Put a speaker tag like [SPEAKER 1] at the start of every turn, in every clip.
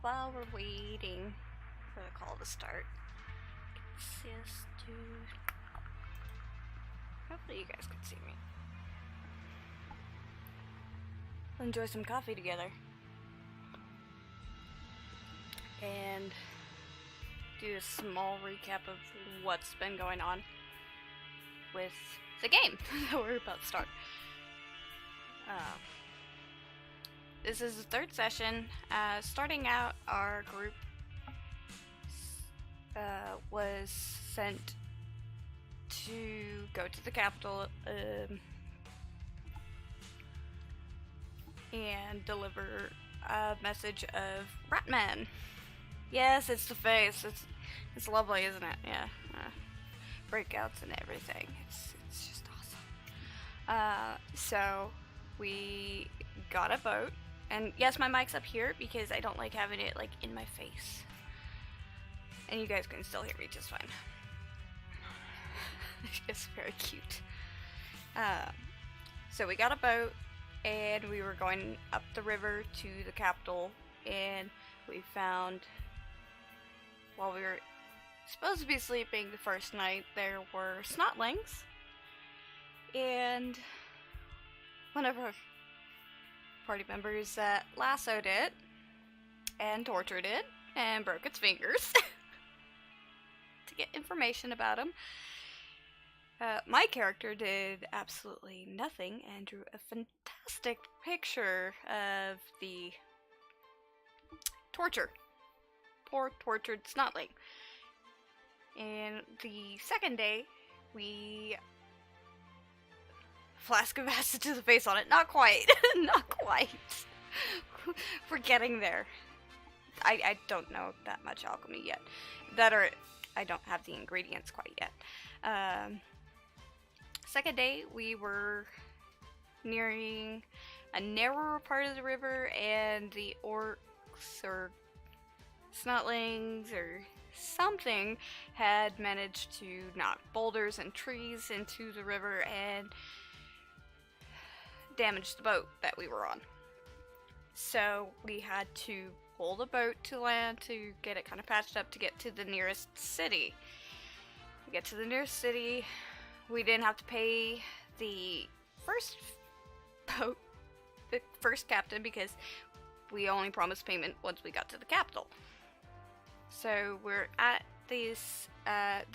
[SPEAKER 1] while we're waiting for the call to start, sis, dude. Hopefully you guys can see me. We'll enjoy some coffee together. And do a small recap of what's been going on with the game that we're about to start. This is the third session. Starting out, our group was sent to go to the capital and deliver a message of Ratman. Yes, it's the face. It's lovely, isn't it? Yeah. Breakouts and everything. It's just awesome. So we got a boat, and yes, my mic's up here because I don't like having it like in my face, and you guys can still hear me just fine. It's very cute. So we got a boat, and we were going up the river to the capital, and we found, while we were supposed to be sleeping the first night, there were snotlings, and one of our party members lassoed it and tortured it and broke its fingers to get information about him. My character did absolutely nothing and drew a fantastic picture of the poor tortured snotling. And the second day, we flask of acid to the face on it. Not quite. Not quite. We're getting there. I don't know that much alchemy yet. I don't have the ingredients quite yet. Second day, we were nearing a narrower part of the river, and the orcs or snotlings or something had managed to knock boulders and trees into the river and damage the boat that we were on. So we had to pull the boat to land to get it kind of patched up to get to the nearest city. We get to the nearest city. We didn't have to pay the first captain, because we only promised payment once we got to the capital. So we're at the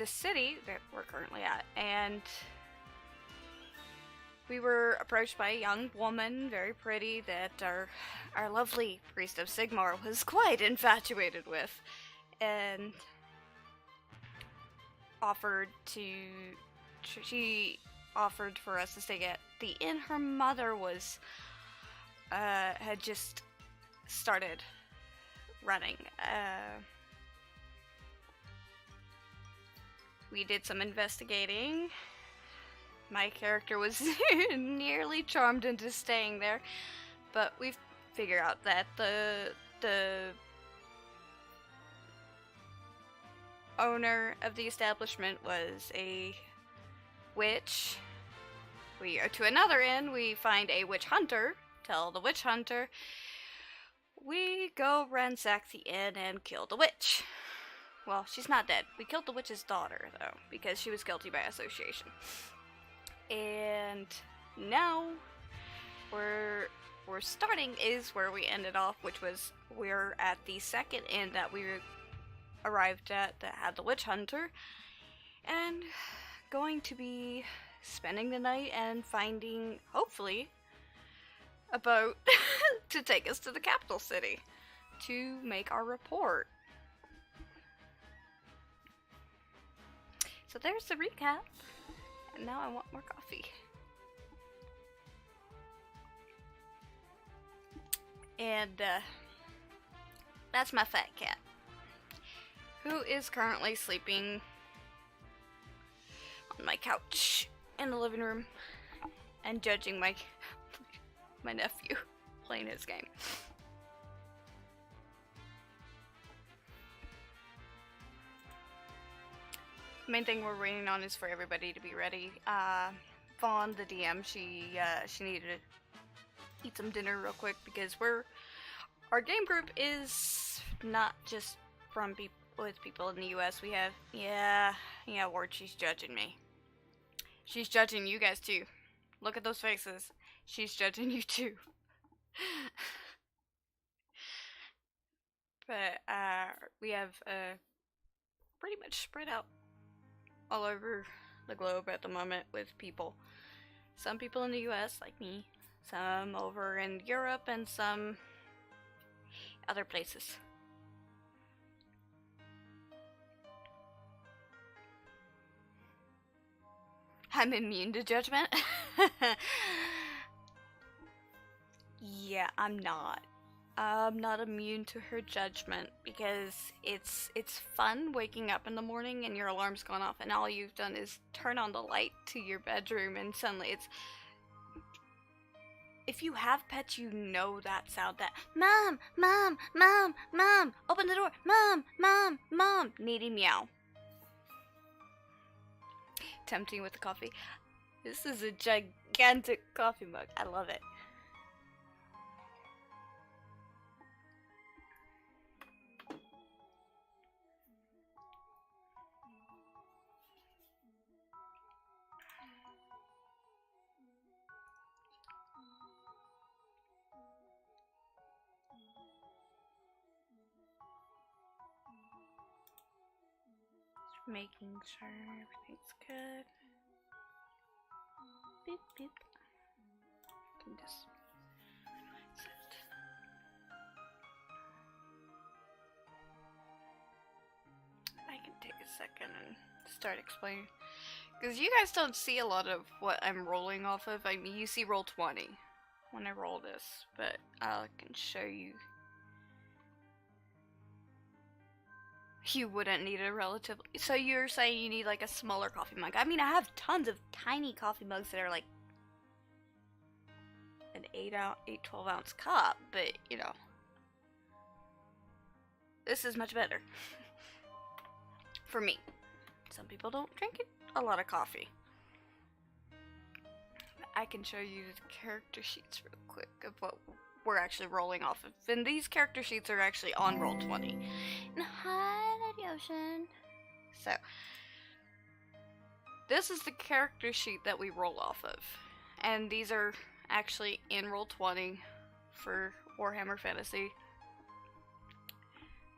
[SPEAKER 1] city that we're currently at, and we were approached by a young woman, very pretty, that our lovely priest of Sigmar was quite infatuated with, and she offered for us to stay at the inn her mother had just started running. We did some investigating. My character was nearly charmed into staying there, but we figured out that the owner of the establishment was a witch. We go to another inn, we find a witch hunter, tell the witch hunter, we go ransack the inn and kill the witch. Well, she's not dead. We killed the witch's daughter, though, because she was guilty by association. And now we're starting is where we ended off, which was we're at the second inn that we arrived at that had the witch hunter, and going to be spending the night and finding, hopefully, a boat to take us to the capital city to make our report. So there's the recap, and now I want more coffee. And that's my fat cat, who is currently sleeping on my couch in the living room and judging my nephew playing his game. The main thing we're waiting on is for everybody to be ready. Vaughn, the DM, she needed to eat some dinner real quick because our game group is not just from with people in the U.S. We have, yeah, Ward, she's judging me. She's judging you guys too. Look at those faces. She's judging you too. But we have pretty much spread out all over the globe at the moment with people. Some people in the US, like me, some over in Europe, and some other places. I'm immune to judgment. Yeah, I'm not. I'm not immune to her judgment because it's fun waking up in the morning and your alarm's gone off and all you've done is turn on the light to your bedroom and suddenly it's... If you have pets, you know that sound, that mom, mom, mom, mom, open the door, mom, mom, mom, needy meow. Tempting with the coffee. This is a gigantic coffee mug. I love it. Making sure everything's good. Beep beep. Can just sit. I can take a second and start explaining, because you guys don't see a lot of what I'm rolling off of. I mean, you see roll 20 when I roll this, but I can show you. You wouldn't need a relatively... So you're saying you need like a smaller coffee mug. I mean, I have tons of tiny coffee mugs that are like an 12 ounce cup, but you know, this is much better for me. Some people don't drink a lot of coffee. I can show you the character sheets real quick of what we're actually rolling off of. And these character sheets are actually on roll 20. And hi, Lady Ocean. So, this is the character sheet that we roll off of. And these are actually in roll 20 for Warhammer Fantasy.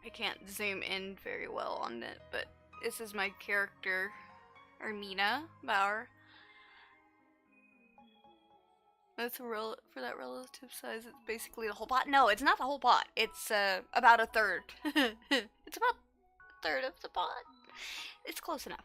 [SPEAKER 1] I can't zoom in very well on it, but this is my character, Ermina Bauer. That's for that relative size. It's basically the whole pot. No, it's not the whole pot. It's about a third. It's about a third of the pot. It's close enough.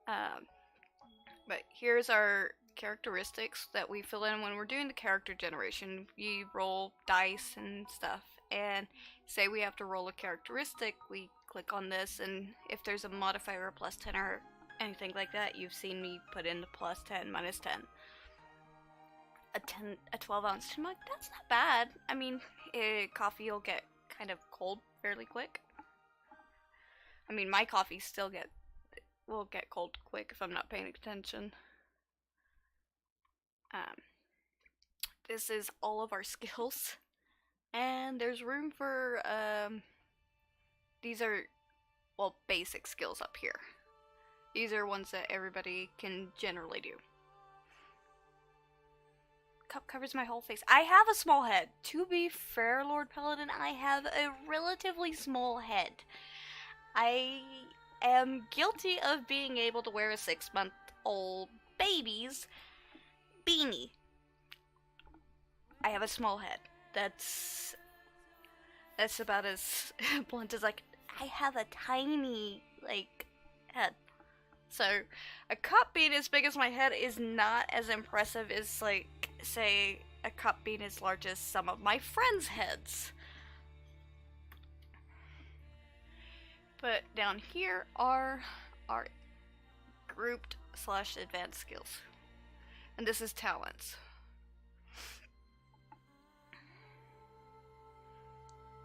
[SPEAKER 1] But here's our characteristics that we fill in when we're doing the character generation. You roll dice and stuff, and say we have to roll a characteristic. We click on this, and if there's a modifier plus 10 or anything like that, you've seen me put in the plus 10, minus 10. A 12 ounce tin mug, that's not bad. I mean, coffee will get kind of cold fairly quick. I mean, my coffee will get cold quick if I'm not paying attention. This is all of our skills, and there's room for these are, well, basic skills up here. These are ones that everybody can generally do. Cup covers my whole face. I have a small head. To be fair, Lord Paladin, I have a relatively small head. I am guilty of being able to wear a 6-month-old baby's beanie. I have a small head. That's about as blunt as I have a tiny, head. So, a cup being as big as my head is not as impressive as, say, a cup being as large as some of my friends' heads. But down here are our grouped / advanced skills. And this is talents.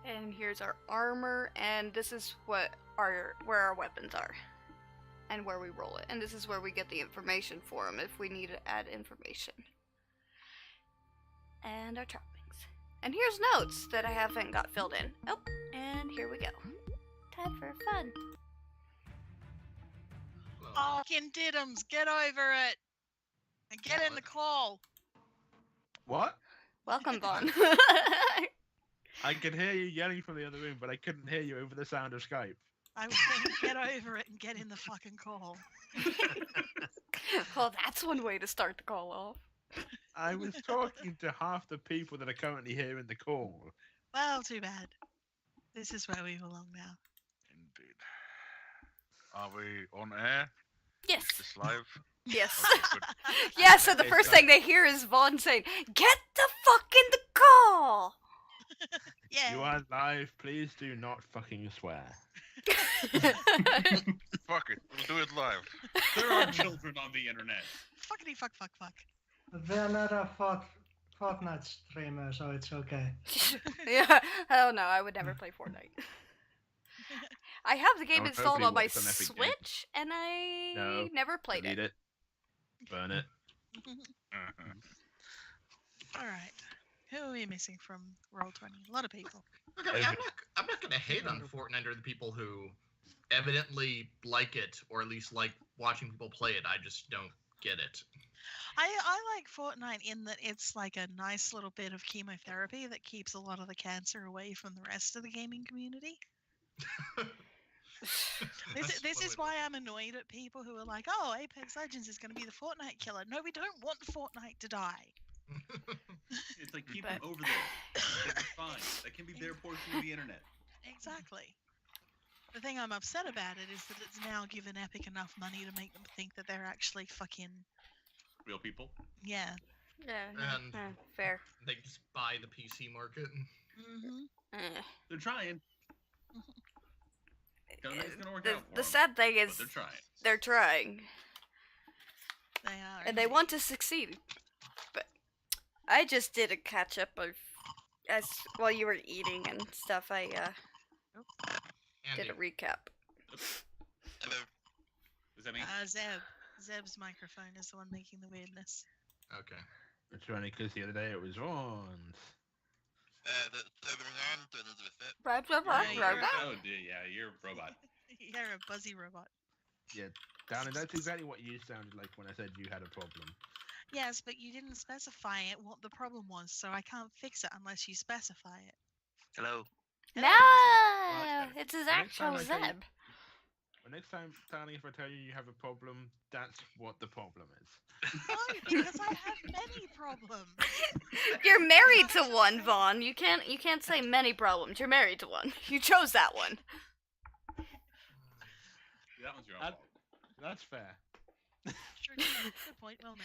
[SPEAKER 1] And here's our armor, and this is where our weapons are. And where we roll it. And this is where we get the information for them if we need to add information. And our trappings. And here's notes that I haven't got filled in. Oh, and here we go. Time for fun.
[SPEAKER 2] Oh, fucking diddums, get over it! And get in the call!
[SPEAKER 3] What?
[SPEAKER 1] Welcome, Vaughn.
[SPEAKER 3] I could hear you yelling from the other room, but I couldn't hear you over the sound of Skype.
[SPEAKER 2] I was saying get over it and get in the fucking call.
[SPEAKER 1] Well, that's one way to start the call off.
[SPEAKER 3] I was talking to half the people that are currently here in the call.
[SPEAKER 2] Well, too bad. This is where we belong now.
[SPEAKER 4] Indeed. Are we on air?
[SPEAKER 1] Yes.
[SPEAKER 4] Is this live?
[SPEAKER 1] Yes.
[SPEAKER 4] Okay, good.
[SPEAKER 1] Yeah, so the first thing they hear is Vaughn saying, "Get the fuck in the call!"
[SPEAKER 2] Yeah.
[SPEAKER 3] You are live. Please do not fucking swear.
[SPEAKER 4] Fuck it. We'll do it live.
[SPEAKER 5] There are children on the internet.
[SPEAKER 2] Fuckity fuck fuck fuck.
[SPEAKER 6] We're not a Fortnite streamer, so it's okay.
[SPEAKER 1] Yeah. Oh no, I would never play Fortnite. I have the game
[SPEAKER 3] Oh,
[SPEAKER 1] installed
[SPEAKER 3] nobody
[SPEAKER 1] on my
[SPEAKER 3] works on Epic Games.
[SPEAKER 1] Switch, and I
[SPEAKER 3] No,
[SPEAKER 1] never played
[SPEAKER 3] Delete
[SPEAKER 1] it.
[SPEAKER 3] it. Burn it.
[SPEAKER 4] Uh-huh.
[SPEAKER 2] Alright. Who are we missing from Roll20? A lot of people.
[SPEAKER 7] Look, I mean, I'm not gonna hate on Fortnite or the people who evidently like it, or at least like watching people play it. I just don't get it.
[SPEAKER 2] I like Fortnite in that it's like a nice little bit of chemotherapy that keeps a lot of the cancer away from the rest of the gaming community. This is why I'm annoyed at people who are like, oh, Apex Legends is going to be the Fortnite killer. No, we don't want Fortnite to die.
[SPEAKER 5] It's like keep them over there. It's fine. That can be their portion of the internet.
[SPEAKER 2] Exactly. The thing I'm upset about it is that it's now given Epic enough money to make them think that they're actually fucking...
[SPEAKER 5] Real people.
[SPEAKER 2] Yeah.
[SPEAKER 1] Yeah,
[SPEAKER 7] And-
[SPEAKER 1] fair.
[SPEAKER 7] They just buy the PC market.
[SPEAKER 2] Mm-hmm.
[SPEAKER 1] Eh.
[SPEAKER 5] They're trying. Don't think it's gonna work
[SPEAKER 1] The,
[SPEAKER 5] out for
[SPEAKER 1] the
[SPEAKER 5] 'em,
[SPEAKER 1] sad thing
[SPEAKER 5] but
[SPEAKER 1] is
[SPEAKER 5] they're trying.
[SPEAKER 1] they're trying,
[SPEAKER 2] They are.
[SPEAKER 1] and they want to succeed. But I just did a catch up of as while you were eating and stuff. I did a recap.
[SPEAKER 5] Hello. Does that mean?
[SPEAKER 2] Zeb. Zeb's microphone is the one making the weirdness.
[SPEAKER 7] Okay.
[SPEAKER 3] It's funny because the other day it was on.
[SPEAKER 1] Blah, blah, blah,
[SPEAKER 2] Yeah,
[SPEAKER 1] blah,
[SPEAKER 2] you're-
[SPEAKER 1] blah.
[SPEAKER 5] Oh, yeah, you're a robot.
[SPEAKER 2] You're a buzzy robot.
[SPEAKER 3] Down, and that's exactly what you sounded like when I said you had a problem.
[SPEAKER 2] Yes, but you didn't specify it what the problem was, so I can't fix it unless you specify it.
[SPEAKER 4] Hello.
[SPEAKER 1] No,
[SPEAKER 3] Well,
[SPEAKER 1] it's his
[SPEAKER 3] next time
[SPEAKER 1] actual
[SPEAKER 3] I tell you-
[SPEAKER 1] Zeb.
[SPEAKER 3] Well, next time, Tony, if I tell you have a problem, that's what the problem is.
[SPEAKER 2] No, because I have many problems.
[SPEAKER 1] You're married to one, Vaughn. You can't say many problems. You're married to one. You chose that one.
[SPEAKER 5] That one's your own
[SPEAKER 3] That-
[SPEAKER 5] fault.
[SPEAKER 3] That's fair.
[SPEAKER 2] True. Good point. Well made.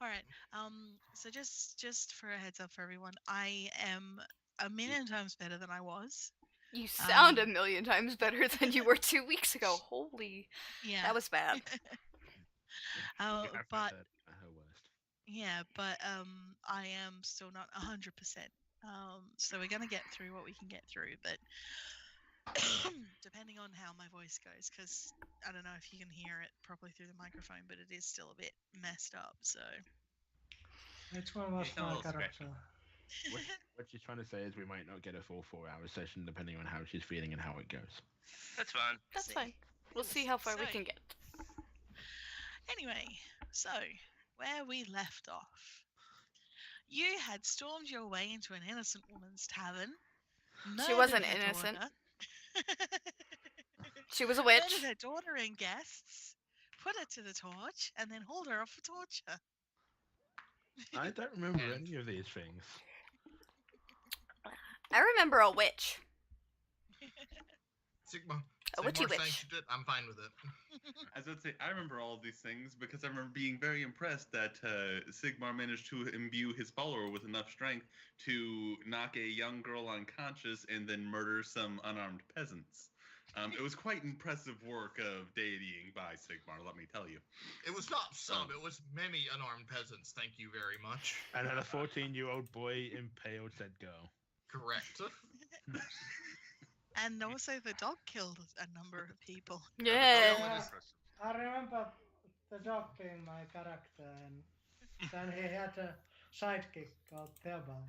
[SPEAKER 2] All right. So just for a heads up for everyone, I am a million times better than I was.
[SPEAKER 1] You sound a million times better than you were 2 weeks ago. Holy,
[SPEAKER 2] Yeah.
[SPEAKER 1] that was bad.
[SPEAKER 3] You have
[SPEAKER 2] But
[SPEAKER 3] heard her worst.
[SPEAKER 2] yeah, but I am still not 100%. So we're gonna get through what we can get through, but depending on how my voice goes, because I don't know if you can hear it properly through the microphone, but it is still a bit messed up. So
[SPEAKER 6] Which one was
[SPEAKER 5] Yeah,
[SPEAKER 6] my
[SPEAKER 5] a little
[SPEAKER 6] character?
[SPEAKER 3] What she's trying to say is we might not get a full 4-hour session depending on how she's feeling and how it goes.
[SPEAKER 4] That's fine.
[SPEAKER 1] That's
[SPEAKER 2] See.
[SPEAKER 1] fine. We'll see how far we
[SPEAKER 2] So-
[SPEAKER 1] can get.
[SPEAKER 2] Anyway, so where we left off, you had stormed your way into an innocent woman's tavern.
[SPEAKER 1] She wasn't
[SPEAKER 2] murdered her
[SPEAKER 1] innocent.
[SPEAKER 2] daughter-
[SPEAKER 1] She was a
[SPEAKER 2] murdered
[SPEAKER 1] witch.
[SPEAKER 2] her daughter and guests, put her to the torch, and then hauled her off for torture.
[SPEAKER 3] I don't remember
[SPEAKER 7] And-
[SPEAKER 3] any of these things.
[SPEAKER 1] I remember a witch.
[SPEAKER 7] Sigma.
[SPEAKER 1] A witchy
[SPEAKER 7] Sigmar
[SPEAKER 1] witch.
[SPEAKER 7] sanctioned it. I'm fine with it.
[SPEAKER 5] As I'd say, I remember all of these things because I remember being very impressed that Sigmar managed to imbue his follower with enough strength to knock a young girl unconscious and then murder some unarmed peasants. It was quite impressive work of deitying by Sigmar, let me tell you.
[SPEAKER 7] It was not some. It was many unarmed peasants. Thank you very much.
[SPEAKER 3] And then a 14-year-old boy impaled said girl.
[SPEAKER 7] Correct.
[SPEAKER 2] And also the dog killed a number of people.
[SPEAKER 1] Yeah.
[SPEAKER 6] I remember the dog being my character, and then he had a sidekick called Theobald.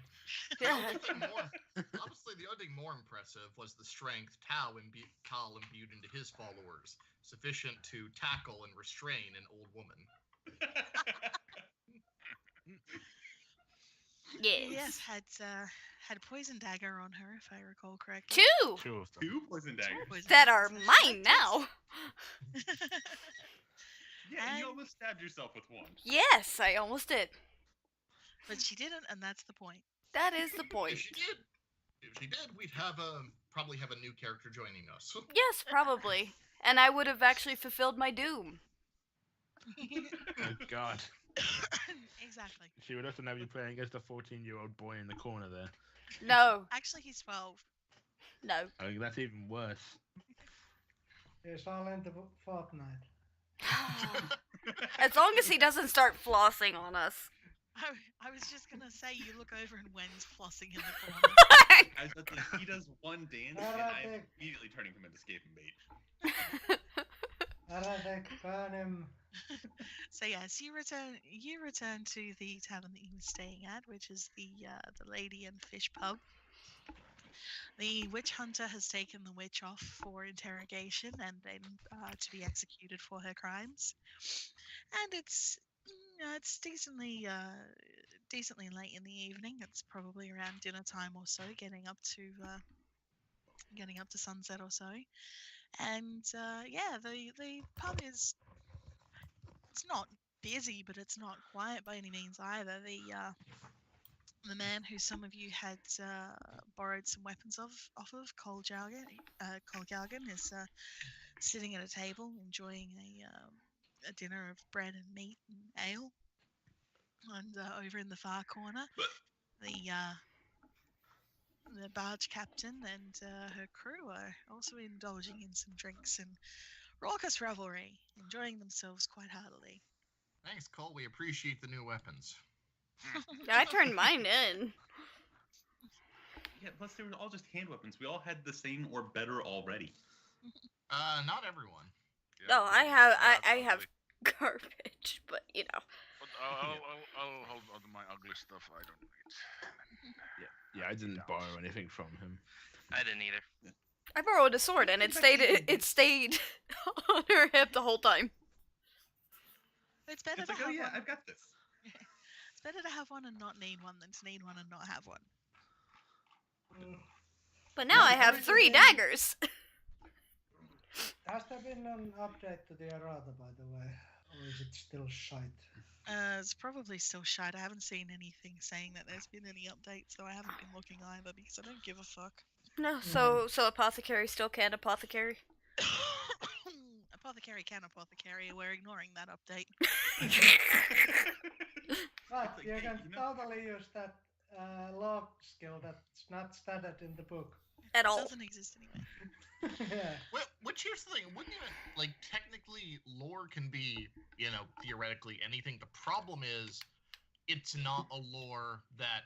[SPEAKER 7] The only thing honestly, the only thing more impressive was the strength Cal imbued into his followers, sufficient to tackle and restrain an old woman.
[SPEAKER 2] Yes,
[SPEAKER 1] Yes.
[SPEAKER 2] had poison dagger on her, if I recall correctly.
[SPEAKER 1] Two
[SPEAKER 3] Two of them.
[SPEAKER 5] 2 poison daggers.
[SPEAKER 2] Poison
[SPEAKER 1] that
[SPEAKER 2] daggers.
[SPEAKER 1] are mine now.
[SPEAKER 5] Yeah, and you
[SPEAKER 2] And-
[SPEAKER 5] almost stabbed yourself with one.
[SPEAKER 1] Yes, I almost did.
[SPEAKER 2] But she didn't, and that's the point.
[SPEAKER 1] That is the point.
[SPEAKER 7] If she did, we'd have probably have a new character joining us.
[SPEAKER 1] Yes, probably. And I would have actually fulfilled my doom.
[SPEAKER 3] Oh God.
[SPEAKER 2] Exactly.
[SPEAKER 3] She would have to have you playing against a 14-year-old boy in the corner there.
[SPEAKER 1] No,
[SPEAKER 2] Actually, he's 12.
[SPEAKER 1] no.
[SPEAKER 3] I think that's even worse.
[SPEAKER 6] He's all into Fortnite.
[SPEAKER 1] As long as he doesn't start flossing on us.
[SPEAKER 2] I was just gonna say, you look over and Wen's flossing in the corner.
[SPEAKER 5] I was about to say, he does one dance, and I'm immediately turning him into escaping bait.
[SPEAKER 6] Aratek, burn him.
[SPEAKER 2] So yes, you return to the tavern that he was staying at, which is the Lady and Fish pub. The witch hunter has taken the witch off for interrogation and then to be executed for her crimes. And it's decently late in the evening. It's probably around dinner time or so, getting up to sunset or so. And the pub is, it's not busy, but it's not quiet by any means either. The man who some of you had borrowed some weapons off of, Cole Galgan, is sitting at a table enjoying a dinner of bread and meat and ale. And over in the far corner, the barge captain and her crew are also indulging in some drinks and raucous revelry, enjoying themselves quite heartily.
[SPEAKER 7] Thanks, Cole. We appreciate the new weapons.
[SPEAKER 1] I turned mine in.
[SPEAKER 5] Yeah, plus they were all just hand weapons. We all had the same or better already.
[SPEAKER 7] Not everyone.
[SPEAKER 1] No, I have garbage, but you know.
[SPEAKER 4] But I'll hold on to my ugly stuff. I don't need.
[SPEAKER 3] Yeah, I didn't borrow anything from him.
[SPEAKER 4] I didn't either.
[SPEAKER 1] I borrowed a sword and it stayed on her hip the whole time.
[SPEAKER 2] It's better
[SPEAKER 5] It's
[SPEAKER 2] to
[SPEAKER 5] like, oh
[SPEAKER 2] have
[SPEAKER 5] yeah,
[SPEAKER 2] one.
[SPEAKER 5] I've got this.
[SPEAKER 2] It's better to have one and not need one than to need one and not have one.
[SPEAKER 1] But now I have 3 daggers.
[SPEAKER 6] Has there been an update to the errata, by the way? Or is it still shite?
[SPEAKER 2] It's probably still shite. I haven't seen anything saying that there's been any updates, so I haven't been looking either because I don't give a fuck.
[SPEAKER 1] No, so apothecary still can't apothecary.
[SPEAKER 2] Apothecary can apothecary. We're ignoring that update.
[SPEAKER 6] But
[SPEAKER 5] like,
[SPEAKER 6] you
[SPEAKER 5] hey,
[SPEAKER 6] can
[SPEAKER 5] you know-
[SPEAKER 6] totally use that log skill that's not stated in the book.
[SPEAKER 1] At
[SPEAKER 2] It
[SPEAKER 1] all.
[SPEAKER 2] doesn't exist anyway.
[SPEAKER 6] Yeah.
[SPEAKER 7] Well, which here's the thing, it wouldn't even, like, technically, lore can be, theoretically anything. The problem is, it's not a lore that,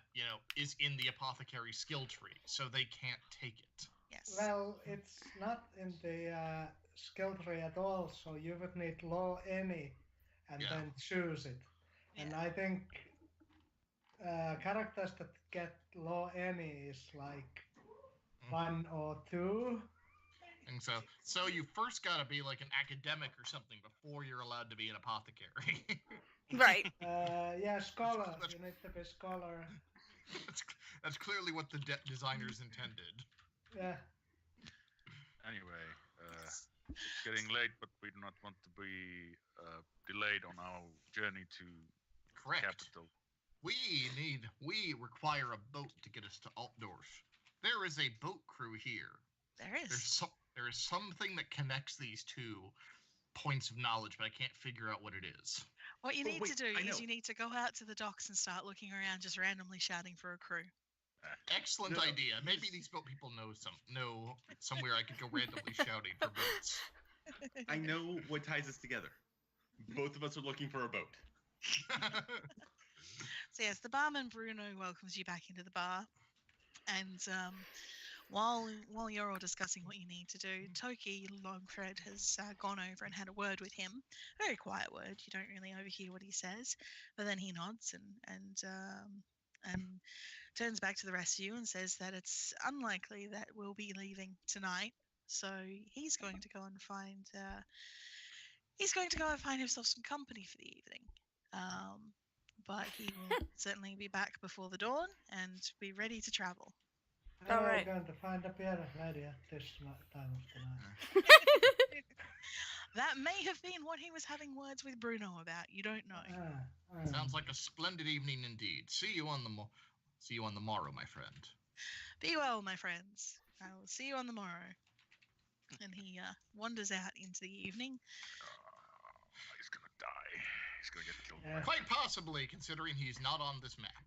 [SPEAKER 7] is in the apothecary skill tree, so they can't take it.
[SPEAKER 2] Yes.
[SPEAKER 6] Well, it's not in the skill tree at all, so you would need law any and
[SPEAKER 7] Yeah.
[SPEAKER 6] then choose it. And
[SPEAKER 2] Yeah.
[SPEAKER 6] I think characters that get law any is like 1 or 2.
[SPEAKER 7] And so you first gotta be like an academic or something before you're allowed to be an apothecary.
[SPEAKER 1] Right.
[SPEAKER 6] Yeah, scholar.
[SPEAKER 7] That's-
[SPEAKER 6] You need to be scholar.
[SPEAKER 7] that's clearly what the designers intended.
[SPEAKER 6] Yeah.
[SPEAKER 4] Anyway, it's getting late, but we do not want to be delayed on our journey to
[SPEAKER 7] Correct.
[SPEAKER 4] capital.
[SPEAKER 7] We require a boat to get us to Altdorf. There is a boat crew here.
[SPEAKER 2] There is.
[SPEAKER 7] There is something that connects these two points of knowledge, but I can't figure out what it is.
[SPEAKER 2] What you
[SPEAKER 5] Oh,
[SPEAKER 2] need
[SPEAKER 5] wait,
[SPEAKER 2] to do
[SPEAKER 5] I
[SPEAKER 2] is
[SPEAKER 5] know.
[SPEAKER 2] you need to go out to the docks and start looking around, just randomly shouting for a crew.
[SPEAKER 7] Excellent
[SPEAKER 5] No.
[SPEAKER 7] idea. Maybe these boat people know somewhere I could go randomly shouting for boats.
[SPEAKER 5] I know what ties us together. Both of us are looking for a boat.
[SPEAKER 2] So yes, the barman Bruno welcomes you back into the bar, and While you're all discussing what you need to do, Toki Longthread has gone over and had a word with him. A very quiet word. You don't really overhear what he says, but then he nods and turns back to the rest of you and says that it's unlikely that we'll be leaving tonight. So he's going to go and find himself some company for the evening. But he will certainly be back before the dawn and be ready to travel.
[SPEAKER 6] I'm
[SPEAKER 1] Alright.
[SPEAKER 6] going to find a beer ready at this time of the night.
[SPEAKER 2] That may have been what he was having words with Bruno about. You don't know.
[SPEAKER 7] Sounds like a splendid evening indeed. See you on the morrow, my friend.
[SPEAKER 2] Be well, my friends. I will see you on the morrow. And he wanders out into the evening.
[SPEAKER 4] He's gonna die. He's gonna get killed.
[SPEAKER 6] Yeah.
[SPEAKER 7] Quite possibly, considering he's not on this map.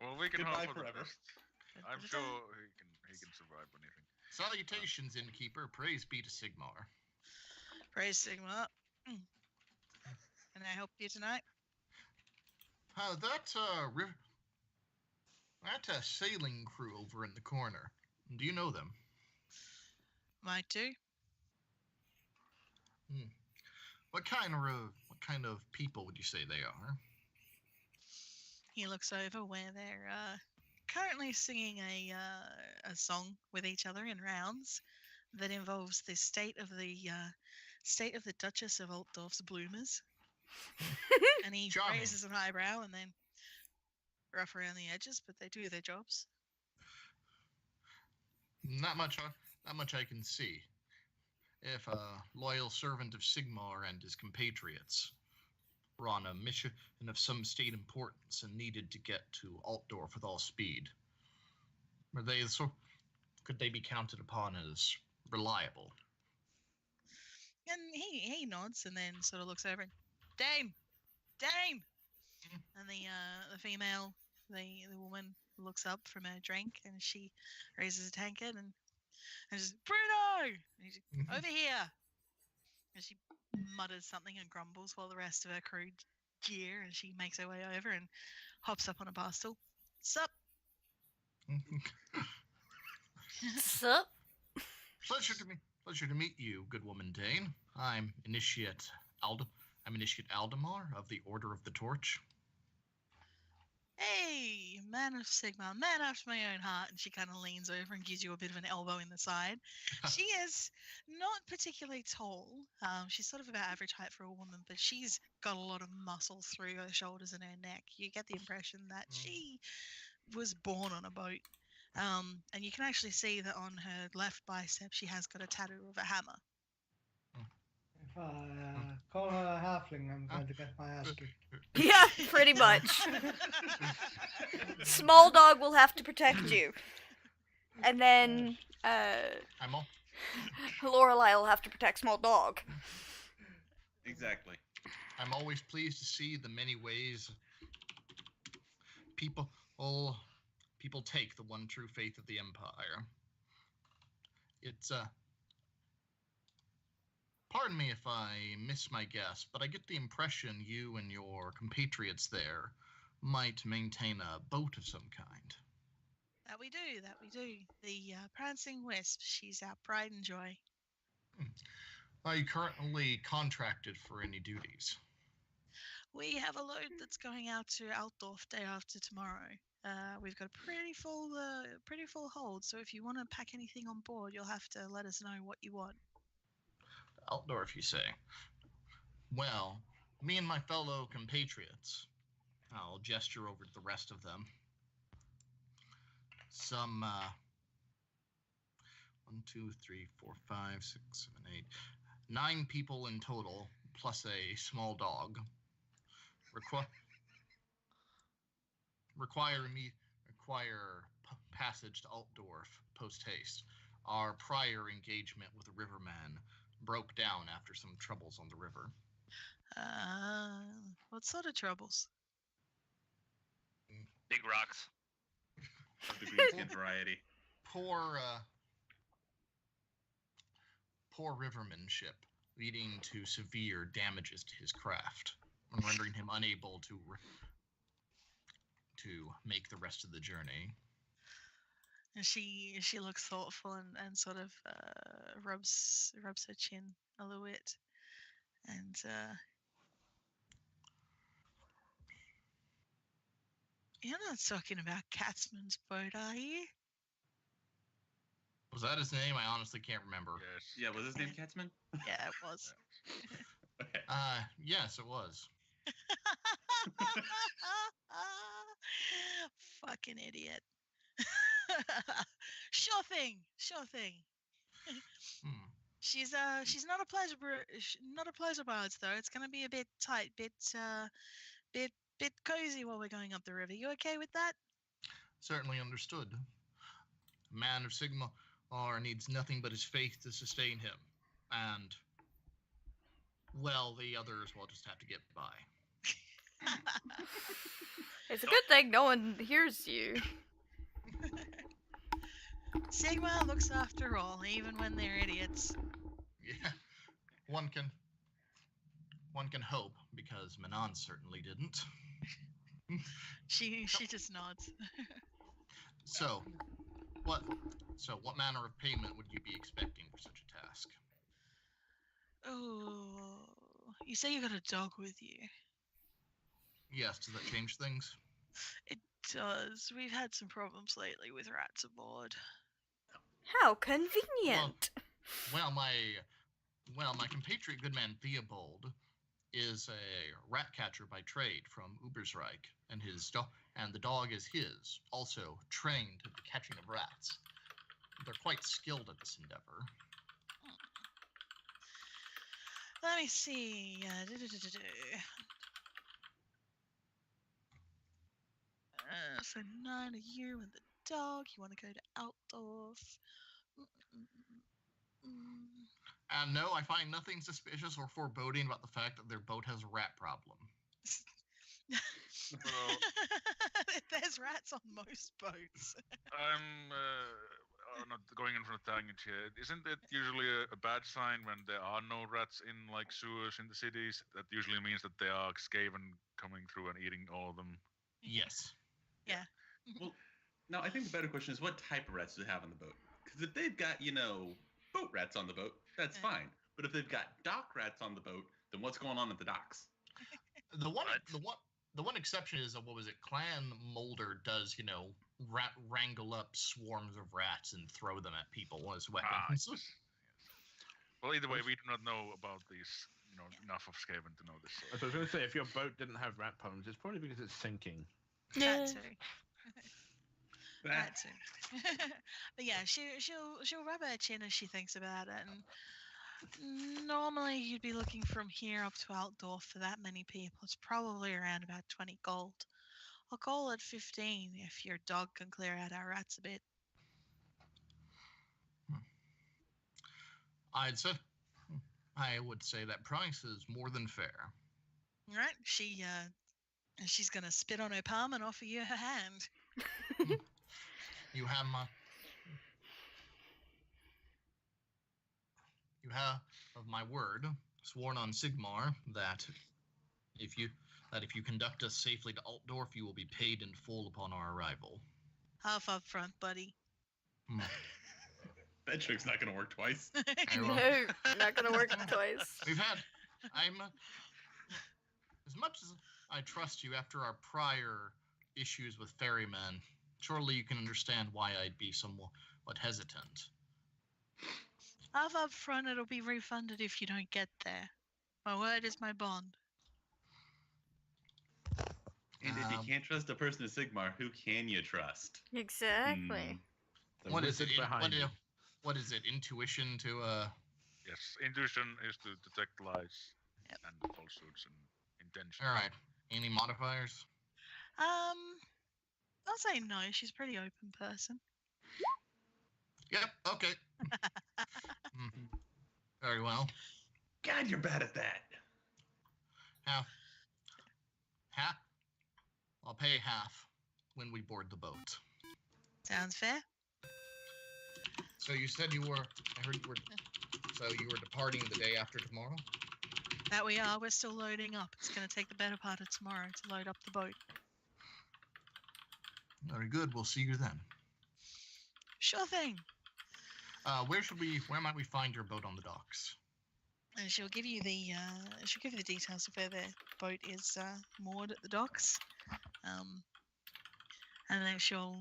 [SPEAKER 4] Well, we can
[SPEAKER 5] Goodbye
[SPEAKER 4] hope for the
[SPEAKER 5] forever.
[SPEAKER 4] best. I'm sure he can survive anything.
[SPEAKER 7] Salutations, innkeeper. Praise be to Sigmar.
[SPEAKER 2] Praise Sigma. Can I help you tonight?
[SPEAKER 7] That sailing crew over in the corner. Do you know them?
[SPEAKER 2] Might do.
[SPEAKER 7] What kind of people would you say they are?
[SPEAKER 2] He looks over where they're currently singing a song with each other in rounds that involves the state of the Duchess of Altdorf's bloomers. And he
[SPEAKER 7] Charming.
[SPEAKER 2] raises an eyebrow and then rough around the edges, but they do their jobs.
[SPEAKER 7] Not much I can see. If a loyal servant of Sigmar and his compatriots were on a mission of some state importance and needed to get to Altdorf with all speed, could they be counted upon as reliable?
[SPEAKER 2] And he nods and then sort of looks over and Dame! Dame! And the female, the woman looks up from her drink and she raises a tankard and says, Bruno! And he's over here! And she mutters something and grumbles while the rest of her crew jeer and she makes her way over and hops up on a bar stool. Sup?
[SPEAKER 1] Sup?
[SPEAKER 7] Pleasure to meet you, good woman Dane. I'm Initiate Aldemar of the Order of the Torch.
[SPEAKER 2] Hey, man of Sigma, man after my own heart. And she kind of leans over and gives you a bit of an elbow in the side. She is not particularly tall. She's sort of about average height for a woman, but she's got a lot of muscle through her shoulders and her neck. You get the impression that she was born on a boat. And you can actually see that on her left bicep, she has got a tattoo of a hammer.
[SPEAKER 6] If I call her a halfling, I'm going to get my ass kicked.
[SPEAKER 1] Yeah, pretty much. Small dog will have to protect you. And then,
[SPEAKER 7] I'm all.
[SPEAKER 1] Lorelei will have to protect small dog.
[SPEAKER 5] Exactly.
[SPEAKER 7] I'm always pleased to see the many ways people take the one true faith of the Empire. It's pardon me if I miss my guess, but I get the impression you and your compatriots there might maintain a boat of some kind.
[SPEAKER 2] That we do. The Prancing Wisp, she's our pride and joy.
[SPEAKER 7] Are you currently contracted for any duties?
[SPEAKER 2] We have a load that's going out to Altdorf day after tomorrow. We've got a pretty full hold, so if you want to pack anything on board, you'll have to let us know what you want.
[SPEAKER 7] Altdorf, you say? Well, me and my fellow compatriots, I'll gesture over to the rest of them. Some 1, 2, 3, 4, 5, 6, 7, 8, 9 people in total, plus a small dog. Require passage to Altdorf post haste. Our prior engagement with the riverman broke down after some troubles on the river.
[SPEAKER 2] What sort of troubles?
[SPEAKER 4] Big rocks.
[SPEAKER 5] Of the greenskin variety.
[SPEAKER 7] Poor rivermanship, leading to severe damages to his craft, and rendering him unable to make the rest of the journey.
[SPEAKER 2] And she looks thoughtful and sort of rubs her chin a little bit, and you're not talking about Catsman's boat, are you?
[SPEAKER 7] Was that his name? I honestly can't remember.
[SPEAKER 4] Yes.
[SPEAKER 5] Yeah, was his name Katzman?
[SPEAKER 2] Yeah, it was.
[SPEAKER 5] Okay.
[SPEAKER 7] Yes, it was.
[SPEAKER 2] Fucking idiot. Sure thing.
[SPEAKER 7] Hmm.
[SPEAKER 2] She's not a not a pleasure barge though. It's gonna be a bit tight, bit cozy while we're going up the river. You okay with that?
[SPEAKER 7] Certainly understood. A man of Sigma R needs nothing but his faith to sustain him. And, well, the others will just have to get by.
[SPEAKER 1] It's a good thing no one hears you.
[SPEAKER 2] Sigma looks after all, even when they're idiots.
[SPEAKER 7] Yeah, one can hope, because Manon certainly didn't.
[SPEAKER 2] She just nods.
[SPEAKER 7] So, what manner of payment would you be expecting for such a task?
[SPEAKER 2] Oh, you say you got a dog with you.
[SPEAKER 7] Yes, does that change things?
[SPEAKER 2] It does. We've had some problems lately with rats aboard.
[SPEAKER 1] How convenient.
[SPEAKER 7] Well, my compatriot Goodman Theobald is a rat catcher by trade from Ubersreich, and the dog is his, also trained at the catching of rats. They're quite skilled at this endeavor.
[SPEAKER 2] Let me see. So 9 a year with the dog. You want to go to Altdorf?
[SPEAKER 7] And no, I find nothing suspicious or foreboding about the fact that their boat has a rat problem.
[SPEAKER 4] Well,
[SPEAKER 2] There's rats on most boats.
[SPEAKER 4] I'm not going in for a tangent here. Isn't it usually a bad sign when there are no rats in like sewers in the cities? That usually means that they are Skaven coming through and eating all of them.
[SPEAKER 7] Yes.
[SPEAKER 2] Yeah.
[SPEAKER 5] Well, now I think the better question is what type of rats do they have on the boat? Because if they've got, boat rats on the boat, that's fine. But if they've got dock rats on the boat, then what's going on at the docks?
[SPEAKER 7] The one exception is what was it? Clan Molder does, wrangle up swarms of rats and throw them at people as weapons.
[SPEAKER 4] Yes. Well, either way, we do not know about these, enough of Skaven to know this.
[SPEAKER 3] So I was going to say, if your boat didn't have rat problems, it's probably because it's sinking.
[SPEAKER 2] That too. That too. But yeah, she'll rub her chin as she thinks about it. And normally you'd be looking from here up to Altdorf for that many people. It's probably around about 20 gold. I'll call it 15 if your dog can clear out our rats a bit.
[SPEAKER 7] I would say that price is more than fair.
[SPEAKER 2] All right, she's gonna spit on her palm and offer you her hand.
[SPEAKER 7] You have my word, sworn on Sigmar, that if you conduct us safely to Altdorf, you will be paid in full upon our arrival.
[SPEAKER 2] Half up front, buddy.
[SPEAKER 5] That trick's not going to work twice.
[SPEAKER 1] No, not gonna work twice.
[SPEAKER 7] As much as I trust you after our prior issues with ferrymen, surely you can understand why I'd be somewhat hesitant.
[SPEAKER 2] Half up front, it'll be refunded if you don't get there. My word is my bond.
[SPEAKER 5] And if you can't trust a person in Sigmar, who can you trust?
[SPEAKER 1] Exactly.
[SPEAKER 7] What is it? What is it? Intuition to
[SPEAKER 4] Yes, intuition is to detect lies and falsehoods and intentions.
[SPEAKER 7] All right. Any modifiers?
[SPEAKER 2] I'll say no. She's a pretty open person.
[SPEAKER 7] Yep. Okay. Very well.
[SPEAKER 5] God, you're bad at that.
[SPEAKER 7] Half? I'll pay half when we board the boat.
[SPEAKER 2] Sounds fair.
[SPEAKER 7] So you said I heard you were, so you were departing the day after tomorrow?
[SPEAKER 2] That we are. We're still loading up. It's going to take the better part of tomorrow to load up the boat.
[SPEAKER 7] Very good. We'll see you then.
[SPEAKER 2] Sure thing.
[SPEAKER 7] Where might we find your boat on the docks?
[SPEAKER 2] And she'll give you the details of where the boat is moored at the docks. And then she'll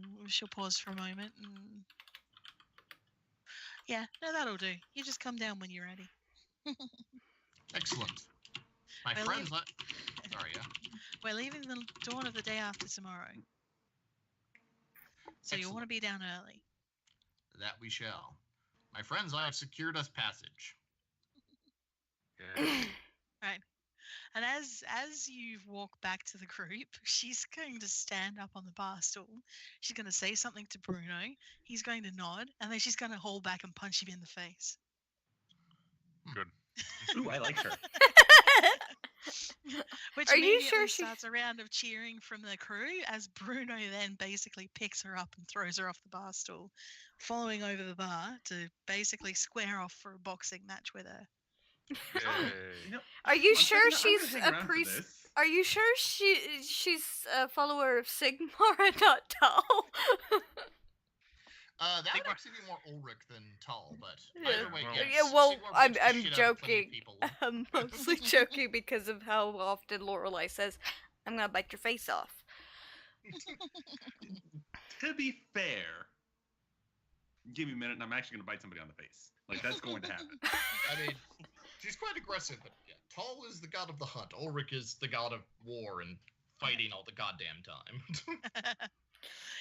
[SPEAKER 2] pause for a moment and yeah, no, that'll do. You just come down when you're ready.
[SPEAKER 7] Excellent. My
[SPEAKER 2] Well,
[SPEAKER 7] friends, sorry, yeah.
[SPEAKER 2] We're leaving the dawn of the day after tomorrow. So you'll want to be down early.
[SPEAKER 7] That we shall. My friends, I have secured us passage.
[SPEAKER 4] Yeah.
[SPEAKER 2] Right. And as you walk back to the group, she's going to stand up on the bar stool. She's going to say something to Bruno. He's going to nod, and then she's going to haul back and punch him in the face.
[SPEAKER 4] Good.
[SPEAKER 5] Ooh, I like her.
[SPEAKER 2] Which
[SPEAKER 1] Are you
[SPEAKER 2] immediately
[SPEAKER 1] sure she-
[SPEAKER 2] starts a round of cheering from the crew as Bruno then basically picks her up and throws her off the bar stool, following over the bar to basically square off for a boxing match with her.
[SPEAKER 4] Yay.
[SPEAKER 1] Are you
[SPEAKER 5] I'm
[SPEAKER 1] sure
[SPEAKER 5] thinking I'm
[SPEAKER 1] she's
[SPEAKER 5] gonna hang
[SPEAKER 1] a
[SPEAKER 5] around for
[SPEAKER 1] priest?
[SPEAKER 5] this.
[SPEAKER 1] Are you sure she's a follower of Sigmar and not Tal?
[SPEAKER 7] That would actually be more Ulrich than Tall, but
[SPEAKER 1] Yeah.
[SPEAKER 7] either way,
[SPEAKER 4] Well-
[SPEAKER 7] yes.
[SPEAKER 1] Yeah, well,
[SPEAKER 7] Sigmar beats the
[SPEAKER 1] I'm
[SPEAKER 7] shit out of plenty of
[SPEAKER 1] joking.
[SPEAKER 7] people.
[SPEAKER 1] I'm mostly joking because of how often Lorelai says, "I'm gonna bite your face off."
[SPEAKER 5] To be fair, give me a minute and I'm actually going to bite somebody on the face. Like, that's going to happen.
[SPEAKER 7] I mean, she's quite aggressive, but yeah, Tall is the god of the hunt. Ulrich is the god of war and fighting all the goddamn time.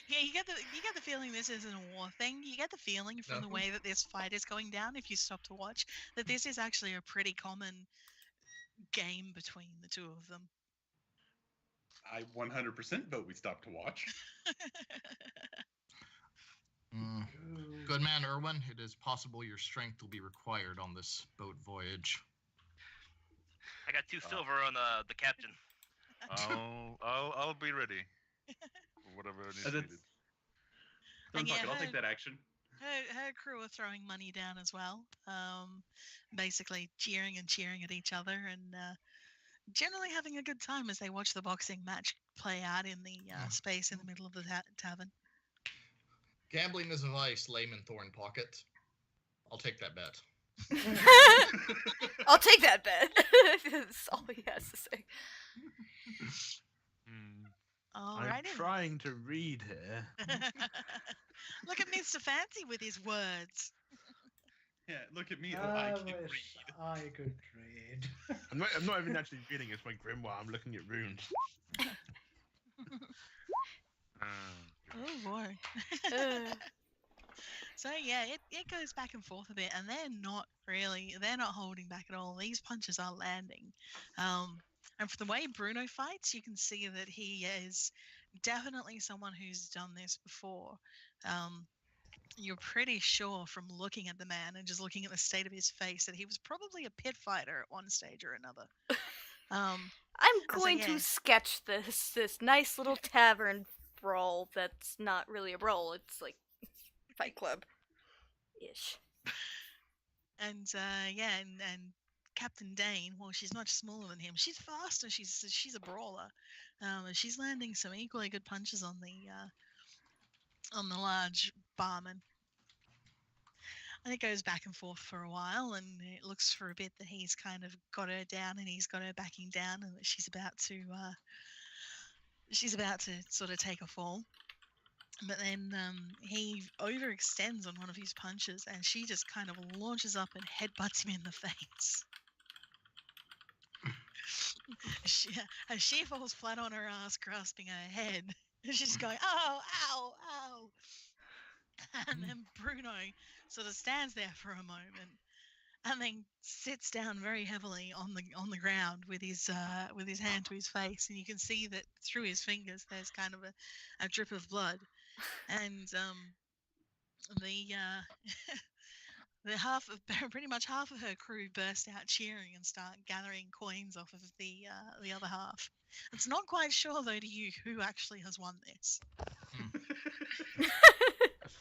[SPEAKER 2] Yeah, you get the feeling this isn't a war thing. You get the feeling from the
[SPEAKER 7] No.
[SPEAKER 2] way that this fight is going down, if you stop to watch, that this is actually a pretty common game between the two of them.
[SPEAKER 5] I 100% vote we stop to watch.
[SPEAKER 7] Mm. Good man, Erwin. It is possible your strength will be required on this boat voyage.
[SPEAKER 8] I got 2 silver on the captain.
[SPEAKER 4] I'll be ready. For whatever is
[SPEAKER 5] That's-
[SPEAKER 4] needed.
[SPEAKER 5] Don't
[SPEAKER 2] And
[SPEAKER 5] fuck
[SPEAKER 2] yeah,
[SPEAKER 5] it, I'll take that action.
[SPEAKER 2] Her crew are throwing money down as well, basically cheering at each other and generally having a good time as they watch the boxing match play out in the space in the middle of the tavern.
[SPEAKER 7] Gambling is a vice, layman thorn pocket. I'll take that bet.
[SPEAKER 1] I'll take that bet. That's all he has to say.
[SPEAKER 3] I'm
[SPEAKER 2] Alrighty.
[SPEAKER 3] trying to read here.
[SPEAKER 2] Look at Mr. Fancy with his words.
[SPEAKER 5] Yeah, look at me.
[SPEAKER 6] I
[SPEAKER 5] I can
[SPEAKER 6] wish
[SPEAKER 5] read.
[SPEAKER 6] I could read.
[SPEAKER 3] I'm not even actually reading. It's my grimoire. I'm looking at runes.
[SPEAKER 2] Oh boy.
[SPEAKER 1] Uh,
[SPEAKER 2] So yeah, it goes back and forth a bit, and they're not holding back at all. These punches are landing. And from the way Bruno fights, you can see that he is definitely someone who's done this before. You're pretty sure from looking at the man and just looking at the state of his face that he was probably a pit fighter at one stage or another.
[SPEAKER 1] I'm
[SPEAKER 2] So,
[SPEAKER 1] going
[SPEAKER 2] yeah.
[SPEAKER 1] to sketch this nice little tavern brawl that's not really a brawl. It's like Fight Club ish.
[SPEAKER 2] And and Captain Dane, well, she's much smaller than him. She's faster. She's a brawler. And she's landing some equally good punches on the large barman. And it goes back and forth for a while, and it looks for a bit that he's kind of got her down, and he's got her backing down, and that she's about to sort of take a fall. But then he overextends on one of his punches, and she just kind of launches up and headbutts him in the face. She falls flat on her ass, grasping her head. She's going, "Oh, ow, ow!" And then Bruno sort of stands there for a moment, and then sits down very heavily on the ground with his hand to his face, and you can see that through his fingers there's kind of a drip of blood, and pretty much half of her crew burst out cheering and start gathering coins off of the other half. It's not quite sure though to you who actually has won this.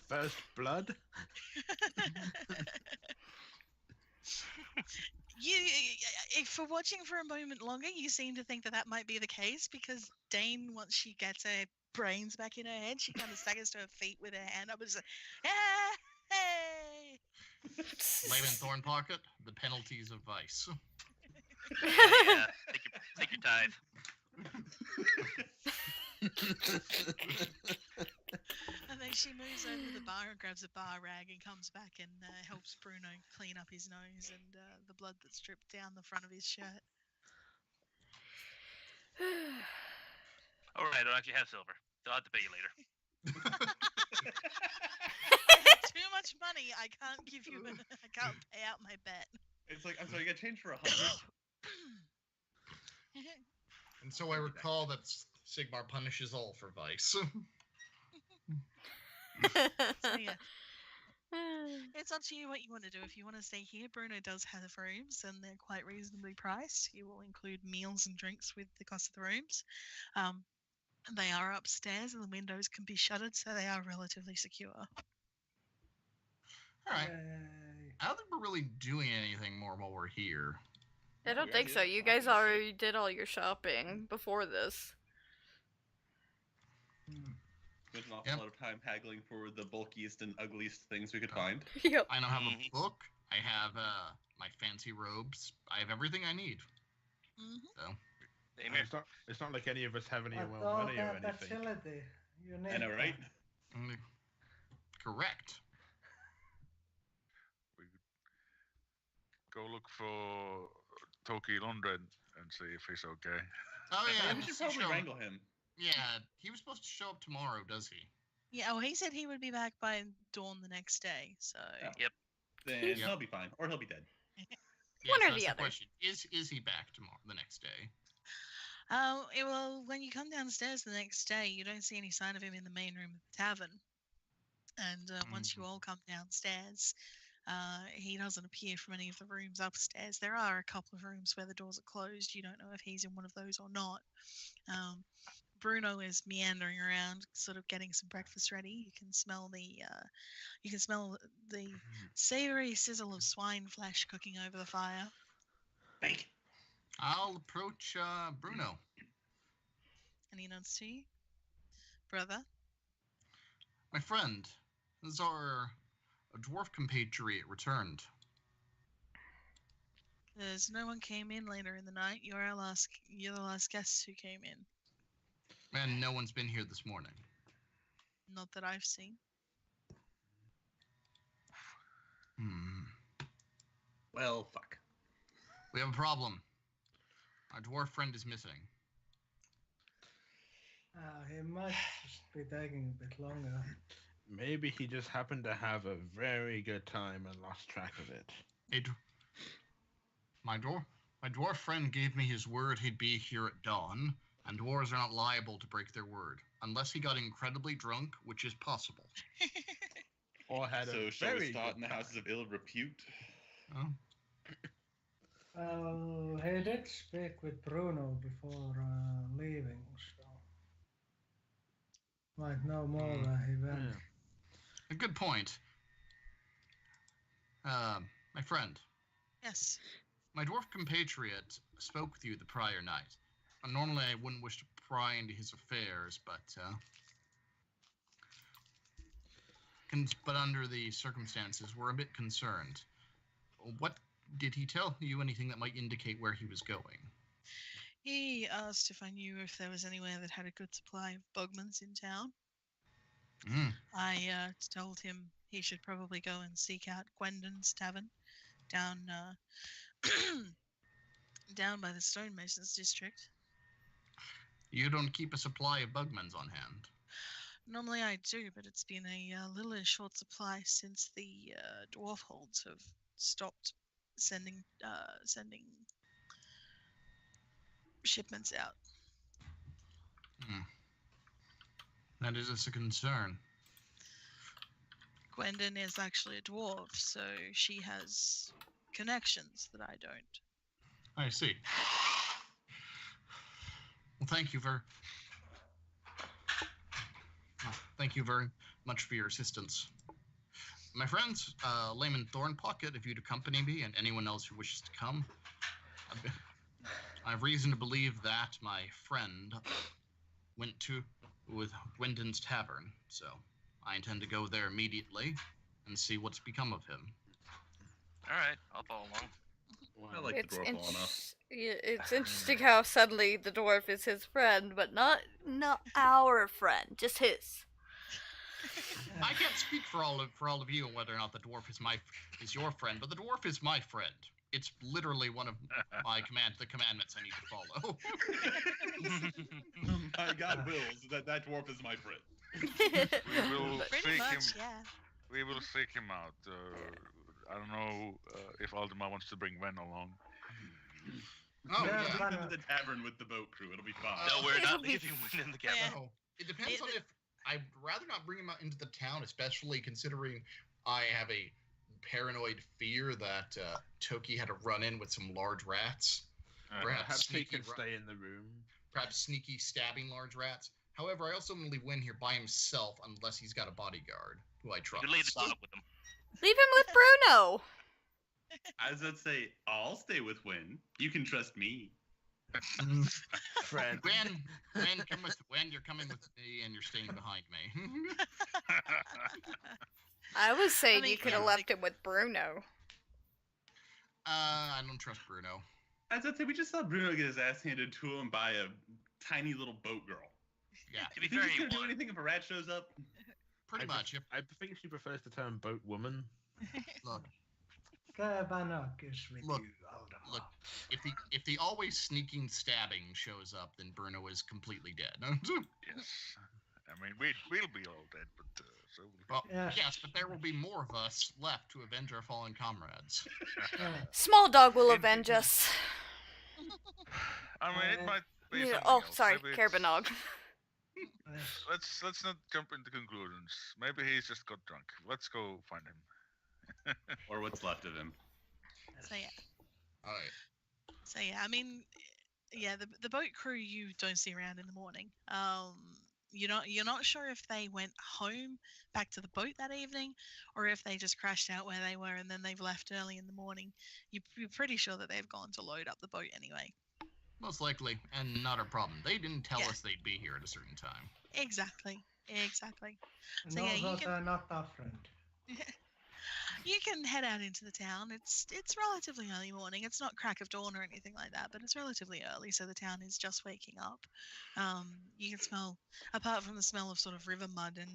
[SPEAKER 3] First blood.
[SPEAKER 2] If for watching for a moment longer, you seem to think that might be the case because Dane, once she gets her brains back in her head. She kind of staggers to her feet with her hand up and just ah, hey.
[SPEAKER 7] Layman Thornpocket, the penalties of vice.
[SPEAKER 8] Yeah. Take your tithe.
[SPEAKER 2] And then she moves over to the bar and grabs a bar rag and comes back and helps Bruno clean up his nose and the blood that's dripped down the front of his shirt.
[SPEAKER 8] All right, I don't actually have silver. So I'll have to pay you later.
[SPEAKER 2] I have too much money. I can't give you. I can't pay out my bet.
[SPEAKER 5] It's like, I'm sorry, you got change for 100.
[SPEAKER 7] And so I recall that Sigmar punishes all for vice.
[SPEAKER 2] So yeah, it's up to you what you want to do. If you want to stay here, Bruno does have rooms, and they're quite reasonably priced. He will include meals and drinks with the cost of the rooms. They are upstairs, and the windows can be shuttered, so they are relatively secure.
[SPEAKER 7] All right.
[SPEAKER 6] Yay.
[SPEAKER 7] I don't think we're really doing anything more while we're here.
[SPEAKER 1] I don't think so. You guys already did all your shopping before this.
[SPEAKER 5] Spent an awful lot of time haggling for the bulkiest and ugliest things we could find.
[SPEAKER 1] Yep.
[SPEAKER 7] I now have a book. I have my fancy robes. I have everything I need. So
[SPEAKER 8] Same here.
[SPEAKER 3] It's not like any of us have any
[SPEAKER 6] But
[SPEAKER 3] real
[SPEAKER 6] all
[SPEAKER 3] money or
[SPEAKER 6] that
[SPEAKER 3] anything.
[SPEAKER 6] facility, you need
[SPEAKER 5] I know, right?
[SPEAKER 7] correct.
[SPEAKER 4] We could go look for Toki Lundred and see if he's okay.
[SPEAKER 7] Oh yeah,
[SPEAKER 5] Yeah, we should probably wrangle him.
[SPEAKER 7] Yeah, he was supposed to show up tomorrow, does he?
[SPEAKER 2] Yeah, well, he said he would be back by dawn the next day, so...
[SPEAKER 5] Yeah. Then
[SPEAKER 1] He's-
[SPEAKER 5] he'll be fine, or he'll be dead.
[SPEAKER 7] Yeah,
[SPEAKER 1] One or
[SPEAKER 7] so
[SPEAKER 1] the
[SPEAKER 7] that's
[SPEAKER 1] other.
[SPEAKER 7] Question. Is he back tomorrow, the next day?
[SPEAKER 2] Well, when you come downstairs the next day, you don't see any sign of him in the main room of the tavern. And once you all come downstairs, he doesn't appear from any of the rooms upstairs. There are a couple of rooms where the doors are closed. You don't know if he's in one of those or not. Bruno is meandering around, sort of getting some breakfast ready. You can smell the savory sizzle of swine flesh cooking over the fire.
[SPEAKER 5] Bacon.
[SPEAKER 7] I'll approach Bruno.
[SPEAKER 2] And he nods to you. Brother?
[SPEAKER 7] My friend, this is our dwarf compatriot returned.
[SPEAKER 2] There's no one came in later in the night. You're the last guests who came in.
[SPEAKER 7] And no one's been here this morning.
[SPEAKER 2] Not that I've seen.
[SPEAKER 5] Well, fuck.
[SPEAKER 7] We have a problem. Our dwarf friend is missing.
[SPEAKER 6] He might just be taking a bit longer.
[SPEAKER 3] Maybe he just happened to have a very good time and lost track of it.
[SPEAKER 7] My dwarf friend gave me his word he'd be here at dawn, and dwarves are not liable to break their word, unless he got incredibly drunk, which is possible.
[SPEAKER 3] Or had
[SPEAKER 5] So
[SPEAKER 3] a
[SPEAKER 5] shall
[SPEAKER 3] very
[SPEAKER 5] we start
[SPEAKER 3] good
[SPEAKER 5] in the
[SPEAKER 3] time.
[SPEAKER 5] houses of ill repute?
[SPEAKER 7] Oh.
[SPEAKER 6] Well, he did speak with Bruno before leaving, so might know more where he went.
[SPEAKER 3] Yeah.
[SPEAKER 7] A good point. My friend,
[SPEAKER 2] Yes.
[SPEAKER 7] my dwarf compatriot spoke with you the prior night. Normally I wouldn't wish to pry into his affairs, but under the circumstances, we're a bit concerned. What did he tell you? Anything that might indicate where he was going?
[SPEAKER 2] He asked if I knew if there was anywhere that had a good supply of bugmans in town. I told him he should probably go and seek out Gwendon's tavern down down by the stonemasons district.
[SPEAKER 7] You don't keep a supply of bugmans on hand.
[SPEAKER 2] Normally I do, but it's been a little in short supply since the dwarf holds have stopped sending shipments out.
[SPEAKER 7] That is a concern.
[SPEAKER 2] Gwendon is actually a dwarf, so she has connections that I don't.
[SPEAKER 7] I see. Well, thank you very much for your assistance. My friends, Layman Thornpocket, if you'd accompany me, and anyone else who wishes to come. I have reason to believe that my friend went with Wyndon's Tavern, so I intend to go there immediately and see what's become of him.
[SPEAKER 8] All right, I'll follow along.
[SPEAKER 5] I like the dwarf well enough.
[SPEAKER 1] It's interesting how suddenly the dwarf is his friend, but not our friend, just his.
[SPEAKER 7] I can't speak for all of you on whether or not the dwarf is your friend, but the dwarf is my friend. It's literally one of the commandments I need to follow.
[SPEAKER 5] My God wills that dwarf is my friend.
[SPEAKER 4] We will
[SPEAKER 2] Pretty
[SPEAKER 4] seek
[SPEAKER 2] much,
[SPEAKER 4] him.
[SPEAKER 2] yeah.
[SPEAKER 4] We will seek him out. I don't know if Aldemar wants to bring Wen along.
[SPEAKER 7] Oh,
[SPEAKER 6] Yeah,
[SPEAKER 7] yeah.
[SPEAKER 6] but-
[SPEAKER 5] Take him to the tavern with the boat crew. It'll be fine.
[SPEAKER 8] No, we're
[SPEAKER 1] It'll
[SPEAKER 8] not
[SPEAKER 1] be
[SPEAKER 8] leaving Win in the cabin.
[SPEAKER 2] Yeah.
[SPEAKER 7] No, it depends on if I'd rather not bring him out into the town, especially considering I have a paranoid fear that Toki had a run-in with some large rats.
[SPEAKER 3] Perhaps he
[SPEAKER 7] sneaky
[SPEAKER 3] can stay in the room.
[SPEAKER 7] Perhaps sneaky stabbing large rats. However, I also want to leave Win here by himself unless he's got a bodyguard who I trust.
[SPEAKER 8] You leave the dog with him.
[SPEAKER 1] Leave him with Bruno.
[SPEAKER 5] I was about to say, I'll stay with Win. You can trust me.
[SPEAKER 3] Friend.
[SPEAKER 7] When you're coming with me and you're staying behind me.
[SPEAKER 1] I was saying
[SPEAKER 2] I mean,
[SPEAKER 1] you could have
[SPEAKER 2] yeah,
[SPEAKER 1] left him with Bruno.
[SPEAKER 7] I don't trust Bruno.
[SPEAKER 5] I was about to say, we just saw Bruno get his ass handed to him by a tiny little boat girl.
[SPEAKER 7] Yeah,
[SPEAKER 8] To be
[SPEAKER 5] You think
[SPEAKER 8] fair,
[SPEAKER 5] he's
[SPEAKER 8] he
[SPEAKER 5] gonna do
[SPEAKER 8] won.
[SPEAKER 5] anything if a rat shows up?
[SPEAKER 7] pretty much. If,
[SPEAKER 3] I think she prefers the term boat woman.
[SPEAKER 7] look,
[SPEAKER 6] Cabanok is with
[SPEAKER 7] Look,
[SPEAKER 6] you, Aldemar.
[SPEAKER 7] look, if the always sneaking stabbing shows up, then Bruno is completely dead.
[SPEAKER 4] Yes. I mean, we'll be all dead, but so will
[SPEAKER 7] Well,
[SPEAKER 6] Yeah.
[SPEAKER 7] yes, but there will be more of us left to avenge our fallen comrades.
[SPEAKER 6] Yeah.
[SPEAKER 1] Small dog will avenge us.
[SPEAKER 4] I mean, it might be
[SPEAKER 1] Yeah,
[SPEAKER 4] something
[SPEAKER 1] oh,
[SPEAKER 4] else.
[SPEAKER 1] sorry,
[SPEAKER 4] Maybe it's-
[SPEAKER 1] Carbonog.
[SPEAKER 4] Let's not jump into conclusions. Maybe he's just got drunk. Let's go find him.
[SPEAKER 5] Or what's left of him.
[SPEAKER 2] So yeah.
[SPEAKER 7] All right.
[SPEAKER 2] So yeah, I mean, yeah, the boat crew you don't see around in the morning. You're not sure if they went home back to the boat that evening, or if they just crashed out where they were and then they've left early in the morning. You're pretty sure that they've gone to load up the boat anyway.
[SPEAKER 7] Most likely, and not a problem. They didn't tell
[SPEAKER 2] Yeah.
[SPEAKER 7] us they'd be here at a certain time.
[SPEAKER 2] Exactly. So
[SPEAKER 6] No,
[SPEAKER 2] yeah, you
[SPEAKER 6] those
[SPEAKER 2] can-
[SPEAKER 6] are not our friend.
[SPEAKER 2] You can head out into the town. It's relatively early morning. It's not crack of dawn or anything like that, but it's relatively early, so the town is just waking up. You can smell, apart from the smell of sort of river mud and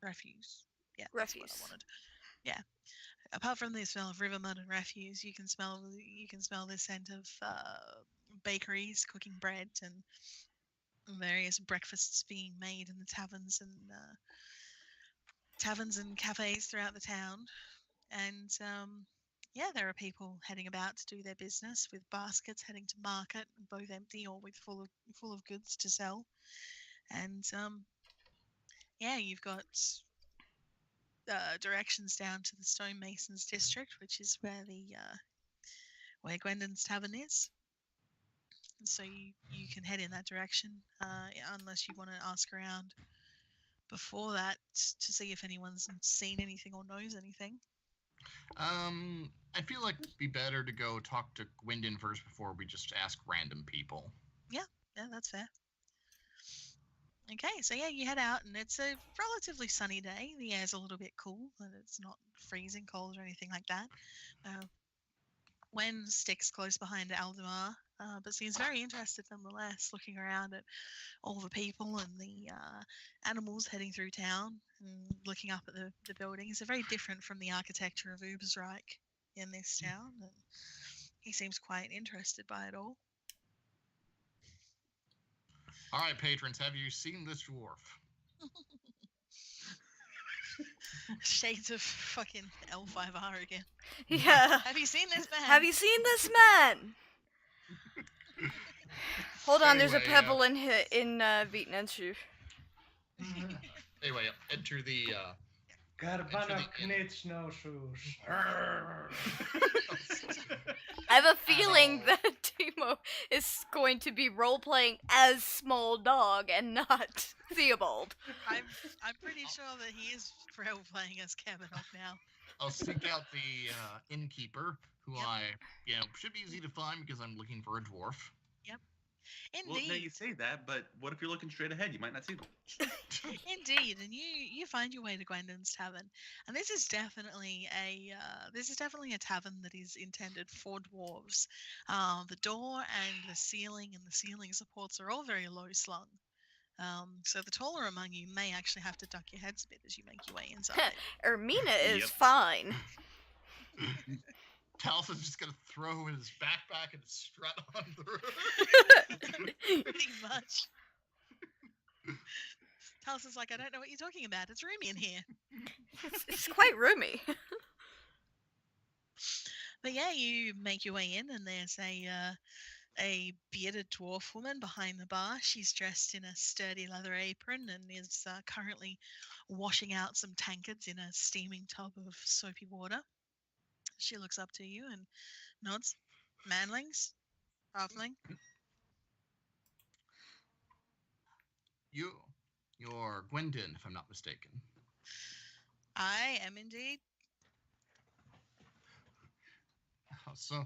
[SPEAKER 2] refuse. Yeah, that's what
[SPEAKER 1] Refuse.
[SPEAKER 2] I wanted. Yeah. Apart from the smell of river mud and refuse, you can smell the scent of bakeries cooking bread and various breakfasts being made in the taverns and cafes throughout the town. And yeah, there are people heading about to do their business with baskets heading to market, both empty or with full of goods to sell. And yeah, you've got directions down to the stonemasons district, which is where where Gwendon's tavern is. And so you can head in that direction, unless you want to ask around before that to see if anyone's seen anything or knows anything.
[SPEAKER 7] I feel like it'd be better to go talk to Gwendon first before we just ask random people.
[SPEAKER 2] Yeah, that's fair. Okay, so yeah, you head out, and it's a relatively sunny day. The air's a little bit cool, and it's not freezing cold or anything like that. Wen sticks close behind Aldemar, but seems very interested nonetheless, looking around at all the people and the animals heading through town and looking up at the buildings. They're very different from the architecture of Ubersreich in this town, and he seems quite interested by it all.
[SPEAKER 7] All right, patrons, have you seen this dwarf?
[SPEAKER 2] Shades of fucking L5R again.
[SPEAKER 1] Yeah.
[SPEAKER 2] Have you seen this man?
[SPEAKER 1] Have you seen this man? Hold on, there's a
[SPEAKER 7] Anyway,
[SPEAKER 1] pebble in Vietnam's shoe.
[SPEAKER 7] Anyway, enter the.
[SPEAKER 6] Garbanok needs no shoes.
[SPEAKER 1] I have a feeling that Timo is going to be role-playing as Small Dog and not Theobald.
[SPEAKER 2] I'm pretty sure that he is role playing as Cabanok now.
[SPEAKER 7] I'll seek out the innkeeper, who
[SPEAKER 2] Yep.
[SPEAKER 7] should be easy to find because I'm looking for a dwarf.
[SPEAKER 5] Well, now you
[SPEAKER 2] Indeed.
[SPEAKER 5] say that, but what if you're looking straight ahead? You might not see them.
[SPEAKER 2] Indeed, and you find your way to Gwendon's tavern, and this is definitely a tavern that is intended for dwarves. The door and the ceiling supports are all very low slung. So the taller among you may actually have to duck your heads a bit as you make your way inside.
[SPEAKER 1] Ermina is
[SPEAKER 5] Yep.
[SPEAKER 1] fine.
[SPEAKER 7] Talson's just gonna throw his backpack and strut on through.
[SPEAKER 2] Pretty much. Talson's like, I don't know what you're talking about. It's roomy in here.
[SPEAKER 1] It's quite roomy.
[SPEAKER 2] But yeah, you make your way in, and there's a bearded dwarf woman behind the bar. She's dressed in a sturdy leather apron and is currently washing out some tankards in a steaming tub of soapy water. She looks up to you and nods. Manlings? Halfling?
[SPEAKER 7] You're Gwendon, if I'm not mistaken.
[SPEAKER 2] I am indeed.
[SPEAKER 7] So,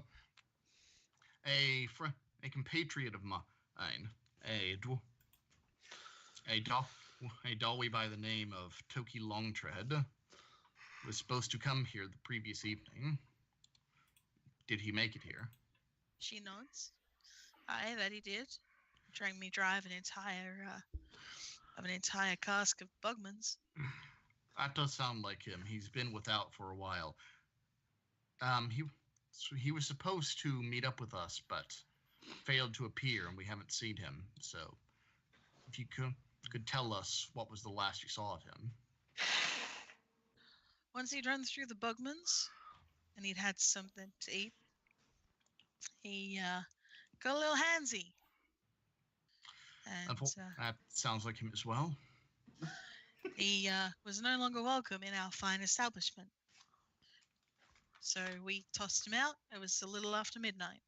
[SPEAKER 7] a compatriot of mine, a Dolly by the name of Toki Longtread, was supposed to come here the previous evening. Did he make it here?
[SPEAKER 2] She nods. Aye, that he did. Drank me drive an entire cask of Bugman's.
[SPEAKER 7] That does sound like him. He's been without for a while. He was supposed to meet up with us, but failed to appear, and we haven't seen him. So, if you could tell us what was the last you saw of him.
[SPEAKER 2] Once he'd run through the Bugman's, and he'd had something to eat, he got a little handsy. And
[SPEAKER 7] That sounds like him as well.
[SPEAKER 2] he was no longer welcome in our fine establishment. So we tossed him out. It was a little after midnight.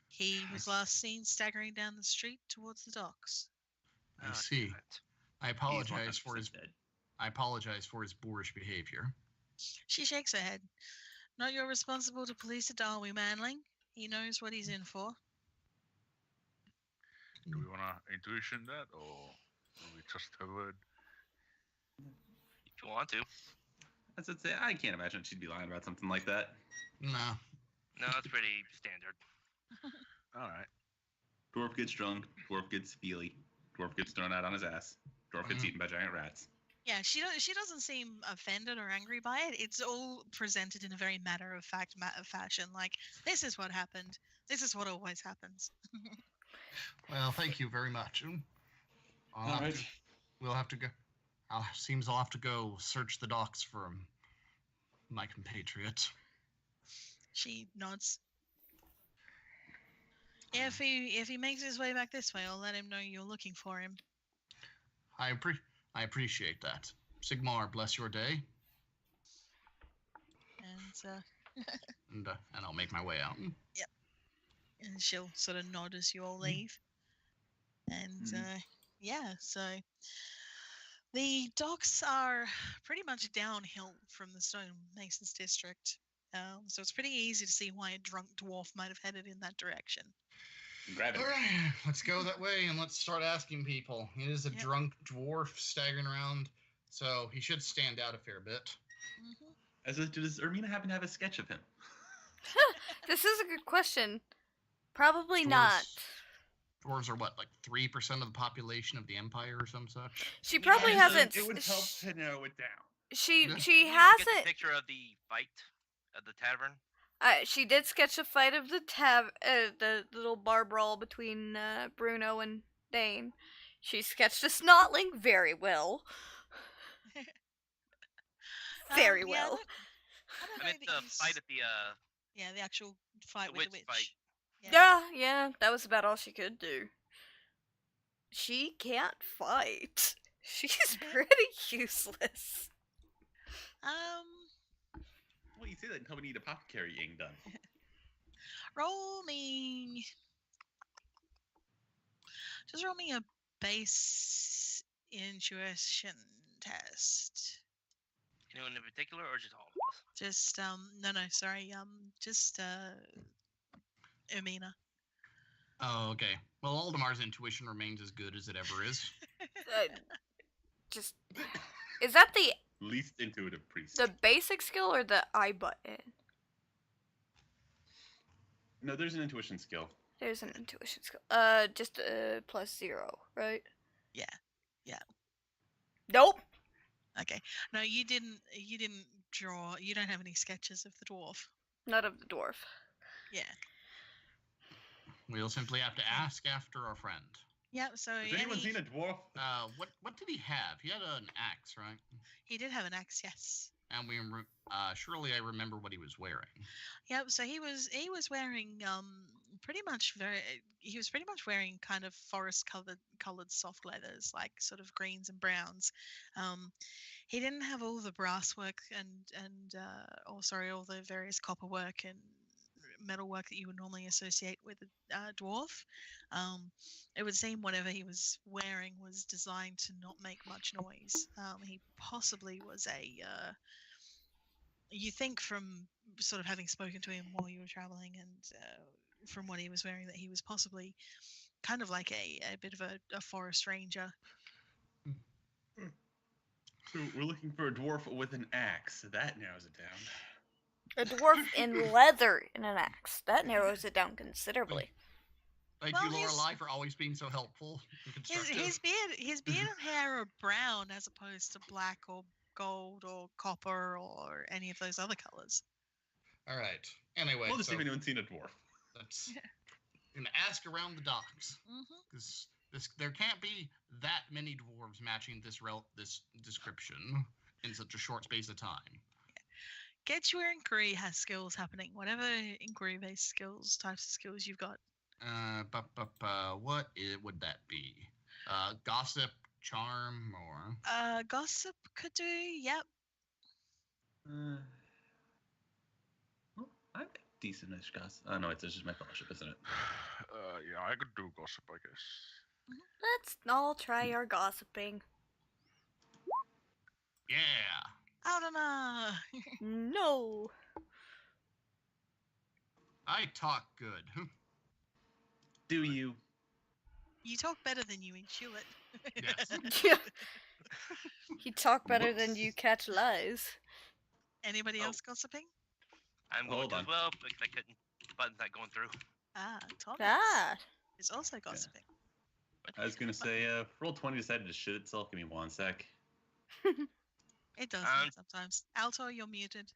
[SPEAKER 2] He was last seen staggering down the street towards the docks.
[SPEAKER 7] I see.
[SPEAKER 8] damn it.
[SPEAKER 7] I apologize for
[SPEAKER 5] 100%
[SPEAKER 7] his
[SPEAKER 5] dead.
[SPEAKER 7] boorish behavior.
[SPEAKER 2] She shakes her head. Not your responsible to police a Darby Manling. He knows what he's in for.
[SPEAKER 4] Do we want to intuition that, or do we just have a word?
[SPEAKER 8] If you want to.
[SPEAKER 5] As I'd say, I can't imagine she'd be lying about something like that.
[SPEAKER 7] No.
[SPEAKER 8] No, it's pretty standard.
[SPEAKER 4] All right.
[SPEAKER 5] Dwarf gets drunk, dwarf gets feely, dwarf gets thrown out on his ass, dwarf gets eaten by giant rats.
[SPEAKER 2] Yeah, she doesn't seem offended or angry by it. It's all presented in a very matter-of-fact fashion. Like, this is what happened. This is what always happens.
[SPEAKER 7] Well, thank you very much.
[SPEAKER 5] All right.
[SPEAKER 7] We'll have to go. Seems I'll have to go search the docks for my compatriot.
[SPEAKER 2] She nods. Yeah, if he makes his way back this way, I'll let him know you're looking for him.
[SPEAKER 7] I appreciate that. Sigmar, bless your day,
[SPEAKER 2] And
[SPEAKER 7] and I'll make my way out.
[SPEAKER 2] and she'll sort of nod as you all leave. And yeah, so the docks are pretty much downhill from the Stonemasons district. So it's pretty easy to see why a drunk dwarf might have headed in that direction.
[SPEAKER 5] Grab it.
[SPEAKER 7] All right, let's go that way and let's start asking people. It is a
[SPEAKER 2] Yep.
[SPEAKER 7] drunk dwarf staggering around, so he should stand out a fair bit.
[SPEAKER 2] Mm-hmm.
[SPEAKER 5] Does Ermina happen to have a sketch of him?
[SPEAKER 1] This is a good question. Probably
[SPEAKER 7] Dwarves-
[SPEAKER 1] not.
[SPEAKER 7] Dwarves are what, like 3% of the population of the empire or some such?
[SPEAKER 1] She probably
[SPEAKER 5] Yeah,
[SPEAKER 1] hasn't.
[SPEAKER 5] It would help to narrow it down.
[SPEAKER 1] She
[SPEAKER 7] Yeah.
[SPEAKER 1] she
[SPEAKER 8] Get the
[SPEAKER 1] hasn't.
[SPEAKER 8] picture of the fight at the tavern.
[SPEAKER 1] She did sketch a fight of the little bar brawl between Bruno and Dane. She sketched a snotling very well. Very
[SPEAKER 2] Yeah,
[SPEAKER 1] well.
[SPEAKER 2] I don't
[SPEAKER 8] I
[SPEAKER 2] know
[SPEAKER 8] meant
[SPEAKER 2] that
[SPEAKER 8] the
[SPEAKER 2] he's-
[SPEAKER 8] fight at the
[SPEAKER 2] Yeah, the actual fight
[SPEAKER 8] the
[SPEAKER 2] with the
[SPEAKER 8] witch
[SPEAKER 2] witch.
[SPEAKER 8] fight.
[SPEAKER 1] Yeah, that was about all she could do. She can't fight. She's pretty useless.
[SPEAKER 5] Well, you say that until we need apothecarying done.
[SPEAKER 2] Roll me. Just roll me a base intuition test.
[SPEAKER 8] Anyone in particular, or just all of us?
[SPEAKER 2] Just no, sorry, just Ermina.
[SPEAKER 7] Oh, okay. Well, Aldemar's intuition remains as good as it ever is.
[SPEAKER 1] Just is that the
[SPEAKER 5] Least intuitive priest.
[SPEAKER 1] basic skill or the I button?
[SPEAKER 5] No, there's an intuition skill.
[SPEAKER 1] There's an intuition skill. Just +0, right?
[SPEAKER 2] Yeah.
[SPEAKER 1] Nope.
[SPEAKER 2] Okay. No, you didn't draw. You don't have any sketches of the dwarf.
[SPEAKER 1] Not of the dwarf.
[SPEAKER 2] Yeah.
[SPEAKER 7] We'll simply have to ask after our friend.
[SPEAKER 2] Yep. So
[SPEAKER 5] Has anyone seen a dwarf?
[SPEAKER 7] What did he have? He had an axe, right?
[SPEAKER 2] he did have an axe, yes.
[SPEAKER 7] And we surely I remember what he was wearing.
[SPEAKER 2] Yep. So he was wearing pretty much wearing kind of forest colored soft leathers, like sort of greens and browns. He didn't have all the brass work and all the various copper work and metal work that you would normally associate with a dwarf. It would seem whatever he was wearing was designed to not make much noise. He possibly was you think from sort of having spoken to him while you were traveling and from what he was wearing that he was possibly kind of like a bit of a forest ranger.
[SPEAKER 5] So we're looking for a dwarf with an axe. That narrows it down.
[SPEAKER 1] A dwarf in leather and an axe. That narrows it down considerably.
[SPEAKER 7] Thank
[SPEAKER 2] Well,
[SPEAKER 7] you,
[SPEAKER 2] his-
[SPEAKER 7] Lorelai, for always being so helpful and constructive.
[SPEAKER 2] His beard and hair are brown as opposed to black or gold or copper or any of those other colors.
[SPEAKER 7] All right. Anyway,
[SPEAKER 5] We'll just see
[SPEAKER 7] so
[SPEAKER 5] if anyone's seen a dwarf.
[SPEAKER 7] let's gonna ask around the docks.
[SPEAKER 2] Mm-hmm.
[SPEAKER 7] Because there can't be that many dwarves matching this description in such a short space of time.
[SPEAKER 2] Get your inquiry has skills happening. Whatever inquiry-based types of skills you've got.
[SPEAKER 7] What would that be? Gossip, charm, or
[SPEAKER 2] Gossip could do. Yep.
[SPEAKER 5] Well, I got decent-ish gossip. Oh, no, it's just my fellowship, isn't it?
[SPEAKER 4] Yeah, I could do gossip, I guess.
[SPEAKER 1] Let's all try our gossiping.
[SPEAKER 7] yeah.
[SPEAKER 2] I don't know.
[SPEAKER 1] No.
[SPEAKER 7] I talk good.
[SPEAKER 5] Do you?
[SPEAKER 2] You talk better than you intuit.
[SPEAKER 7] Yes.
[SPEAKER 1] You talk better
[SPEAKER 5] Whoops.
[SPEAKER 1] than you catch lies.
[SPEAKER 2] Anybody
[SPEAKER 8] Oh.
[SPEAKER 2] else gossiping?
[SPEAKER 8] I'm going
[SPEAKER 5] Hold
[SPEAKER 8] to
[SPEAKER 5] on.
[SPEAKER 8] as well, but I couldn't. The button's not going through.
[SPEAKER 2] Thomas
[SPEAKER 1] Ah.
[SPEAKER 2] is also gossiping.
[SPEAKER 5] I was gonna say, roll 20 decided to shit itself. Give me 1 sec.
[SPEAKER 2] It does
[SPEAKER 8] Um,
[SPEAKER 2] sometimes. Alto, you're muted.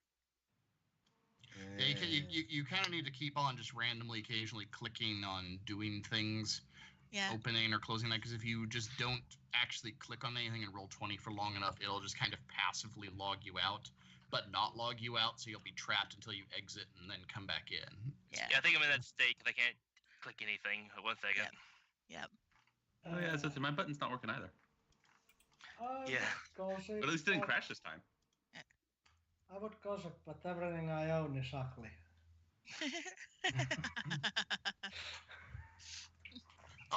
[SPEAKER 7] Yeah, you kind of need to keep on just randomly, occasionally clicking on doing things,
[SPEAKER 2] Yeah.
[SPEAKER 7] opening or closing that. Because if you just don't actually click on anything and roll 20 for long enough, it'll just kind of passively log you out, but not log you out, so you'll be trapped until you exit and then come back in.
[SPEAKER 2] Yeah.
[SPEAKER 8] Yeah, I think I'm in that state 'cause I can't click anything. 1 second.
[SPEAKER 2] Yep.
[SPEAKER 5] Oh yeah, so my button's not working either.
[SPEAKER 8] Yeah.
[SPEAKER 6] Gossip,
[SPEAKER 5] But at least it didn't crash this time.
[SPEAKER 6] I would gossip, but everything I own is ugly.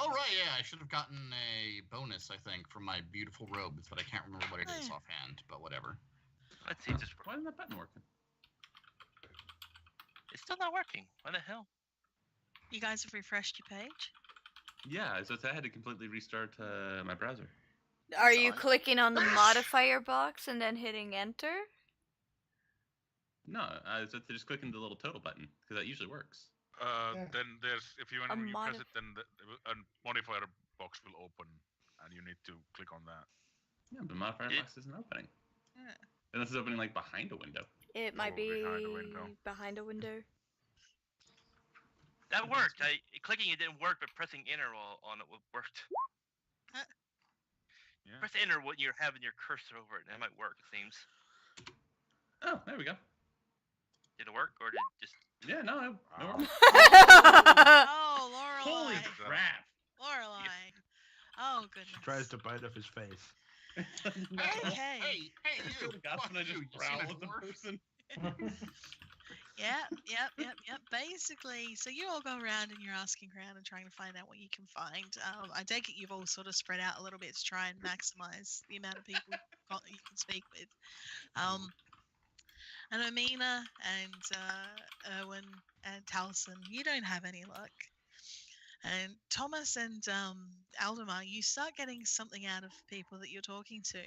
[SPEAKER 7] Oh, right, yeah, I should have gotten a bonus, I think, from my beautiful robes, but I can't remember what it is
[SPEAKER 2] Yeah.
[SPEAKER 7] offhand, but whatever.
[SPEAKER 8] Let's see if this
[SPEAKER 5] Why
[SPEAKER 8] works.
[SPEAKER 5] isn't that button working?
[SPEAKER 8] It's still not working. Why the hell?
[SPEAKER 2] You guys have refreshed your page?
[SPEAKER 5] Yeah, so I had to completely restart my browser.
[SPEAKER 1] Are you
[SPEAKER 2] odd.
[SPEAKER 1] clicking on the modifier box and then hitting enter?
[SPEAKER 5] No, I was just clicking the little total button because that usually works.
[SPEAKER 6] Yeah.
[SPEAKER 4] Then there's if you when you press
[SPEAKER 1] modif-
[SPEAKER 4] it, then a modifier box will open, and you need to click on that.
[SPEAKER 5] Yeah, but modifier
[SPEAKER 8] It-
[SPEAKER 5] box isn't opening.
[SPEAKER 2] Yeah.
[SPEAKER 5] Unless it's opening like behind a window.
[SPEAKER 1] It might
[SPEAKER 4] Or
[SPEAKER 1] be
[SPEAKER 4] behind a window.
[SPEAKER 1] behind a window.
[SPEAKER 8] That worked. Clicking it didn't work, but pressing enter on it worked.
[SPEAKER 4] Yeah.
[SPEAKER 8] Press enter when you're having your cursor over it. That might work. It seems.
[SPEAKER 5] Oh, there we go.
[SPEAKER 8] Did it work or did it just?
[SPEAKER 5] Yeah, no,
[SPEAKER 4] Wow.
[SPEAKER 5] no.
[SPEAKER 2] Oh, Lorelai.
[SPEAKER 5] Holy crap!
[SPEAKER 2] Lorelai. Oh, goodness.
[SPEAKER 3] She tries to bite off his face.
[SPEAKER 2] Okay.
[SPEAKER 7] Hey, you!
[SPEAKER 5] That's
[SPEAKER 7] Fuck
[SPEAKER 5] when I
[SPEAKER 7] you,
[SPEAKER 5] just
[SPEAKER 7] you
[SPEAKER 5] growl
[SPEAKER 7] seen a
[SPEAKER 5] at the
[SPEAKER 7] dwarf?
[SPEAKER 5] person.
[SPEAKER 2] Yep. Basically, so you all go around and you're asking around and trying to find out what you can find. I take it you've all sort of spread out a little bit to try and maximize the amount of people you can speak with. And Amina and Erwin and Taliesin, you don't have any luck. And Thomas and Aldemar, you start getting something out of people that you're talking to,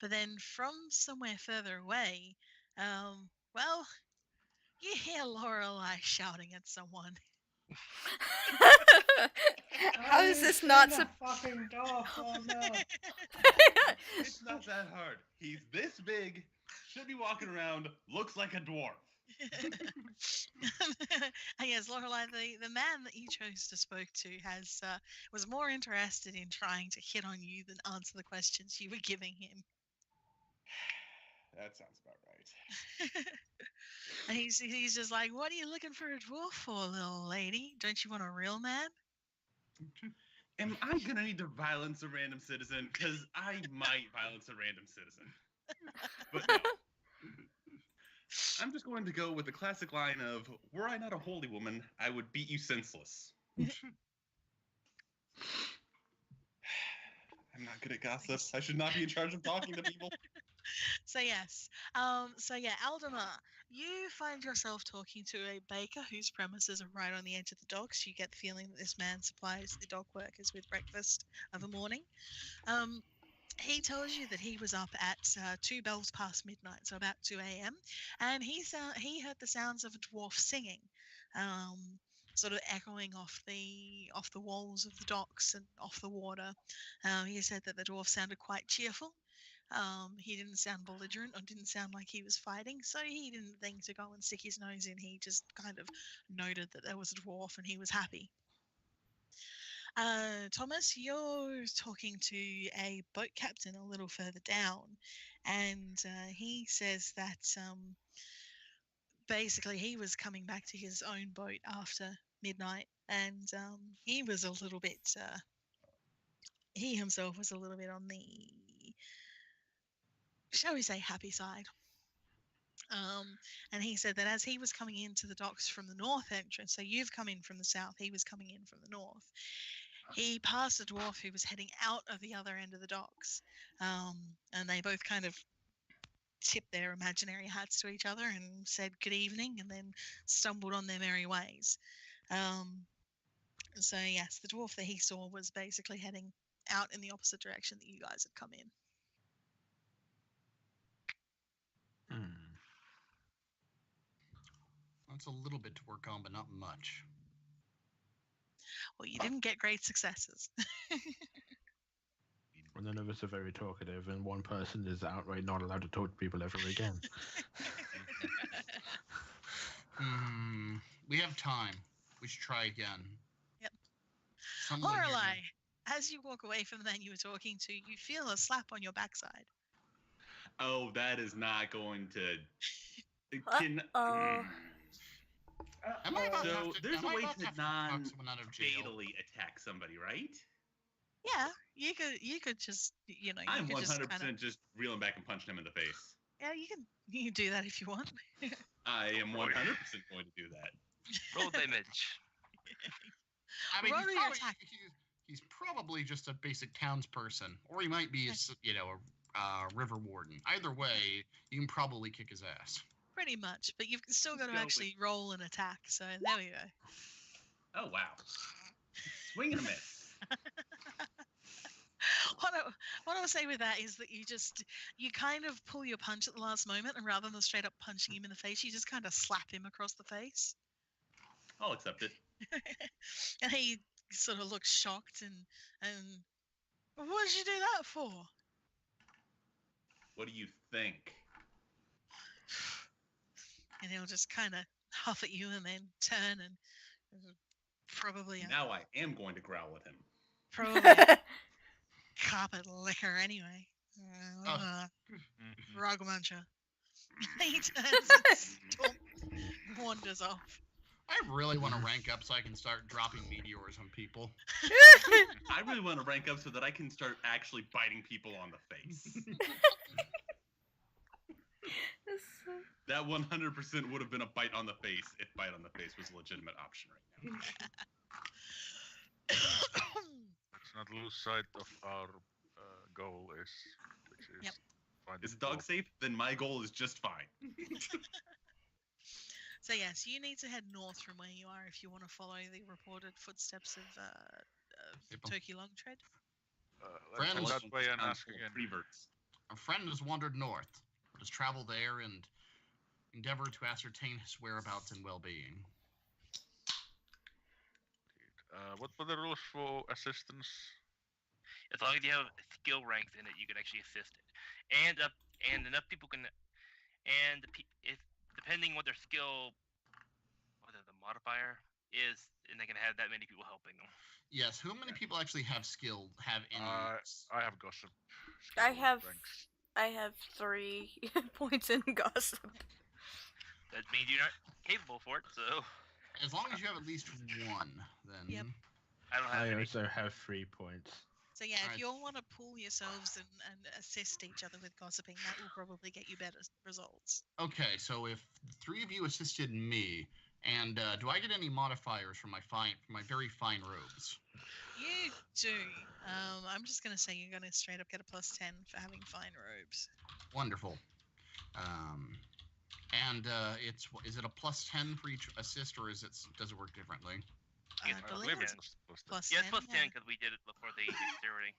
[SPEAKER 2] but then from somewhere further away, well, you hear Lorelei shouting at someone.
[SPEAKER 1] How is
[SPEAKER 6] you
[SPEAKER 1] this
[SPEAKER 6] seen
[SPEAKER 1] not?
[SPEAKER 6] a fucking dwarf? Oh no.
[SPEAKER 5] It's not that hard. He's this big, should be walking around, looks like a dwarf.
[SPEAKER 2] And yes, Lorelei, the man that you chose to speak to was more interested in trying to hit on you than answer the questions you were giving him.
[SPEAKER 5] That sounds about right.
[SPEAKER 2] And he's just like, "What are you looking for a dwarf for, little lady? Don't you want a real man?"
[SPEAKER 5] Am I gonna need to violence a random citizen? Because I might violence a random citizen. But no. I'm just going to go with the classic line of, were I not a holy woman, I would beat you senseless. I'm not good at gossip. I should not be in charge of talking to people.
[SPEAKER 2] So yes, Aldemar, you find yourself talking to a baker whose premises are right on the edge of the docks. You get the feeling that this man supplies the dock workers with breakfast of a morning. He tells you that he was up at 2 bells past midnight, so about 2 a.m., and he heard the sounds of a dwarf singing, sort of echoing off the walls of the docks and off the water. He said that the dwarf sounded quite cheerful. He didn't sound belligerent or didn't sound like he was fighting, so he didn't think to go and stick his nose in. He just kind of noted that there was a dwarf and he was happy. Thomas, you're talking to a boat captain a little further down, and he says that basically he was coming back to his own boat after midnight, and he was a little bit. He himself was a little bit on the, shall we say, happy side. And he said that as he was coming into the docks from the north entrance, so you've come in from the south, he was coming in from the north. He passed a dwarf who was heading out of the other end of the docks, and they both kind of tipped their imaginary hats to each other and said good evening, and then stumbled on their merry ways. So yes, the dwarf that he saw was basically heading out in the opposite direction that you guys had come in.
[SPEAKER 7] That's a little bit to work on, but not much.
[SPEAKER 2] Well, you didn't get great successes.
[SPEAKER 3] And none of us are very talkative, and one person is outright not allowed to talk to people ever again.
[SPEAKER 7] We have time. We should try again.
[SPEAKER 2] Yep.
[SPEAKER 7] Someone here-
[SPEAKER 2] Lorelei, as you walk away from the man you were talking to, you feel a slap on your backside.
[SPEAKER 5] Oh, that is not going to.
[SPEAKER 1] Uh-oh.
[SPEAKER 7] Am I about to
[SPEAKER 5] So
[SPEAKER 7] have to-
[SPEAKER 5] there's
[SPEAKER 7] am
[SPEAKER 5] a
[SPEAKER 7] I
[SPEAKER 5] way
[SPEAKER 7] about
[SPEAKER 5] to
[SPEAKER 7] have talk someone out of jail?
[SPEAKER 5] fatally attack somebody, right?
[SPEAKER 2] Yeah, you could just,
[SPEAKER 5] I'm
[SPEAKER 2] you could
[SPEAKER 5] 100% just reeling back and punching him in the face.
[SPEAKER 2] Yeah, you can do that if you want.
[SPEAKER 5] I am 100% going to do that.
[SPEAKER 8] Roll damage.
[SPEAKER 7] I mean,
[SPEAKER 2] Roll your attack.
[SPEAKER 7] he's probably just a basic townsperson, or he might be, a river warden. Either way, you can probably kick his ass.
[SPEAKER 2] Pretty much, but you've still got to
[SPEAKER 5] Go with-
[SPEAKER 2] actually roll an attack. So there we go.
[SPEAKER 5] Oh, wow. Swing and a miss.
[SPEAKER 2] What I would say with that is that you kind of pull your punch at the last moment, and rather than straight up punching him in the face, you just kind of slap him across the face.
[SPEAKER 5] I'll accept it.
[SPEAKER 2] And he sort of looks shocked and what did you do that for?
[SPEAKER 5] What do you think?
[SPEAKER 2] And he'll just kind of huff at you and then turn and probably
[SPEAKER 5] Now I am going to growl at him.
[SPEAKER 2] probably carpet liquor anyway. Rug muncher. He turns and wanders off.
[SPEAKER 7] I really want to rank up so I can start dropping meteors on people.
[SPEAKER 5] I really want to rank up so that I can start actually biting people on the face. That 100% would have been a bite on the face if bite on the face was a legitimate option right now.
[SPEAKER 4] Let's not lose sight of our goal which is
[SPEAKER 2] Yep.
[SPEAKER 4] find
[SPEAKER 5] Is
[SPEAKER 4] the
[SPEAKER 5] the dog
[SPEAKER 4] dwarf.
[SPEAKER 5] safe? Then my goal is just fine.
[SPEAKER 2] So yes, you need to head north from where you are if you want to follow the reported footsteps of Turkey Longtread.
[SPEAKER 4] Let's
[SPEAKER 7] Friends.
[SPEAKER 4] go that way and
[SPEAKER 5] Town
[SPEAKER 4] ask
[SPEAKER 5] full of
[SPEAKER 4] again.
[SPEAKER 5] Reverts.
[SPEAKER 7] Our friend has wandered north. Let us travel there and endeavor to ascertain his whereabouts and well-being.
[SPEAKER 4] What were the rules for assistance?
[SPEAKER 8] As long as you have skill ranks in it, you can actually assist it, and enough people can, and if depending what their skill, whether the modifier is, and they can have that many people helping them.
[SPEAKER 7] Yes, how many people actually have any?
[SPEAKER 4] I have gossip.
[SPEAKER 1] I
[SPEAKER 4] skill
[SPEAKER 1] have
[SPEAKER 4] ranks.
[SPEAKER 1] I have 3 points in gossip.
[SPEAKER 8] That means you're not capable for it, so
[SPEAKER 7] As long as you have at least one, then.
[SPEAKER 2] Yep.
[SPEAKER 8] I don't have
[SPEAKER 3] I
[SPEAKER 8] any.
[SPEAKER 3] also have 3 points.
[SPEAKER 2] So yeah, if
[SPEAKER 7] Alright.
[SPEAKER 2] you all want to pool yourselves and assist each other with gossiping, that will probably get you better results.
[SPEAKER 7] Okay, so if the 3 of you assisted me, and do I get any modifiers for my very fine robes?
[SPEAKER 2] You do. I'm just gonna say you're gonna straight up get a +10 for having fine robes.
[SPEAKER 7] Wonderful. And is it a +10 for each assist, or does it work differently?
[SPEAKER 8] Yes,
[SPEAKER 2] I
[SPEAKER 8] I
[SPEAKER 2] believe
[SPEAKER 8] believe
[SPEAKER 2] it's
[SPEAKER 8] it's
[SPEAKER 2] +10.
[SPEAKER 8] yes, plus 10
[SPEAKER 2] yeah.
[SPEAKER 8] because we did it before the dexterity.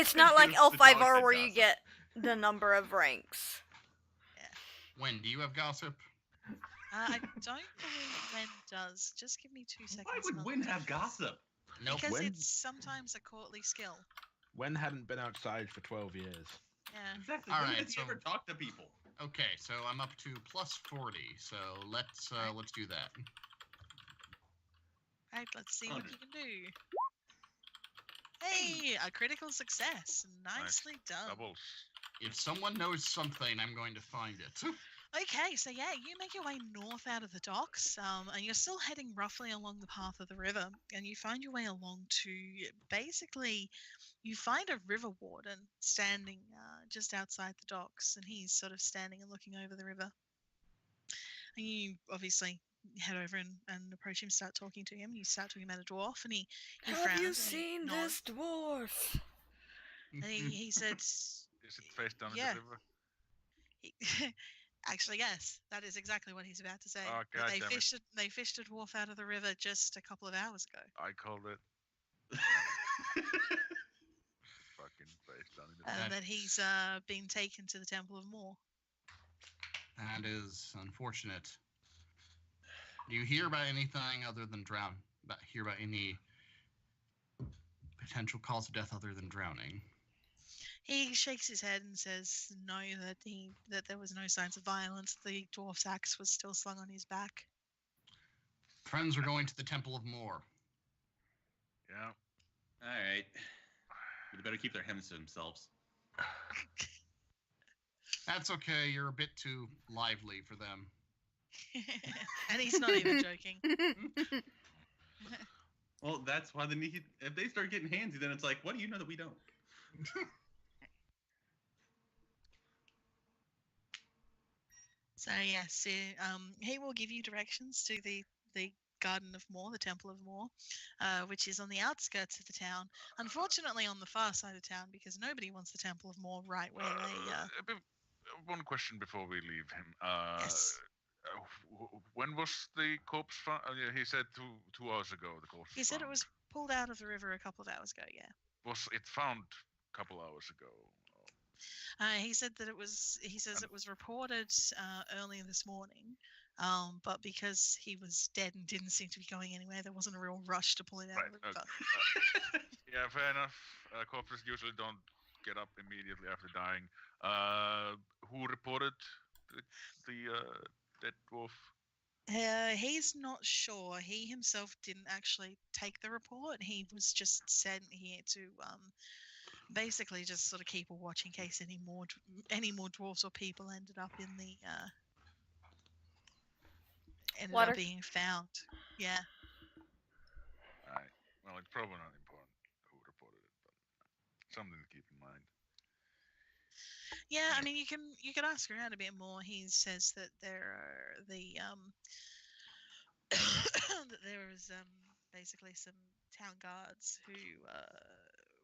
[SPEAKER 1] It's not like
[SPEAKER 5] It's the
[SPEAKER 1] L5R
[SPEAKER 5] dog
[SPEAKER 1] where
[SPEAKER 5] that
[SPEAKER 1] you
[SPEAKER 5] gossip.
[SPEAKER 1] get the number of ranks.
[SPEAKER 7] When do you have gossip?
[SPEAKER 2] I don't believe Wen does. Just give me 2 seconds.
[SPEAKER 5] Why would
[SPEAKER 2] and I'll
[SPEAKER 5] Win
[SPEAKER 2] look.
[SPEAKER 5] have gossip?
[SPEAKER 7] Nope.
[SPEAKER 2] Because
[SPEAKER 3] Wen-
[SPEAKER 2] it's sometimes a courtly skill.
[SPEAKER 3] Wen hadn't been outside for 12 years.
[SPEAKER 2] Yeah.
[SPEAKER 5] Exactly.
[SPEAKER 7] All
[SPEAKER 5] When
[SPEAKER 7] right,
[SPEAKER 5] does he
[SPEAKER 7] so-
[SPEAKER 5] ever talk to people?
[SPEAKER 7] Okay, so I'm up to +40. So let's do that.
[SPEAKER 2] Right, let's see what you can do. Hey, a critical success. Nicely done.
[SPEAKER 4] Doubles.
[SPEAKER 7] If someone knows something, I'm going to find it.
[SPEAKER 2] Okay, so yeah, you make your way north out of the docks, and you're still heading roughly along the path of the river, and you find your way along to basically, you find a river warden standing just outside the docks, and he's sort of standing and looking over the river. And you obviously head over and approach him, start talking to him. You start talking about a dwarf, and he
[SPEAKER 1] Have
[SPEAKER 2] frowns
[SPEAKER 1] you
[SPEAKER 2] and he
[SPEAKER 1] seen
[SPEAKER 2] nods,
[SPEAKER 1] this dwarf?
[SPEAKER 2] and he said,
[SPEAKER 4] Is it face down
[SPEAKER 2] Yeah.
[SPEAKER 4] in the river?
[SPEAKER 2] he, actually, yes, that is exactly what he's about to say.
[SPEAKER 4] Oh,
[SPEAKER 2] That they
[SPEAKER 4] goddammit.
[SPEAKER 2] fished a dwarf out of the river just a couple of hours ago.
[SPEAKER 4] I called it. Fucking face down in the river.
[SPEAKER 2] And that he's been taken to the Temple of Moor.
[SPEAKER 7] That is unfortunate. Do you hear about anything other than hear about any potential cause of death other than drowning?
[SPEAKER 2] He shakes his head and says no, that there was no signs of violence. The dwarf's axe was still slung on his back.
[SPEAKER 7] Friends are going to the Temple of Moor.
[SPEAKER 4] Yeah.
[SPEAKER 5] All right. But they better keep their hands to themselves.
[SPEAKER 7] That's okay. You're a bit too lively for them.
[SPEAKER 2] And he's not even joking.
[SPEAKER 5] Well, that's why they need. If they start getting handsy, then it's like, what do you know that we don't?
[SPEAKER 2] So yes, he will give you directions to the Garden of Moor, the Temple of Moor, which is on the outskirts of the town. Unfortunately, on the far side of town, because nobody wants the Temple of Moor right where they.
[SPEAKER 4] One question before we leave him.
[SPEAKER 2] Yes.
[SPEAKER 4] When was the corpse found? He said 2 hours ago. The corpse.
[SPEAKER 2] He said it
[SPEAKER 4] found.
[SPEAKER 2] was pulled out of the river a couple of hours ago. Yeah.
[SPEAKER 4] Was it found a couple hours ago?
[SPEAKER 2] He said that it was. He says it was reported early this morning, but because he was dead and didn't seem to be going anywhere, there wasn't a real rush to pull him out
[SPEAKER 4] Right.
[SPEAKER 2] of the river.
[SPEAKER 4] Yeah, fair enough. Corpses usually don't get up immediately after dying. Who reported the dead dwarf?
[SPEAKER 2] He's not sure. He himself didn't actually take the report. He was just sent here to basically just sort of keep a watch in case any more dwarves or people ended up in the
[SPEAKER 1] Water.
[SPEAKER 2] up being found. Yeah.
[SPEAKER 4] Alright. Well, it's probably not important who reported it, but something to keep in mind.
[SPEAKER 2] Yeah, I mean you can ask around a bit more. He says that there are that there was basically some town guards who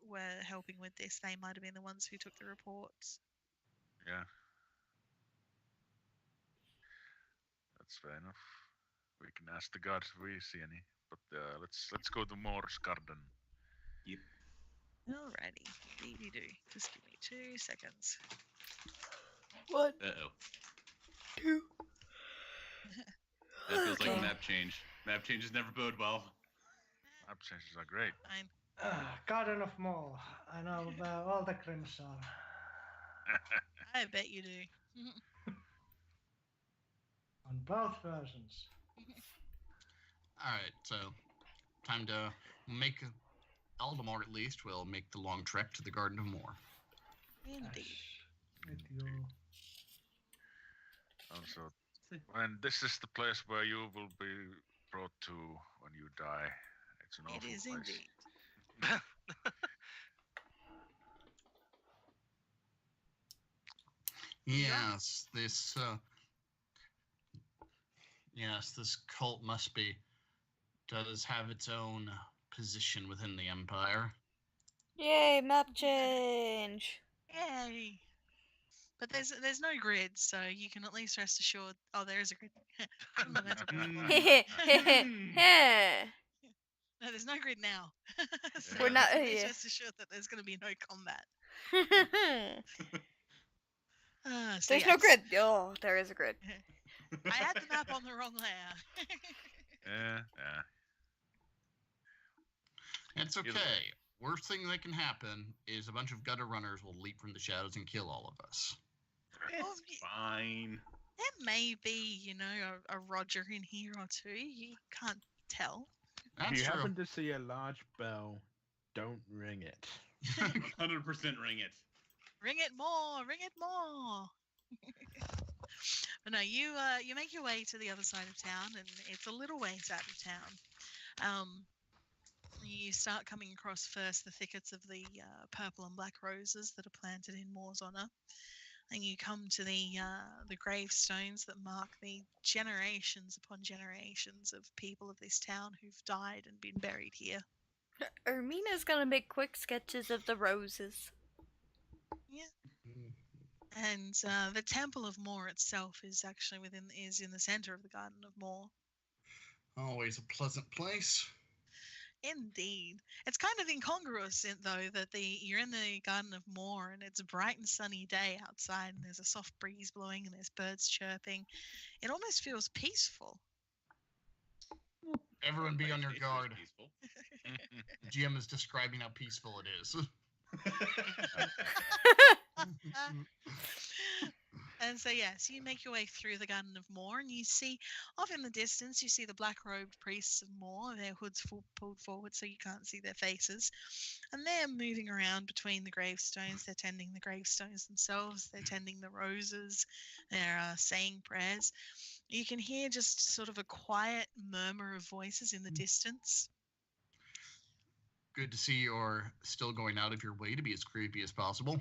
[SPEAKER 2] were helping with this. They might have been the ones who took the reports.
[SPEAKER 4] Yeah. That's fair enough. We can ask the gods if we see any. But let's go to Moore's garden.
[SPEAKER 2] Alrighty, indeed do. Just give me 2 seconds.
[SPEAKER 1] 1,
[SPEAKER 5] Uh-oh.
[SPEAKER 1] 2.
[SPEAKER 5] That feels like a
[SPEAKER 1] Okay.
[SPEAKER 5] map change. Map changes never bode well.
[SPEAKER 4] Map changes are great.
[SPEAKER 2] Fine.
[SPEAKER 6] Garden of Moor. I know where all the crims are.
[SPEAKER 2] I bet you do.
[SPEAKER 6] On both versions.
[SPEAKER 7] Alright, so time to make Aldemar at least will make the long trek to the Garden of Moor.
[SPEAKER 2] Indeed.
[SPEAKER 6] With you.
[SPEAKER 4] Also, and this is the place where you will be brought to when you die. It's an awful
[SPEAKER 2] It is
[SPEAKER 4] place.
[SPEAKER 2] indeed.
[SPEAKER 7] Yes, this cult does have its own position within the Empire.
[SPEAKER 1] Yay, map change.
[SPEAKER 2] Yay! But there's no grid, so you can at least rest assured. Oh, there is a grid. I'm not meant to before. No, there's no grid now. So
[SPEAKER 1] We're not-
[SPEAKER 2] you can at least
[SPEAKER 1] yeah.
[SPEAKER 2] rest assured that there's going to be no combat. So
[SPEAKER 1] There's no
[SPEAKER 2] yes.
[SPEAKER 1] grid. Oh, there is a grid.
[SPEAKER 2] I had the map on the wrong layer.
[SPEAKER 4] Yeah.
[SPEAKER 7] It's
[SPEAKER 5] Either
[SPEAKER 7] okay.
[SPEAKER 5] way.
[SPEAKER 7] Worst thing that can happen is a bunch of gutter runners will leap from the shadows and kill all of us.
[SPEAKER 2] Well,
[SPEAKER 5] It's fine.
[SPEAKER 2] there may be, a Roger in here or two. You can't tell.
[SPEAKER 3] If
[SPEAKER 7] That's
[SPEAKER 3] you
[SPEAKER 7] true.
[SPEAKER 3] happen to see a large bell, don't ring it.
[SPEAKER 5] 100% ring it.
[SPEAKER 2] Ring it more, ring it more. But no, you make your way to the other side of town, and it's a little ways out of town. You start coming across first the thickets of the purple and black roses that are planted in Moore's honor, and you come to the gravestones that mark the generations upon generations of people of this town who've died and been buried here.
[SPEAKER 1] Ermina's gonna make quick sketches of the roses.
[SPEAKER 2] And the Temple of Moore itself is actually in the center of the Garden of Moore.
[SPEAKER 7] Always a pleasant place.
[SPEAKER 2] Indeed. It's kind of incongruous, though, that you're in the Garden of Moor and it's a bright and sunny day outside and there's a soft breeze blowing and there's birds chirping. It almost feels peaceful.
[SPEAKER 7] Everyone be on your
[SPEAKER 5] It is
[SPEAKER 7] guard.
[SPEAKER 5] peaceful.
[SPEAKER 7] GM is describing how peaceful it is.
[SPEAKER 2] And so, yes, you make your way through the Garden of Moor and you see, off in the distance, you see the black-robed priests of Moor, their hoods pulled forward so you can't see their faces. And they're moving around between the gravestones. They're tending the gravestones themselves. They're tending the roses. They're saying prayers. You can hear just sort of a quiet murmur of voices in the distance.
[SPEAKER 7] Good to see you're still going out of your way to be as creepy as possible.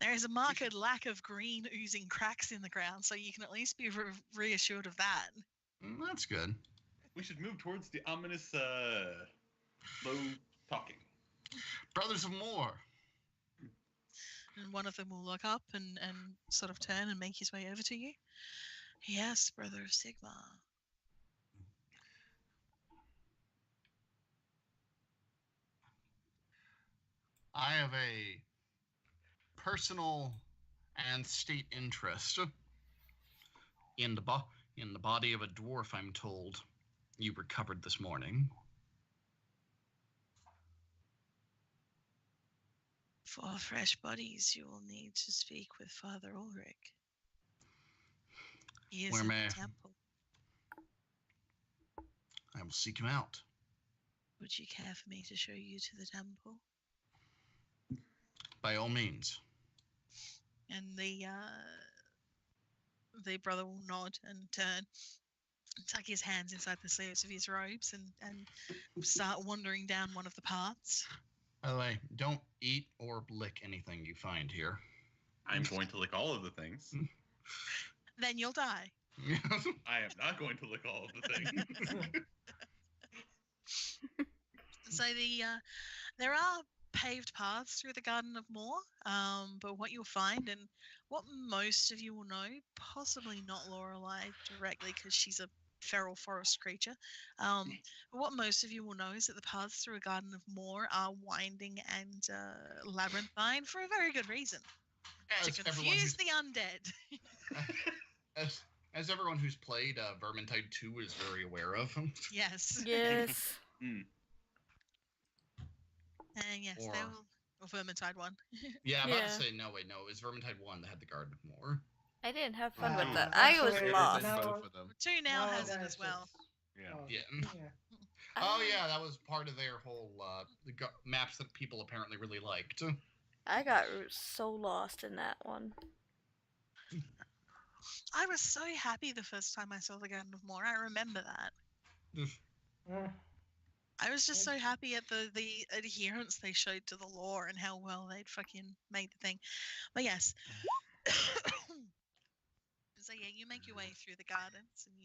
[SPEAKER 2] There is a marked lack of green oozing cracks in the ground, so you can at least be reassured of that.
[SPEAKER 7] That's good.
[SPEAKER 5] We should move towards the ominous, low talking.
[SPEAKER 7] Brothers of Moor.
[SPEAKER 2] And one of them will look up and sort of turn and make his way over to you. Yes, brother of Sigma.
[SPEAKER 7] I have a personal and state interest in the body of a dwarf I'm told you recovered this morning.
[SPEAKER 2] For fresh bodies, you will need to speak with Father Ulrich. He is
[SPEAKER 7] Where
[SPEAKER 2] in
[SPEAKER 7] may-
[SPEAKER 2] the temple.
[SPEAKER 7] I will seek him out.
[SPEAKER 2] Would you care for me to show you to the temple?
[SPEAKER 7] By all means.
[SPEAKER 2] And the brother will nod and turn, tuck his hands inside the sleeves of his robes, and start wandering down one of the paths.
[SPEAKER 7] By the way, don't eat or lick anything you find here.
[SPEAKER 5] I'm going to lick all of the things.
[SPEAKER 2] Then you'll die.
[SPEAKER 5] I am not going to lick all of the things.
[SPEAKER 2] So there are paved paths through the Garden of Moor, but what you'll find, and what most of you will know, possibly not Lorelei directly because she's a feral forest creature, but what most of you will know is that the paths through a Garden of Moor are winding and labyrinthine for a very good reason. To confuse the undead.
[SPEAKER 7] As everyone who's played Vermintide 2 is very aware of.
[SPEAKER 2] Yes.
[SPEAKER 1] Yes.
[SPEAKER 2] And yes,
[SPEAKER 7] Or-
[SPEAKER 2] they will. Or Vermintide 1.
[SPEAKER 7] Yeah, I'm about
[SPEAKER 1] Yeah.
[SPEAKER 7] to say, no, wait, no, it was Vermintide 1 that had the Garden of Moor.
[SPEAKER 1] I didn't have fun with
[SPEAKER 6] Uh,
[SPEAKER 1] that. I was
[SPEAKER 6] actually,
[SPEAKER 1] lost.
[SPEAKER 6] now-
[SPEAKER 3] Both of them.
[SPEAKER 2] 2 now has it
[SPEAKER 6] nowadays
[SPEAKER 2] as well.
[SPEAKER 3] Yeah.
[SPEAKER 6] Oh,
[SPEAKER 7] Yeah.
[SPEAKER 6] yeah.
[SPEAKER 7] Oh, yeah, that was part of their whole maps that people apparently really liked.
[SPEAKER 1] I got so lost in that one.
[SPEAKER 2] I was so happy the first time I saw the Garden of Moor. I remember that.
[SPEAKER 6] Uh,
[SPEAKER 2] I was just so happy at the adherence they showed to the lore and how well they'd fucking made the thing. But yes. So yeah, you make your way through the gardens and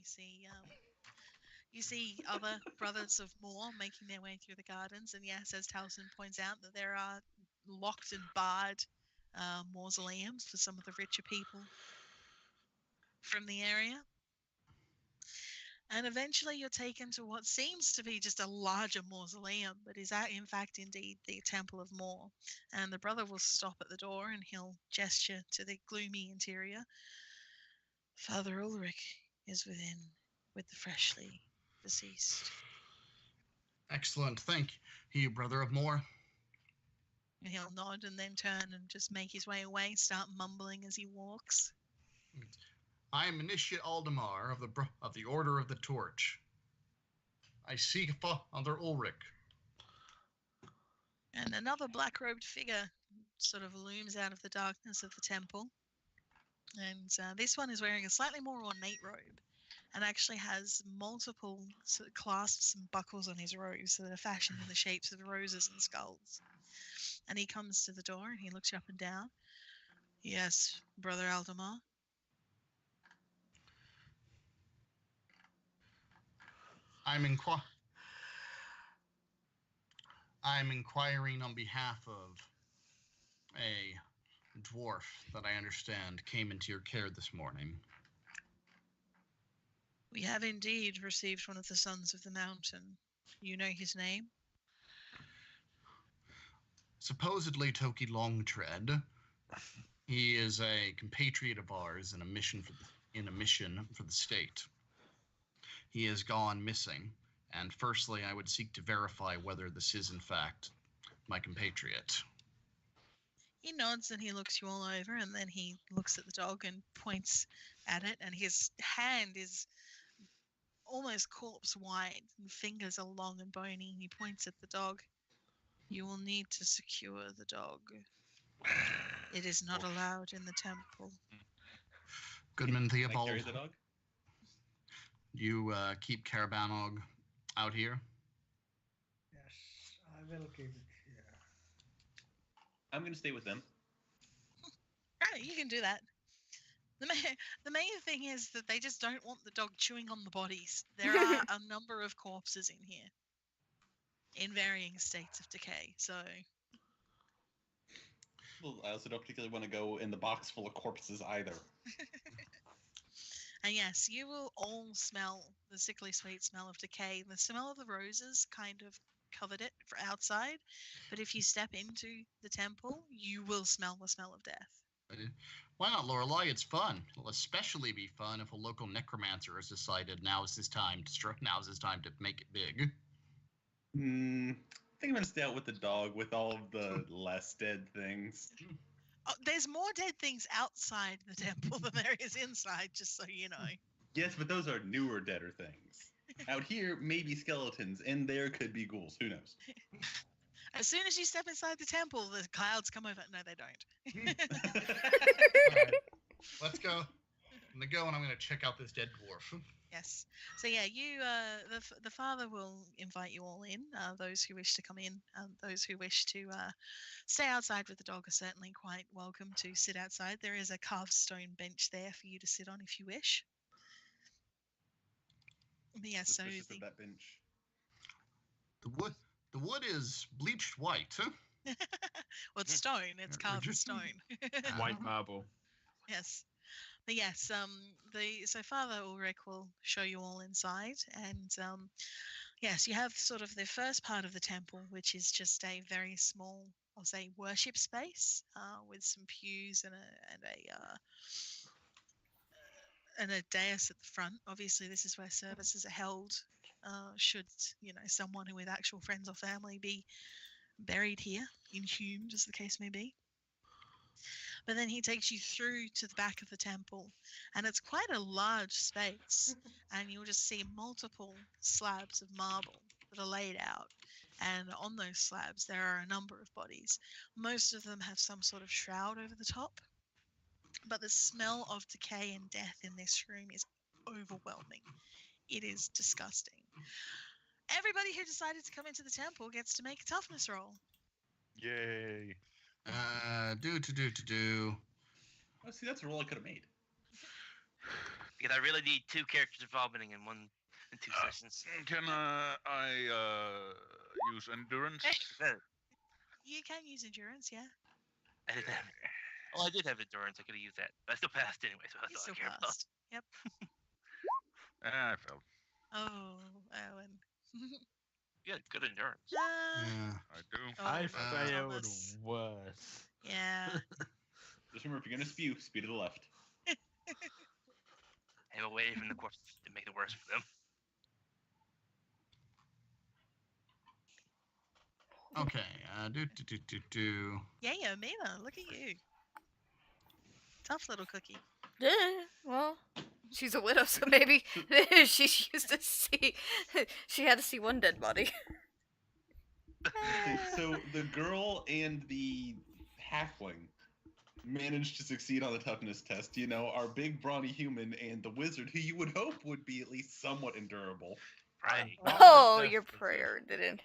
[SPEAKER 2] you see other brothers of Moor making their way through the gardens. And yes, as Towson points out, that there are locked and barred mausoleums for some of the richer people from the area. And eventually you're taken to what seems to be just a larger mausoleum, but is that in fact indeed the Temple of Moor. And the brother will stop at the door and he'll gesture to the gloomy interior. Father Ulrich is within with the freshly deceased.
[SPEAKER 7] Excellent, thank you, Brother of Moor.
[SPEAKER 2] And he'll nod and then turn and just make his way away, start mumbling as he walks.
[SPEAKER 7] I am Initiate Aldemar of the Order of the Torch. I seek Father Ulrich.
[SPEAKER 2] And another black-robed figure sort of looms out of the darkness of the temple. And this one is wearing a slightly more ornate robe and actually has multiple sort of clasps and buckles on his robes that are fashioned in the shapes of roses and skulls. And he comes to the door and he looks you up and down. Yes, Brother Aldemar.
[SPEAKER 7] I'm inquiring on behalf of a dwarf that I understand came into your care this morning.
[SPEAKER 2] We have indeed received one of the Sons of the Mountain. You know his name?
[SPEAKER 7] Supposedly Toki Longtread. He is a compatriot of ours in a mission for the state. He has gone missing, and firstly I would seek to verify whether this is in fact my compatriot.
[SPEAKER 2] He nods and he looks you all over, and then he looks at the dog and points at it, and his hand is almost corpse wide, and fingers are long and bony, and he points at the dog. You will need to secure the dog. It is not allowed in the temple.
[SPEAKER 7] Goodman
[SPEAKER 5] Can I
[SPEAKER 7] Theobald,
[SPEAKER 5] carry the dog?
[SPEAKER 7] you keep Carabanog out here?
[SPEAKER 6] yes, I will keep it here.
[SPEAKER 5] I'm gonna stay with them.
[SPEAKER 2] Right, you can do that. The main thing is that they just don't want the dog chewing on the bodies. There are a number of corpses in here in varying states of decay, so...
[SPEAKER 5] Well, I also don't particularly want to go in the box full of corpses either.
[SPEAKER 2] And yes, you will all smell the sickly sweet smell of decay. The smell of the roses kind of covered it for outside, but if you step into the temple, you will smell the smell of death.
[SPEAKER 7] Why not, Lorelei? It's fun. It'll especially be fun if a local necromancer has decided now is his time to make it big.
[SPEAKER 5] I think I'm gonna stay out with the dog with all of the less dead things.
[SPEAKER 2] Oh, there's more dead things outside the temple than there is inside, just so you know.
[SPEAKER 5] Yes, but those are newer, deader things. Out here, maybe skeletons, and there could be ghouls. Who knows?
[SPEAKER 2] As soon as you step inside the temple, the clouds come over. No, they don't.
[SPEAKER 7] Alright, let's go. I'm gonna go and I'm gonna check out this dead dwarf.
[SPEAKER 2] Yes. So yeah, you the father will invite you all in. Those who wish to come in, those who wish to stay outside with the dog are certainly quite welcome to sit outside. There is a carved stone bench there for you to sit on if you wish. But yeah, so
[SPEAKER 5] Suspicious of that bench.
[SPEAKER 7] The wood is bleached white, huh?
[SPEAKER 2] Well, it's stone. It's
[SPEAKER 9] We're
[SPEAKER 2] carved in
[SPEAKER 9] just-
[SPEAKER 2] stone.
[SPEAKER 3] White marble.
[SPEAKER 2] Yes. But yes, so Father Ulrich will show you all inside, and yes, you have sort of the first part of the temple, which is just a very small, I'll say, worship space, with some pews and a dais at the front. Obviously, this is where services are held. Should someone who with actual friends or family be buried here, inhumed, as the case may be. But then he takes you through to the back of the temple, and it's quite a large space. And you'll just see multiple slabs of marble that are laid out. And on those slabs, there are a number of bodies. Most of them have some sort of shroud over the top. But the smell of decay and death in this room is overwhelming. It is disgusting. Everybody who decided to come into the temple gets to make a toughness roll.
[SPEAKER 4] Yay!
[SPEAKER 9] Do.
[SPEAKER 5] Oh, see, that's a roll I could have made.
[SPEAKER 8] Because I really need 2 characters vomiting in 2 sessions.
[SPEAKER 4] Can I use endurance?
[SPEAKER 8] Hey,
[SPEAKER 2] You can use endurance, yeah.
[SPEAKER 8] I didn't have it. Well, I did have endurance. I could have used that. But I still passed anyway, so that's
[SPEAKER 2] You
[SPEAKER 8] all
[SPEAKER 2] still
[SPEAKER 8] I care about.
[SPEAKER 2] passed. Yep.
[SPEAKER 4] I fell.
[SPEAKER 2] Oh, Owen.
[SPEAKER 8] You had good endurance.
[SPEAKER 9] Yeah.
[SPEAKER 4] I do.
[SPEAKER 2] Oh,
[SPEAKER 3] I
[SPEAKER 2] no,
[SPEAKER 3] failed
[SPEAKER 2] Thomas.
[SPEAKER 3] worse.
[SPEAKER 2] Yeah.
[SPEAKER 5] Just remember, if you're gonna spew to the left.
[SPEAKER 8] I'm away from the corpses to make it worse for them.
[SPEAKER 9] Okay. Do.
[SPEAKER 2] Yeah, Mina, look at you. Tough little cookie.
[SPEAKER 1] Yeah, well, she's a widow, so maybe she used to see. She had to see one dead body.
[SPEAKER 5] Okay, so the girl and the halfling managed to succeed on the toughness test. Our big brawny human and the wizard, who you would hope would be at least somewhat endurable.
[SPEAKER 8] Right.
[SPEAKER 1] Oh, your prayer didn't.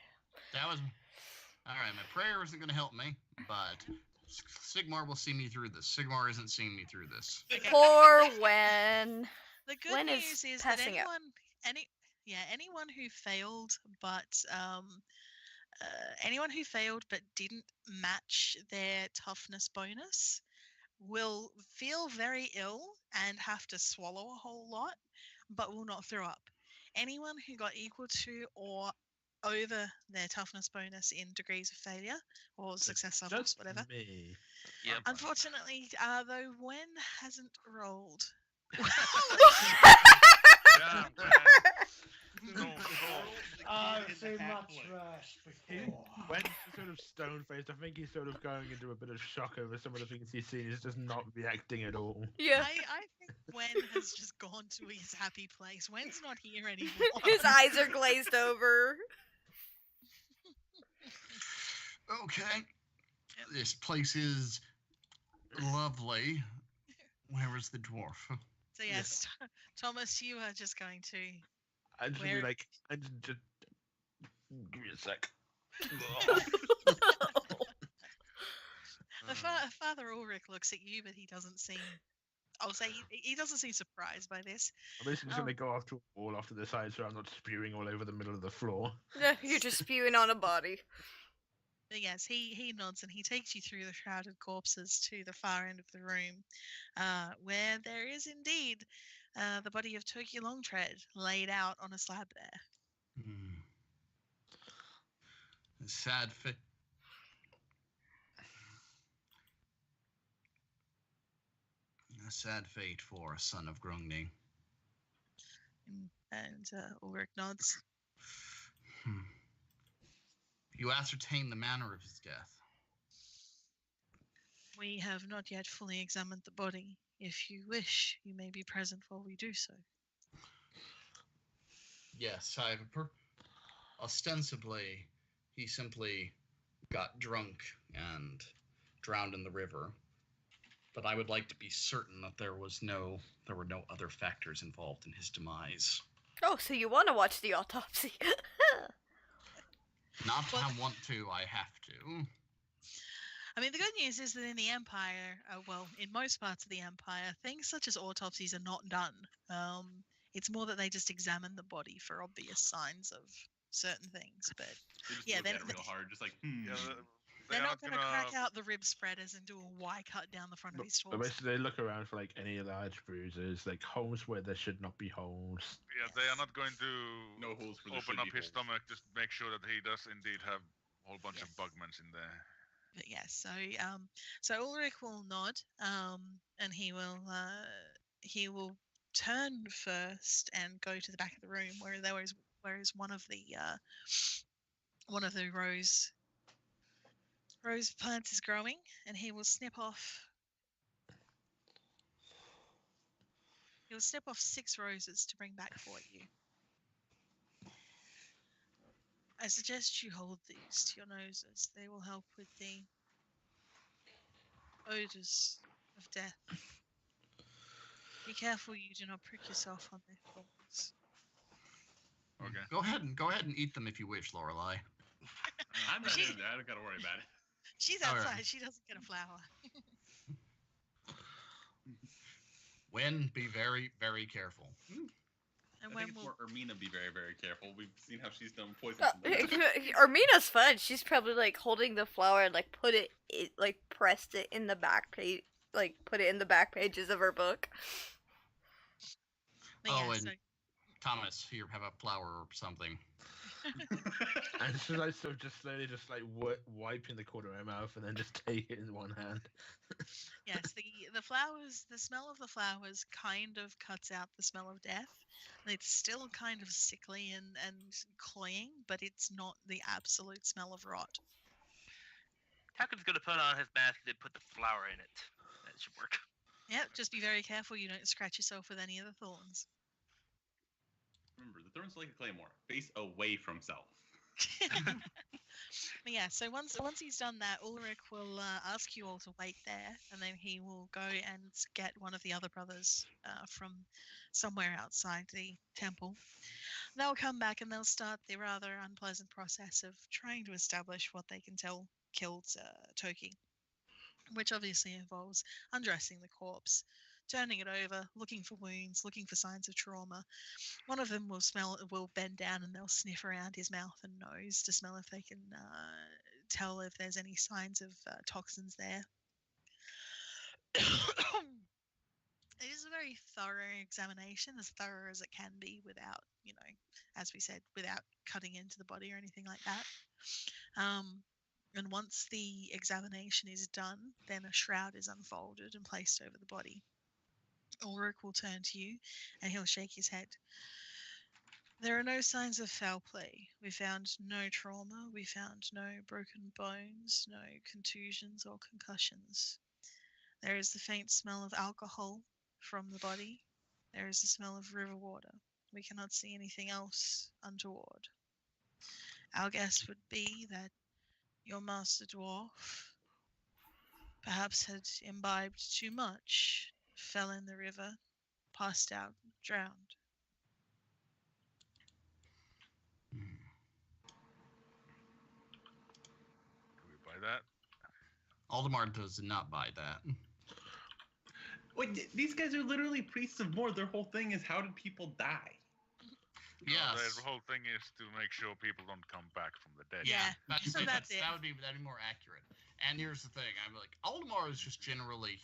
[SPEAKER 9] That was. Alright, my prayer isn't going to help me, but Sigmar will see me through this. Sigmar isn't seeing me through this.
[SPEAKER 1] Poor Wen.
[SPEAKER 2] The good
[SPEAKER 1] Wen
[SPEAKER 2] news is that
[SPEAKER 1] passing out.
[SPEAKER 2] anyone who failed, anyone who failed but didn't match their toughness bonus will feel very ill and have to swallow a whole lot, but will not throw up. Anyone who got equal to or over their toughness bonus in degrees of failure or success levels,
[SPEAKER 3] Just
[SPEAKER 2] whatever.
[SPEAKER 3] me.
[SPEAKER 8] Yep.
[SPEAKER 2] Unfortunately, though, Wen hasn't rolled.
[SPEAKER 4] Damn, no.
[SPEAKER 6] I've seen much worse before.
[SPEAKER 3] When he's sort of stone-faced, I think he's sort of going into a bit of shock over some of the things he's seen. He's just not reacting at all.
[SPEAKER 1] Yeah.
[SPEAKER 2] I think Wen has just gone to his happy place. Wen's not here anymore.
[SPEAKER 1] His eyes are glazed over.
[SPEAKER 9] Okay. This place is lovely. Where is the dwarf?
[SPEAKER 2] So yes, Thomas, you are just going to.
[SPEAKER 3] I just
[SPEAKER 2] Where-
[SPEAKER 3] be like, I just give me a sec.
[SPEAKER 2] Father Ulrich looks at you, but he doesn't seem. I'll say he doesn't seem surprised by this.
[SPEAKER 3] I'm basically just gonna go off to a wall off to the side so I'm not spewing all over the middle of the floor.
[SPEAKER 1] You're just spewing on a body.
[SPEAKER 2] But yes, he nods and he takes you through the shrouded corpses to the far end of the room, where there is indeed the body of Turkey Longtread laid out on a slab there.
[SPEAKER 9] A sad fate. A sad fate for a son of Grungni.
[SPEAKER 2] And Ulrich nods.
[SPEAKER 9] You ascertain the manner of his death.
[SPEAKER 2] We have not yet fully examined the body. If you wish, you may be present while we do so.
[SPEAKER 9] Yes, I have ostensibly, he simply got drunk and drowned in the river. But I would like to be certain that there were no other factors involved in his demise.
[SPEAKER 1] Oh, so you want to watch the autopsy?
[SPEAKER 9] Not
[SPEAKER 2] Well-
[SPEAKER 9] I want to, I have to.
[SPEAKER 2] I mean, the good news is that in the Empire, in most parts of the Empire, things such as autopsies are not done. It's more that they just examine the body for obvious signs of certain things. But
[SPEAKER 5] They just
[SPEAKER 2] Yeah,
[SPEAKER 5] look
[SPEAKER 2] then-
[SPEAKER 5] at it real hard, just like,
[SPEAKER 4] Yeah,
[SPEAKER 2] They're not
[SPEAKER 4] going
[SPEAKER 2] going to crack out the rib spreaders and do a Y cut down the front of his
[SPEAKER 3] But
[SPEAKER 2] torso.
[SPEAKER 3] basically, they look around for like any large bruises, like holes where there should not be holes.
[SPEAKER 4] Yeah, they are
[SPEAKER 2] Yes.
[SPEAKER 4] not going to
[SPEAKER 5] No holes where there
[SPEAKER 4] open
[SPEAKER 5] should
[SPEAKER 4] up
[SPEAKER 5] be
[SPEAKER 4] his
[SPEAKER 5] holes.
[SPEAKER 4] stomach just to make sure that he does indeed have a whole bunch of
[SPEAKER 2] Yes.
[SPEAKER 4] bugments in there.
[SPEAKER 2] But yes, so Ulrich will nod, and he will turn first and go to the back of the room where is one of the rose plants is growing, and he will snip off. He'll snip off 6 roses to bring back for you. I suggest you hold these to your noses. They will help with the odors of death. Be careful you do not prick yourself on their thorns.
[SPEAKER 4] Okay.
[SPEAKER 9] Go ahead and eat them if you wish, Lorelei.
[SPEAKER 5] I'm not in there. I don't gotta worry about it.
[SPEAKER 2] She's
[SPEAKER 9] All
[SPEAKER 2] outside.
[SPEAKER 9] right.
[SPEAKER 2] She doesn't get a flower.
[SPEAKER 9] Wen, be very, very careful.
[SPEAKER 2] And
[SPEAKER 5] I
[SPEAKER 2] when
[SPEAKER 5] think it's
[SPEAKER 2] we'll
[SPEAKER 5] more Ermina be very, very careful. We've seen how she's done poison.
[SPEAKER 1] Armina's fun. She's probably like holding the flower and like pressed it in the back page, like put it in the back pages of her book.
[SPEAKER 2] but
[SPEAKER 9] Oh,
[SPEAKER 2] yeah,
[SPEAKER 9] and
[SPEAKER 2] so
[SPEAKER 9] Thomas, here, have a flower or something.
[SPEAKER 3] And she's like so just slowly just like wiping the corner of her mouth and then just take it in one hand.
[SPEAKER 2] yes, the flowers, the smell of the flowers kind of cuts out the smell of death. It's still kind of sickly and cloying, but it's not the absolute smell of rot.
[SPEAKER 8] Takun's gonna put on his mask and put the flower in it. That should work.
[SPEAKER 2] Yep, just be very careful you don't scratch yourself with any of the thorns.
[SPEAKER 5] Remember, the thorn's like a claymore. Face away from self.
[SPEAKER 2] But yeah, so once he's done that, Ulrich will ask you all to wait there, and then he will go and get one of the other brothers from somewhere outside the temple. They'll come back and they'll start the rather unpleasant process of trying to establish what they can tell killed Toki, which obviously involves undressing the corpse, turning it over, looking for wounds, looking for signs of trauma. One of them will bend down and they'll sniff around his mouth and nose to smell if they can tell if there's any signs of toxins there. It is a very thorough examination, as thorough as it can be without, as we said, without cutting into the body or anything like that. And once the examination is done, then a shroud is unfolded and placed over the body. Ulrich will turn to you and he'll shake his head. There are no signs of foul play. We found no trauma. We found no broken bones, no contusions or concussions. There is the faint smell of alcohol from the body. There is the smell of river water. We cannot see anything else untoward. Our guess would be that your master dwarf perhaps had imbibed too much, fell in the river, passed out, drowned.
[SPEAKER 4] Do we buy that?
[SPEAKER 9] Aldemar does not buy that.
[SPEAKER 5] Wait, these guys are literally priests of more. Their whole thing is how did people die?
[SPEAKER 9] Yes.
[SPEAKER 4] The whole thing is to make sure people don't come back from the dead.
[SPEAKER 2] Yeah. So that's it.
[SPEAKER 9] That would be more accurate. And here's the thing: I'm like, Aldemar is just generally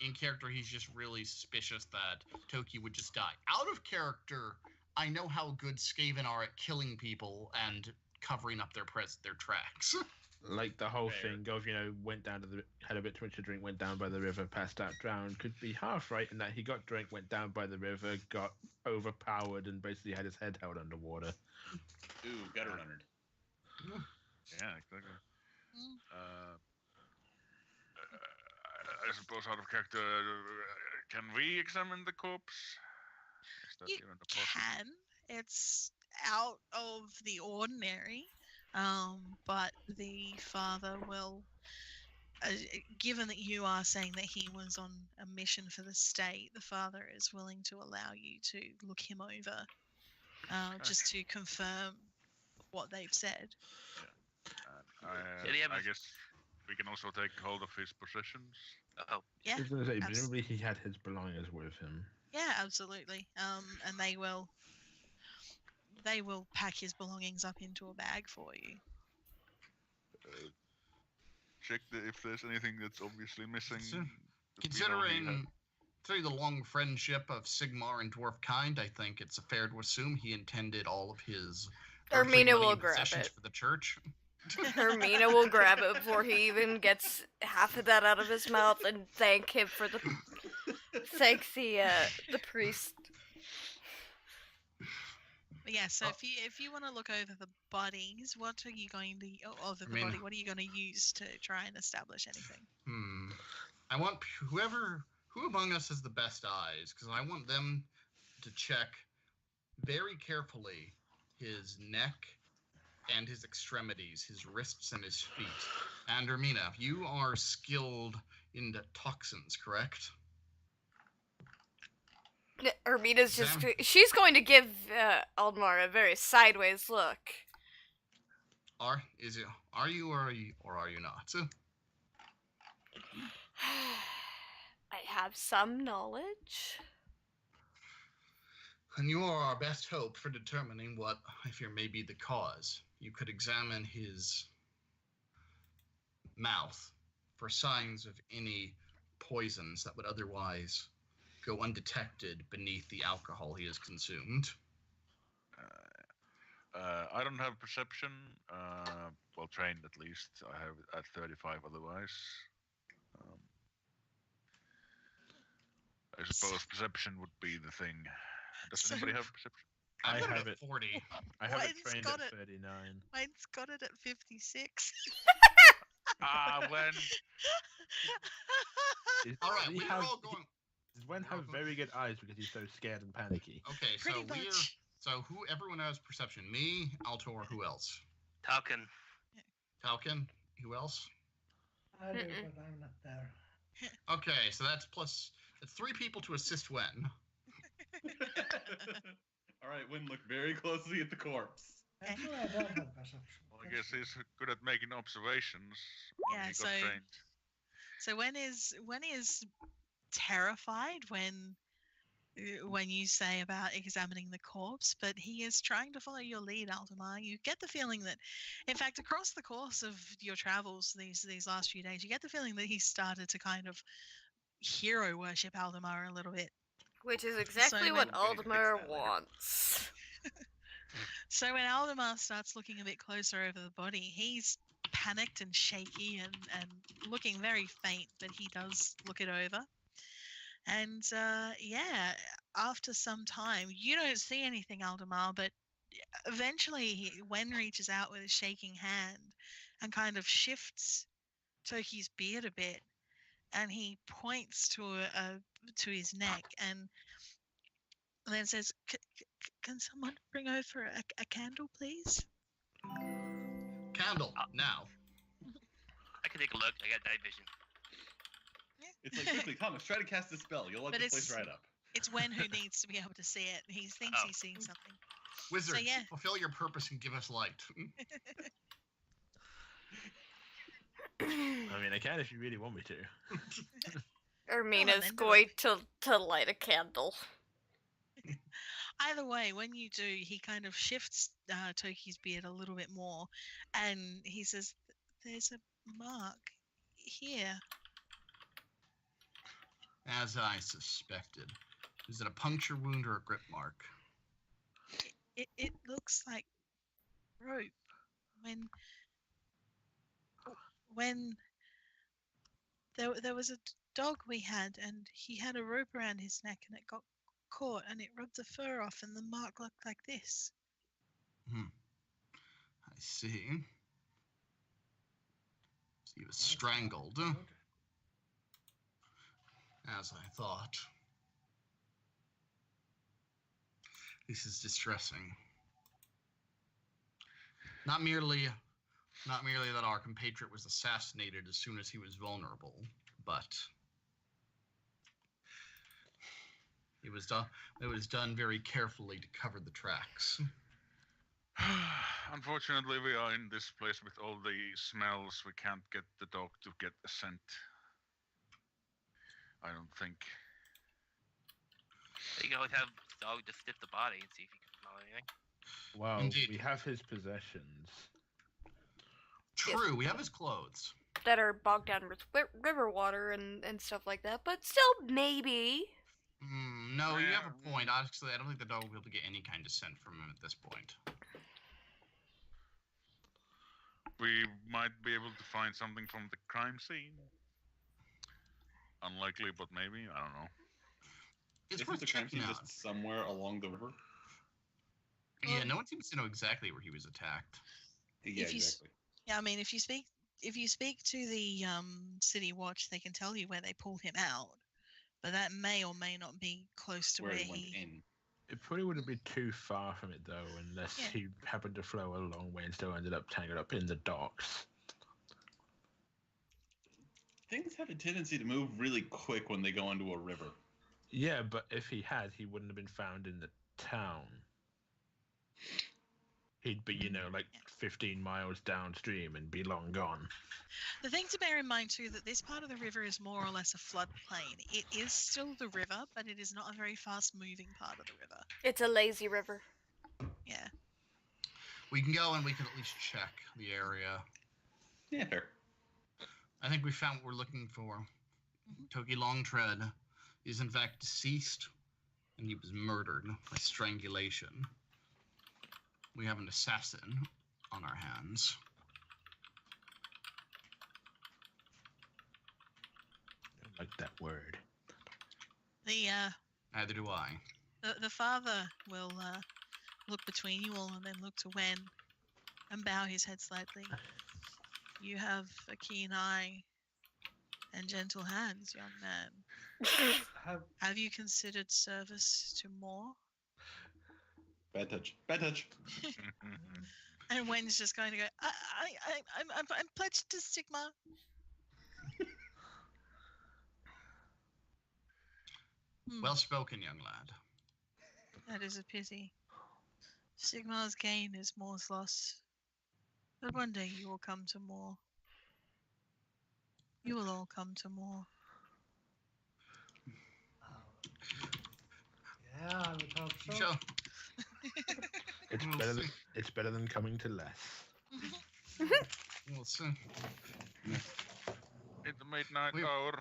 [SPEAKER 9] in character. He's just really suspicious that Toki would just die. Out of character, I know how good Skaven are at killing people and covering up their tracks.
[SPEAKER 3] Like the whole
[SPEAKER 5] Fair.
[SPEAKER 3] thing of, went down to had a bit too much to drink, went down by the river, passed out, drowned, could be half right in that he got drunk, went down by the river, got overpowered, and basically had his head held underwater.
[SPEAKER 5] Ooh, gutter runnered.
[SPEAKER 4] Yeah, exactly.
[SPEAKER 2] Mm.
[SPEAKER 4] I suppose out of character, can we examine the corpse? Is that
[SPEAKER 2] You
[SPEAKER 4] even possible?
[SPEAKER 2] can. It's out of the ordinary, but the father will, given that you are saying that he was on a mission for the state, the father is willing to allow you to look him over, just to confirm what they've said.
[SPEAKER 4] I guess we can also take hold of his possessions.
[SPEAKER 8] Oh,
[SPEAKER 2] Yeah,
[SPEAKER 3] I was going to say,
[SPEAKER 2] abs-
[SPEAKER 3] presumably he had his belongings with him.
[SPEAKER 2] yeah, absolutely. And they will pack his belongings up into a bag for you.
[SPEAKER 4] check if there's anything that's obviously missing.
[SPEAKER 7] So,
[SPEAKER 4] that we know he had.
[SPEAKER 7] Considering through the long friendship of Sigmar and dwarf kind, I think it's fair to assume he intended all of his earthly
[SPEAKER 1] Hermina
[SPEAKER 7] money
[SPEAKER 1] will
[SPEAKER 7] and
[SPEAKER 1] grab
[SPEAKER 7] possessions
[SPEAKER 1] it.
[SPEAKER 7] for the church.
[SPEAKER 1] Hermina will grab it before he even gets half of that out of his mouth and thank him for the the priest.
[SPEAKER 2] But yeah, so if you want to look over the bodies, what are you going to of the
[SPEAKER 7] I mean-
[SPEAKER 2] body? What are you going to use to try and establish anything?
[SPEAKER 7] I want who among us has the best eyes, because I want them to check very carefully his neck and his extremities, his wrists and his feet. And Hermina, you are skilled in toxins, correct?
[SPEAKER 1] Hermina's just.
[SPEAKER 7] Sam?
[SPEAKER 1] She's going to give Aldmar a very sideways look.
[SPEAKER 7] Are you or are you not?
[SPEAKER 1] I have some knowledge.
[SPEAKER 7] And you are our best hope for determining what I fear may be the cause. You could examine his mouth for signs of any poisons that would otherwise go undetected beneath the alcohol he has consumed.
[SPEAKER 4] I don't have perception. Well, trained at least. I have at 35 otherwise. I suppose perception would be the thing. Does
[SPEAKER 2] So-
[SPEAKER 4] anybody have perception?
[SPEAKER 3] I
[SPEAKER 7] got
[SPEAKER 3] have
[SPEAKER 7] it
[SPEAKER 3] it.
[SPEAKER 7] 40.
[SPEAKER 3] I have it
[SPEAKER 2] Mine's
[SPEAKER 3] trained
[SPEAKER 2] got
[SPEAKER 3] at
[SPEAKER 2] it.
[SPEAKER 3] 39.
[SPEAKER 2] Mine's got it at 56.
[SPEAKER 4] When
[SPEAKER 7] All right,
[SPEAKER 3] we
[SPEAKER 7] we
[SPEAKER 3] have-
[SPEAKER 7] are all going.
[SPEAKER 3] Does Wen have very good eyes because he's so scared and panicky?
[SPEAKER 7] Okay, so
[SPEAKER 2] Pretty much.
[SPEAKER 7] who everyone has perception? Me, Alto, or who else?
[SPEAKER 8] Talkin.
[SPEAKER 7] Talkin, who else?
[SPEAKER 6] I do,
[SPEAKER 1] Mm-mm.
[SPEAKER 6] but I'm not there.
[SPEAKER 7] Okay, so that's 3 people to assist Wen.
[SPEAKER 5] All right, Wynn looked very closely at the corpse.
[SPEAKER 6] Actually, I don't have perception.
[SPEAKER 4] well, I guess he's good at making observations.
[SPEAKER 2] Yeah,
[SPEAKER 4] He got
[SPEAKER 2] so-
[SPEAKER 4] trained.
[SPEAKER 2] So when is terrified when you say about examining the corpse, but he is trying to follow your lead, Aldemar. You get the feeling that, in fact, across the course of your travels these last few days, you get the feeling that he started to kind of hero worship Aldemar a little bit.
[SPEAKER 1] Which is exactly
[SPEAKER 2] So
[SPEAKER 1] what
[SPEAKER 5] when- Fix
[SPEAKER 1] Aldmar
[SPEAKER 5] that later.
[SPEAKER 1] wants.
[SPEAKER 2] So when Aldemar starts looking a bit closer over the body, he's panicked and shaky and looking very faint, but he does look it over. And yeah, after some time, you don't see anything, Aldemar, but eventually Wen reaches out with a shaking hand and kind of shifts Toki's beard a bit, and he points to his neck and then says, "Can someone bring over a candle, please?"
[SPEAKER 7] Candle, now.
[SPEAKER 8] I can take a look. I got night vision.
[SPEAKER 5] It's like, quickly, Thomas, try to cast a spell. You'll light
[SPEAKER 2] But
[SPEAKER 5] this place
[SPEAKER 2] it's-
[SPEAKER 5] right up.
[SPEAKER 2] It's Wen who needs to be able to see it. He thinks
[SPEAKER 8] Oh.
[SPEAKER 2] he's seeing something.
[SPEAKER 7] Wizard,
[SPEAKER 2] yeah.
[SPEAKER 7] fulfill your purpose and give us light.
[SPEAKER 3] I mean, I can if you really want me to.
[SPEAKER 1] Ermina's
[SPEAKER 2] then do
[SPEAKER 1] going to light a candle.
[SPEAKER 2] Either way, when you do, he kind of shifts Toki's beard a little bit more, and he says, "There's a mark here."
[SPEAKER 7] As I suspected. Is it a puncture wound or a grip mark?
[SPEAKER 2] It looks like rope. When there was a dog we had, and he had a rope around his neck, and it got caught, and it rubbed the fur off, and the mark looked like this.
[SPEAKER 7] I see. So he was strangled,
[SPEAKER 6] Good.
[SPEAKER 7] as I thought. This is distressing. Not merely that our compatriot was assassinated as soon as he was vulnerable, but it was done very carefully to cover the tracks.
[SPEAKER 4] Unfortunately, we are in this place with all the smells. We can't get the dog to get a scent. I don't think.
[SPEAKER 8] You can always have the dog just sniff the body and see if you can smell anything.
[SPEAKER 3] Well,
[SPEAKER 7] Indeed.
[SPEAKER 3] we have his possessions.
[SPEAKER 7] True, we have his clothes.
[SPEAKER 1] that are bogged down with river water and stuff like that. But still, maybe.
[SPEAKER 9] No, you have a point. Honestly, I don't think the dog will be able to get any kind of scent from him at this point.
[SPEAKER 4] We might be able to find something from the crime scene. Unlikely, but maybe. I don't know.
[SPEAKER 9] It's
[SPEAKER 5] Isn't
[SPEAKER 9] worth
[SPEAKER 5] the crime
[SPEAKER 9] checking
[SPEAKER 5] scene
[SPEAKER 9] out.
[SPEAKER 5] just somewhere along the river?
[SPEAKER 9] Yeah, no one seems to know exactly where he was attacked.
[SPEAKER 5] Yeah,
[SPEAKER 2] If you s-
[SPEAKER 5] exactly.
[SPEAKER 2] Yeah, I mean, if you speak to the City Watch, they can tell you where they pulled him out, but that may or may not be close to
[SPEAKER 5] Where
[SPEAKER 2] where
[SPEAKER 5] he went in.
[SPEAKER 3] It probably wouldn't be too far from it though, unless
[SPEAKER 2] Yeah.
[SPEAKER 3] he happened to flow a long way and still ended up tangled up in the docks.
[SPEAKER 5] Things have a tendency to move really quick when they go into a river.
[SPEAKER 3] Yeah, but if he had, he wouldn't have been found in the town. He'd be, like 15 miles downstream and be long gone.
[SPEAKER 2] The thing to bear in mind too that this part of the river is more or less a floodplain. It is still the river, but it is not a very fast-moving part of the river.
[SPEAKER 1] It's a lazy river.
[SPEAKER 2] Yeah.
[SPEAKER 9] We can go and we can at least check the area.
[SPEAKER 5] Yeah.
[SPEAKER 9] I think we found what we're looking for. Toki Longtread is in fact deceased, and he was murdered by strangulation. We have an assassin on our hands.
[SPEAKER 3] I don't like that word.
[SPEAKER 9] Neither do I.
[SPEAKER 2] The father will look between you all and then look to Wen and bow his head slightly. You have a keen eye and gentle hands, young man. Have you considered service to more?
[SPEAKER 5] Bad touch. Bad touch.
[SPEAKER 2] And Wen's just going to go, I'm pledged to Sigma.
[SPEAKER 9] Well spoken, young lad.
[SPEAKER 2] That is a pity. Sigmar's gain is More's loss. But one day you will come to more. You will all come to more.
[SPEAKER 6] Yeah, I would hope so.
[SPEAKER 9] Sure.
[SPEAKER 3] It's better than coming to less.
[SPEAKER 9] We'll see.
[SPEAKER 4] In the midnight
[SPEAKER 9] We-
[SPEAKER 4] hour,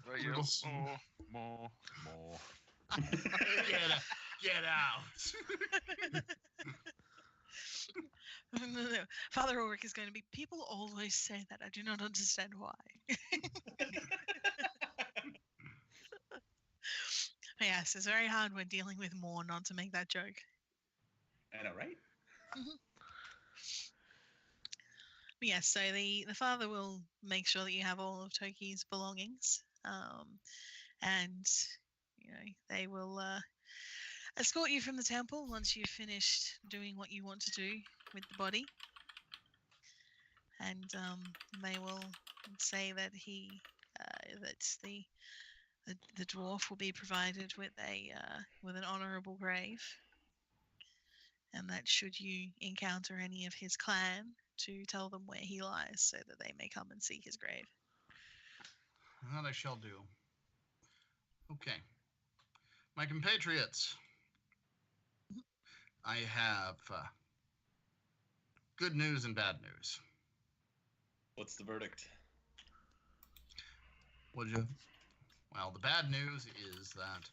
[SPEAKER 4] they
[SPEAKER 9] we'll
[SPEAKER 4] yell,
[SPEAKER 9] see.
[SPEAKER 4] more.
[SPEAKER 9] Get out.
[SPEAKER 2] Father Ulrich is going to be, people always say that. I do not understand why. Yes, it's very hard when dealing with more not to make that joke.
[SPEAKER 5] I know, right?
[SPEAKER 2] But yes, so the father will make sure that you have all of Toki's belongings, and they will escort you from the temple once you've finished doing what you want to do with the body, and they will say that the dwarf will be provided with an honourable grave, and that should you encounter any of his clan, to tell them where he lies so that they may come and see his grave.
[SPEAKER 9] That I shall do. Okay. My compatriots, I have good news and bad news.
[SPEAKER 5] What's the verdict?
[SPEAKER 9] Well, the bad news is that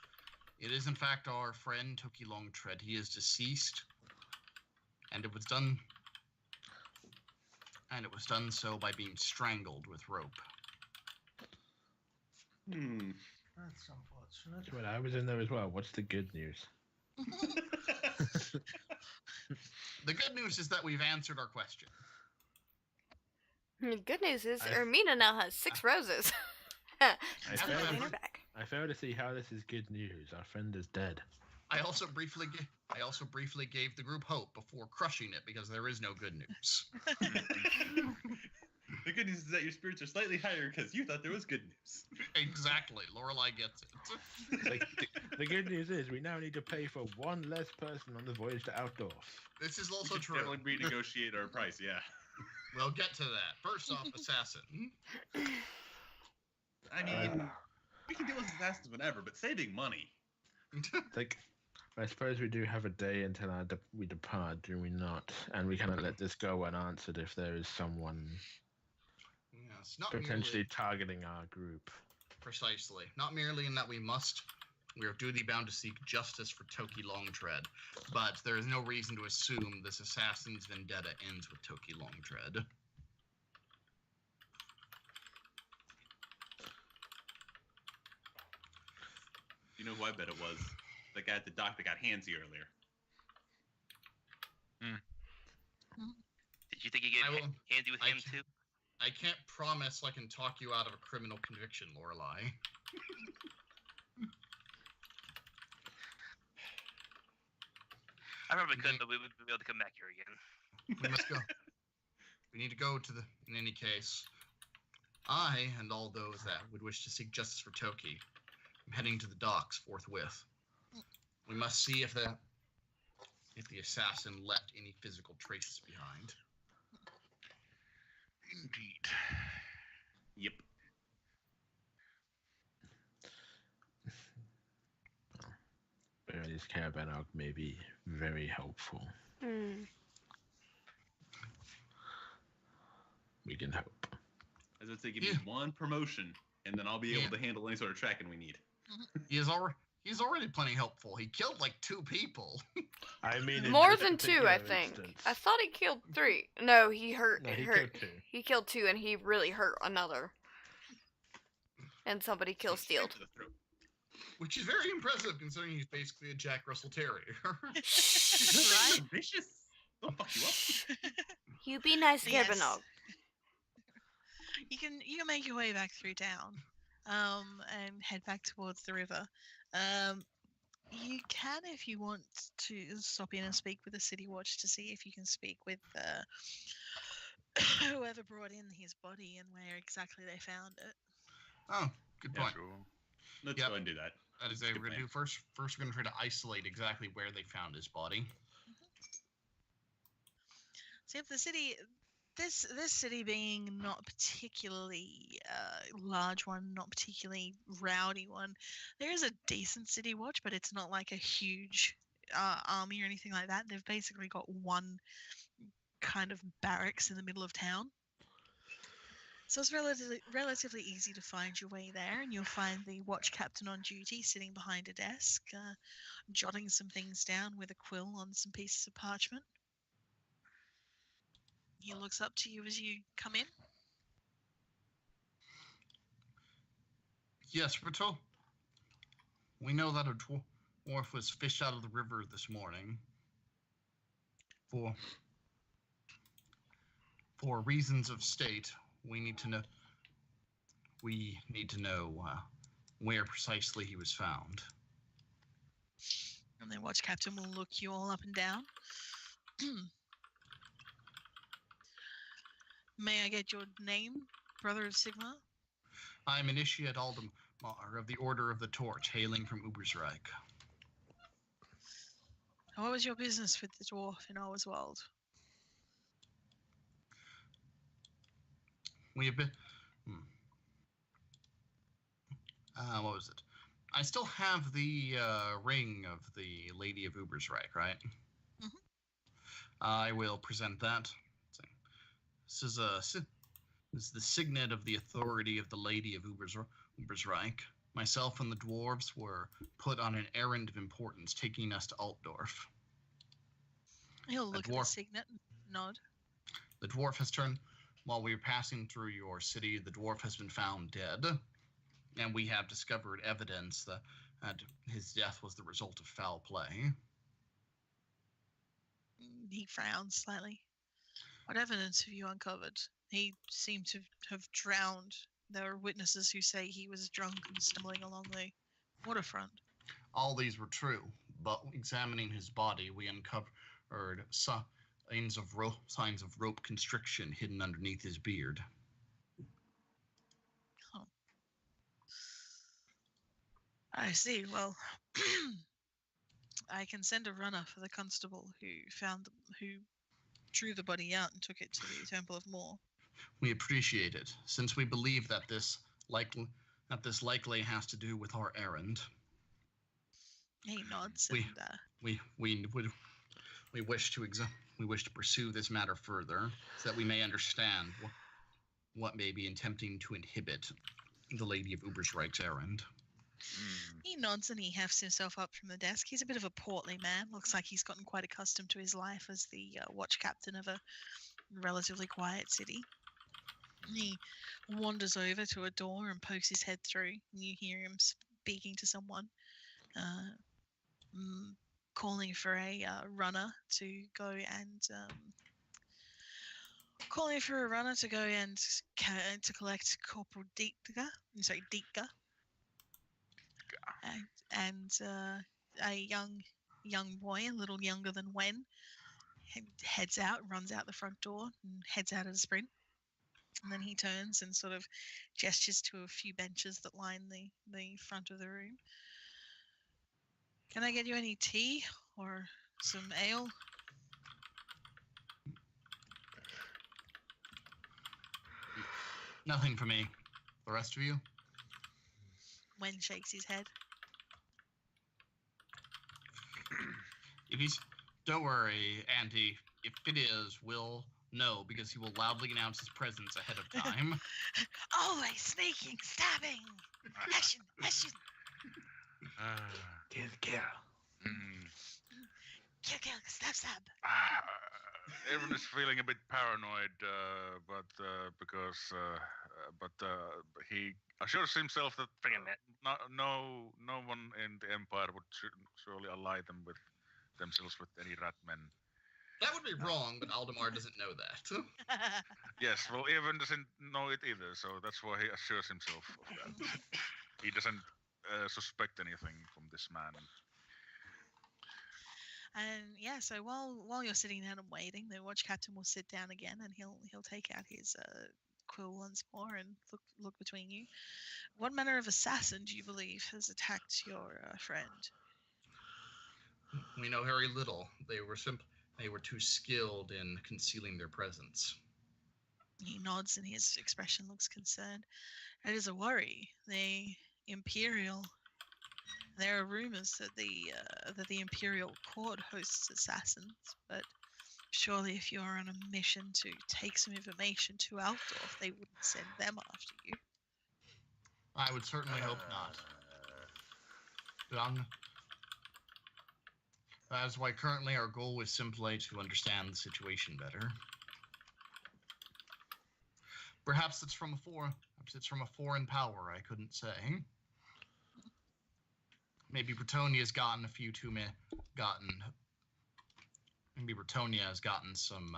[SPEAKER 9] it is in fact our friend Toki Longtread. He is deceased, and it was done so by being strangled with rope.
[SPEAKER 6] That's unfortunate.
[SPEAKER 3] Well, I was in there as well. What's the good news?
[SPEAKER 9] The good news is that we've answered our question.
[SPEAKER 1] Good news is Ermina now has 6 roses.
[SPEAKER 3] I
[SPEAKER 1] Getting
[SPEAKER 3] failed,
[SPEAKER 1] her back.
[SPEAKER 3] I fail to see how this is good news. Our friend is dead.
[SPEAKER 9] I also briefly gave the group hope before crushing it because there is no good news.
[SPEAKER 5] The good news is that your spirits are slightly higher because you thought there was good news.
[SPEAKER 9] Exactly. Lorelei gets it.
[SPEAKER 3] Like, the good news is we now need to pay for one less person on the voyage to Outdoors.
[SPEAKER 9] This is
[SPEAKER 5] We
[SPEAKER 9] also
[SPEAKER 5] should
[SPEAKER 9] true.
[SPEAKER 5] definitely renegotiate our price, yeah.
[SPEAKER 9] We'll get to that. First off, assassin.
[SPEAKER 5] I mean, we can deal with assassins whenever, but saving money.
[SPEAKER 3] Like, I suppose we do have a day until we depart, do we not? And we cannot let this go unanswered if there is someone.
[SPEAKER 9] Yeah. Yes, not
[SPEAKER 3] Potentially
[SPEAKER 9] merely
[SPEAKER 3] targeting our group.
[SPEAKER 9] precisely. Not merely in that we are duty bound to seek justice for Toki Longtread, but there is no reason to assume this assassin's vendetta ends with Toki Longtread.
[SPEAKER 5] You know who I bet it was? The guy at the dock that got handsy earlier.
[SPEAKER 8] Did you think you get handy with him too?
[SPEAKER 9] I can't promise I can talk you out of a criminal conviction, Lorelei.
[SPEAKER 8] I probably could, but we would be able to come back here again.
[SPEAKER 9] We must go. We need to go to in any case. I, and all those that would wish to seek justice for Toki, am heading to the docks forthwith. We must see if the assassin left any physical traces behind.
[SPEAKER 4] Indeed.
[SPEAKER 5] Yep.
[SPEAKER 3] This caravan arc may be very helpful. We can hope.
[SPEAKER 5] As I say, give me one promotion, and then I'll be able to handle any sort of tracking we need.
[SPEAKER 9] He's already plenty helpful. He killed like 2 people.
[SPEAKER 3] I mean, in
[SPEAKER 1] More
[SPEAKER 3] this
[SPEAKER 1] than 2,
[SPEAKER 3] particular
[SPEAKER 1] I think.
[SPEAKER 3] instance-
[SPEAKER 1] I thought he killed 3. No, he hurt.
[SPEAKER 3] No, he
[SPEAKER 1] hurt.
[SPEAKER 3] killed 2.
[SPEAKER 1] He killed 2, and he really hurt another. And somebody killed Steeled.
[SPEAKER 9] Which is very impressive considering he's basically a Jack Russell Terrier.
[SPEAKER 2] Right?
[SPEAKER 5] Vicious. They'll fuck you up.
[SPEAKER 1] You be nice,
[SPEAKER 2] Yes.
[SPEAKER 1] Kerbenog.
[SPEAKER 2] You can make your way back through town, and head back towards the river. You can, if you want, to stop in and speak with the City Watch to see if you can speak with whoever brought in his body and where exactly they found it.
[SPEAKER 9] Oh, good point.
[SPEAKER 4] Sure.
[SPEAKER 5] Let's
[SPEAKER 9] Yep.
[SPEAKER 5] go and do that.
[SPEAKER 9] That is
[SPEAKER 5] Good
[SPEAKER 9] we're gonna
[SPEAKER 5] plan.
[SPEAKER 9] do first. First, we're gonna try to isolate exactly where they found his body.
[SPEAKER 2] See if the city, this city being not particularly large one, not particularly rowdy one, there is a decent city watch, but it's not like a huge army or anything like that. They've basically got one kind of barracks in the middle of town. So it's relatively easy to find your way there, and you'll find the watch captain on duty sitting behind a desk, jotting some things down with a quill on some pieces of parchment. He looks up to you as you come in.
[SPEAKER 9] Yes, Berto. We know that a dwarf was fished out of the river this morning. For reasons of state, we need to know. We need to know where precisely he was found.
[SPEAKER 2] And the watch captain will look you all up and down. May I get your name, Brother of Sigma?
[SPEAKER 9] I'm Initiate Aldemar of the Order of the Torch, hailing from Ubersreich.
[SPEAKER 2] What was your business with the dwarf in Oswald?
[SPEAKER 9] We have been. What was it? I still have the ring of the Lady of Ubersreich, right?
[SPEAKER 2] Mhm.
[SPEAKER 9] I will present that. This is the signet of the authority of the Lady of Ubersreich. Myself and the dwarves were put on an errand of importance, taking us to Altdorf.
[SPEAKER 2] He'll look at the
[SPEAKER 9] dwarf-
[SPEAKER 2] signet and nod.
[SPEAKER 9] The dwarf has turned. While we were passing through your city, the dwarf has been found dead, and we have discovered evidence that his death was the result of foul play.
[SPEAKER 2] He frowns slightly. What evidence have you uncovered? He seemed to have drowned. There are witnesses who say he was drunk and stumbling along the waterfront.
[SPEAKER 9] All these were true, but examining his body, we uncovered signs of rope constriction hidden underneath his beard.
[SPEAKER 2] Oh. I see. Well, I can send a runner for the constable who drew the body out and took it to the Temple of Moor.
[SPEAKER 9] We appreciate it, since we believe that this likely has to do with our errand.
[SPEAKER 2] He nods
[SPEAKER 9] We-
[SPEAKER 2] and
[SPEAKER 9] We wish to pursue this matter further, so that we may understand what may be attempting to inhibit the Lady of Ubersreich's errand.
[SPEAKER 2] He nods and he hefts himself up from the desk. He's a bit of a portly man. Looks like he's gotten quite accustomed to his life as the watch captain of a relatively quiet city. He wanders over to a door and pokes his head through. And you hear him speaking to someone, calling for a runner to go and to collect Corporal Dietka. Sorry, Dietka. And a young boy, a little younger than Wen, runs out the front door and heads out at a sprint. And then he turns and sort of gestures to a few benches that line the front of the room. Can I get you any tea or some ale?
[SPEAKER 7] Nothing for me. The rest of you?
[SPEAKER 2] Wen shakes his head.
[SPEAKER 7] If he's... Don't worry, Auntie. If it is, we'll know, because he will loudly announce his presence ahead of time.
[SPEAKER 2] Always sneaking, stabbing! Action!
[SPEAKER 3] Kill.
[SPEAKER 2] Kill, stab!
[SPEAKER 4] Everyone is feeling a bit paranoid, because he assures himself that no one in the Empire would surely ally them with themselves with any rat men.
[SPEAKER 9] That would be wrong, but Aldemar doesn't know that.
[SPEAKER 4] Yes, well, Evan doesn't know it either, so that's why he assures himself of that. He doesn't suspect anything from this man.
[SPEAKER 2] And yeah, so while you're sitting down and waiting, the watch captain will sit down again, and he'll take out his quill once more and look between you. What manner of assassin do you believe has attacked your friend?
[SPEAKER 9] We know very little. They were too skilled in concealing their presence.
[SPEAKER 2] He nods and his expression looks concerned. It is a worry. The Imperial... There are rumors that the Imperial Court hosts assassins, but surely if you're on a mission to take some information to Altdorf, they wouldn't send them after you.
[SPEAKER 7] I would certainly hope not. That's why currently our goal is simply to understand the situation better. Perhaps it's from a foreign power, I couldn't say. Maybe Bretonia has gotten maybe Bretonia has gotten some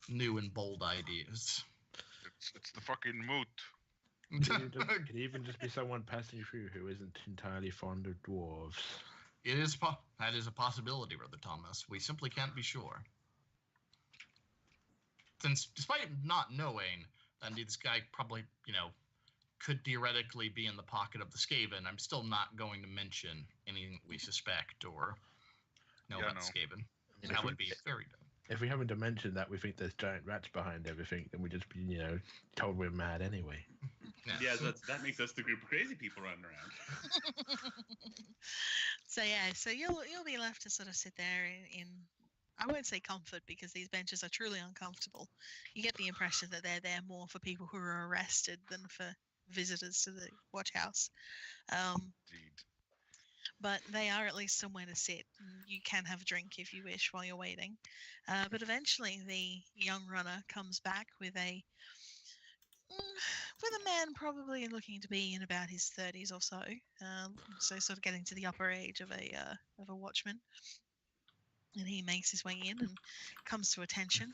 [SPEAKER 7] new and bold ideas.
[SPEAKER 4] It's the fucking moot.
[SPEAKER 3] Could even just be someone passing through who isn't entirely fond of dwarves.
[SPEAKER 7] That is a possibility, Brother Thomas. We simply can't be sure. Since, despite not knowing, that this guy probably, could theoretically be in the pocket of the Skaven, I'm still not going to mention anything we suspect or know about Skaven. That would be very dumb.
[SPEAKER 3] If we happen to mention that we think there's giant rats behind everything, then we just be, told we're mad anyway.
[SPEAKER 5] Yeah, that makes us the group of crazy people running around.
[SPEAKER 2] So you'll be left to sort of sit there in I won't say comfort, because these benches are truly uncomfortable. You get the impression that they're there more for people who are arrested than for visitors to the watch house.
[SPEAKER 4] Indeed.
[SPEAKER 2] But they are at least somewhere to sit. You can have a drink if you wish while you're waiting. But eventually the young runner comes back with a man probably looking to be in about his 30s or so. So sort of getting to the upper age of a watchman. And he makes his way in and comes to attention.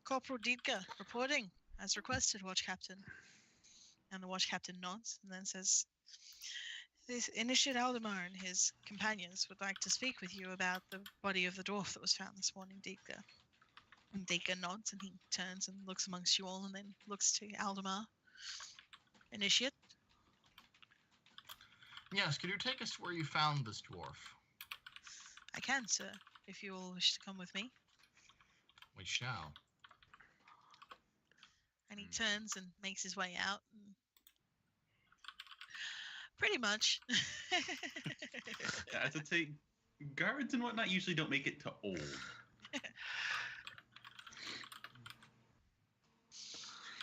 [SPEAKER 2] Corporal Dietka, reporting as requested, Watch Captain. And the Watch Captain nods and then says, "This Initiate Aldemar and his companions would like to speak with you about the body of the dwarf that was found this morning, Dietka." And Dietka nods and he turns and looks amongst you all and then looks to Aldemar. "Initiate?"
[SPEAKER 7] Yes, could you take us to where you found this dwarf?
[SPEAKER 2] "I can, sir, if you all wish to come with me."
[SPEAKER 7] We shall.
[SPEAKER 2] And he turns and makes his way out. Pretty much.
[SPEAKER 5] Yeah, as I'd say, guards and whatnot usually don't make it to old.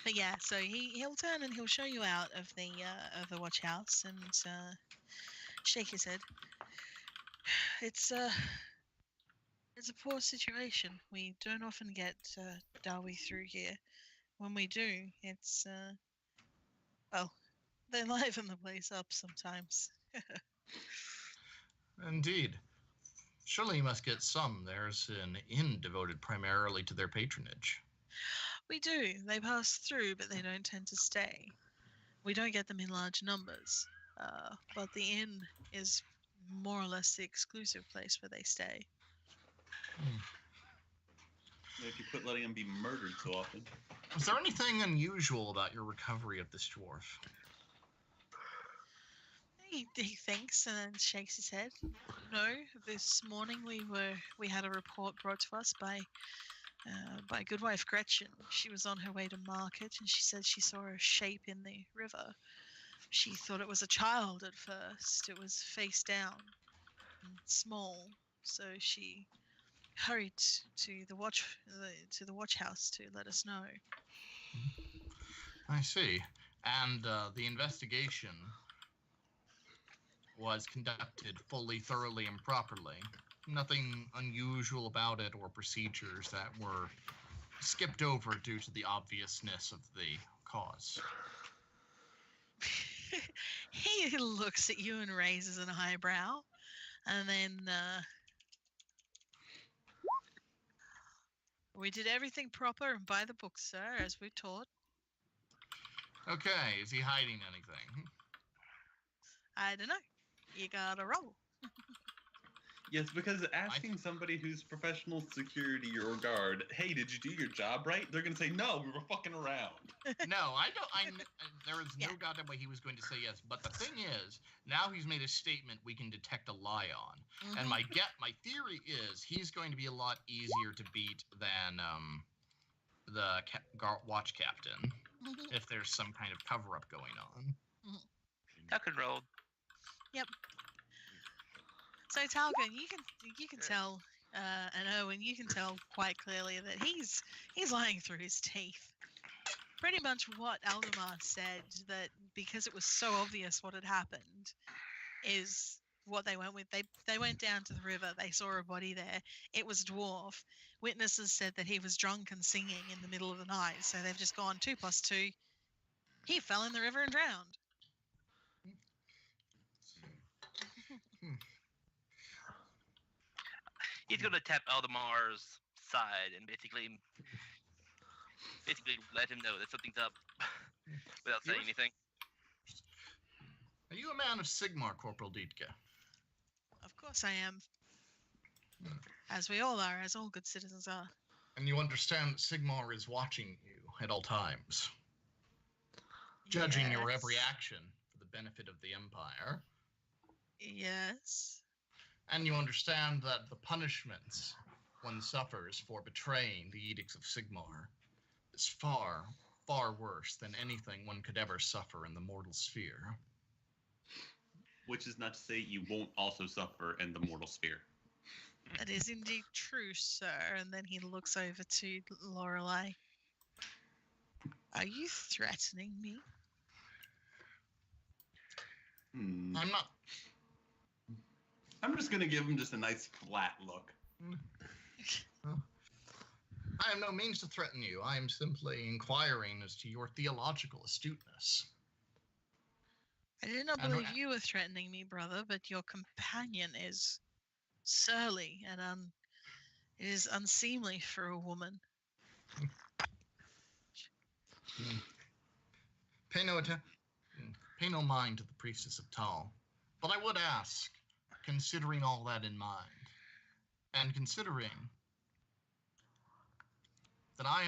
[SPEAKER 2] But Yeah, so he'll turn and he'll show you out of the watch house and shake his head. It's a poor situation. We don't often get Darby through here. When we do, it's well, they liven the place up sometimes.
[SPEAKER 7] Indeed. Surely you must get some. There's an inn devoted primarily to their patronage.
[SPEAKER 2] We do. They pass through, but they don't tend to stay. We don't get them in large numbers, but the inn is more or less the exclusive place where they stay.
[SPEAKER 5] If you quit letting him be murdered so often.
[SPEAKER 7] Was there anything unusual about your recovery of this dwarf?
[SPEAKER 2] He thinks and then shakes his head. No, this morning we had a report brought to us by Goodwife Gretchen. She was on her way to market and she said she saw a shape in the river. She thought it was a child at first. It was face down and small, so she hurried to the watch house to let us know.
[SPEAKER 7] I see. And the investigation was conducted fully, thoroughly, and properly. Nothing unusual about it or procedures that were skipped over due to the obviousness of the cause.
[SPEAKER 2] He looks at you and raises an eyebrow, and then we did everything proper and by the book, sir, as we taught.
[SPEAKER 7] Okay, is he hiding anything?
[SPEAKER 2] I don't know. You gotta roll.
[SPEAKER 5] Yes, because asking somebody who's professional security or guard, hey, did you do your job right? They're going to say, no, we were fucking around.
[SPEAKER 7] No, there is no goddamn way he was going to say yes. But the thing is, now he's made a statement we can detect a lie on. Mm-hmm. And my theory is he's going to be a lot easier to beat than the watch captain, if there's some kind of cover-up going on.
[SPEAKER 8] Tuck and roll.
[SPEAKER 2] Yep. So Talgan, you can tell, and Owen, you can tell quite clearly that he's lying through his teeth. Pretty much what Aldemar said, that because it was so obvious what had happened, is what they went with. They went down to the river. They saw a body there. It was a dwarf. Witnesses said that he was drunk and singing in the middle of the night. So they've just gone 2 + 2. He fell in the river and drowned.
[SPEAKER 8] He's going to tap Aldemar's side and basically let him know that something's up without saying anything.
[SPEAKER 7] Are you a man of Sigmar, Corporal Dietke?
[SPEAKER 2] Of course I am. As we all are, as all good citizens are.
[SPEAKER 7] And you understand that Sigmar is watching you at all times, judging your every action for the benefit of the Empire.
[SPEAKER 2] Yes.
[SPEAKER 7] And you understand that the punishments one suffers for betraying the edicts of Sigmar is far, far worse than anything one could ever suffer in the mortal sphere.
[SPEAKER 5] Which is not to say you won't also suffer in the mortal sphere.
[SPEAKER 2] That is indeed true, sir. And then he looks over to Lorelei. Are you threatening me?
[SPEAKER 7] I'm not.
[SPEAKER 5] I'm just going to give him just a nice flat look.
[SPEAKER 7] I have no means to threaten you. I am simply inquiring as to your theological astuteness.
[SPEAKER 2] I did not believe you were threatening me, brother, but your companion is surly and it is unseemly for a woman.
[SPEAKER 7] Pay no mind to the priestess of Tal. But I would ask, considering all that in mind, and considering that I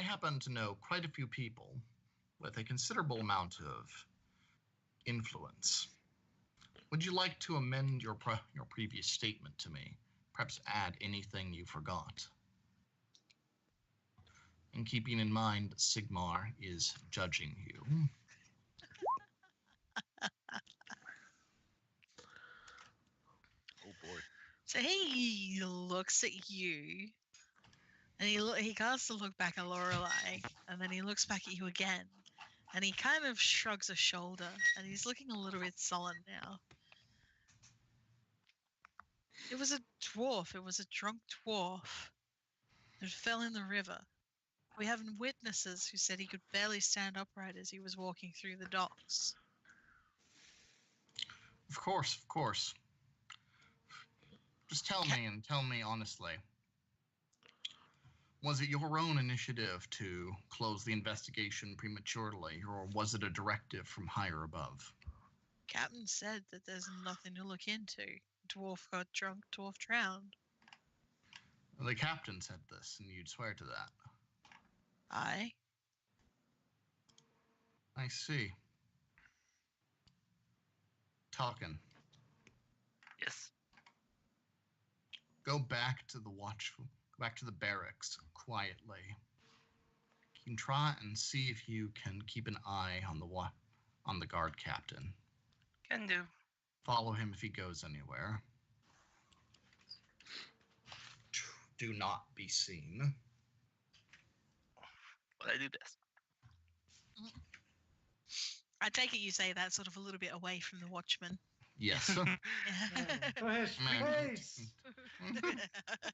[SPEAKER 7] happen to know quite a few people with a considerable amount of influence, would you like to amend your previous statement to me? Perhaps add anything you forgot? And keeping in mind that Sigmar is judging you.
[SPEAKER 8] Oh boy.
[SPEAKER 2] So he looks at you And he casts a look back at Lorelei, and then he looks back at you again, and he kind of shrugs a shoulder, and he's looking a little bit sullen now. It was a dwarf. It was a drunk dwarf that fell in the river. We have witnesses who said he could barely stand upright as he was walking through the docks.
[SPEAKER 7] Of course. Just tell me honestly. Was it your own initiative to close the investigation prematurely, or was it a directive from higher above?
[SPEAKER 2] Captain said that there's nothing to look into. Dwarf got drunk, dwarf drowned.
[SPEAKER 7] The captain said this, and you'd swear to that.
[SPEAKER 2] Aye.
[SPEAKER 7] I see. Talking.
[SPEAKER 8] Yes.
[SPEAKER 7] Go back to the barracks quietly. You can try and see if you can keep an eye on the guard captain.
[SPEAKER 8] Can do.
[SPEAKER 7] Follow him if he goes anywhere. Do not be seen.
[SPEAKER 8] But I do best.
[SPEAKER 2] I take it you say that sort of a little bit away from the watchman.
[SPEAKER 7] Yes.
[SPEAKER 6] To his face.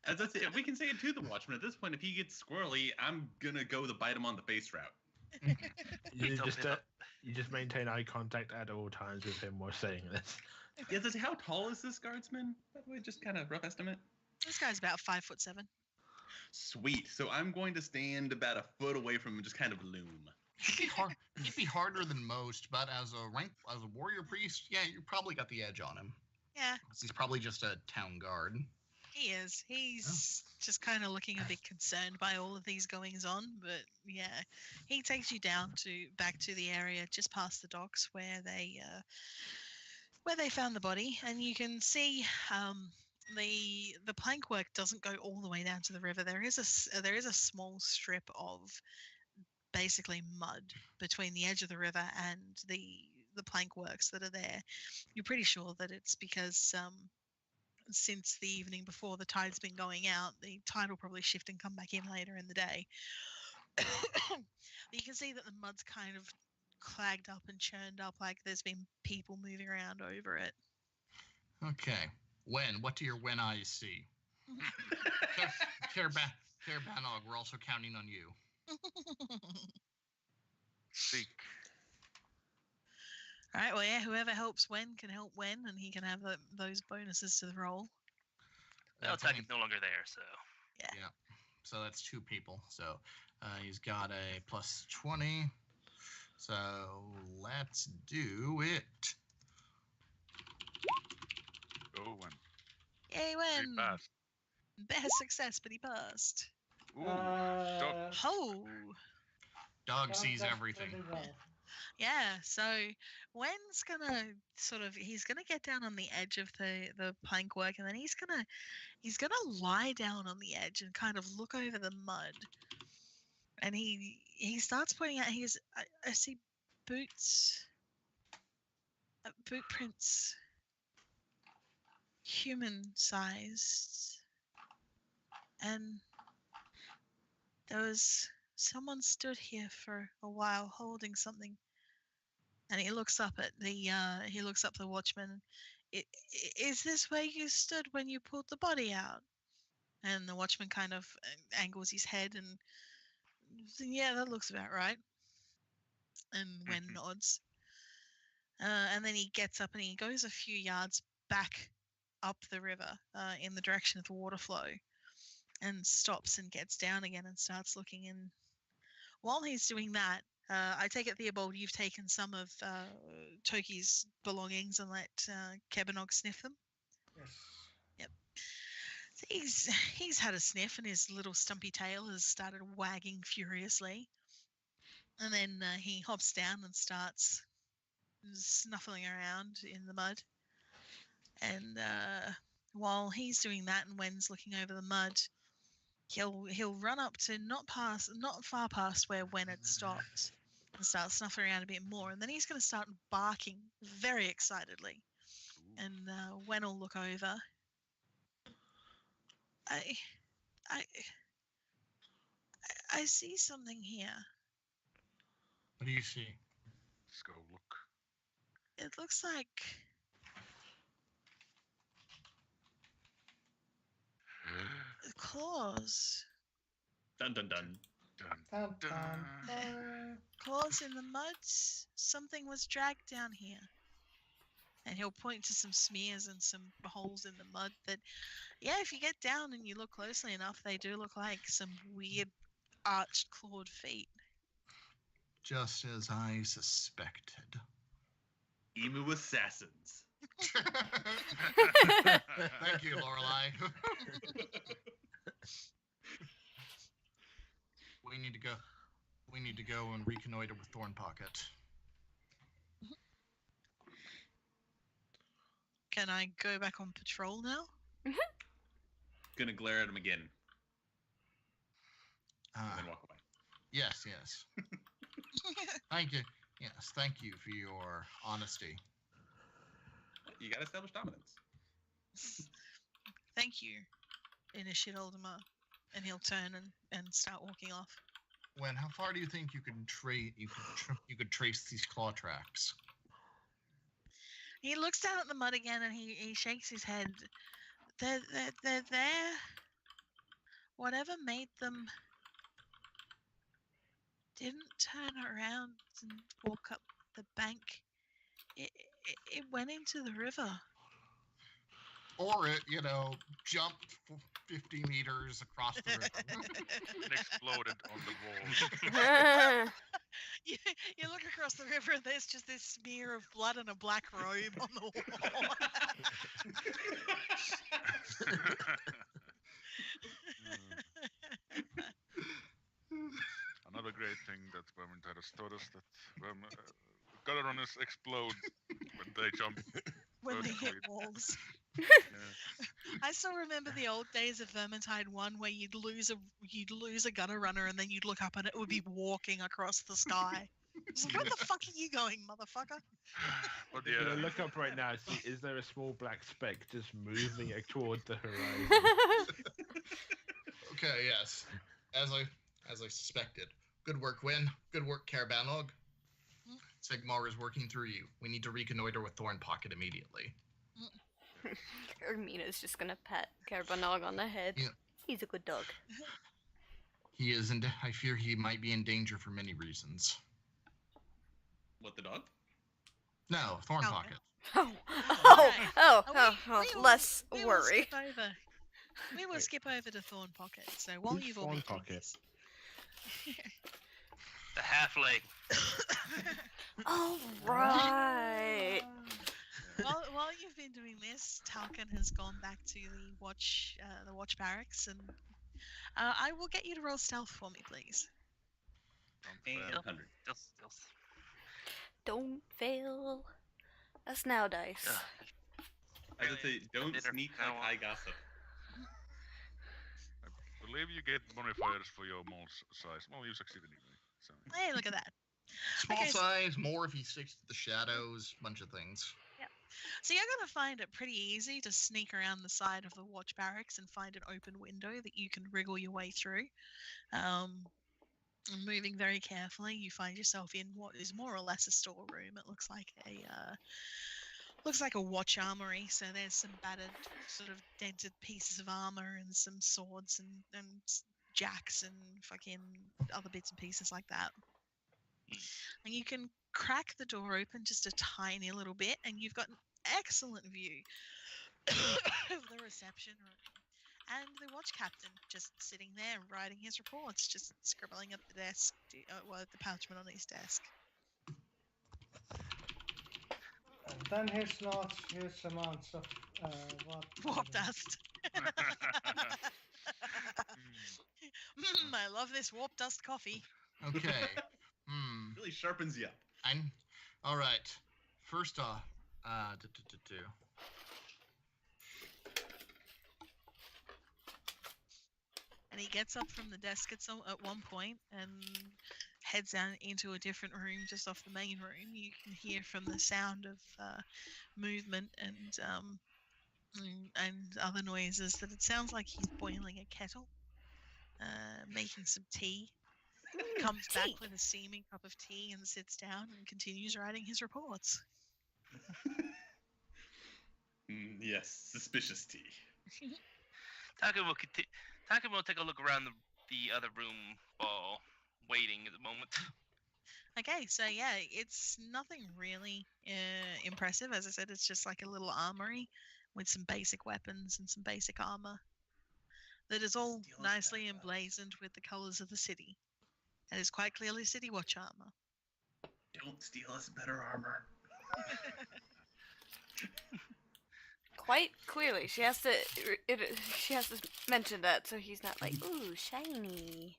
[SPEAKER 5] As I say, if we can say it to the watchman, at this point, if he gets squirrely, I'm gonna go the bite him on the face route.
[SPEAKER 3] You just maintain eye contact at all times with him while saying this.
[SPEAKER 5] Yeah, as I say, how tall is this guardsman? By the way, just kind of rough estimate.
[SPEAKER 2] This guy's about 5'7".
[SPEAKER 5] Sweet. So I'm going to stand about a foot away from him and just kind of loom.
[SPEAKER 7] It'd be harder than most, but as a warrior priest, yeah, you probably got the edge on him.
[SPEAKER 2] Yeah.
[SPEAKER 7] He's probably just a town guard.
[SPEAKER 2] He is. He's just kind of looking a bit concerned by all of these goings on, but yeah, he takes you back to the area just past the docks where they found the body, and you can see the plank work doesn't go all the way down to the river. There is a small strip of basically mud between the edge of the river and the plank works that are there. You're pretty sure that it's because since the evening before the tide's been going out, the tide will probably shift and come back in later in the day. But you can see that the mud's kind of clagged up and churned up, like there's been people moving around over it.
[SPEAKER 7] Okay. What do your Wen eyes see? Care Banog, we're also counting on you.
[SPEAKER 4] Seek.
[SPEAKER 2] All right, well, yeah, whoever helps Wen can help Wen, and he can have those bonuses to the roll.
[SPEAKER 8] The attack is no longer there, so.
[SPEAKER 2] Yeah.
[SPEAKER 7] So that's 2 people. So he's got a plus 20. So let's do it.
[SPEAKER 4] Go Wen.
[SPEAKER 2] Yay,
[SPEAKER 4] He
[SPEAKER 2] Wen!
[SPEAKER 4] passed.
[SPEAKER 2] Best success, but he passed.
[SPEAKER 4] Ooh. Dog.
[SPEAKER 2] Oh!
[SPEAKER 7] Dog sees
[SPEAKER 6] That's
[SPEAKER 7] everything.
[SPEAKER 6] pretty well.
[SPEAKER 2] Yeah, so Wen's gonna he's gonna get down on the edge of the plank work, and then he's gonna lie down on the edge and kind of look over the mud. And he starts pointing out I see boots, boot prints, human sized, and there was someone stood here for a while holding something. And he looks up at the watchman. Is this where you stood when you pulled the body out? And the watchman kind of angles his head and yeah, that looks about right. And Wen nods. And then he gets up and he goes a few yards back up the river in the direction of the water flow, and stops and gets down again and starts looking in. While he's doing that, I take it, Theobald, you've taken some of Toki's belongings and let Kebanog sniff them?
[SPEAKER 6] Yes.
[SPEAKER 2] Yep. So he's had a sniff and his little stumpy tail has started wagging furiously. And then he hops down and starts snuffling around in the mud. And while he's doing that and Wen's looking over the mud, he'll run up to not far past where Wen had stopped and start snuffing around a bit more, and then he's going to start barking very excitedly. And Wen will look over. I see something here.
[SPEAKER 7] What do you see?
[SPEAKER 4] Let's go look.
[SPEAKER 2] It looks like claws.
[SPEAKER 5] Dun dun dun.
[SPEAKER 4] Dun,
[SPEAKER 6] Dun, dun,
[SPEAKER 4] dun.
[SPEAKER 6] dun.
[SPEAKER 2] Claws in the mud. Something was dragged down here. And he'll point to some smears and some holes in the mud that, yeah, if you get down and you look closely enough, they do look like some weird arched clawed feet.
[SPEAKER 7] Just as I suspected.
[SPEAKER 5] Emu assassins.
[SPEAKER 7] Thank you, Lorelai. We need to go. We need to go and reconnoiter with Thorn Pocket.
[SPEAKER 2] Can I go back on patrol now?
[SPEAKER 5] Gonna glare at him again and
[SPEAKER 7] Ah,
[SPEAKER 5] then walk away.
[SPEAKER 7] yes, yes. Thank you. Yes, thank you for your honesty.
[SPEAKER 5] You gotta establish dominance.
[SPEAKER 2] Thank you. Initiate Oldemar. And he'll turn and start walking off.
[SPEAKER 7] When, how far do you think you could you could trace these claw tracks?
[SPEAKER 2] He looks down at the mud again and he shakes his head. They're there. Whatever made them didn't turn around and walk up the bank. It went into the river.
[SPEAKER 7] Or it, jumped 50 meters across the river.
[SPEAKER 4] It exploded on the wall.
[SPEAKER 2] You look across the river and there's just this smear of blood and a black robe on the wall.
[SPEAKER 4] Another great thing that Vermintide has taught us that gutter runners explode when they jump.
[SPEAKER 2] When they hit
[SPEAKER 4] vertically.
[SPEAKER 2] walls.
[SPEAKER 4] Yeah.
[SPEAKER 2] I still remember the old days of Vermintide 1 where you'd lose a gutter runner and then you'd look up and it would be walking across the sky. It's like, where the fuck are you going, motherfucker?
[SPEAKER 4] But
[SPEAKER 3] You're
[SPEAKER 4] yeah,
[SPEAKER 3] gonna look up right now. See, is there a small black speck just moving toward the horizon?
[SPEAKER 7] Okay, yes. As I suspected. Good work, Win. Good work, Carabanog. Sigmar is working through you. We need to reconnoiter with Thorn Pocket immediately.
[SPEAKER 1] Ermina's just gonna pat Carbonog on the head.
[SPEAKER 7] Yeah.
[SPEAKER 1] He's a good dog.
[SPEAKER 7] He is I fear he might be in danger for many reasons.
[SPEAKER 5] What, the dog?
[SPEAKER 7] No, Thorn
[SPEAKER 2] Oh.
[SPEAKER 7] Pocket.
[SPEAKER 1] Less
[SPEAKER 2] We will
[SPEAKER 1] worry.
[SPEAKER 2] skip over. We will
[SPEAKER 3] Wait.
[SPEAKER 2] skip over to Thorn Pocket. So while
[SPEAKER 3] Who's
[SPEAKER 2] you've all
[SPEAKER 3] Thorn
[SPEAKER 2] been
[SPEAKER 3] Pocket?
[SPEAKER 8] The halfling.
[SPEAKER 1] All right.
[SPEAKER 2] while you've been doing this, Talcon has gone back to the watch barracks, and I will get you to roll stealth for me, please.
[SPEAKER 5] And
[SPEAKER 8] fail.
[SPEAKER 5] 100.
[SPEAKER 8] Stealth.
[SPEAKER 1] Don't fail. That's now dice.
[SPEAKER 5] I would say, don't
[SPEAKER 8] Dinner
[SPEAKER 5] sneak
[SPEAKER 8] now
[SPEAKER 5] like
[SPEAKER 8] on.
[SPEAKER 5] high gossip.
[SPEAKER 4] I believe you get modifiers for your mole size. Well, you succeed anyway. So.
[SPEAKER 2] Hey, look at that.
[SPEAKER 7] Small
[SPEAKER 2] Okay, so-
[SPEAKER 7] size, more if he sticks to the shadows, bunch of things.
[SPEAKER 2] So you're going to find it pretty easy to sneak around the side of the watch barracks and find an open window that you can wriggle your way through. Moving very carefully, you find yourself in what is more or less a storeroom. It looks like a watch armory. So there's some battered, sort of dented pieces of armor and some swords and jacks and fucking other bits and pieces like that. And you can crack the door open just a tiny little bit, and you've got an excellent view of the reception room. And the watch captain just sitting there writing his reports, just scribbling at the desk, the parchment on his desk.
[SPEAKER 6] And then his notes, his amounts of
[SPEAKER 2] Warp dust. I love this warp dust coffee.
[SPEAKER 7] Okay.
[SPEAKER 5] Really sharpens you up.
[SPEAKER 7] All right. First off,
[SPEAKER 2] And he gets up from the desk at one point and heads down into a different room just off the main room. You can hear from the sound of movement and other noises that it sounds like he's boiling a kettle, making some tea. Comes back
[SPEAKER 1] Tea.
[SPEAKER 2] with a steaming cup of tea and sits down and continues writing his reports.
[SPEAKER 5] Yes, suspicious tea.
[SPEAKER 8] Taka will take a look around the other room while waiting at the moment.
[SPEAKER 2] Okay, so yeah, it's nothing really impressive. As I said, it's just like a little armory with some basic weapons and some basic armor that is all
[SPEAKER 5] Steal us
[SPEAKER 2] nicely
[SPEAKER 5] backups.
[SPEAKER 2] emblazoned with the colors of the city. It is quite clearly City Watch armor.
[SPEAKER 5] Don't steal us better armor.
[SPEAKER 1] Quite clearly, she has to mention that so he's not like, ooh, shiny.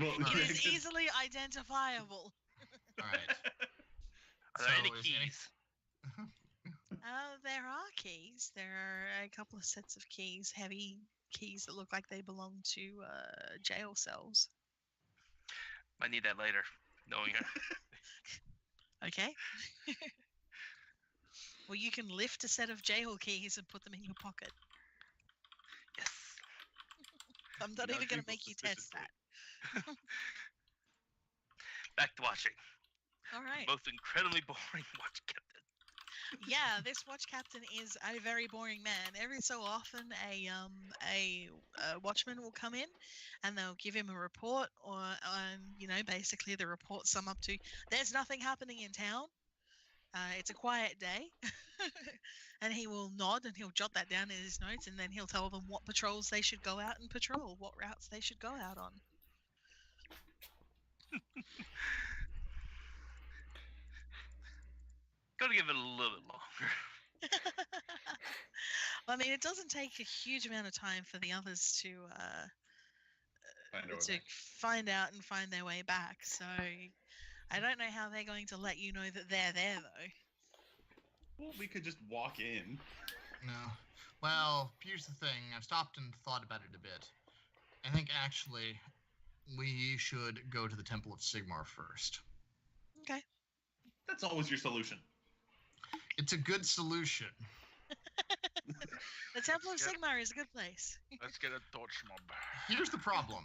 [SPEAKER 5] Well,
[SPEAKER 2] It is easily identifiable.
[SPEAKER 7] All right.
[SPEAKER 8] Are there any
[SPEAKER 7] So is
[SPEAKER 8] keys?
[SPEAKER 2] There are keys. There are a couple of sets of keys, heavy keys that look like they belong to jail cells.
[SPEAKER 8] I need that later, knowing her.
[SPEAKER 2] Okay. Well, you can lift a set of jail keys and put them in your pocket.
[SPEAKER 8] Yes.
[SPEAKER 2] I'm not
[SPEAKER 5] Now
[SPEAKER 2] even going to
[SPEAKER 5] people
[SPEAKER 2] make you test
[SPEAKER 5] suspiciously.
[SPEAKER 2] that.
[SPEAKER 8] Back to watching.
[SPEAKER 2] All right.
[SPEAKER 8] Most incredibly boring watch captain.
[SPEAKER 2] Yeah, this watch captain is a very boring man. Every so often, a watchman will come in, and they'll give him a report, or basically the report sum up to there's nothing happening in town. It's a quiet day, and he will nod and he'll jot that down in his notes, and then he'll tell them what patrols they should go out and patrol, what routes they should go out on.
[SPEAKER 8] Gotta give it a little bit longer.
[SPEAKER 2] Well, I mean, it doesn't take a huge amount of time for the others to find out and find their way back. So I don't know how they're going to let you know that they're there, though.
[SPEAKER 5] Well, we could just walk in.
[SPEAKER 7] No. Well, here's the thing. I've stopped and thought about it a bit. I think actually we should go to the Temple of Sigmar first.
[SPEAKER 2] Okay.
[SPEAKER 5] That's always your solution.
[SPEAKER 7] It's a good solution.
[SPEAKER 2] The Temple of
[SPEAKER 4] Yeah.
[SPEAKER 2] Sigmar is a good place.
[SPEAKER 4] Let's get a torch mob.
[SPEAKER 7] Here's the problem.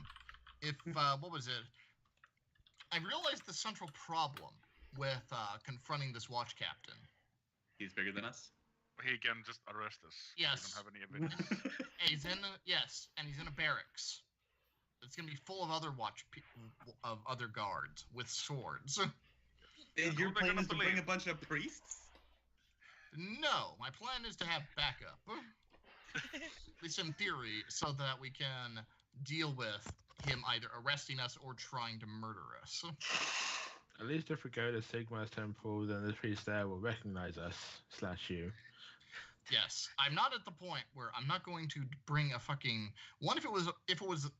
[SPEAKER 7] If, what was it? I realized the central problem with confronting this watch captain.
[SPEAKER 5] He's bigger than us.
[SPEAKER 4] He can just arrest us.
[SPEAKER 7] Yes.
[SPEAKER 4] We don't have any evidence.
[SPEAKER 7] He's in and he's in a barracks. It's gonna be full of other of other guards with swords.
[SPEAKER 5] And your
[SPEAKER 4] Who are they
[SPEAKER 5] plan
[SPEAKER 4] gonna
[SPEAKER 5] is to bring
[SPEAKER 4] believe?
[SPEAKER 5] a bunch of priests?
[SPEAKER 7] No, my plan is to have backup. At least in theory, so that we can deal with him either arresting us or trying to murder us.
[SPEAKER 3] At least if we go to Sigmar's temple, then the priest there will recognize us / you.
[SPEAKER 7] Yes, I'm not at the point where I'm not going to bring a fucking one. If it was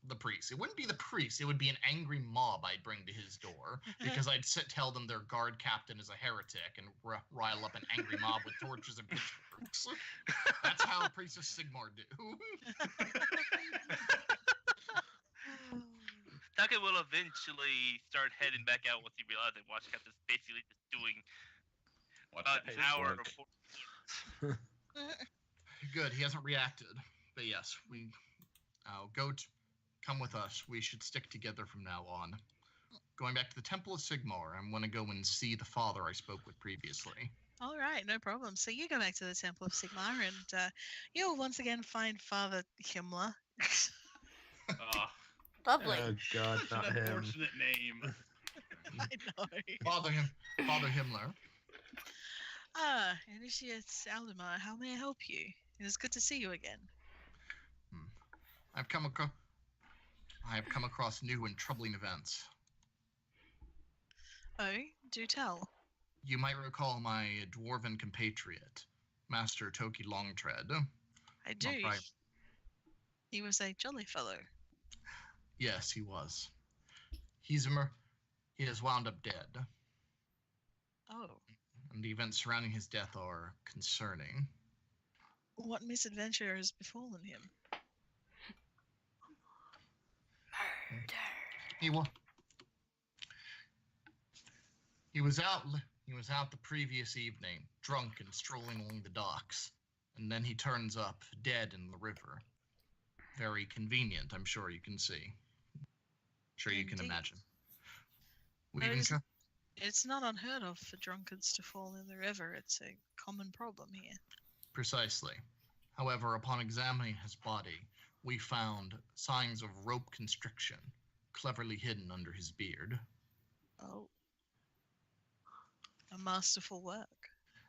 [SPEAKER 7] the priest, it wouldn't be the priest. It would be an angry mob I'd bring to his door because I'd tell them their guard captain is a heretic and rile up an angry mob with torches and pitchforks. That's how priests of Sigmar do.
[SPEAKER 8] Taka will eventually start heading back out once he realizes that watch captain's basically just doing
[SPEAKER 5] Watch
[SPEAKER 8] about
[SPEAKER 5] that
[SPEAKER 8] an hour
[SPEAKER 3] paperwork.
[SPEAKER 8] before.
[SPEAKER 7] Good, he hasn't reacted. But yes, come with us. We should stick together from now on. Going back to the Temple of Sigmar, I'm going to go and see the father I spoke with previously.
[SPEAKER 2] All right, no problem. So you go back to the Temple of Sigmar, and you'll once again find Father Himmler.
[SPEAKER 1] Lovely.
[SPEAKER 3] Oh God,
[SPEAKER 5] Such
[SPEAKER 3] not
[SPEAKER 5] an
[SPEAKER 3] him.
[SPEAKER 5] unfortunate name.
[SPEAKER 2] I know.
[SPEAKER 7] Father Himmler.
[SPEAKER 2] Initiate Aldemar, how may I help you? It is good to see you again.
[SPEAKER 7] I have come across new and troubling events.
[SPEAKER 2] Oh, do tell.
[SPEAKER 7] You might recall my dwarven compatriot, Master Toki Longtread.
[SPEAKER 2] I do.
[SPEAKER 7] Right.
[SPEAKER 2] He was a jolly fellow.
[SPEAKER 7] Yes, he was. He has wound up dead,
[SPEAKER 2] Oh,
[SPEAKER 7] and the events surrounding his death are concerning.
[SPEAKER 2] what misadventure has befallen him?
[SPEAKER 7] He was out the previous evening, drunk and strolling along the docks, and then he turns up dead in the river. Very convenient, I'm sure you can see. Sure you can
[SPEAKER 2] Indeed.
[SPEAKER 7] imagine. We
[SPEAKER 2] No,
[SPEAKER 7] even
[SPEAKER 2] it's not unheard of for drunkards to fall in the river. It's a common problem here.
[SPEAKER 7] Precisely. However, upon examining his body, we found signs of rope constriction, cleverly hidden under his beard,
[SPEAKER 2] Oh. A masterful work.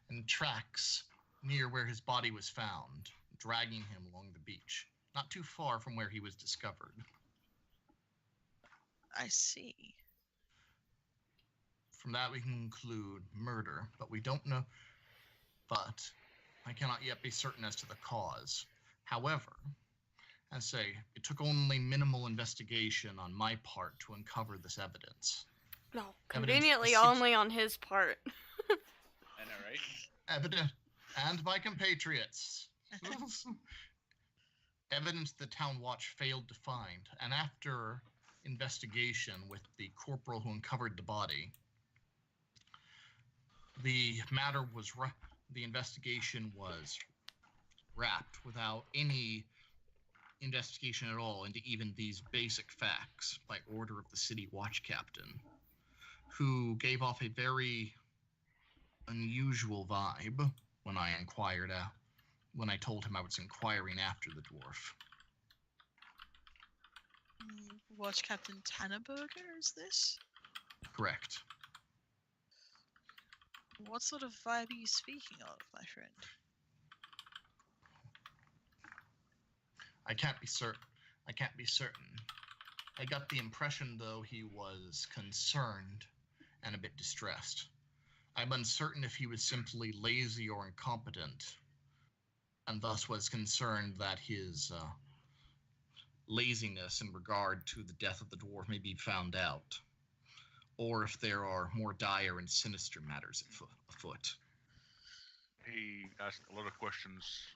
[SPEAKER 7] and tracks near where his body was found, dragging him along the beach, not too far from where he was discovered.
[SPEAKER 2] I see.
[SPEAKER 7] From that we can conclude murder, but we don't know. But I cannot yet be certain as to the cause. However, I say, it took only minimal investigation on my part to uncover this evidence.
[SPEAKER 1] No,
[SPEAKER 7] Evidence
[SPEAKER 1] conveniently
[SPEAKER 7] seems-
[SPEAKER 1] only on his part.
[SPEAKER 5] I know, right?
[SPEAKER 7] Evident, and my compatriots. Evidence the town watch failed to find, and after investigation with the corporal who uncovered the body, the investigation was wrapped without any investigation at all into even these basic facts by order of the city watch captain, who gave off a very unusual vibe when I when I told him I was inquiring after the dwarf.
[SPEAKER 2] Watch Captain Tannerberger, is this?
[SPEAKER 7] Correct.
[SPEAKER 2] What sort of vibe are you speaking of, my friend?
[SPEAKER 7] I can't be certain. I got the impression, though, he was concerned and a bit distressed. I'm uncertain if he was simply lazy or incompetent, and thus was concerned that his laziness in regard to the death of the dwarf may be found out, or if there are more dire and sinister matters afoot.
[SPEAKER 4] He asked a lot of questions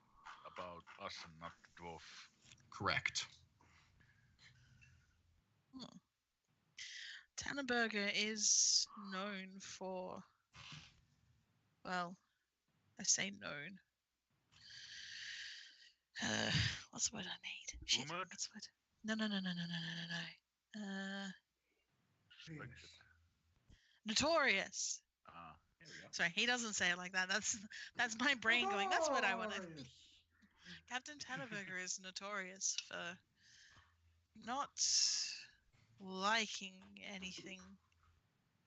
[SPEAKER 4] about us and not the dwarf.
[SPEAKER 7] Correct.
[SPEAKER 2] Tannerberger is known for, well, I say known. What's the word I need? Shit,
[SPEAKER 4] Rumored?
[SPEAKER 2] what's the word? No.
[SPEAKER 6] Yes.
[SPEAKER 2] Notorious.
[SPEAKER 5] There we go.
[SPEAKER 2] Sorry, he doesn't say it like that. That's my brain going. That's what I want to.
[SPEAKER 6] Notorious.
[SPEAKER 2] Captain Tannerberger is notorious for not liking anything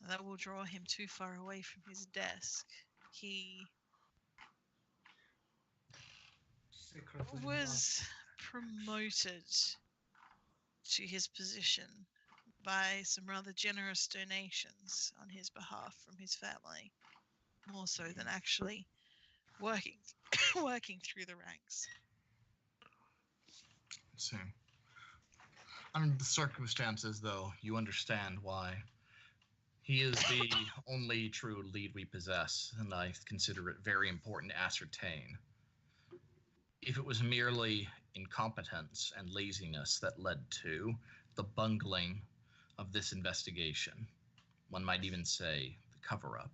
[SPEAKER 2] that will draw him too far away from his desk. He
[SPEAKER 6] Secretly
[SPEAKER 2] was promoted to his position by some rather generous donations on his behalf from his family, more so than actually working through the ranks.
[SPEAKER 7] So, under the circumstances, though, you understand why. He is the only true lead we possess, and I consider it very important to ascertain. If it was merely incompetence and laziness that led to the bungling of this investigation, one might even say the cover-up,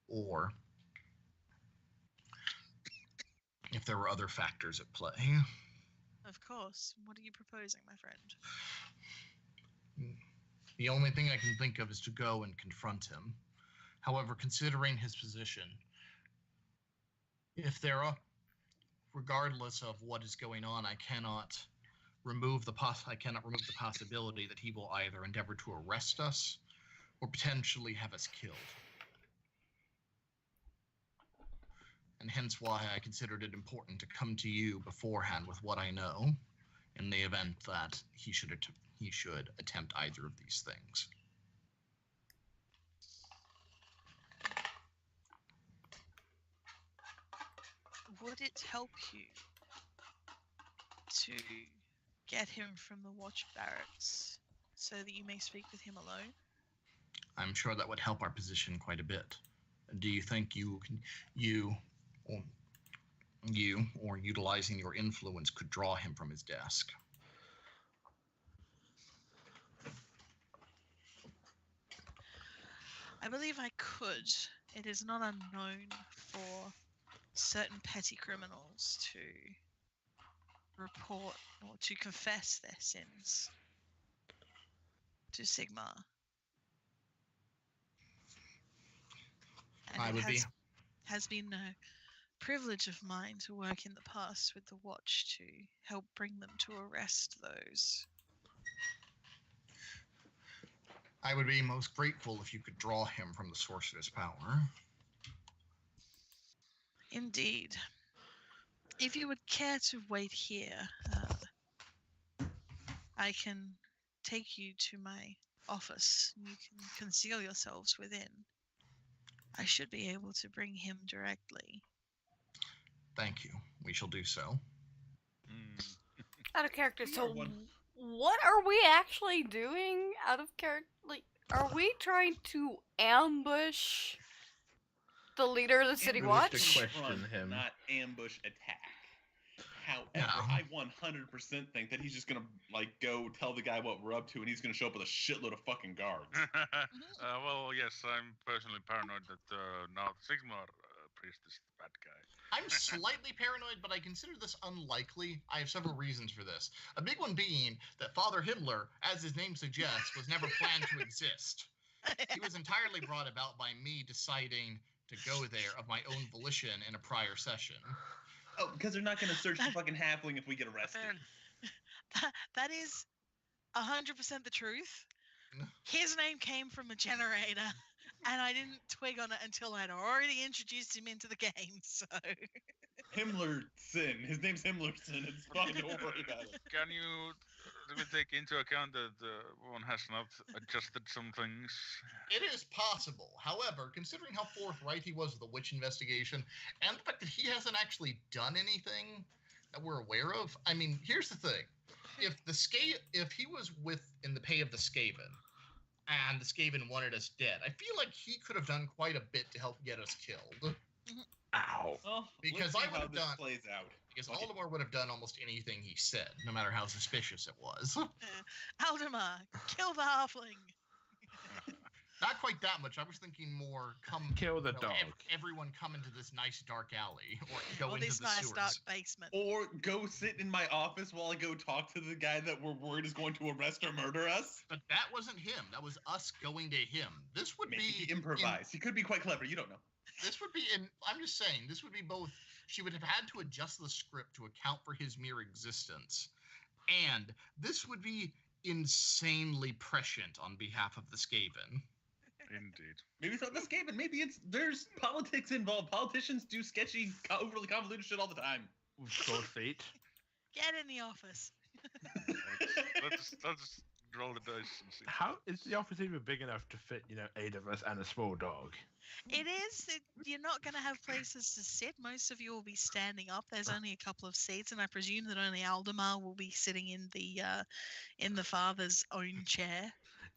[SPEAKER 7] or if there were other factors at play.
[SPEAKER 2] Of course. What are you proposing, my friend?
[SPEAKER 7] The only thing I can think of is to go and confront him. However, considering his position, if there are, regardless of what is going on, I cannot remove the possibility that he will either endeavor to arrest us or potentially have us killed. And hence why I considered it important to come to you beforehand with what I know, in the event that he should attempt either of these things.
[SPEAKER 2] Would it help you to get him from the watch barracks so that you may speak with him alone?
[SPEAKER 7] I'm sure that would help our position quite a bit. Do you think you or utilizing your influence could draw him from his desk?
[SPEAKER 2] I believe I could. It is not unknown for certain petty criminals to report or to confess their sins to Sigmar.
[SPEAKER 7] I would be.
[SPEAKER 2] Has been a privilege of mine to work in the past with the Watch to help bring them to arrest those.
[SPEAKER 7] I would be most grateful if you could draw him from the source of his power.
[SPEAKER 2] Indeed. If you would care to wait here, I can take you to my office. You can conceal yourselves within. I should be able to bring him directly.
[SPEAKER 7] Thank you. We shall do so.
[SPEAKER 1] Out of character.
[SPEAKER 5] We
[SPEAKER 1] So,
[SPEAKER 5] are one-
[SPEAKER 1] what are we actually doing? Out of character, like, are we trying to ambush the leader of the city
[SPEAKER 3] We wish to
[SPEAKER 1] watch?
[SPEAKER 3] question
[SPEAKER 5] Front,
[SPEAKER 3] him.
[SPEAKER 5] not ambush attack. However,
[SPEAKER 7] Yeah.
[SPEAKER 5] I 100% think that he's just gonna like go tell the guy what we're up to, and he's gonna show up with a shitload of fucking guards.
[SPEAKER 4] Well, yes, I'm personally paranoid that now the Sigmar priest is the bad guy.
[SPEAKER 7] I'm slightly paranoid, but I consider this unlikely. I have several reasons for this. A big one being that Father Himmler, as his name suggests, was never planned to exist. He was entirely brought about by me deciding to go there of my own volition in a prior session.
[SPEAKER 5] Oh, because they're not gonna search the fucking halfling if we get arrested.
[SPEAKER 4] Man,
[SPEAKER 2] That is 100% the truth. His name came from a generator, and I didn't twig on it until I'd already introduced him into the game, so...
[SPEAKER 5] Himmlerson. His name's Himmlerson. It's fine. Don't worry about it.
[SPEAKER 4] can you really take into account that one has not adjusted some things?
[SPEAKER 7] It is possible. However, considering how forthright he was with the witch investigation, and the fact that he hasn't actually done anything that we're aware of, I mean, here's the thing. If he was in the pay of the Skaven, and the Skaven wanted us dead, I feel like he could have done quite a bit to help get us killed.
[SPEAKER 3] Ow.
[SPEAKER 5] Well,
[SPEAKER 7] Because
[SPEAKER 5] let's see
[SPEAKER 7] I would
[SPEAKER 5] how
[SPEAKER 7] have
[SPEAKER 5] this
[SPEAKER 7] done-
[SPEAKER 5] plays out.
[SPEAKER 7] Because
[SPEAKER 5] Okay.
[SPEAKER 7] Aldemar would have done almost anything he said, no matter how suspicious it was.
[SPEAKER 2] Aldemar, kill the halfling!
[SPEAKER 7] Not quite that much. I was thinking more
[SPEAKER 3] Kill the dog.
[SPEAKER 7] everyone come into this nice dark alley, or go
[SPEAKER 2] Or
[SPEAKER 7] into
[SPEAKER 2] this
[SPEAKER 7] the
[SPEAKER 2] nice
[SPEAKER 7] sewers.
[SPEAKER 2] dark basement.
[SPEAKER 5] Or go sit in my office while I go talk to the guy that we're worried is going to arrest or murder us.
[SPEAKER 7] But that wasn't him. That was us going to him. This would
[SPEAKER 5] Maybe
[SPEAKER 7] be
[SPEAKER 5] he improvised. He could be quite clever. You don't know.
[SPEAKER 7] This would be in. I'm just saying. This would be both. She would have had to adjust the script to account for his mere existence, and this would be insanely prescient on behalf of the Skaven.
[SPEAKER 4] Indeed.
[SPEAKER 5] Maybe it's not the Skaven. Maybe there's politics involved. Politicians do sketchy, overly convoluted shit all the time.
[SPEAKER 3] With cold feet.
[SPEAKER 2] Get in the office.
[SPEAKER 4] Let's roll the dice and see.
[SPEAKER 3] How is the office even big enough to fit, 8 of us and a small dog?
[SPEAKER 2] It is. You're not going to have places to sit. Most of you will be standing up. There's only a couple of seats, and I presume that only Aldemar will be sitting in the father's own chair.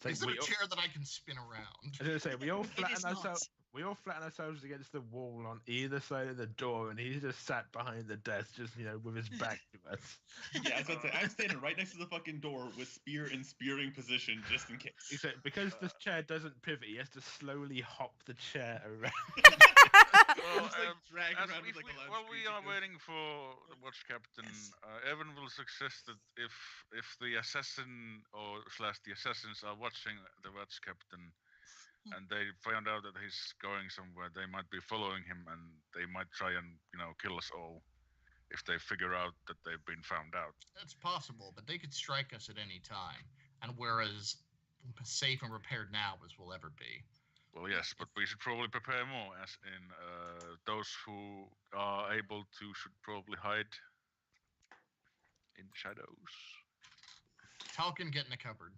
[SPEAKER 3] It's
[SPEAKER 7] Is
[SPEAKER 3] like
[SPEAKER 7] it a chair that I can spin around?
[SPEAKER 3] I was gonna say we all
[SPEAKER 2] It
[SPEAKER 3] flatten
[SPEAKER 2] is not.
[SPEAKER 3] ourselves. We all flatten ourselves against the wall on either side of the door, and he's just sat behind the desk, just with his back to us.
[SPEAKER 5] Yeah, I was about to say, I'm standing right next to the fucking door with spear in spearing position just in case.
[SPEAKER 3] Except because this chair doesn't pivot, he has to slowly hop the chair around.
[SPEAKER 4] Well,
[SPEAKER 5] Just, like, drag
[SPEAKER 4] as
[SPEAKER 5] around
[SPEAKER 4] we,
[SPEAKER 5] with, like, a loud
[SPEAKER 4] while we
[SPEAKER 5] squeaky
[SPEAKER 4] are
[SPEAKER 5] goat.
[SPEAKER 4] waiting for the watch captain, Evan will suggest that if the assassin or slash the assassins are watching the watch captain, and they find out that he's going somewhere, they might be following him, and they might try and kill us all if they figure out that they've been found out.
[SPEAKER 7] That's possible, but they could strike us at any time, and we're as safe and prepared now as we'll ever be.
[SPEAKER 4] Well, yes, but we should probably prepare more, as in those who are able to should probably hide in the shadows.
[SPEAKER 7] Talcon, get in a cupboard.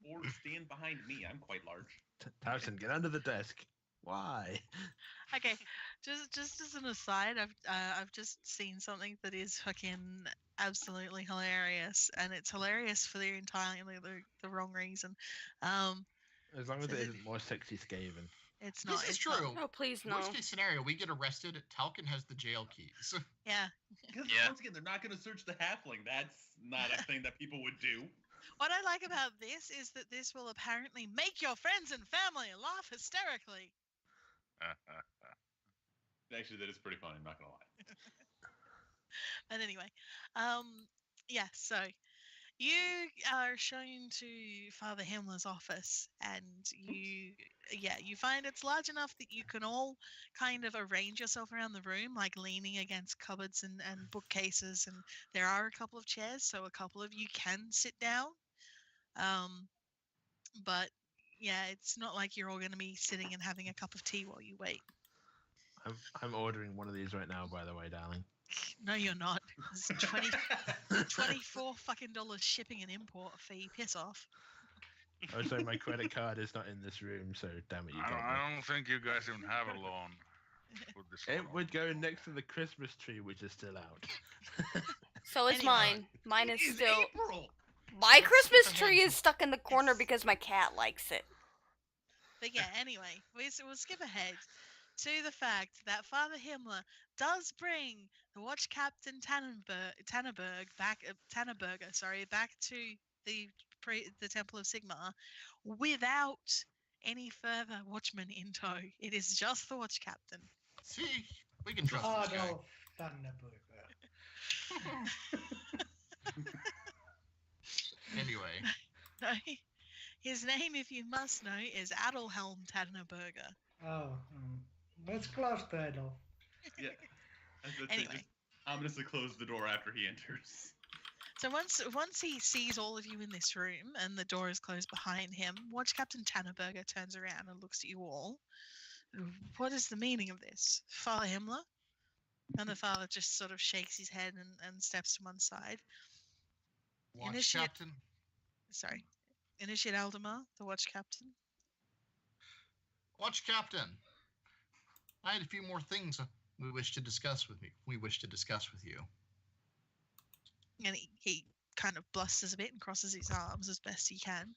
[SPEAKER 5] Or stand behind me. I'm quite large.
[SPEAKER 3] Towson, get under the desk. Why?
[SPEAKER 2] Okay, just as an aside, I've just seen something that is fucking absolutely hilarious, and it's hilarious for the entirely the wrong reason.
[SPEAKER 3] As long as it isn't more sexy Skaven.
[SPEAKER 2] It's not.
[SPEAKER 7] This is
[SPEAKER 2] it's not-
[SPEAKER 7] true.
[SPEAKER 1] Oh, please no.
[SPEAKER 7] Worst case scenario, we get arrested. Talcon has the jail keys.
[SPEAKER 2] Yeah.
[SPEAKER 5] Because
[SPEAKER 8] Yeah.
[SPEAKER 5] once again, they're not going to search the halfling. That's not a thing that people would do.
[SPEAKER 2] What I like about this is that this will apparently make your friends and family laugh hysterically.
[SPEAKER 5] Actually, that is pretty funny. I'm not going to lie.
[SPEAKER 2] But anyway, yeah. So You are shown to Father Himmler's office, and you find it's large enough that you can all kind of arrange yourself around the room, like leaning against cupboards and bookcases, and there are a couple of chairs, so a couple of you can sit down. But yeah, it's not like you're all going to be sitting and having a cup of tea while you wait.
[SPEAKER 3] I'm ordering one of these right now, by the way, darling.
[SPEAKER 2] No, you're not. It's 24 fucking dollars shipping and import fee. Piss off.
[SPEAKER 3] Oh, sorry, my credit card is not in this room, so damn it, you got me.
[SPEAKER 4] I don't think you guys even have a lawn. With this
[SPEAKER 3] It
[SPEAKER 4] one on.
[SPEAKER 3] would go next to the Christmas tree, which is still out.
[SPEAKER 1] So it's
[SPEAKER 2] Anyway.
[SPEAKER 1] mine. Mine is
[SPEAKER 7] It's
[SPEAKER 1] still.
[SPEAKER 7] April.
[SPEAKER 1] My
[SPEAKER 7] Let's
[SPEAKER 1] Christmas
[SPEAKER 7] skip
[SPEAKER 1] tree
[SPEAKER 7] ahead.
[SPEAKER 1] is stuck in the corner
[SPEAKER 2] It's-
[SPEAKER 1] because my cat likes it.
[SPEAKER 2] But yeah, anyway, we'll skip ahead to the fact that Father Himmler does bring the Watch Captain Tannerberger back to the Temple of Sigmar without any further watchmen in tow. It is just the Watch Captain.
[SPEAKER 7] See, we can trust this guy.
[SPEAKER 6] Adolf Thunderburger.
[SPEAKER 7] Anyway,
[SPEAKER 2] No, his name, if you must know, is Adelhelm Tannerberger.
[SPEAKER 6] Oh, let's close the Adolf.
[SPEAKER 5] Yeah.
[SPEAKER 2] Anyway.
[SPEAKER 5] Just ominously close the door after he enters.
[SPEAKER 2] So once he sees all of you in this room and the door is closed behind him, Watch Captain Tannerberger turns around and looks at you all. What is the meaning of this, Father Himmler? And the father just sort of shakes his head and steps to one side.
[SPEAKER 7] Watch
[SPEAKER 2] Initiate-
[SPEAKER 7] Captain.
[SPEAKER 2] Sorry, Initiate Aldemar, the Watch Captain.
[SPEAKER 7] Watch Captain. I had a few more things we wish to discuss with you.
[SPEAKER 2] And he kind of blusters a bit and crosses his arms as best he can.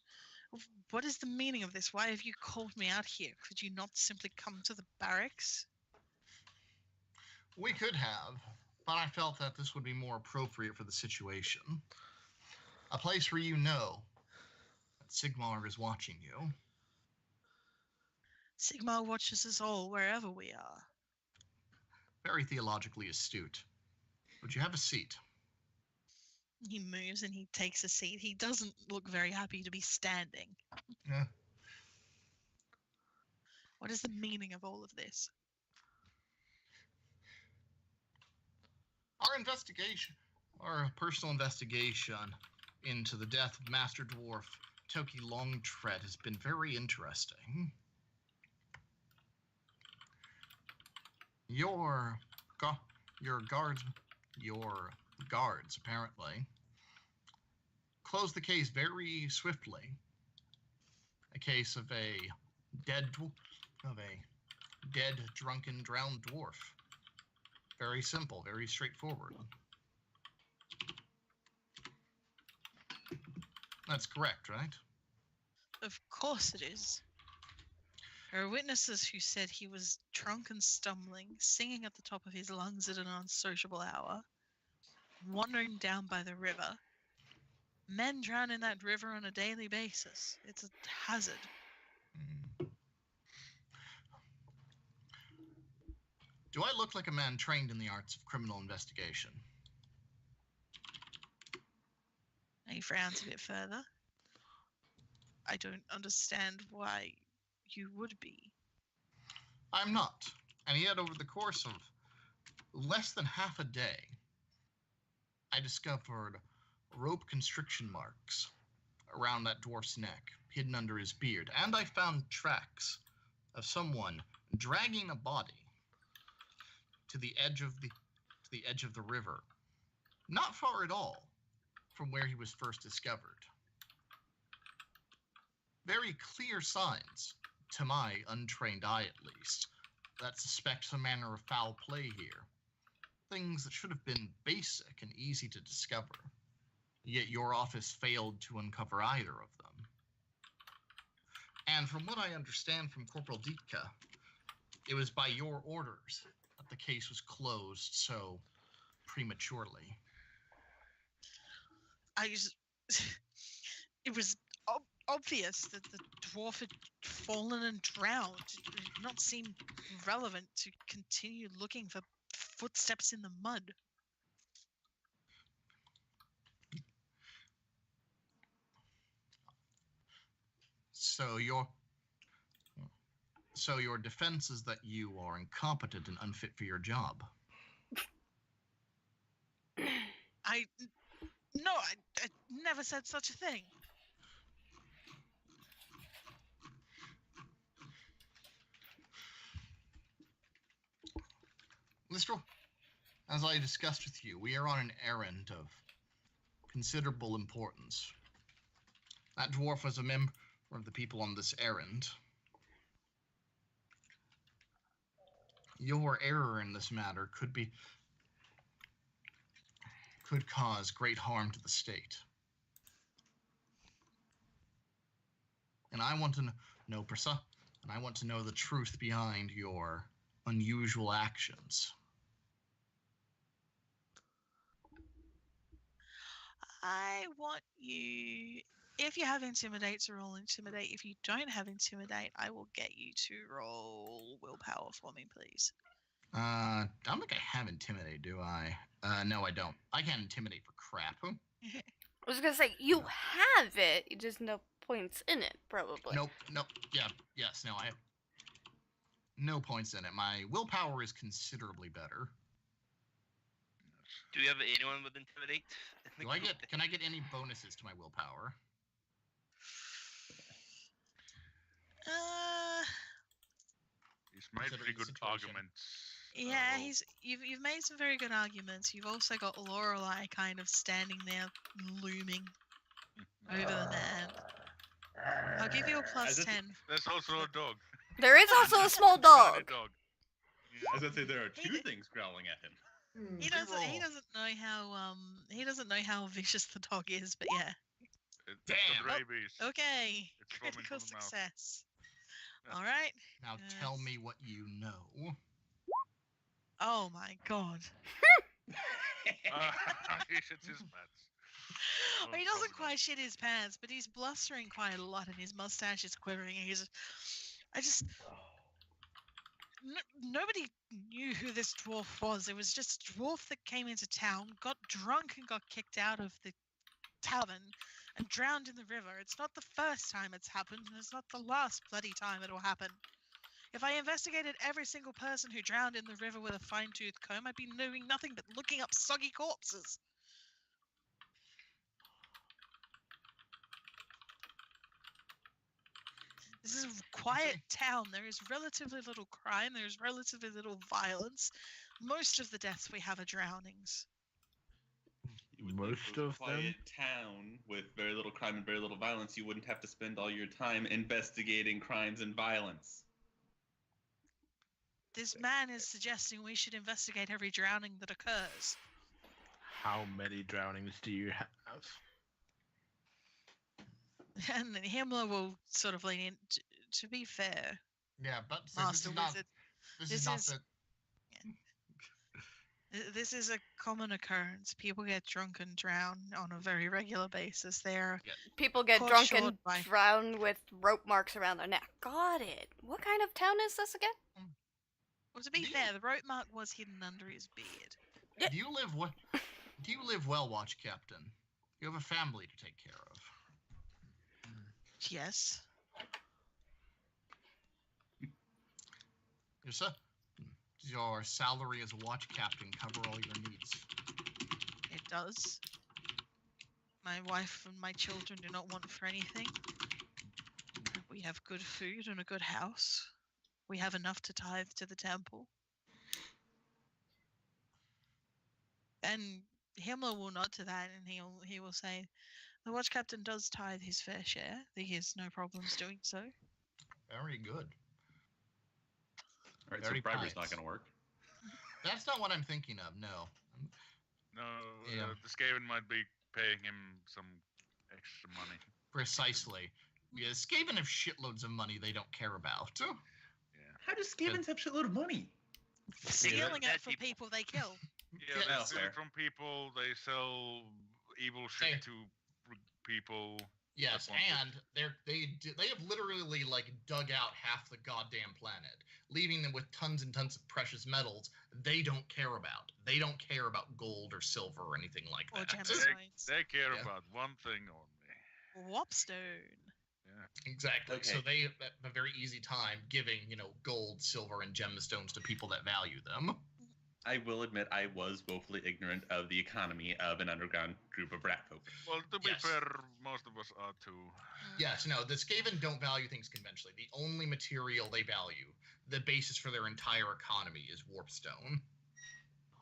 [SPEAKER 2] What is the meaning of this? Why have you called me out here? Could you not simply come to the barracks?
[SPEAKER 7] We could have, but I felt that this would be more appropriate for the situation. A place where you know that Sigmar is watching you.
[SPEAKER 2] Sigmar watches us all wherever we are.
[SPEAKER 7] Very theologically astute. Would you have a seat?
[SPEAKER 2] He moves and he takes a seat. He doesn't look very happy to be standing.
[SPEAKER 7] Yeah.
[SPEAKER 2] What is the meaning of all of this?
[SPEAKER 7] Our personal investigation into the death of Master Dwarf Toki Longtread has been very interesting. Your guards apparently closed the case very swiftly. A case of a dead, drunken, drowned dwarf. Very simple, very straightforward. That's correct, right?
[SPEAKER 2] Of course it is. There are witnesses who said he was drunk and stumbling, singing at the top of his lungs at an unsociable hour, wandering down by the river. Men drown in that river on a daily basis. It's a hazard.
[SPEAKER 7] Do I look like a man trained in the arts of criminal investigation?
[SPEAKER 2] And he frowns a bit further. I don't understand why you would be.
[SPEAKER 7] I'm not. And yet, over the course of less than half a day, I discovered rope constriction marks around that dwarf's neck, hidden under his beard, and I found tracks of someone dragging a body to the edge of the river, not far at all from where he was first discovered. Very clear signs, to my untrained eye at least, that suspect some manner of foul play here. Things that should have been basic and easy to discover. Yet your office failed to uncover either of them. And from what I understand from Corporal Ditka, it was by your orders that the case was closed so prematurely.
[SPEAKER 2] It was obvious that the dwarf had fallen and drowned. It did not seem relevant to continue looking for footsteps in the mud.
[SPEAKER 7] So your defense is that you are incompetent and unfit for your job.
[SPEAKER 2] I never said such a thing.
[SPEAKER 7] Listral, as I discussed with you, we are on an errand of considerable importance. That dwarf was a member of the people on this errand. Your error in this matter could cause great harm to the state. And I want to know, Prisa, and I want to know the truth behind your unusual actions.
[SPEAKER 2] I want you. If you have intimidate, to roll intimidate. If you don't have intimidate, I will get you to roll willpower for me, please.
[SPEAKER 7] I don't think I have intimidate, do I? No, I don't. I can't intimidate for crap.
[SPEAKER 1] I was gonna say, you have it, just no points in it, probably.
[SPEAKER 7] Nope. Yes, no, I have no points in it. My willpower is considerably better.
[SPEAKER 8] Do we have anyone with intimidate?
[SPEAKER 7] Can I get any bonuses to my willpower?
[SPEAKER 4] He's made
[SPEAKER 7] Considering
[SPEAKER 4] pretty
[SPEAKER 7] the
[SPEAKER 4] good
[SPEAKER 7] situation.
[SPEAKER 4] arguments.
[SPEAKER 2] Yeah,
[SPEAKER 4] Roll.
[SPEAKER 2] you've made some very good arguments. You've also got Lorelei kind of standing there looming over the man. I'll give you a plus
[SPEAKER 5] As if-
[SPEAKER 2] 10.
[SPEAKER 4] There's also a dog.
[SPEAKER 1] There is also a small
[SPEAKER 4] Tiny
[SPEAKER 1] dog.
[SPEAKER 4] dog.
[SPEAKER 5] I was gonna say there are two things growling at him.
[SPEAKER 2] He doesn't know how vicious the dog is, but yeah.
[SPEAKER 4] It's
[SPEAKER 7] Damn.
[SPEAKER 4] got rabies.
[SPEAKER 2] Okay.
[SPEAKER 4] It's foaming
[SPEAKER 2] Critical
[SPEAKER 4] from the mouth.
[SPEAKER 2] success.
[SPEAKER 4] Yeah.
[SPEAKER 2] All right.
[SPEAKER 7] Now tell me what you know.
[SPEAKER 2] Oh my god.
[SPEAKER 4] He shits his pants.
[SPEAKER 2] Well, he doesn't quite shit his pants, but he's blustering quite a lot, and his mustache is quivering. Nobody knew who this dwarf was. It was just a dwarf that came into town, got drunk, and got kicked out of the tavern, and drowned in the river. It's not the first time it's happened, and it's not the last bloody time it'll happen. If I investigated every single person who drowned in the river with a fine-tooth comb, I'd be doing nothing but looking up soggy corpses. This is a quiet town. There is relatively little crime. There is relatively little violence. Most of the deaths we have are drownings.
[SPEAKER 5] You would think
[SPEAKER 3] Most
[SPEAKER 5] if it was
[SPEAKER 3] of
[SPEAKER 5] a quiet
[SPEAKER 3] them?
[SPEAKER 5] town with very little crime and very little violence, you wouldn't have to spend all your time investigating crimes and violence.
[SPEAKER 2] This man is suggesting we should investigate every drowning that occurs.
[SPEAKER 3] How many drownings do you have?
[SPEAKER 2] And then Himmler will sort of lean in. To be fair,
[SPEAKER 7] Yeah, but
[SPEAKER 2] Master Wizard,
[SPEAKER 7] this
[SPEAKER 2] this
[SPEAKER 7] is not
[SPEAKER 2] is-
[SPEAKER 7] the.
[SPEAKER 2] this is a common occurrence. People get drunk and drown on a very regular basis. They're
[SPEAKER 1] People get
[SPEAKER 2] Caught
[SPEAKER 1] drunk
[SPEAKER 2] short
[SPEAKER 1] and
[SPEAKER 2] by-
[SPEAKER 1] drown with rope marks around their neck. Got it. What kind of town is this again?
[SPEAKER 2] well, to be
[SPEAKER 7] Do you-
[SPEAKER 2] fair, the rope mark was hidden under his beard.
[SPEAKER 7] Do you live well, Watch Captain? You have a family to take care of.
[SPEAKER 2] Yes.
[SPEAKER 7] Yes, sir. Does your salary as a watch captain cover all your needs?
[SPEAKER 2] It does. My wife and my children do not want for anything. We have good food and a good house. We have enough to tithe to the temple. And Himmler will nod to that, and he will say, the watch captain does tithe his fair share. He has no problems doing so.
[SPEAKER 7] Very good.
[SPEAKER 5] All right,
[SPEAKER 7] Very
[SPEAKER 5] so bribery's not
[SPEAKER 7] pious.
[SPEAKER 5] going to work.
[SPEAKER 7] That's not what I'm thinking of. No.
[SPEAKER 4] No,
[SPEAKER 7] Yeah.
[SPEAKER 4] the Skaven might be paying him some extra money.
[SPEAKER 7] Precisely. Yeah, Skaven have shitloads of money they don't care about.
[SPEAKER 4] Yeah.
[SPEAKER 5] How do Skavens have shitload of money?
[SPEAKER 2] Stealing
[SPEAKER 8] dead
[SPEAKER 2] it for
[SPEAKER 8] people.
[SPEAKER 2] people they kill.
[SPEAKER 4] Yeah,
[SPEAKER 7] Yeah,
[SPEAKER 4] they steal
[SPEAKER 5] fair.
[SPEAKER 4] it from people. They sell evil shit
[SPEAKER 7] Hey.
[SPEAKER 4] to people.
[SPEAKER 7] Yes,
[SPEAKER 4] That's one thing.
[SPEAKER 7] and they have literally like dug out half the goddamn planet, leaving them with tons and tons of precious metals they don't care about. They don't care about gold or silver or anything like
[SPEAKER 2] Or
[SPEAKER 7] that.
[SPEAKER 2] gemstones.
[SPEAKER 4] They care
[SPEAKER 7] Yeah.
[SPEAKER 4] about one thing only.
[SPEAKER 2] Whopstone.
[SPEAKER 4] Yeah.
[SPEAKER 7] Exactly.
[SPEAKER 5] Okay.
[SPEAKER 7] So they have a very easy time giving, gold, silver, and gemstones to people that value them.
[SPEAKER 5] I will admit I was woefully ignorant of the economy of an underground group of rat folk.
[SPEAKER 4] Well, to be
[SPEAKER 7] Yes.
[SPEAKER 4] fair, most of us are too.
[SPEAKER 7] Yes, no, the Skaven don't value things conventionally. The only material they value, the basis for their entire economy, is warpstone.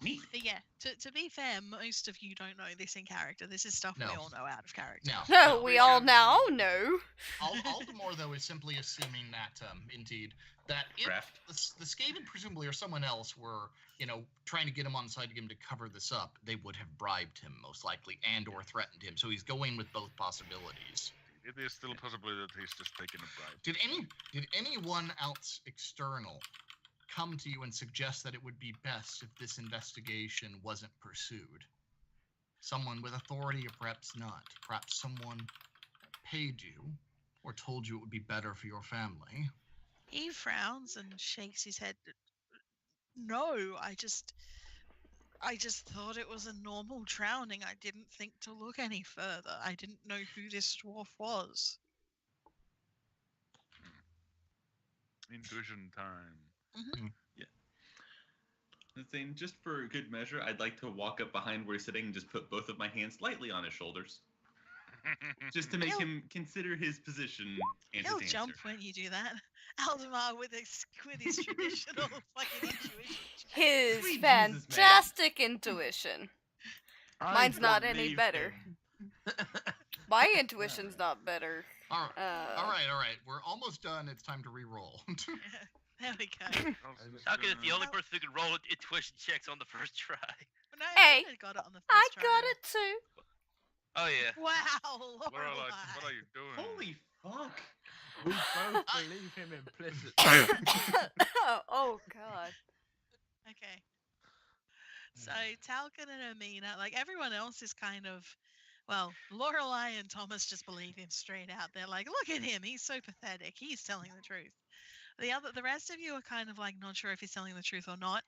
[SPEAKER 5] Neat.
[SPEAKER 2] But yeah, to be fair, most of you don't know this in character. This is stuff we
[SPEAKER 7] No.
[SPEAKER 2] all know out of character.
[SPEAKER 7] No.
[SPEAKER 1] No, we all
[SPEAKER 4] can-
[SPEAKER 1] now know.
[SPEAKER 7] Aldemore, though, is simply assuming that, indeed, that if
[SPEAKER 5] Craft.
[SPEAKER 7] the Skaven, presumably, or someone else were, trying to get him on side to get him to cover this up, they would have bribed him, most likely, and or threatened him. So he's going with both possibilities.
[SPEAKER 4] It is still a possibility that he's just taking a bribe.
[SPEAKER 7] Did anyone else external come to you and suggest that it would be best if this investigation wasn't pursued? Someone with authority, or perhaps not. Perhaps someone paid you or told you it would be better for your family.
[SPEAKER 2] He frowns and shakes his head. No, I just thought it was a normal drowning. I didn't think to look any further. I didn't know who this dwarf was.
[SPEAKER 4] Intuition time.
[SPEAKER 5] The thing, just for good measure, I'd like to walk up behind where he's sitting and just put both of my hands lightly on his shoulders, just to make
[SPEAKER 2] He'll-
[SPEAKER 5] him consider his position and
[SPEAKER 2] He'll
[SPEAKER 5] his
[SPEAKER 2] jump
[SPEAKER 5] answer.
[SPEAKER 2] when you do that. Aldemar with his traditional fucking intuition.
[SPEAKER 1] His
[SPEAKER 5] Sweet Jesus, man.
[SPEAKER 1] fantastic intuition.
[SPEAKER 3] I
[SPEAKER 1] Mine's not any
[SPEAKER 3] believe
[SPEAKER 1] better.
[SPEAKER 3] him.
[SPEAKER 1] My intuition's not better.
[SPEAKER 7] All
[SPEAKER 1] Uh,
[SPEAKER 7] right. We're almost done. It's time to re-roll.
[SPEAKER 2] There we go.
[SPEAKER 8] Falcon is the only person who can roll intuition checks on the first try.
[SPEAKER 2] No,
[SPEAKER 1] Hey,
[SPEAKER 2] I got it on the first
[SPEAKER 1] I
[SPEAKER 2] try.
[SPEAKER 1] got it too.
[SPEAKER 8] Oh yeah.
[SPEAKER 2] Wow,
[SPEAKER 4] What are,
[SPEAKER 2] Lorelei.
[SPEAKER 4] what are you doing?
[SPEAKER 5] Holy fuck!
[SPEAKER 3] We both believe him implicitly.
[SPEAKER 1] Oh god.
[SPEAKER 2] Okay. So Talcon and Amina, like everyone else is kind of, well, Lorelei and Thomas just believe him straight out. They're like, look at him, he's so pathetic. He's telling the truth. The rest of you are kind of like not sure if he's telling the truth or not.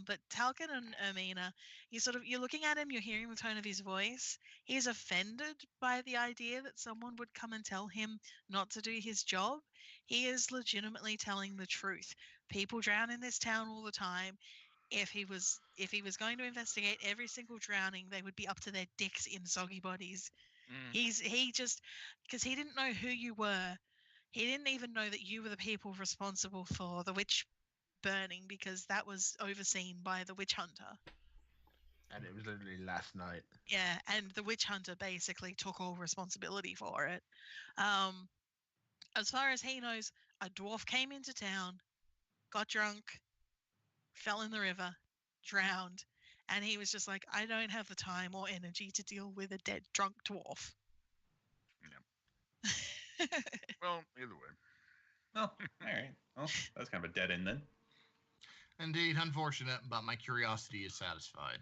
[SPEAKER 2] But Talcon and Amina, you're looking at him, you're hearing the tone of his voice. He's offended by the idea that someone would come and tell him not to do his job. He is legitimately telling the truth. People drown in this town all the time. If he was going to investigate every single drowning, they would be up to their dicks in soggy bodies. He just, because he didn't know who you were. He didn't even know that you were the people responsible for the witch burning, because that was overseen by the witch hunter.
[SPEAKER 3] And it was literally last night.
[SPEAKER 2] Yeah, and the witch hunter basically took all responsibility for it. As far as he knows, a dwarf came into town, got drunk, fell in the river, drowned, and he was just like, I don't have the time or energy to deal with a dead drunk dwarf.
[SPEAKER 4] Well, either way.
[SPEAKER 5] Oh, all right. Well, that's kind of a dead end then.
[SPEAKER 7] Indeed, unfortunate, but my curiosity is satisfied.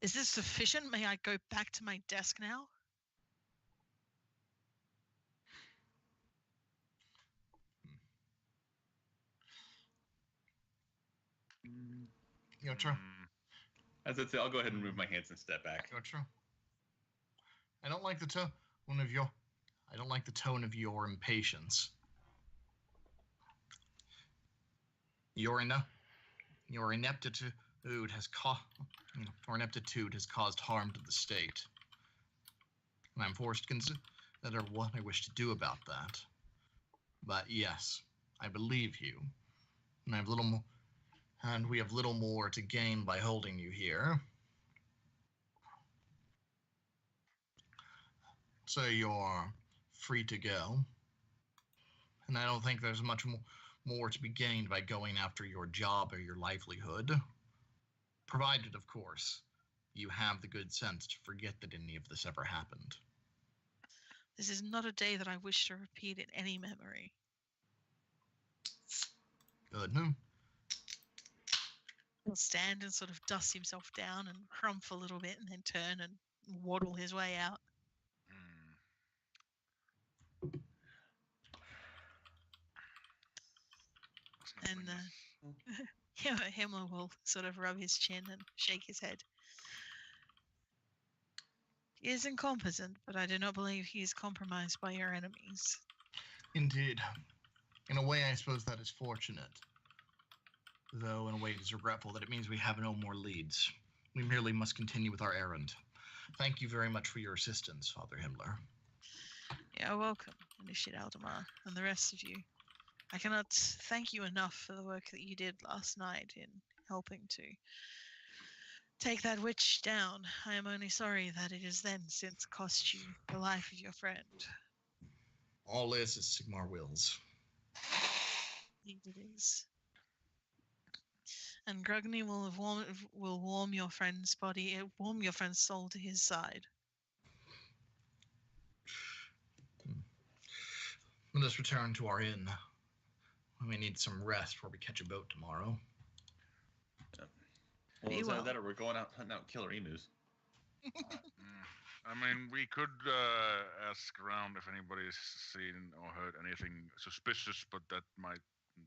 [SPEAKER 2] Is this sufficient? May I go back to my desk now?
[SPEAKER 7] You're true.
[SPEAKER 5] As I say, I'll go ahead and move my hands and step back.
[SPEAKER 7] You're true. I don't like the tone of your. I don't like the tone of your impatience. Your ineptitude has caused harm to the state, and I'm forced to consider what I wish to do about that. But yes, I believe you, and I have little more, and we have little more to gain by holding you here. So you're free to go, and I don't think there's much more to be gained by going after your job or your livelihood. Provided, of course, you have the good sense to forget that any of this ever happened.
[SPEAKER 2] This is not a day that I wish to repeat in any memory.
[SPEAKER 7] Good. No?
[SPEAKER 2] He'll stand and sort of dust himself down and crumph a little bit and then turn and waddle his way out.
[SPEAKER 4] That's not
[SPEAKER 2] And
[SPEAKER 4] pointless.
[SPEAKER 2] Himmler will sort of rub his chin and shake his head. He is incompetent, but I do not believe he is compromised by your enemies.
[SPEAKER 7] Indeed. In a way, I suppose that is fortunate. Though, in a way, it is regretful that it means we have no more leads. We merely must continue with our errand. Thank you very much for your assistance, Father Himmler.
[SPEAKER 2] You're welcome, Initiate Aldemar, and the rest of you. I cannot thank you enough for the work that you did last night in helping to take that witch down. I am only sorry that it has then since cost you the life of your friend.
[SPEAKER 7] All is as Sigmar wills.
[SPEAKER 2] Indeed it is. And Grugny will warm your friend's body, warm your friend's soul to his side.
[SPEAKER 7] Let us return to our inn. We need some rest before we catch a boat tomorrow.
[SPEAKER 5] Well,
[SPEAKER 2] Be
[SPEAKER 5] it's
[SPEAKER 2] well.
[SPEAKER 5] either that or we're going out hunting out killer emus.
[SPEAKER 4] I mean, we could ask around if anybody's seen or heard anything suspicious, but that might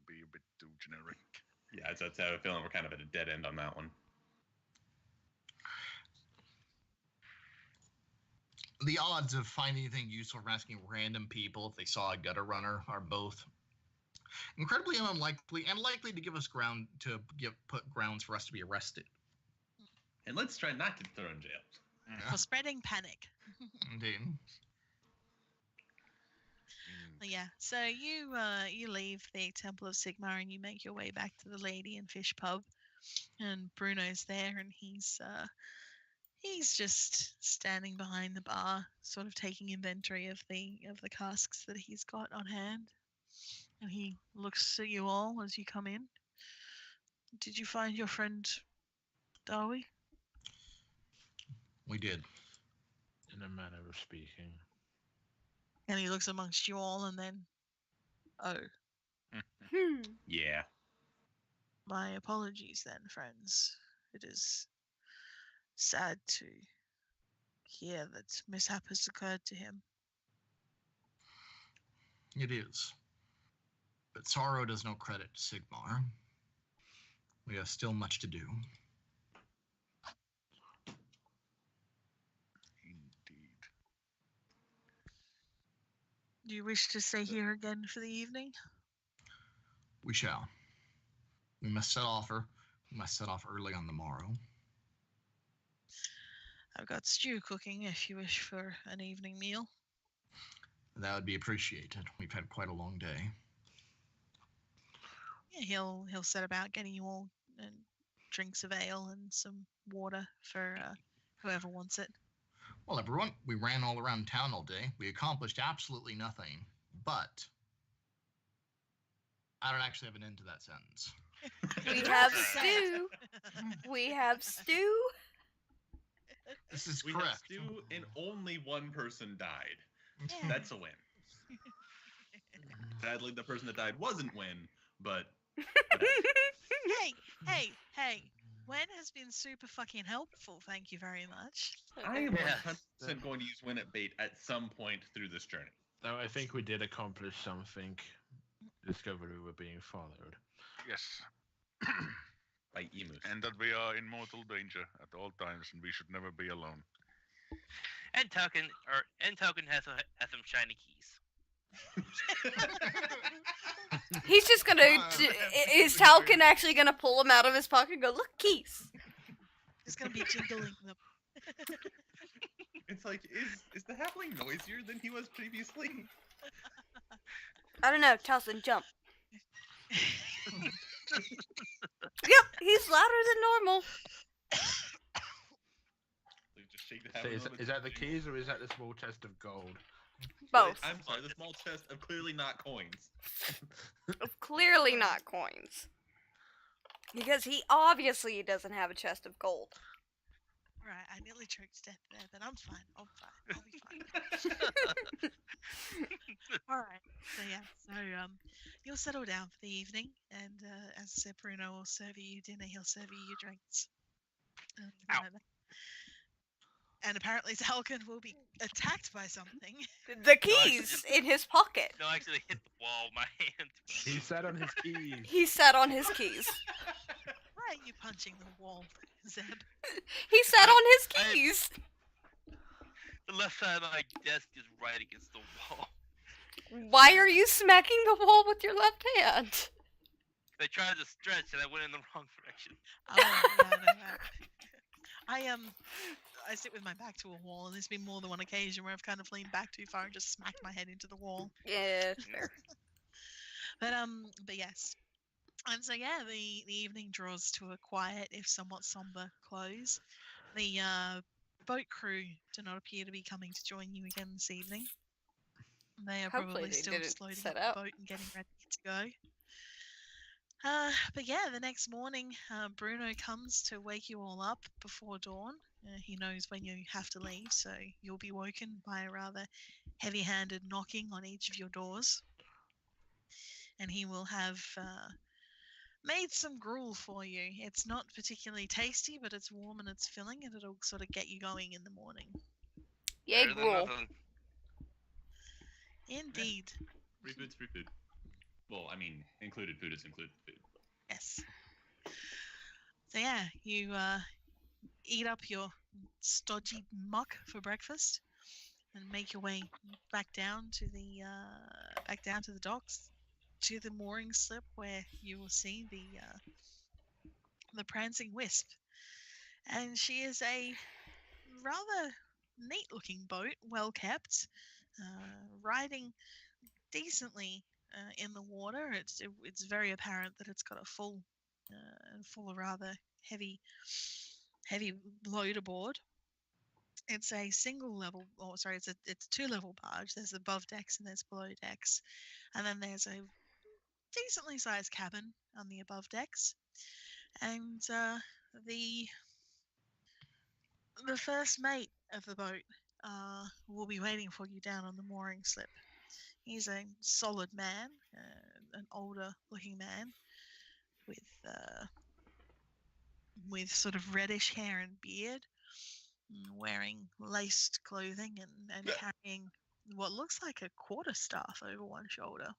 [SPEAKER 4] be a bit too generic.
[SPEAKER 5] Yeah, I have a feeling we're kind of at a dead end on that one.
[SPEAKER 7] The odds of finding anything useful from asking random people if they saw a gutter runner are both incredibly unlikely and likely to give us put grounds for us to be arrested.
[SPEAKER 5] And let's try not to get thrown in jail.
[SPEAKER 2] For spreading panic.
[SPEAKER 7] Indeed.
[SPEAKER 2] Yeah, so you leave the Temple of Sigmar and you make your way back to the Lady and Fish pub, and Bruno's there, and he's just standing behind the bar, sort of taking inventory of the casks that he's got on hand, and he looks at you all as you come in. Did you find your friend Darby?
[SPEAKER 7] We did.
[SPEAKER 3] In a manner of speaking.
[SPEAKER 2] And he looks amongst you all, and then, oh.
[SPEAKER 5] Yeah.
[SPEAKER 2] My apologies then, friends. It is sad to hear that mishap has occurred to him.
[SPEAKER 7] It is. But sorrow does no credit to Sigmar. We have still much to do.
[SPEAKER 4] Indeed.
[SPEAKER 2] Do you wish to stay here again for the evening?
[SPEAKER 7] We shall. We must set off early on the morrow.
[SPEAKER 2] I've got stew cooking if you wish for an evening meal.
[SPEAKER 7] That would be appreciated. We've had quite a long day.
[SPEAKER 2] Yeah, he'll set about getting you all drinks of ale and some water for whoever wants it.
[SPEAKER 7] Well, everyone, we ran all around town all day. We accomplished absolutely nothing. But I don't actually have an end to that sentence.
[SPEAKER 1] We have stew. We have stew.
[SPEAKER 7] This is
[SPEAKER 5] We
[SPEAKER 7] correct.
[SPEAKER 5] have stew and only one person died.
[SPEAKER 2] Yeah.
[SPEAKER 5] That's a win. Sadly, the person that died wasn't win, but...
[SPEAKER 2] Hey! Wen has been super fucking helpful, thank you very much.
[SPEAKER 5] I am
[SPEAKER 8] Yes.
[SPEAKER 5] 100% going to use win at bait at some point through this journey.
[SPEAKER 3] Now, I think we did accomplish something. Discovered we were being followed.
[SPEAKER 4] Yes.
[SPEAKER 5] By emus.
[SPEAKER 4] And that we are in mortal danger at all times, and we should never be alone.
[SPEAKER 8] And Token has some shiny keys.
[SPEAKER 1] He's just gonna. Is Talcon actually gonna pull them out of his pocket and go, look, keys?
[SPEAKER 2] He's gonna be jingling them.
[SPEAKER 5] It's like, is the halfling noisier than he was previously?
[SPEAKER 1] I don't know. Talcon, jump. Yep, he's louder than normal.
[SPEAKER 5] Like, just shake the
[SPEAKER 3] So
[SPEAKER 5] halfling
[SPEAKER 3] is that the keys or is that the small chest of gold?
[SPEAKER 1] Both.
[SPEAKER 5] I'm sorry, the small chest of clearly not coins.
[SPEAKER 1] Clearly not coins. Because he obviously doesn't have a chest of gold.
[SPEAKER 2] Right, I nearly choked to death there, but I'm fine. I'll be fine. Alright, so you'll settle down for the evening, and as I said, Bruno will serve you dinner, he'll serve you your drinks. And apparently Talcon will be attacked by something.
[SPEAKER 1] The keys in his pocket.
[SPEAKER 8] No, I actually hit the wall with my hand.
[SPEAKER 3] He sat on his keys.
[SPEAKER 1] He sat on his keys.
[SPEAKER 2] Why are you punching the wall, Zeb?
[SPEAKER 1] He sat on his keys.
[SPEAKER 8] left side of my desk is right against the wall.
[SPEAKER 1] Why are you smacking the wall with your left hand?
[SPEAKER 8] I tried to stretch and I went in the wrong direction.
[SPEAKER 2] Oh, yeah, no, I sit with my back to a wall, and there's been more than one occasion where I've kind of leaned back too far and just smacked my head into the wall.
[SPEAKER 1] Yeah, it's fair.
[SPEAKER 2] But yes. And so yeah, the evening draws to a quiet, if somewhat somber, close. The boat crew do not appear to be coming to join you again this evening. They are
[SPEAKER 1] Hopefully
[SPEAKER 2] probably
[SPEAKER 1] they
[SPEAKER 2] still
[SPEAKER 1] didn't
[SPEAKER 2] just loading
[SPEAKER 1] set
[SPEAKER 2] up
[SPEAKER 1] up.
[SPEAKER 2] the boat and getting ready to go. But yeah, the next morning, Bruno comes to wake you all up before dawn. He knows when you have to leave, so you'll be woken by a rather heavy-handed knocking on each of your doors. And he will have made some gruel for you. It's not particularly tasty, but it's warm and it's filling, and it'll sort of get you going in the morning.
[SPEAKER 1] Yay,
[SPEAKER 8] Better than
[SPEAKER 1] gruel.
[SPEAKER 8] nothing.
[SPEAKER 2] Indeed.
[SPEAKER 5] Free food's free food. Well, I mean, included food is included food.
[SPEAKER 2] Yes. So yeah, you eat up your stodgy muck for breakfast, and make your way back down to the docks, to the mooring slip where you will see the prancing wisp, and she is a rather neat-looking boat, well kept, riding decently in the water. It's very apparent that it's got a full rather heavy load aboard. It's a single level, or sorry, it's a two-level barge. There's above decks and there's below decks, and then there's a decently sized cabin on the above decks, and the first mate of the boat will be waiting for you down on the mooring slip. He's a solid man, an older-looking man with sort of reddish hair and beard, wearing laced clothing and carrying what looks like a quarterstaff over one shoulder.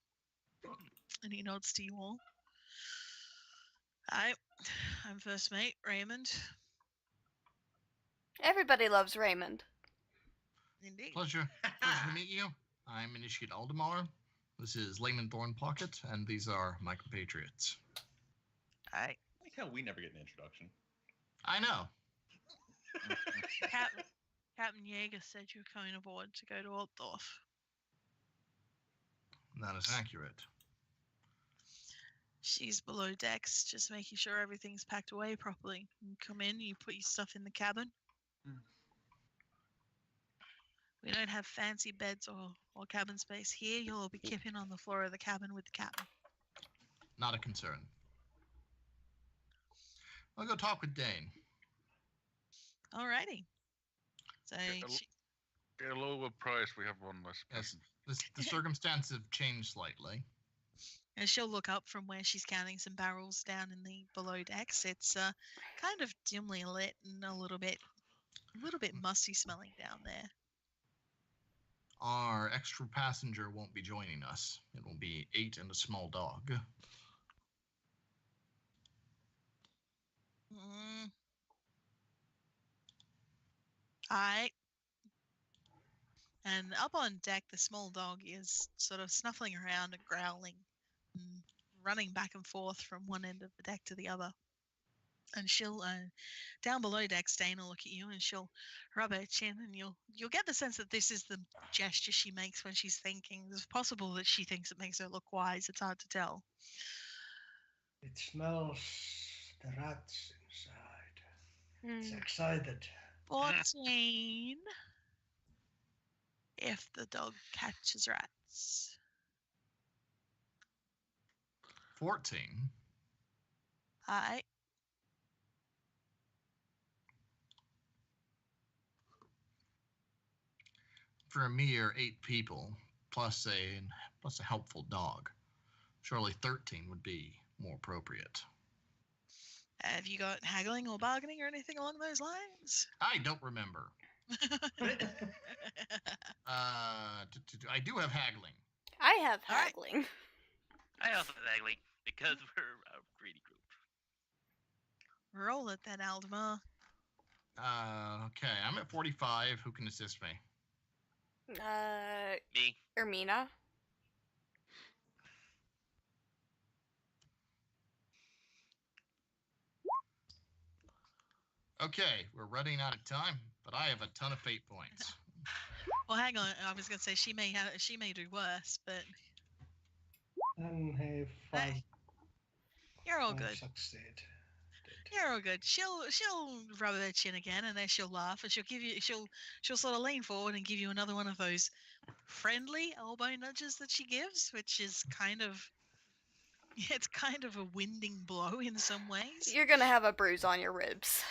[SPEAKER 2] And he nods to you all. Hi, I'm first mate Raymond.
[SPEAKER 1] Everybody loves Raymond.
[SPEAKER 2] Indeed.
[SPEAKER 7] Pleasure to meet you. I'm Initiate Aldemar. This is Layman Thornpocket, and these are my compatriots.
[SPEAKER 2] Hi.
[SPEAKER 5] I like how we never get an introduction.
[SPEAKER 7] I know.
[SPEAKER 2] Captain Yeager said you were coming aboard to go to Altdorf.
[SPEAKER 7] That is accurate.
[SPEAKER 2] She's below decks, just making sure everything's packed away properly. You come in, you put your stuff in the cabin. We don't have fancy beds or cabin space here. You'll all be kipping on the floor of the cabin with the captain.
[SPEAKER 7] Not a concern. I'll go talk with Dane.
[SPEAKER 2] Alrighty. So
[SPEAKER 4] Get a lower price, we have one less.
[SPEAKER 7] Yes, the circumstances have changed slightly.
[SPEAKER 2] and she'll look up from where she's counting some barrels down in the below decks. It's kind of dimly lit and a little bit musty smelling down there.
[SPEAKER 7] Our extra passenger won't be joining us. It will be 8 and a small dog.
[SPEAKER 2] Alright. And up on deck, the small dog is sort of snuffling around and growling, and running back and forth from one end of the deck to the other. And she'll, down below deck, Stain will look at you and she'll rub her chin, and you'll get the sense that this is the gesture she makes when she's thinking. It's possible that she thinks it makes her look wise. It's hard to tell.
[SPEAKER 6] It smells the rats inside. It's excited.
[SPEAKER 2] 14. If the dog catches rats.
[SPEAKER 7] 14.
[SPEAKER 2] Alright.
[SPEAKER 7] For a mere 8 people, plus a helpful dog, surely 13 would be more appropriate.
[SPEAKER 2] Have you got haggling or bargaining or anything along those lines?
[SPEAKER 7] I don't remember. I do have haggling.
[SPEAKER 1] I have
[SPEAKER 2] All right.
[SPEAKER 1] haggling.
[SPEAKER 8] I also have haggling because we're a greedy group.
[SPEAKER 2] Roll it then, Aldemar.
[SPEAKER 7] Okay, I'm at 45. Who can assist me?
[SPEAKER 8] Me.
[SPEAKER 1] Ermina.
[SPEAKER 7] Okay, we're running out of time, but I have a ton of fate points.
[SPEAKER 2] Well, hang on. I was gonna say she may do worse, but
[SPEAKER 6] And hey,
[SPEAKER 2] Hey, you're all
[SPEAKER 6] five
[SPEAKER 2] good.
[SPEAKER 6] succeed.
[SPEAKER 2] You're all good. She'll rub her chin again, and then she'll laugh, and she'll sort of lean forward and give you another one of those friendly elbow nudges that she gives, which is kind of it's kind of a winding blow in some ways.
[SPEAKER 1] You're gonna have a bruise on your ribs.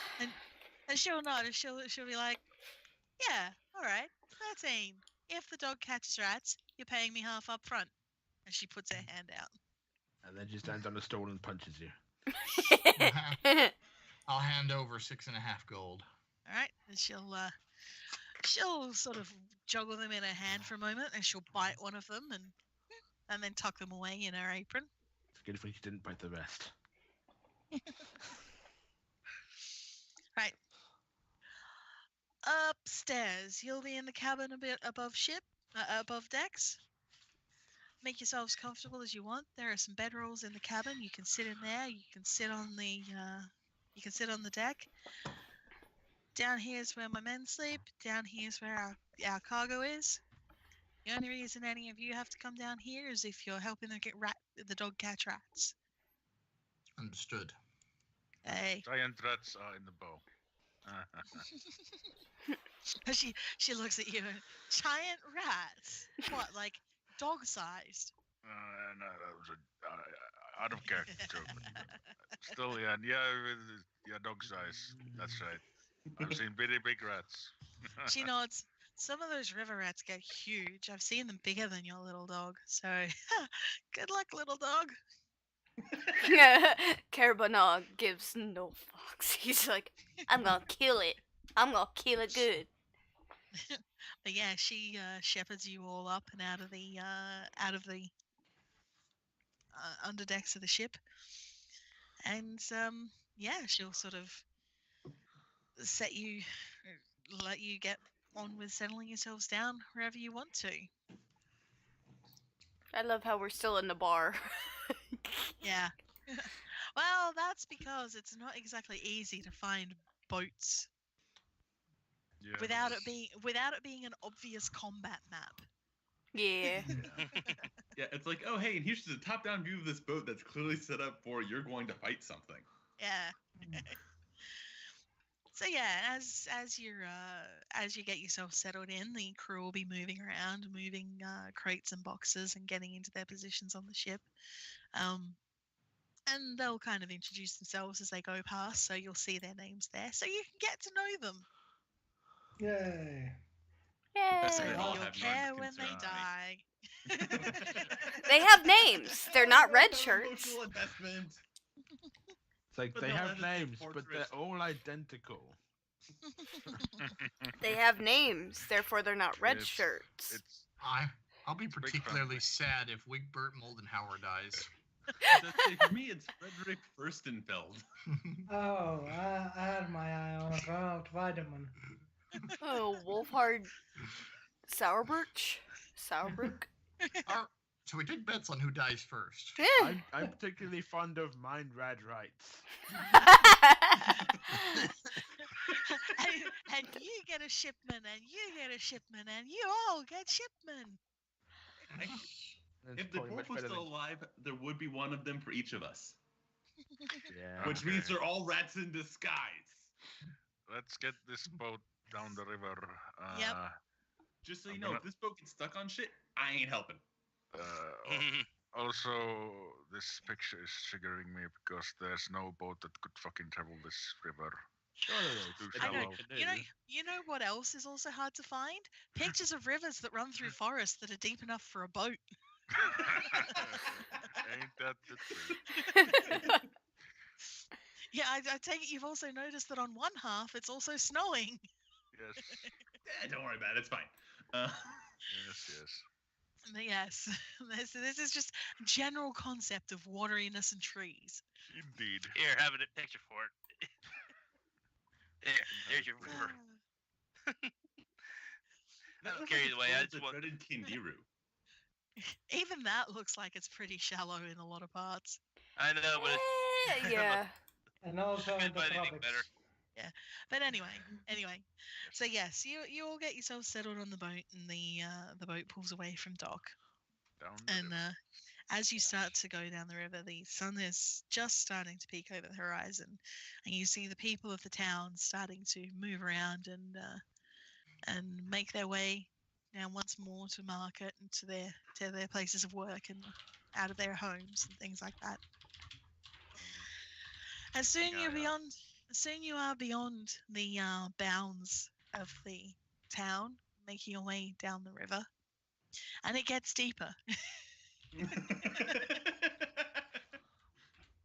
[SPEAKER 2] And she'll nod, and she'll be like, "Yeah, all right, 13. If the dog catches rats, you're paying me half up front." And she puts her hand out.
[SPEAKER 3] And then she stands on a stool and punches you.
[SPEAKER 7] I'll hand over 6.5 gold.
[SPEAKER 2] All right, and she'll sort of juggle them in her hand for a moment, and she'll bite one of them and then tuck them away in her apron.
[SPEAKER 3] It's good if she didn't bite the rest.
[SPEAKER 2] Right. Upstairs, you'll be in the cabin a bit above above decks. Make yourselves comfortable as you want. There are some bedrolls in the cabin. You can sit in there. You can sit on the deck. Down here is where my men sleep. Down here is where our cargo is. The only reason any of you have to come down here is if you're helping them get the dog catch rats.
[SPEAKER 7] Understood.
[SPEAKER 2] Hey.
[SPEAKER 4] Giant rats are in the bow.
[SPEAKER 2] She looks at you and giant rats. What, like dog-sized?
[SPEAKER 4] No, that was a out of character joke. Still, yeah, dog size. That's right. I've seen pretty big rats.
[SPEAKER 2] She nods. Some of those river rats get huge. I've seen them bigger than your little dog. So, good luck, little dog.
[SPEAKER 1] Carbonag gives no fucks. He's like, I'm gonna kill it. I'm gonna kill it good.
[SPEAKER 2] But yeah, she shepherds you all up and out of the underdecks of the ship, and yeah, she'll sort of let you get on with settling yourselves down wherever you want to.
[SPEAKER 1] I love how we're still in the bar.
[SPEAKER 2] Yeah. Well, that's because it's not exactly easy to find boats
[SPEAKER 4] Yeah,
[SPEAKER 2] without it being an obvious combat map.
[SPEAKER 1] Yeah.
[SPEAKER 5] Yeah, it's like, oh, hey, and here's just a top-down view of this boat that's clearly set up for you're going to fight something.
[SPEAKER 2] Yeah. So yeah, as you get yourself settled in, the crew will be moving around, moving crates and boxes, and getting into their positions on the ship. And they'll kind of introduce themselves as they go past, so you'll see their names there, so you can get to know them.
[SPEAKER 6] Yay.
[SPEAKER 5] That's
[SPEAKER 1] Yay.
[SPEAKER 5] they all
[SPEAKER 2] You'll
[SPEAKER 5] have
[SPEAKER 2] care
[SPEAKER 5] names
[SPEAKER 2] when they
[SPEAKER 5] concerning
[SPEAKER 2] die.
[SPEAKER 1] They have names. They're not red
[SPEAKER 5] That's
[SPEAKER 1] shirts.
[SPEAKER 5] emotional investment.
[SPEAKER 3] It's like
[SPEAKER 5] But
[SPEAKER 3] they
[SPEAKER 5] no,
[SPEAKER 3] have
[SPEAKER 5] that is a
[SPEAKER 3] names, but
[SPEAKER 5] fortress.
[SPEAKER 3] they're all identical.
[SPEAKER 1] They have names, therefore they're not red
[SPEAKER 4] It's-
[SPEAKER 1] shirts.
[SPEAKER 7] I'll be
[SPEAKER 4] big
[SPEAKER 7] particularly
[SPEAKER 4] family.
[SPEAKER 7] sad if Wigbert Moldenhauer dies.
[SPEAKER 5] For me, it's Frederick Furstenfeld.
[SPEAKER 6] Oh, I had my eye on Ronald Weideman.
[SPEAKER 1] Oh, Wolfhard Sauerbruch? Sauerbruch?
[SPEAKER 7] So we take bets on who dies first.
[SPEAKER 1] Yeah.
[SPEAKER 3] I'm particularly fond of Mind Rad Rights.
[SPEAKER 2] and you get a shipman, and you get a shipman, and you all get shipmen.
[SPEAKER 3] It's
[SPEAKER 5] If the
[SPEAKER 3] probably
[SPEAKER 5] wolf
[SPEAKER 3] much
[SPEAKER 5] was
[SPEAKER 3] better
[SPEAKER 5] still
[SPEAKER 3] than-
[SPEAKER 5] alive, there would be one of them for each of us.
[SPEAKER 3] Yeah.
[SPEAKER 5] Which means
[SPEAKER 4] Okay.
[SPEAKER 5] they're all rats in disguise.
[SPEAKER 4] Let's get this boat down the river.
[SPEAKER 2] Yep.
[SPEAKER 5] Just so you
[SPEAKER 4] I'm
[SPEAKER 5] know,
[SPEAKER 4] gonna-
[SPEAKER 5] if this boat gets stuck on shit, I ain't helping.
[SPEAKER 4] Also, this picture is triggering me because there's no boat that could fucking travel this river.
[SPEAKER 3] Sure there is.
[SPEAKER 4] Too
[SPEAKER 2] I know.
[SPEAKER 4] shallow.
[SPEAKER 2] You know what else is also hard to find? Pictures of rivers that run through forests that are deep enough for a boat.
[SPEAKER 4] Ain't that the truth?
[SPEAKER 2] Yeah, I take it you've also noticed that on one half it's also snowing.
[SPEAKER 4] Yes,
[SPEAKER 5] Don't worry about it. It's fine. Uh,
[SPEAKER 4] yes.
[SPEAKER 2] Yes, this is just a general concept of wateriness and trees.
[SPEAKER 4] Indeed.
[SPEAKER 8] Here, have a picture for it. There's your river.
[SPEAKER 5] That looks
[SPEAKER 8] carried
[SPEAKER 5] it's
[SPEAKER 8] away. I
[SPEAKER 5] called
[SPEAKER 8] just
[SPEAKER 5] the
[SPEAKER 8] want
[SPEAKER 5] dreaded Kindiru.
[SPEAKER 2] Even that looks like it's pretty shallow in a lot of parts.
[SPEAKER 8] I know, but it's,
[SPEAKER 1] Yeah.
[SPEAKER 6] And also in
[SPEAKER 8] Can't
[SPEAKER 6] the
[SPEAKER 8] find anything
[SPEAKER 6] tropics.
[SPEAKER 8] better.
[SPEAKER 2] But anyway. So yes, you all get yourself settled on the boat, and the boat pulls away from dock.
[SPEAKER 4] Down the
[SPEAKER 2] And
[SPEAKER 4] river.
[SPEAKER 2] as you start to go down the river, the sun is just starting to peek over the horizon, and you see the people of the town starting to move around and make their way down once more to market and to their places of work and out of their homes and things like that. As soon
[SPEAKER 4] Yeah.
[SPEAKER 2] you are beyond the bounds of the town, making your way down the river, and it gets deeper.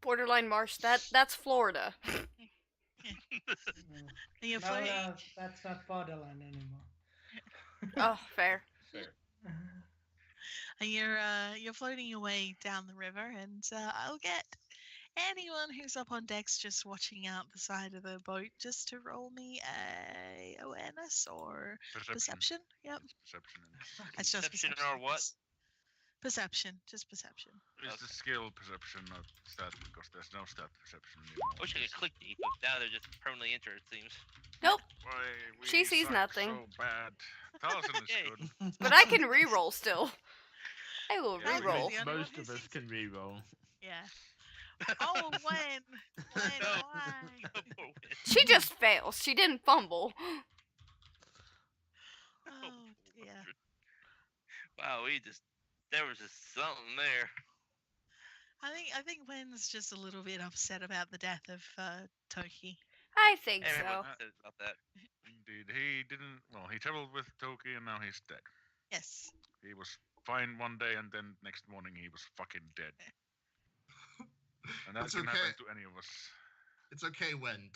[SPEAKER 1] Borderline marsh. That's Florida.
[SPEAKER 6] Mm.
[SPEAKER 2] And you're
[SPEAKER 6] No,
[SPEAKER 2] floating.
[SPEAKER 6] no, that's not borderline anymore.
[SPEAKER 1] Oh, fair.
[SPEAKER 5] Fair.
[SPEAKER 2] And you're floating your way down the river, and I'll get anyone who's up on decks just watching out the side of the boat just to roll me a awareness or perception. Yep,
[SPEAKER 4] Perception.
[SPEAKER 2] it's just
[SPEAKER 8] Perception
[SPEAKER 2] perception.
[SPEAKER 8] or what?
[SPEAKER 2] yes. Perception, just perception.
[SPEAKER 4] Is the skill perception not stat? Because there's no stat perception anymore.
[SPEAKER 8] I wish I could click these, but now they're just permanently entered, it seems.
[SPEAKER 1] Nope.
[SPEAKER 4] Why, we
[SPEAKER 1] She sees
[SPEAKER 4] suck
[SPEAKER 1] nothing.
[SPEAKER 4] So bad. 1,000 is
[SPEAKER 8] Yay.
[SPEAKER 4] good.
[SPEAKER 1] But I can re-roll still. I will
[SPEAKER 4] Yeah,
[SPEAKER 1] re-roll.
[SPEAKER 2] The only
[SPEAKER 3] Most
[SPEAKER 2] one
[SPEAKER 3] of
[SPEAKER 2] who
[SPEAKER 3] us
[SPEAKER 2] sees
[SPEAKER 3] can re-roll.
[SPEAKER 2] Yeah. Oh, when? Why?
[SPEAKER 1] She just fails. She didn't fumble.
[SPEAKER 2] Oh dear.
[SPEAKER 8] Wow, there was just something there.
[SPEAKER 2] I think Wen's just a little bit upset about the death of Toki.
[SPEAKER 1] I think
[SPEAKER 8] Everyone
[SPEAKER 1] so.
[SPEAKER 8] says about that.
[SPEAKER 4] Indeed, he didn't. Well, he traveled with Toki and now he's dead.
[SPEAKER 2] Yes.
[SPEAKER 4] He was fine one day and then next morning he was fucking dead. And that
[SPEAKER 7] It's
[SPEAKER 4] can
[SPEAKER 7] okay.
[SPEAKER 4] happen to any of us.
[SPEAKER 7] It's okay when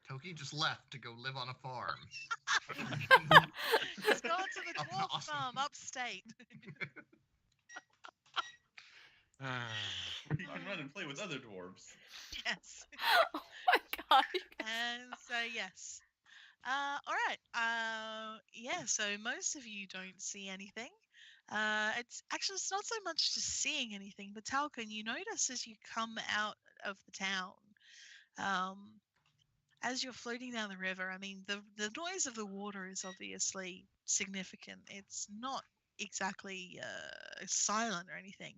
[SPEAKER 7] Toki just left to go live on a farm.
[SPEAKER 2] He's gone to the dwarf
[SPEAKER 7] Awesome.
[SPEAKER 2] farm upstate.
[SPEAKER 5] You can run and play with other dwarves.
[SPEAKER 2] Yes.
[SPEAKER 1] Oh my god.
[SPEAKER 2] And so yes. All right. Yeah. So most of you don't see anything. It's not so much just seeing anything, but Talcon, you notice as you come out of the town, as you're floating down the river. I mean, the noise of the water is obviously significant. It's not exactly silent or anything,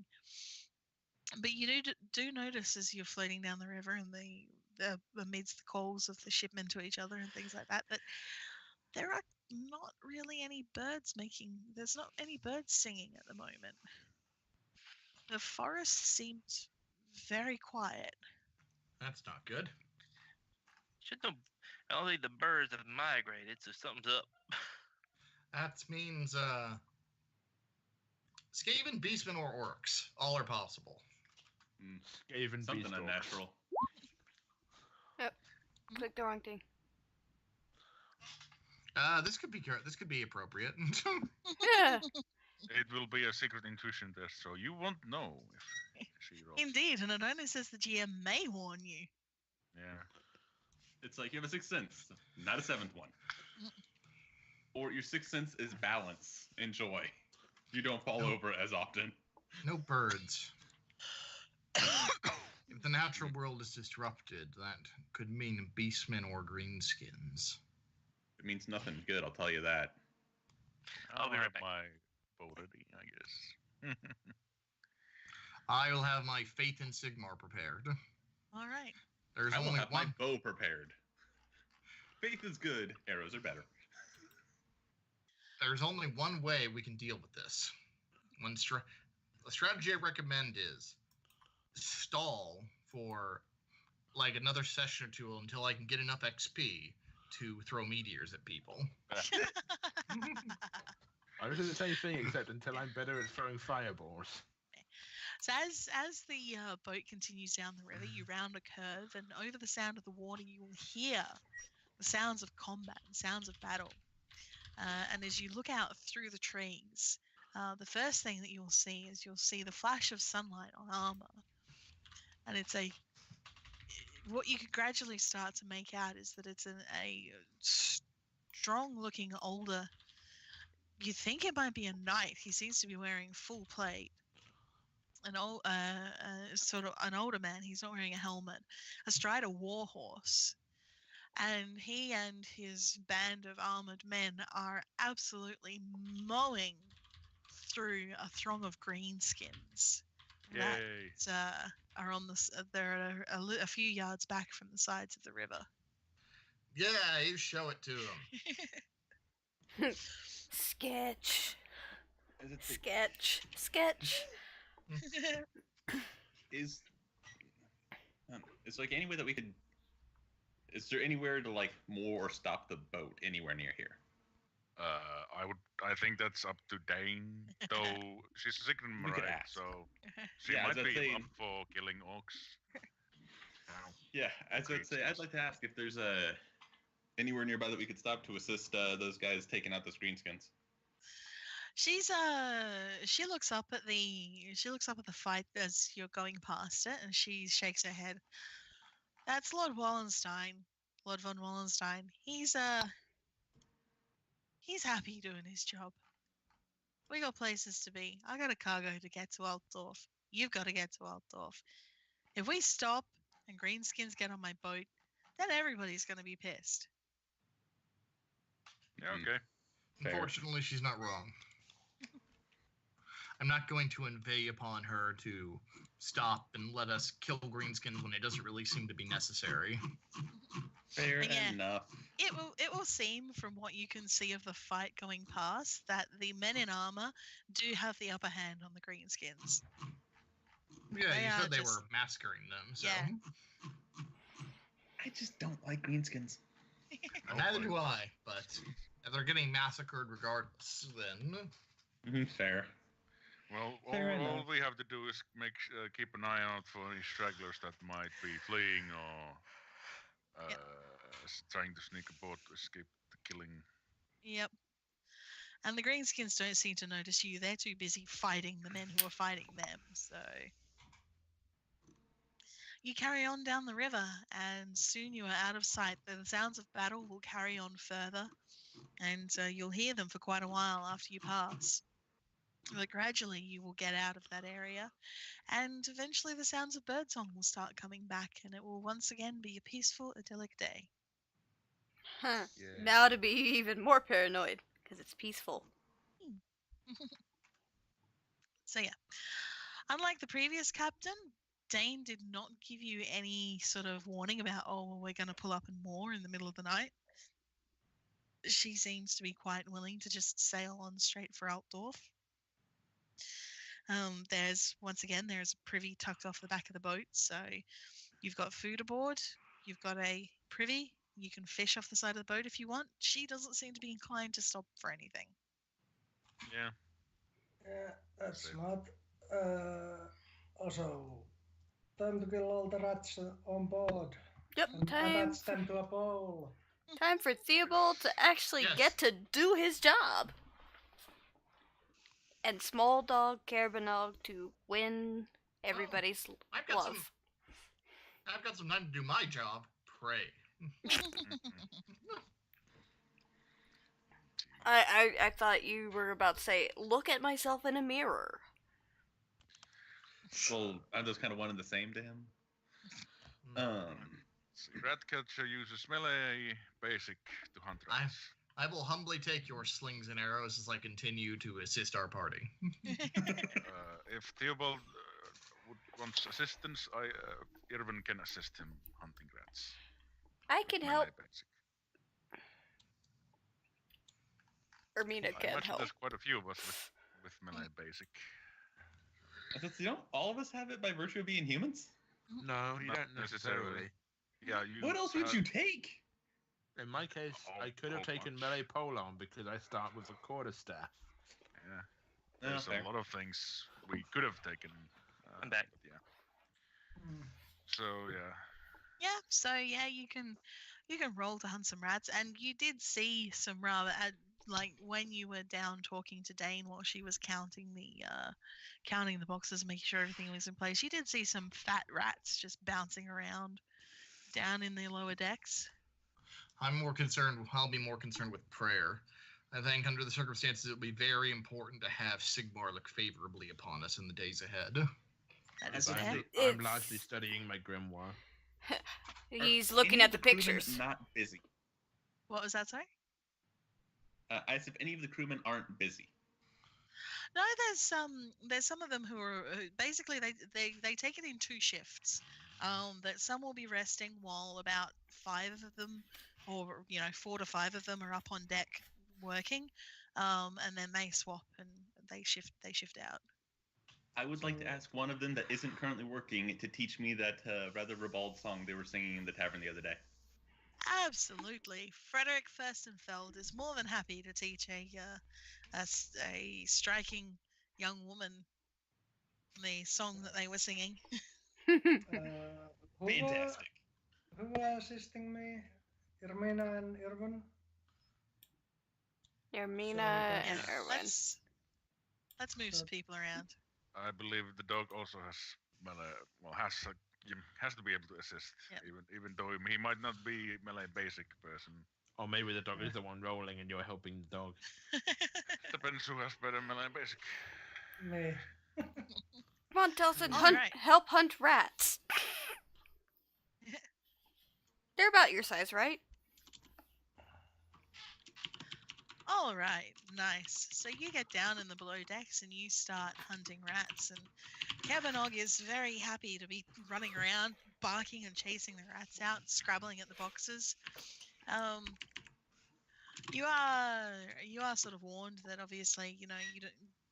[SPEAKER 2] but you do notice as you're floating down the river and the amidst the calls of the shipmen to each other and things like that, that there are not really any birds there's not any birds singing at the moment. The forest seems very quiet.
[SPEAKER 7] That's not good.
[SPEAKER 8] Should know. Only the birds have migrated, so something's up.
[SPEAKER 7] That means Skaven, Beastmen, or Orcs. All are possible.
[SPEAKER 3] Even
[SPEAKER 5] Something
[SPEAKER 3] beast orcs.
[SPEAKER 5] unnatural.
[SPEAKER 1] Click the wrong thing.
[SPEAKER 7] This could be appropriate.
[SPEAKER 1] Yeah.
[SPEAKER 4] It will be a secret intuition test, so you won't know if she rolls.
[SPEAKER 2] Indeed, and it only says the GM may warn you.
[SPEAKER 4] Yeah.
[SPEAKER 5] It's like you have a sixth sense, not a seventh one. Or your sixth sense is balance and joy. You don't fall
[SPEAKER 7] No.
[SPEAKER 5] over as often.
[SPEAKER 7] No birds. If the natural world is disrupted, that could mean beastmen or greenskins.
[SPEAKER 5] It means nothing good, I'll tell you that.
[SPEAKER 8] I'll be right
[SPEAKER 4] have
[SPEAKER 8] back.
[SPEAKER 4] my bow ready, I guess.
[SPEAKER 7] I will have my faith in Sigmar prepared.
[SPEAKER 2] All right.
[SPEAKER 7] There's
[SPEAKER 5] I will
[SPEAKER 7] only
[SPEAKER 5] have
[SPEAKER 7] one.
[SPEAKER 5] my bow prepared. Faith is good, arrows are better.
[SPEAKER 7] There's only one way we can deal with this. The strategy I recommend is stall for like another session or two until I can get enough XP to throw meteors at people.
[SPEAKER 3] I was doing the same thing, except until I'm better at throwing fireballs.
[SPEAKER 2] So as the boat continues down the river, you round a curve, and over the sound of the water, you will hear the sounds of combat and sounds of battle. And as you look out through the trees, the first thing that you'll see is the flash of sunlight on armor. And what you could gradually start to make out is that it's a strong-looking older You think it might be a knight. He seems to be wearing full plate. Sort of an older man. He's not wearing a helmet. Astride a warhorse. And he and his band of armored men are absolutely mowing through a throng of greenskins that
[SPEAKER 4] Yay.
[SPEAKER 2] are on the. They're a few yards back from the sides of the river.
[SPEAKER 7] Yeah, you show it to them.
[SPEAKER 1] Sketch.
[SPEAKER 5] Is it the-
[SPEAKER 1] Sketch.
[SPEAKER 5] is like any way that we could? Is there anywhere to like moor or stop the boat anywhere near here?
[SPEAKER 4] I think that's up to Dane, though she's a Sigmund
[SPEAKER 5] We could
[SPEAKER 4] right?
[SPEAKER 5] ask.
[SPEAKER 4] So she
[SPEAKER 5] Yeah,
[SPEAKER 4] might
[SPEAKER 5] as I
[SPEAKER 4] be
[SPEAKER 5] say-
[SPEAKER 4] up for killing orcs.
[SPEAKER 5] Yeah, as I'd say, I'd like to ask if there's anywhere nearby that we could stop to assist those guys taking out those greenskins.
[SPEAKER 2] She looks up at the fight as you're going past it, and she shakes her head. That's Lord Wallenstein, Lord von Wallenstein. He's happy doing his job. We got places to be. I got a cargo to get to Altdorf. You've got to get to Altdorf. If we stop and greenskins get on my boat, then everybody's going to be pissed.
[SPEAKER 4] Yeah, okay.
[SPEAKER 5] Fair.
[SPEAKER 7] Unfortunately, she's not wrong. I'm not going to inveigh upon her to stop and let us kill greenskins when it doesn't really seem to be necessary.
[SPEAKER 5] Fair
[SPEAKER 2] Yeah.
[SPEAKER 5] enough.
[SPEAKER 2] It will seem from what you can see of the fight going past that the men in armor do have the upper hand on the greenskins.
[SPEAKER 7] Yeah,
[SPEAKER 2] They
[SPEAKER 7] you
[SPEAKER 2] are
[SPEAKER 7] said they
[SPEAKER 2] just-
[SPEAKER 7] were massacring them, so.
[SPEAKER 2] Yeah.
[SPEAKER 5] I just don't like greenskins.
[SPEAKER 7] Neither do I, but if they're getting massacred regardless, then.
[SPEAKER 5] Fair.
[SPEAKER 4] Well,
[SPEAKER 5] Fair
[SPEAKER 4] all
[SPEAKER 5] enough.
[SPEAKER 4] we have to do is keep an eye out for any stragglers that might be fleeing or
[SPEAKER 2] Yep.
[SPEAKER 4] trying to sneak aboard to escape the killing.
[SPEAKER 2] Yep. And the greenskins don't seem to notice you. They're too busy fighting the men who are fighting them. So you carry on down the river, and soon you are out of sight. The sounds of battle will carry on further, and you'll hear them for quite a while after you pass. But gradually you will get out of that area, and eventually the sounds of birdsong will start coming back, and it will once again be a peaceful, idyllic day.
[SPEAKER 1] Huh.
[SPEAKER 4] Yeah.
[SPEAKER 1] Now to be even more paranoid because it's peaceful.
[SPEAKER 2] So yeah, unlike the previous captain, Dane did not give you any sort of warning about, oh, well, we're going to pull up and moor in the middle of the night. She seems to be quite willing to just sail on straight for Altdorf. There's a privy tucked off the back of the boat, so you've got food aboard, you've got a privy, you can fish off the side of the boat if you want. She doesn't seem to be inclined to stop for anything.
[SPEAKER 4] Yeah.
[SPEAKER 6] Yeah, that's
[SPEAKER 4] Safe.
[SPEAKER 6] smart. Also, time to kill all the rats on board
[SPEAKER 1] Yep,
[SPEAKER 6] and
[SPEAKER 1] time
[SPEAKER 6] attach them to a pole.
[SPEAKER 1] for Theobald to actually
[SPEAKER 7] Yes.
[SPEAKER 1] get to do his job. And Small Dog Carabanog to win everybody's
[SPEAKER 7] I've got
[SPEAKER 1] love.
[SPEAKER 7] I've got some time to do my job. Pray.
[SPEAKER 1] I thought you were about to say, look at myself in a mirror.
[SPEAKER 5] Well, aren't those kind of one and the same to him?
[SPEAKER 4] Ratcatcher uses melee basic to hunt
[SPEAKER 7] I-
[SPEAKER 4] rats.
[SPEAKER 7] I will humbly take your slings and arrows as I continue to assist our party.
[SPEAKER 4] If Theobald wants assistance, Irvin can assist him hunting rats.
[SPEAKER 1] I can
[SPEAKER 4] Melee
[SPEAKER 1] help.
[SPEAKER 4] basic.
[SPEAKER 1] Ermina
[SPEAKER 4] I
[SPEAKER 1] can
[SPEAKER 4] imagine
[SPEAKER 1] help.
[SPEAKER 4] there's quite a few of us with melee basic.
[SPEAKER 5] Don't all of us have it by virtue of being humans?
[SPEAKER 3] No, you
[SPEAKER 4] Not
[SPEAKER 3] don't necessarily.
[SPEAKER 4] Yeah, you.
[SPEAKER 5] What else would you take?
[SPEAKER 3] In my case,
[SPEAKER 4] A
[SPEAKER 3] I could have
[SPEAKER 4] whole
[SPEAKER 3] taken
[SPEAKER 4] bunch.
[SPEAKER 3] melee pole on because I start with a quarterstaff.
[SPEAKER 4] Yeah,
[SPEAKER 5] Oh,
[SPEAKER 4] there's
[SPEAKER 5] fair.
[SPEAKER 4] a lot of things we could have taken.
[SPEAKER 8] I'm back.
[SPEAKER 4] But yeah. So yeah.
[SPEAKER 2] Yeah, so yeah, you can roll to hunt some rats, and you did see some rather like when you were down talking to Dane while she was counting the boxes, making sure everything was in place. You did see some fat rats just bouncing around down in the lower decks.
[SPEAKER 7] I'll be more concerned with prayer. I think under the circumstances, it would be very important to have Sigmar look favorably upon us in the days ahead.
[SPEAKER 2] That
[SPEAKER 5] As
[SPEAKER 2] is
[SPEAKER 5] if
[SPEAKER 2] fair.
[SPEAKER 5] any-
[SPEAKER 3] I'm largely studying my grimoire.
[SPEAKER 1] He's
[SPEAKER 5] Are
[SPEAKER 1] looking
[SPEAKER 5] any
[SPEAKER 1] at
[SPEAKER 5] of
[SPEAKER 1] the
[SPEAKER 5] crewmen
[SPEAKER 1] pictures.
[SPEAKER 5] Not busy.
[SPEAKER 2] What was that, sorry?
[SPEAKER 5] As if any of the crewmen aren't busy.
[SPEAKER 2] No, there's some of them who are basically they take it in 2 shifts. That some will be resting while about 5 of them, or 4 to 5 of them are up on deck working, and then they swap and they shift out.
[SPEAKER 5] I would like to ask one of them that isn't currently working to teach me that rather ribald song they were singing in the tavern the other day.
[SPEAKER 2] Absolutely, Frederick Furstenfeld is more than happy to teach a striking young woman the song that they were singing.
[SPEAKER 6] Who
[SPEAKER 5] Fantastic.
[SPEAKER 6] Who were assisting me? Irmina and Irwin?
[SPEAKER 1] Yermina and
[SPEAKER 6] that's-
[SPEAKER 1] Erwin.
[SPEAKER 2] Let's move some people around.
[SPEAKER 4] I believe the dog also has melee. Well, has to be able to assist,
[SPEAKER 2] Yep.
[SPEAKER 4] even though he might not be melee basic person.
[SPEAKER 3] Or maybe the dog is the one rolling and you're helping the dog.
[SPEAKER 4] Depends who has better melee basic.
[SPEAKER 6] Me.
[SPEAKER 1] Come on, Telson,
[SPEAKER 2] All
[SPEAKER 1] hunt,
[SPEAKER 2] right.
[SPEAKER 1] help hunt rats. They're about your size, right?
[SPEAKER 2] All right, nice. So you get down in the below decks and you start hunting rats, and Kabanog is very happy to be running around, barking and chasing the rats out, scrabbling at the boxes. You are sort of warned that obviously you don't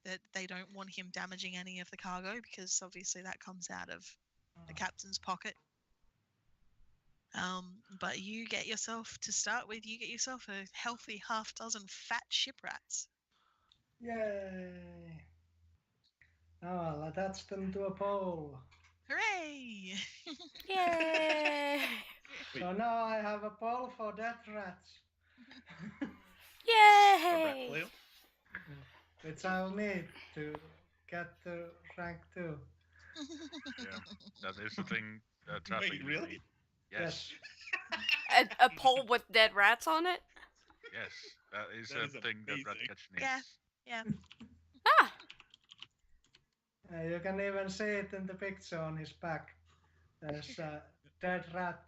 [SPEAKER 2] that they don't want him damaging any of the cargo, because obviously that comes out of the captain's pocket. But you get yourself, to start with, you get yourself a healthy half dozen fat ship rats.
[SPEAKER 6] Yay! Now I'll attach them to a pole.
[SPEAKER 2] Hooray!
[SPEAKER 1] Yay!
[SPEAKER 6] So now I have a pole for dead rats.
[SPEAKER 5] A rat
[SPEAKER 1] Yay!
[SPEAKER 5] flail?
[SPEAKER 6] Which I'll need to get to rank 2.
[SPEAKER 4] Yeah, that is the thing. Traffic
[SPEAKER 5] Wait, really?
[SPEAKER 4] Yes.
[SPEAKER 1] A pole with dead rats on it?
[SPEAKER 4] Yes, that is
[SPEAKER 5] That
[SPEAKER 4] a
[SPEAKER 5] is
[SPEAKER 4] thing that
[SPEAKER 5] amazing.
[SPEAKER 4] Ratcatch needs.
[SPEAKER 2] Yeah. Yeah.
[SPEAKER 1] Ah!
[SPEAKER 6] You can even see it in the picture on his back. There's a dead rat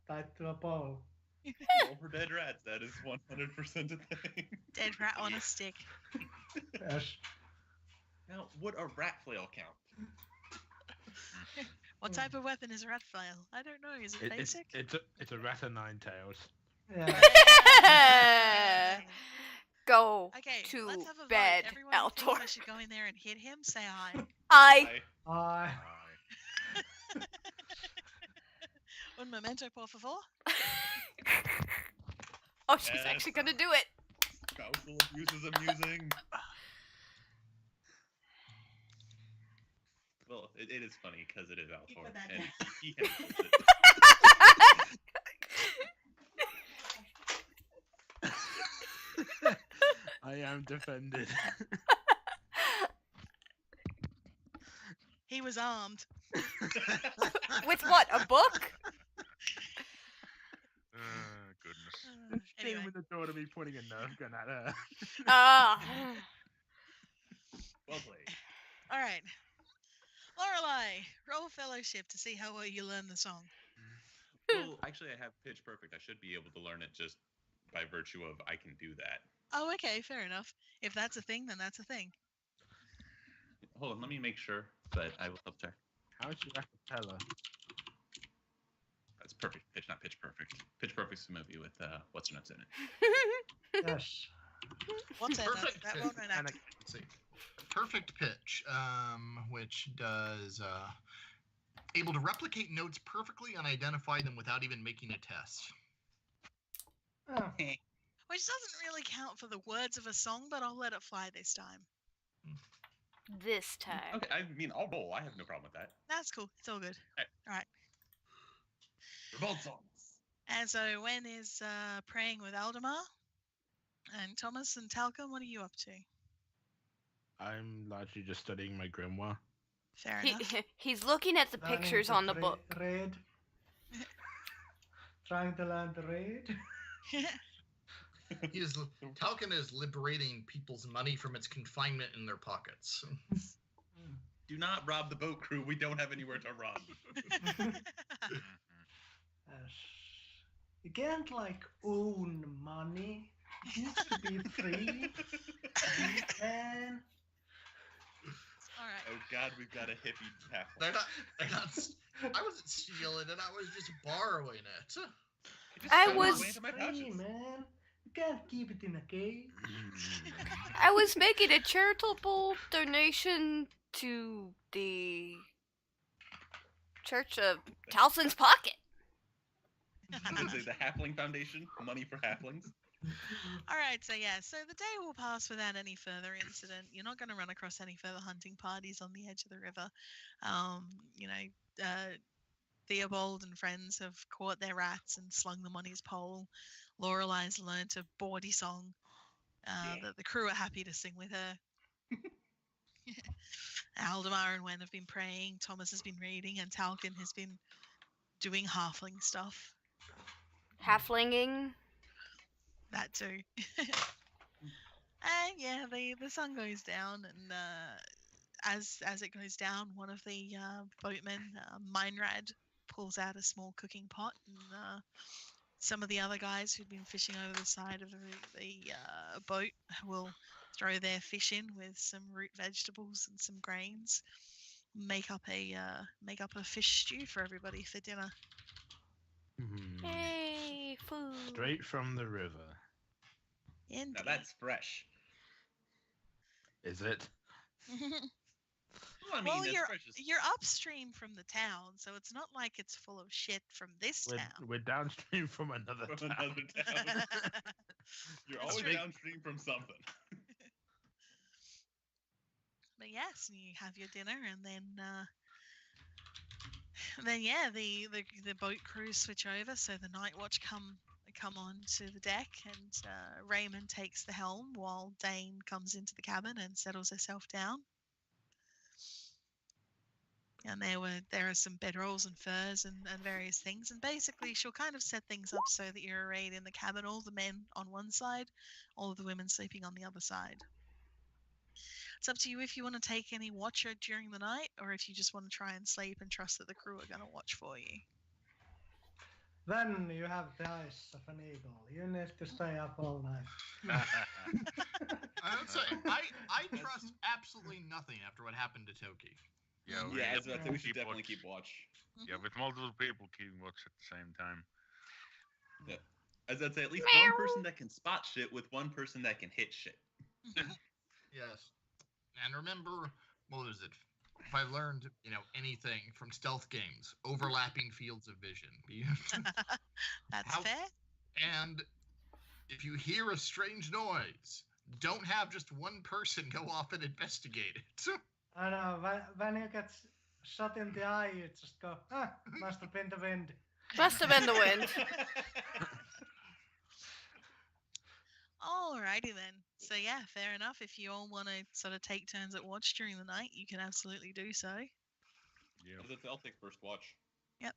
[SPEAKER 6] tied to a pole.
[SPEAKER 5] Roll for dead rats. That is 100% a thing.
[SPEAKER 2] Dead rat on a stick.
[SPEAKER 6] Yes.
[SPEAKER 5] Now, would a rat flail count?
[SPEAKER 2] What type of weapon is a rat flail? I don't know. Is it basic?
[SPEAKER 3] It's a rat of 9 tails.
[SPEAKER 6] Yeah.
[SPEAKER 1] Go
[SPEAKER 2] Okay,
[SPEAKER 1] to
[SPEAKER 2] let's have a
[SPEAKER 1] bed,
[SPEAKER 2] vote. Everyone who thinks I
[SPEAKER 1] Altor.
[SPEAKER 2] should go in there and hit him, say aye.
[SPEAKER 1] I.
[SPEAKER 6] I.
[SPEAKER 2] Un momento, por favor.
[SPEAKER 1] Oh, she's
[SPEAKER 5] Yes.
[SPEAKER 1] actually gonna do it.
[SPEAKER 5] Spousal abuse is amusing. Well, it is funny because it is Altor,
[SPEAKER 2] put that
[SPEAKER 5] and
[SPEAKER 2] down.
[SPEAKER 5] he handles it.
[SPEAKER 3] I am defended.
[SPEAKER 2] He was armed.
[SPEAKER 1] With what? A book?
[SPEAKER 4] Goodness.
[SPEAKER 2] Anyway,
[SPEAKER 3] Came with the door to me pointing a nerf gun at her.
[SPEAKER 1] Ah.
[SPEAKER 5] Well played.
[SPEAKER 2] all right. Lorelei, roll fellowship to see how well you learn the song.
[SPEAKER 5] Well, actually, I have pitch perfect. I should be able to learn it just by virtue of I can do that.
[SPEAKER 2] Oh, okay, fair enough. If that's a thing, then that's a thing.
[SPEAKER 5] Hold on, let me make sure, but I will help check.
[SPEAKER 3] How's your acapella?
[SPEAKER 5] That's perfect pitch, not pitch perfect. Pitch perfect's a movie with what's her nuts in it.
[SPEAKER 6] Yes.
[SPEAKER 2] What's that?
[SPEAKER 7] Perfect
[SPEAKER 2] That
[SPEAKER 7] pitch.
[SPEAKER 2] won't run out.
[SPEAKER 7] Let's see. Perfect pitch, which does able to replicate notes perfectly and identify them without even making a test.
[SPEAKER 6] Oh,
[SPEAKER 2] Which doesn't really count for the words of a song, but I'll let it fly this time.
[SPEAKER 1] This time.
[SPEAKER 5] Okay, I mean, I'll roll. I have no problem with that.
[SPEAKER 2] That's cool. It's all good.
[SPEAKER 5] Revolt songs.
[SPEAKER 2] And so Wen is praying with Aldemar. And Thomas and Talcum, what are you up to?
[SPEAKER 3] I'm largely just studying my grimoire.
[SPEAKER 2] Fair enough.
[SPEAKER 1] He's looking at the
[SPEAKER 6] learning
[SPEAKER 1] pictures
[SPEAKER 6] to
[SPEAKER 1] on the book.
[SPEAKER 6] Read. Trying to learn to read.
[SPEAKER 7] Talcon is liberating people's money from its confinement in their pockets.
[SPEAKER 5] Do not rob the boat crew. We don't have anywhere to run.
[SPEAKER 6] Yes. You can't like own money. It needs to be free. You can.
[SPEAKER 2] All right.
[SPEAKER 5] Oh God, we've got a hippie halfling.
[SPEAKER 7] They're not. I wasn't stealing it. I was just borrowing it.
[SPEAKER 1] I
[SPEAKER 5] Found
[SPEAKER 1] was-
[SPEAKER 5] its way into my
[SPEAKER 6] Free,
[SPEAKER 5] pouches.
[SPEAKER 6] man. You can't keep it in a cage.
[SPEAKER 1] I was making a charitable donation to the Church of Towson's Pocket.
[SPEAKER 5] Is it the Halfling Foundation? Money for halflings?
[SPEAKER 2] All right, so the day will pass without any further incident. You're not going to run across any further hunting parties on the edge of the river. Theobald and friends have caught their rats and slung them on his pole. Lorelei's learnt a bawdy song that the crew are happy to sing with her. Aldemar and Wen have been praying, Thomas has been reading, and Talcon has been doing halfling stuff.
[SPEAKER 1] Halflinging.
[SPEAKER 2] That too. And the sun goes down, and as it goes down, one of the boatmen, Meinrad, pulls out a small cooking pot, and some of the other guys who'd been fishing over the side of the boat will throw their fish in with some root vegetables and some grains. Make up a fish stew for everybody for dinner.
[SPEAKER 1] Yay, food.
[SPEAKER 3] Straight from the river.
[SPEAKER 2] Indeed.
[SPEAKER 5] Now that's fresh.
[SPEAKER 3] Is it?
[SPEAKER 5] Well, I mean,
[SPEAKER 2] Well,
[SPEAKER 5] as fresh as...
[SPEAKER 2] you're upstream from the town, so it's not like it's full of shit from this town.
[SPEAKER 3] We're downstream from another
[SPEAKER 5] From
[SPEAKER 3] town.
[SPEAKER 5] another town. You're
[SPEAKER 2] That's
[SPEAKER 5] always
[SPEAKER 2] true.
[SPEAKER 5] downstream from something.
[SPEAKER 2] But yes, you have your dinner, and then the boat crews switch over. So the night watch come on to the deck, and Raymond takes the helm while Dane comes into the cabin and settles herself down. And there are some bedrolls and furs and various things, and basically she'll kind of set things up so that you're arrayed in the cabin, all the men on one side, all of the women sleeping on the other side. It's up to you if you want to take any watch during the night, or if you just want to try and sleep and trust that the crew are going to watch for you.
[SPEAKER 6] Then you have the eyes of an eagle. You need to stay up all night.
[SPEAKER 7] I would say I trust absolutely nothing after what happened to Toki.
[SPEAKER 4] Yeah,
[SPEAKER 5] Yeah, as I say, we should
[SPEAKER 4] keep
[SPEAKER 5] definitely
[SPEAKER 4] watch.
[SPEAKER 5] keep watch.
[SPEAKER 4] Yeah, with multiple people keeping watch at the same time.
[SPEAKER 5] Yeah. As I'd say, at least one person that can spot shit with one person that can hit shit.
[SPEAKER 7] Yes. And remember, what was it? If I learned, anything from stealth games, overlapping fields of vision.
[SPEAKER 2] That's fair.
[SPEAKER 7] And if you hear a strange noise, don't have just one person go off and investigate it.
[SPEAKER 6] I know, when you get shot in the eye, you just go, must have been the wind.
[SPEAKER 1] Must have been the wind.
[SPEAKER 2] Alrighty then. So yeah, fair enough. If you all want to sort of take turns at watch during the night, you can absolutely do so.
[SPEAKER 4] Yeah.
[SPEAKER 5] As I say, I'll take first watch.
[SPEAKER 2] Yep.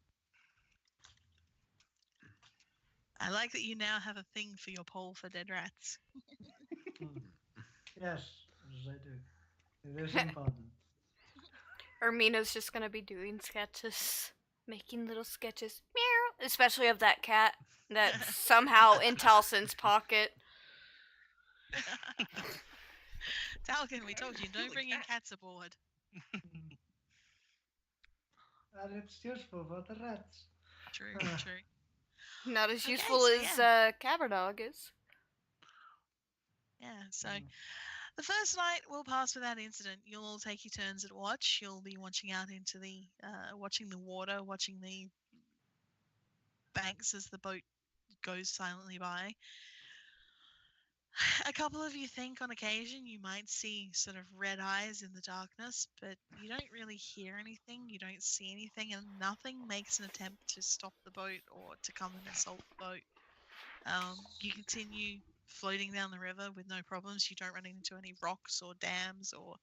[SPEAKER 2] I like that you now have a thing for your pole for dead rats.
[SPEAKER 6] Yes, as I do. It is important.
[SPEAKER 1] Ermina's just gonna be doing sketches, making little sketches, meow, especially of that cat that's somehow in Talson's pocket.
[SPEAKER 2] Talcon, we told you, don't bring your cats aboard.
[SPEAKER 6] And it's useful for the rats.
[SPEAKER 2] True,
[SPEAKER 6] Ah.
[SPEAKER 2] true.
[SPEAKER 1] Not as
[SPEAKER 2] Okay,
[SPEAKER 1] useful
[SPEAKER 2] so
[SPEAKER 1] as Caberdog is.
[SPEAKER 2] Yeah, so the first night will pass without incident. You'll all take your turns at watch. You'll be watching out into the, watching the water, watching the banks as the boat goes silently by. A couple of you think on occasion you might see sort of red eyes in the darkness, but you don't really hear anything, you don't see anything, and nothing makes an attempt to stop the boat or to come and assault the boat. You continue floating down the river with no problems. You don't run into any rocks or dams or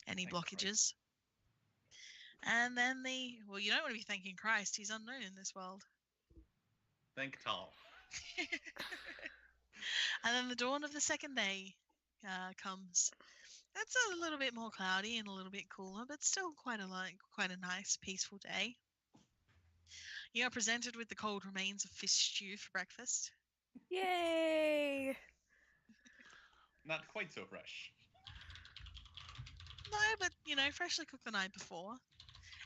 [SPEAKER 2] any
[SPEAKER 5] Thank
[SPEAKER 2] blockages. And then you don't want to be thanking Christ, he's unknown in this world.
[SPEAKER 5] Thank Tal.
[SPEAKER 2] And then the dawn of the second day comes. It's a little bit more cloudy and a little bit cooler, but still quite a nice, peaceful day. You are presented with the cold remains of fish stew for breakfast.
[SPEAKER 1] Yay!
[SPEAKER 5] Not quite so fresh.
[SPEAKER 2] No, but freshly cooked the night before.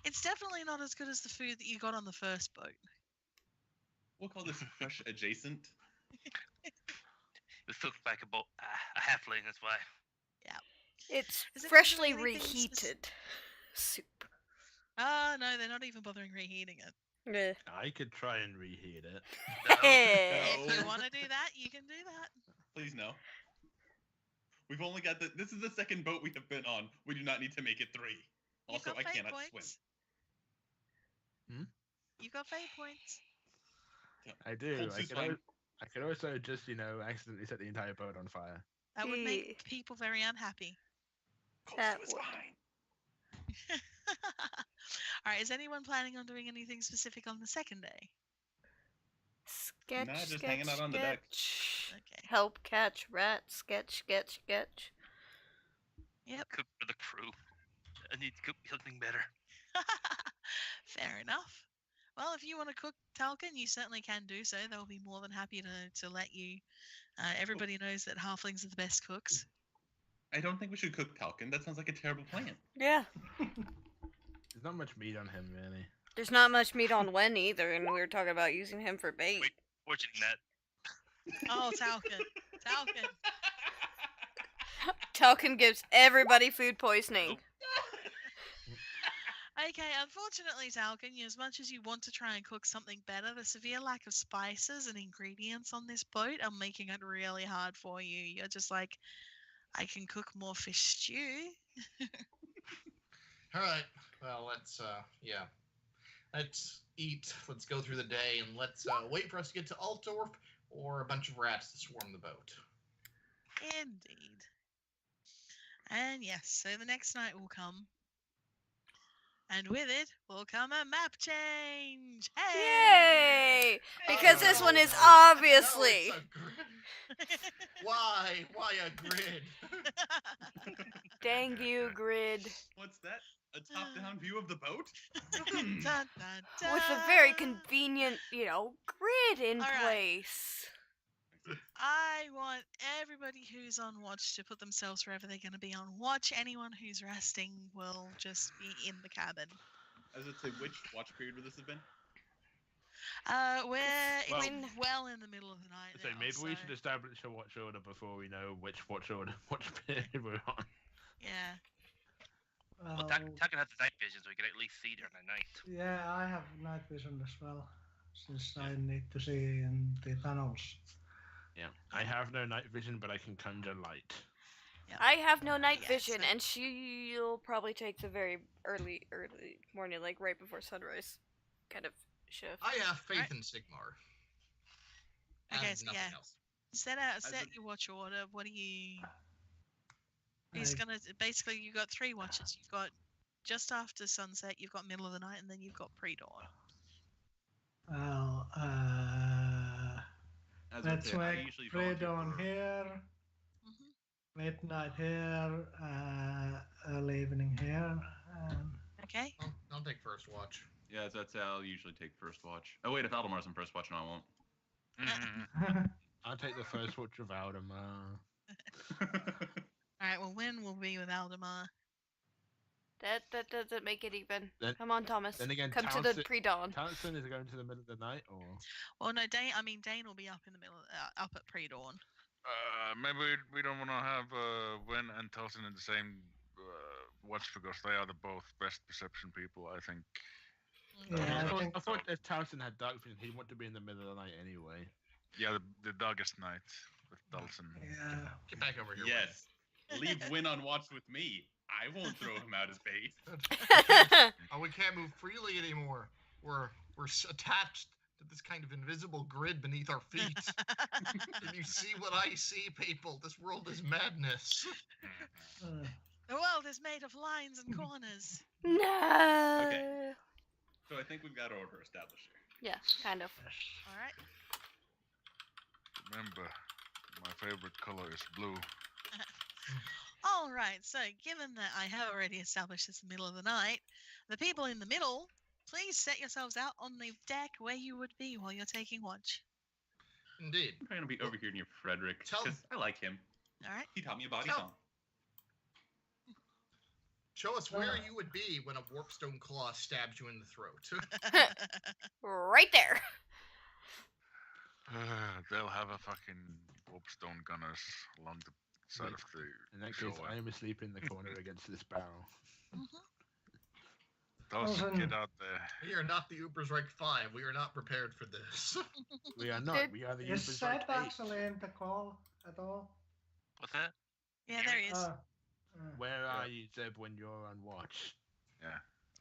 [SPEAKER 2] It's definitely not as good as the food that you got on the first boat.
[SPEAKER 5] We'll call this fresh adjacent.
[SPEAKER 8] It was cooked by a halfling, that's why.
[SPEAKER 1] It's
[SPEAKER 2] Is anyone
[SPEAKER 1] freshly
[SPEAKER 2] doing anything
[SPEAKER 1] reheated soup.
[SPEAKER 2] No, they're not even bothering reheating it.
[SPEAKER 1] Ugh.
[SPEAKER 3] I could try and reheat it.
[SPEAKER 2] If you
[SPEAKER 5] No.
[SPEAKER 2] want to do that, you can do that.
[SPEAKER 5] Please no. We've only got this is the second boat we have been on. We do not need to make it 3.
[SPEAKER 2] You've
[SPEAKER 5] Also,
[SPEAKER 2] got
[SPEAKER 5] I
[SPEAKER 2] fate
[SPEAKER 5] cannot swim.
[SPEAKER 2] points.
[SPEAKER 3] Hmm?
[SPEAKER 2] You've got fate points.
[SPEAKER 3] I do.
[SPEAKER 5] Colts is fine.
[SPEAKER 3] I could also just, accidentally set the entire boat on fire.
[SPEAKER 2] That would
[SPEAKER 1] Yeah.
[SPEAKER 2] make people very unhappy.
[SPEAKER 1] That
[SPEAKER 5] Colts is
[SPEAKER 1] would-
[SPEAKER 5] fine.
[SPEAKER 2] All right, is anyone planning on doing anything specific on the second day?
[SPEAKER 1] Sketch,
[SPEAKER 5] Nah, just
[SPEAKER 1] sketch,
[SPEAKER 5] hanging out on the deck.
[SPEAKER 1] sketch.
[SPEAKER 2] Okay.
[SPEAKER 1] Help catch rat. Sketch, sketch, sketch.
[SPEAKER 2] Yep.
[SPEAKER 8] Cook for the crew. I need to cook something better.
[SPEAKER 2] Fair enough. Well, if you want to cook Talcon, you certainly can do so. They'll be more than happy to let you. Everybody knows that halflings are the best cooks.
[SPEAKER 5] I don't think we should cook Talcon. That sounds like a terrible plan.
[SPEAKER 1] Yeah.
[SPEAKER 3] There's not much meat on him, really.
[SPEAKER 1] There's not much meat on Wen either, and we were talking about using him for bait.
[SPEAKER 8] Wait. Fortunately, that.
[SPEAKER 2] Oh, Talcon. Talcon.
[SPEAKER 1] Talcon gives everybody food poisoning.
[SPEAKER 2] Okay, unfortunately, Talcon, as much as you want to try and cook something better, the severe lack of spices and ingredients on this boat are making it really hard for you. You're just like, I can cook more fish stew.
[SPEAKER 7] All right. Well, let's let's eat. Let's go through the day, and let's wait for us to get to Altdorf, or a bunch of rats to swarm the boat.
[SPEAKER 2] Indeed. And yes, so the next night will come. And with it will come a map change. Hey!
[SPEAKER 1] Yay! Because this one is
[SPEAKER 7] No,
[SPEAKER 1] obviously.
[SPEAKER 7] it's a grid. Why? Why a grid?
[SPEAKER 1] Dang you, grid.
[SPEAKER 5] What's that? A top-down view of the boat?
[SPEAKER 2] Dun, dun, dun.
[SPEAKER 1] With a very convenient, grid in
[SPEAKER 2] All right.
[SPEAKER 1] place.
[SPEAKER 2] I want everybody who's on watch to put themselves wherever they're going to be on watch. Anyone who's resting will just be in the cabin.
[SPEAKER 5] I was going to say, which watch period would this have been?
[SPEAKER 2] It's
[SPEAKER 1] When-
[SPEAKER 2] well in the middle of the night.
[SPEAKER 3] So
[SPEAKER 2] now,
[SPEAKER 3] maybe we
[SPEAKER 2] so,
[SPEAKER 3] should establish a watch order before we know which watch period we're on.
[SPEAKER 2] Yeah.
[SPEAKER 8] Well, Tucker has the night vision, so we can at least see during the night.
[SPEAKER 6] Yeah, I have night vision as well, since I need to see in the tunnels.
[SPEAKER 3] Yeah. I have no night vision, but I can conjure light.
[SPEAKER 1] I have no night
[SPEAKER 2] Yes.
[SPEAKER 1] vision, and she'll probably take the very early morning, like right before sunrise, kind of shift.
[SPEAKER 7] I have faith
[SPEAKER 2] Right.
[SPEAKER 7] in Sigmar. And
[SPEAKER 2] Okay, so
[SPEAKER 7] nothing
[SPEAKER 2] yeah.
[SPEAKER 7] else.
[SPEAKER 2] Set
[SPEAKER 5] a-
[SPEAKER 2] your watch order. What are you? He's
[SPEAKER 6] I-
[SPEAKER 2] gonna basically. You got 3 watches. You've got just after sunset. You've got middle of the night, and then you've got pre-dawn.
[SPEAKER 6] Well,
[SPEAKER 5] As I would
[SPEAKER 6] let's
[SPEAKER 5] say, I
[SPEAKER 6] make
[SPEAKER 5] usually volunteer
[SPEAKER 6] pre-dawn
[SPEAKER 5] for-
[SPEAKER 6] here,
[SPEAKER 2] hmm
[SPEAKER 6] midnight here, early evening here, and
[SPEAKER 2] Okay.
[SPEAKER 7] I'll take first watch.
[SPEAKER 5] Yeah, as I'd say, I'll usually take first watch. Oh wait, if Aldemar's in first watch, no, I won't.
[SPEAKER 8] Mhm.
[SPEAKER 3] I'll take the first watch of Aldemar.
[SPEAKER 2] All right. Well, Win will be with Aldemar.
[SPEAKER 1] That doesn't make it even.
[SPEAKER 3] Then-
[SPEAKER 1] Come on, Thomas.
[SPEAKER 3] then again,
[SPEAKER 1] Come to the
[SPEAKER 3] Townsend-
[SPEAKER 1] pre-dawn.
[SPEAKER 3] Townsend is going to the middle of the night, or
[SPEAKER 2] Well, no, Dane. I mean, Dane will be up in the middle, up at pre-dawn.
[SPEAKER 4] Maybe we don't want to have Wen and Telson in the same watch because they are the both best perception people, I think.
[SPEAKER 6] Yeah, I think
[SPEAKER 3] I thought if Townsend had dark vision, he'd want to be in the middle of the night anyway.
[SPEAKER 4] Yeah, the darkest night with Telson.
[SPEAKER 6] yeah.
[SPEAKER 7] Get back over here.
[SPEAKER 5] Yes. Leave Win on watch with me. I won't throw him out as bait.
[SPEAKER 7] Wayne. Oh, we can't move freely anymore. We're attached to this kind of invisible grid beneath our feet. Can you see what I see, people? This world is madness.
[SPEAKER 6] Uh,
[SPEAKER 2] The world is made of lines and corners.
[SPEAKER 1] No.
[SPEAKER 5] Okay. So I think we've got order established here.
[SPEAKER 1] Yeah, kind of.
[SPEAKER 2] All right.
[SPEAKER 4] Remember, My favorite color is blue.
[SPEAKER 2] All right, so given that I have already established it's the middle of the night, the people in the middle, please set yourselves out on the deck where you would be while you're taking watch.
[SPEAKER 7] Indeed.
[SPEAKER 5] I'm trying to be over here near Frederick
[SPEAKER 7] Tell-
[SPEAKER 5] because I like him.
[SPEAKER 2] All right.
[SPEAKER 5] He taught me a body
[SPEAKER 7] Tell-
[SPEAKER 5] song.
[SPEAKER 7] Show us where you would be when a warpstone claw stabs you in the throat.
[SPEAKER 1] Right there.
[SPEAKER 4] They'll have a fucking warpstone gunners along the side of the
[SPEAKER 3] In that
[SPEAKER 4] shore.
[SPEAKER 3] case, I am asleep in the corner against this barrel.
[SPEAKER 4] Doesn't
[SPEAKER 6] Awesome.
[SPEAKER 4] get out there.
[SPEAKER 7] We are not the Ubers Reich 5. We are not prepared for this.
[SPEAKER 3] We are not.
[SPEAKER 1] Did-
[SPEAKER 3] We are the
[SPEAKER 6] Is
[SPEAKER 3] Ubers
[SPEAKER 6] Seth
[SPEAKER 3] Reich 8.
[SPEAKER 6] actually in the call at all?
[SPEAKER 8] What's that?
[SPEAKER 2] Yeah, there he is.
[SPEAKER 3] Where are you, Zeb, when you're on watch?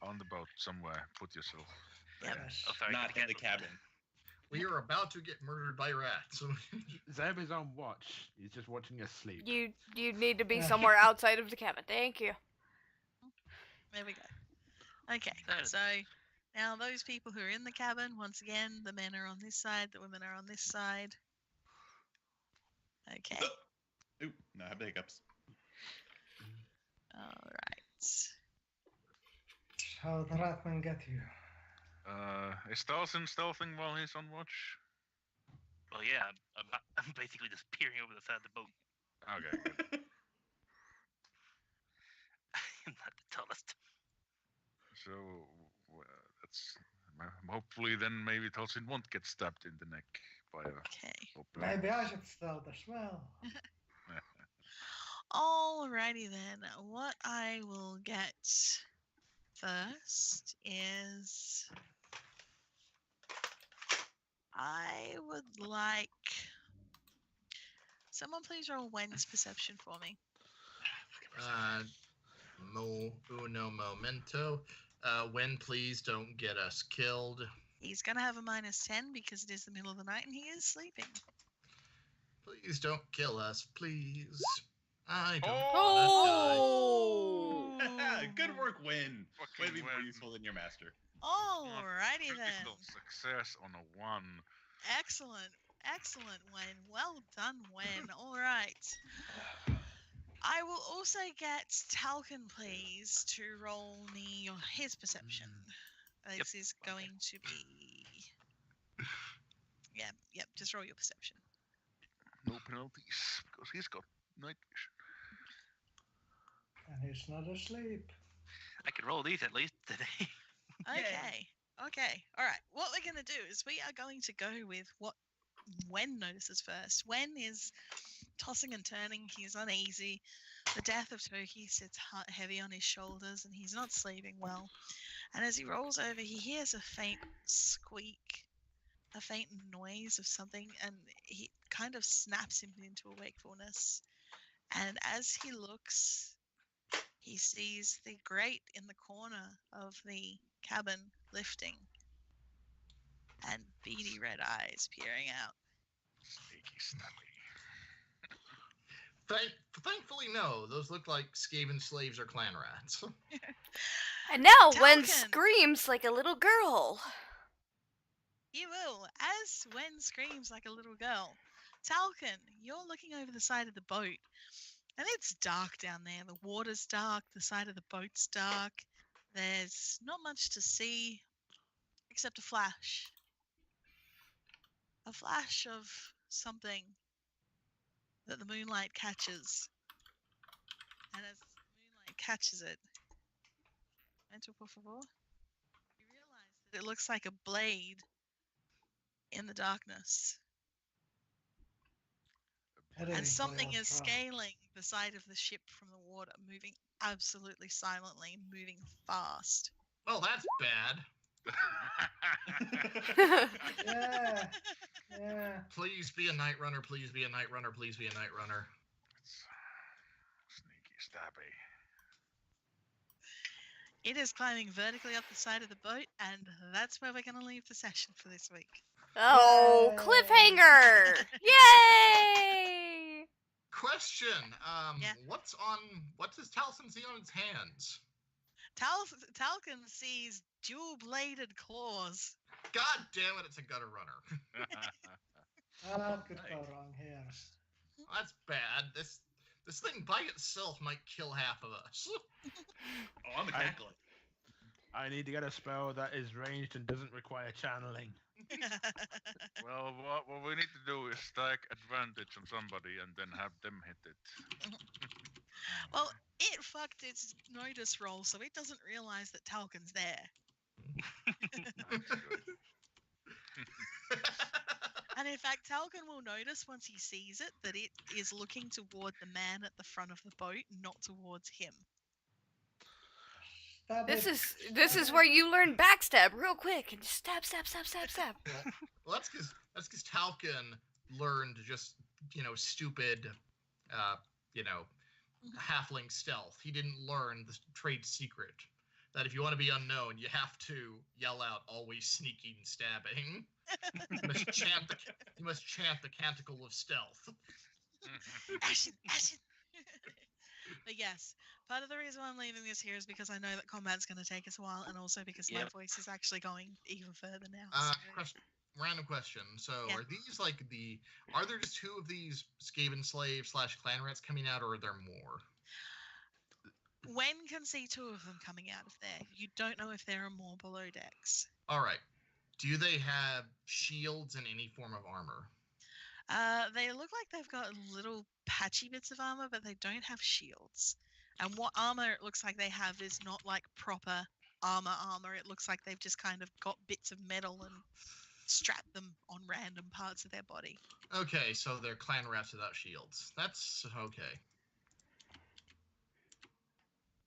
[SPEAKER 4] On the boat somewhere. Put yourself.
[SPEAKER 2] Yep.
[SPEAKER 6] Yes.
[SPEAKER 8] Oh, sorry.
[SPEAKER 5] Not in the cabin.
[SPEAKER 7] We are about to get murdered by rats.
[SPEAKER 3] Zeb is on watch. He's just watching us sleep.
[SPEAKER 1] You need to be
[SPEAKER 6] Yeah.
[SPEAKER 1] somewhere outside of the cabin. Thank you.
[SPEAKER 2] There we go. Okay,
[SPEAKER 8] That-
[SPEAKER 2] so now those people who are in the cabin, once again, the men are on this side, the women are on this side. Okay,
[SPEAKER 5] Ooh, no, I have the hiccups.
[SPEAKER 2] all right.
[SPEAKER 6] How the Ratman get you?
[SPEAKER 4] Is Dawson stealthing while he's on watch?
[SPEAKER 8] Well, yeah. I'm basically just peering over the side of the boat.
[SPEAKER 4] Okay, good.
[SPEAKER 8] I'm not the tallest.
[SPEAKER 4] So that's hopefully then maybe Dawson won't get stabbed in the neck by a
[SPEAKER 2] Okay.
[SPEAKER 4] open.
[SPEAKER 6] Maybe I should stealth as well.
[SPEAKER 2] Alrighty then. What I will get first is I would like someone please roll Wen's perception for me.
[SPEAKER 7] Uno momento. When please don't get us killed.
[SPEAKER 2] He's gonna have a -10 because it is the middle of the night and he is sleeping.
[SPEAKER 7] Please don't kill us, please. I don't
[SPEAKER 1] Oh!
[SPEAKER 5] Good work, Win.
[SPEAKER 4] Fucking
[SPEAKER 5] Way to be more
[SPEAKER 4] Win.
[SPEAKER 5] useful than your master.
[SPEAKER 2] Alrighty then.
[SPEAKER 4] Critical success on a 1.
[SPEAKER 2] Excellent. Excellent, Wen. Well done, Wen. Alright. I will also get Talcon, please, to roll me his perception. This is going to be. Yep, just roll your perception.
[SPEAKER 4] No penalties because he's got night vision.
[SPEAKER 6] And he's not asleep.
[SPEAKER 8] I could roll these at least today.
[SPEAKER 2] Okay. Alright. What we're going to do is we are going to go with what Wen notices first. Wen is tossing and turning. He's uneasy. The death of Toki sits heavy on his shoulders and he's not sleeping well. And as he rolls over, he hears a faint squeak, a faint noise of something, and he kind of snaps him into a wakefulness. And as he looks, he sees the grate in the corner of the cabin lifting and beady red eyes peering out.
[SPEAKER 4] Sneaky snappy.
[SPEAKER 7] Thankfully, no. Those look like Skaven slaves or clan rats.
[SPEAKER 1] And now Wen
[SPEAKER 2] Talcon.
[SPEAKER 1] screams like a little girl.
[SPEAKER 2] You will, as Wen screams like a little girl. Talcon, you're looking over the side of the boat, and it's dark down there. The water's dark, the side of the boat's dark. There's not much to see except a flash. A flash of something that the moonlight catches. And as the moonlight catches it, mental por favor, you realize that it looks like a blade in the darkness. And something is scaling the side of the ship from the water, moving absolutely silently, moving fast.
[SPEAKER 7] Well, that's bad.
[SPEAKER 6] Yeah.
[SPEAKER 7] Please be a night runner. Please be a night runner. Please be a night runner.
[SPEAKER 4] Sneaky stabby.
[SPEAKER 2] It is climbing vertically up the side of the boat, and that's where we're going to leave the session for this week.
[SPEAKER 1] Oh,
[SPEAKER 6] Yay.
[SPEAKER 1] cliffhanger! Yay!
[SPEAKER 7] Question.
[SPEAKER 2] Yeah.
[SPEAKER 7] What does Talcon see on its hands?
[SPEAKER 2] Talcon sees dual-bladed claws.
[SPEAKER 7] God damn it! It's a gutter runner.
[SPEAKER 6] That could go wrong here.
[SPEAKER 7] That's bad. This thing by itself might kill half of us.
[SPEAKER 5] Oh, I'm a tackler.
[SPEAKER 3] I need to get a spell that is ranged and doesn't require channeling.
[SPEAKER 4] Well, what we need to do is stack advantage on somebody and then have them hit it.
[SPEAKER 2] Well, it fucked its notice roll, so it doesn't realize that Talcon's there. And in fact, Talcon will notice once he sees it that it is looking toward the man at the front of the boat, not towards him.
[SPEAKER 6] Stab
[SPEAKER 1] This
[SPEAKER 6] it.
[SPEAKER 1] is
[SPEAKER 6] Stab
[SPEAKER 1] where
[SPEAKER 6] it.
[SPEAKER 1] you learn backstab real quick and just stab.
[SPEAKER 7] Well, that's because Talcon learned just stupid, halfling stealth. He didn't learn the trade secret that if you want to be unknown, you have to yell out "always sneaking, stabbing." You must chant the canticle of stealth.
[SPEAKER 2] Ashen, ashen. But yes, part of the reason why I'm leaving this here is because I know that combat's going to take us a while, and also because my
[SPEAKER 8] Yep.
[SPEAKER 2] voice is actually going even further now.
[SPEAKER 7] Random question. So,
[SPEAKER 2] Yeah.
[SPEAKER 7] are these are there just 2 of these Skaven slave / clan rats coming out, or are there more?
[SPEAKER 2] Wen can see 2 of them coming out of there. You don't know if there are more below decks.
[SPEAKER 7] All right. Do they have shields and any form of armor?
[SPEAKER 2] They look like they've got little patchy bits of armor, but they don't have shields. And what armor it looks like they have is not like proper armor. It looks like they've just kind of got bits of metal and strapped them on random parts of their body.
[SPEAKER 7] Okay, so they're clan rats without shields. That's okay.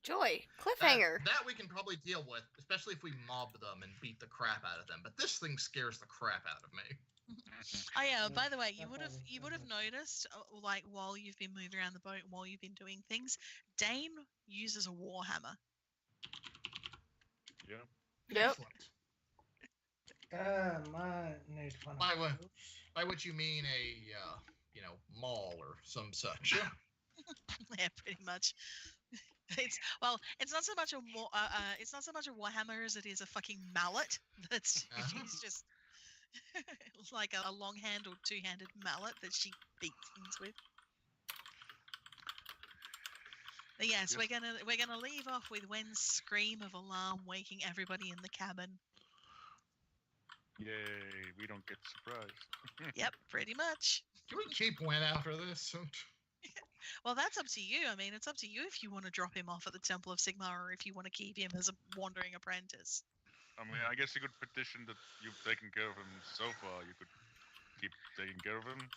[SPEAKER 1] Joy, cliffhanger.
[SPEAKER 7] That we can probably deal with, especially if we mob them and beat the crap out of them. But this thing scares the crap out of me.
[SPEAKER 2] Oh yeah, by the way, you would have noticed, like while you've been moving around the boat, and while you've been doing things, Dane uses a warhammer.
[SPEAKER 4] Yeah.
[SPEAKER 1] Yep.
[SPEAKER 7] Excellent.
[SPEAKER 6] I need one.
[SPEAKER 7] By
[SPEAKER 6] of
[SPEAKER 7] what?
[SPEAKER 6] those.
[SPEAKER 7] By which you mean a maul or some such.
[SPEAKER 2] Yeah, pretty much. It's not so much a warhammer as it is a fucking mallet. She's just like a long-handled, 2-handed mallet that she beats things with. But yes, we're gonna leave off with Wen's scream of alarm waking everybody in the cabin.
[SPEAKER 4] Yay, we don't get surprised.
[SPEAKER 2] Yep, pretty much.
[SPEAKER 7] Can we keep Wen after this?
[SPEAKER 2] Well, that's up to you. I mean, it's up to you if you want to drop him off at the Temple of Sigmar or if you want to keep him as a wandering apprentice.
[SPEAKER 4] I mean, I guess you could petition that you've taken care of him so far. You could keep taking care of him.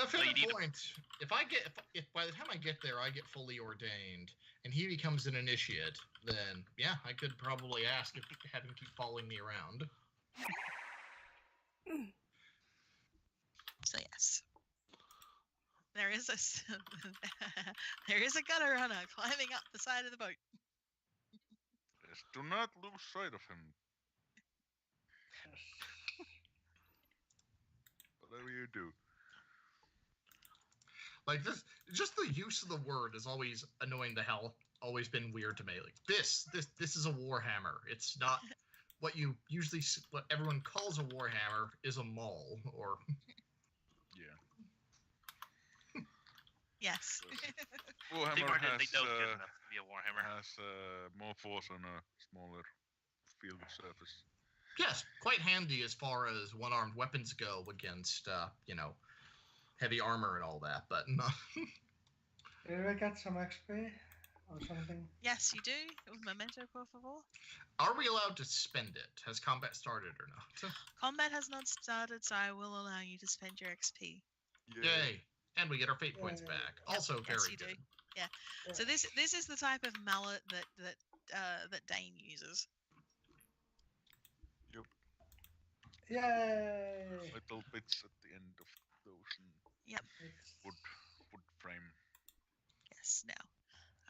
[SPEAKER 7] A fair
[SPEAKER 8] you need to-
[SPEAKER 7] point. If by the time I get there, I get fully ordained and he becomes an initiate, then yeah, I could probably ask if have him keep following me around.
[SPEAKER 2] So yes, there is there is a gutter runner climbing up the side of the boat.
[SPEAKER 4] Yes, do not lose sight of him. Whatever you do.
[SPEAKER 7] Like this, just the use of the word is always annoying to hell. Always been weird to me. Like this is a warhammer. It's not what you usually what everyone calls a warhammer is a maul or.
[SPEAKER 4] Yeah.
[SPEAKER 2] Yes.
[SPEAKER 4] Warhammer
[SPEAKER 8] Sigmar didn't
[SPEAKER 4] has,
[SPEAKER 8] think that was good enough to be a warhammer.
[SPEAKER 4] has more force on a smaller field of surface.
[SPEAKER 7] Yes, quite handy as far as one-armed weapons go against, heavy armor and all that. But no.
[SPEAKER 6] Did we get some XP or something?
[SPEAKER 2] Yes, you do. With memento, por favor.
[SPEAKER 7] Are we allowed to spend it? Has combat started or not?
[SPEAKER 2] Combat has not started, so I will allow you to spend your XP.
[SPEAKER 7] Yay! And we get our fate points
[SPEAKER 6] Yay.
[SPEAKER 7] back.
[SPEAKER 2] Yep,
[SPEAKER 7] Also
[SPEAKER 2] yes,
[SPEAKER 7] very
[SPEAKER 2] you do.
[SPEAKER 7] good.
[SPEAKER 2] Yeah. So this is the type of mallet that Dane uses.
[SPEAKER 6] Yay!
[SPEAKER 4] Little bits at the end of those
[SPEAKER 6] It's-
[SPEAKER 4] wood frame.
[SPEAKER 2] Yes. Now,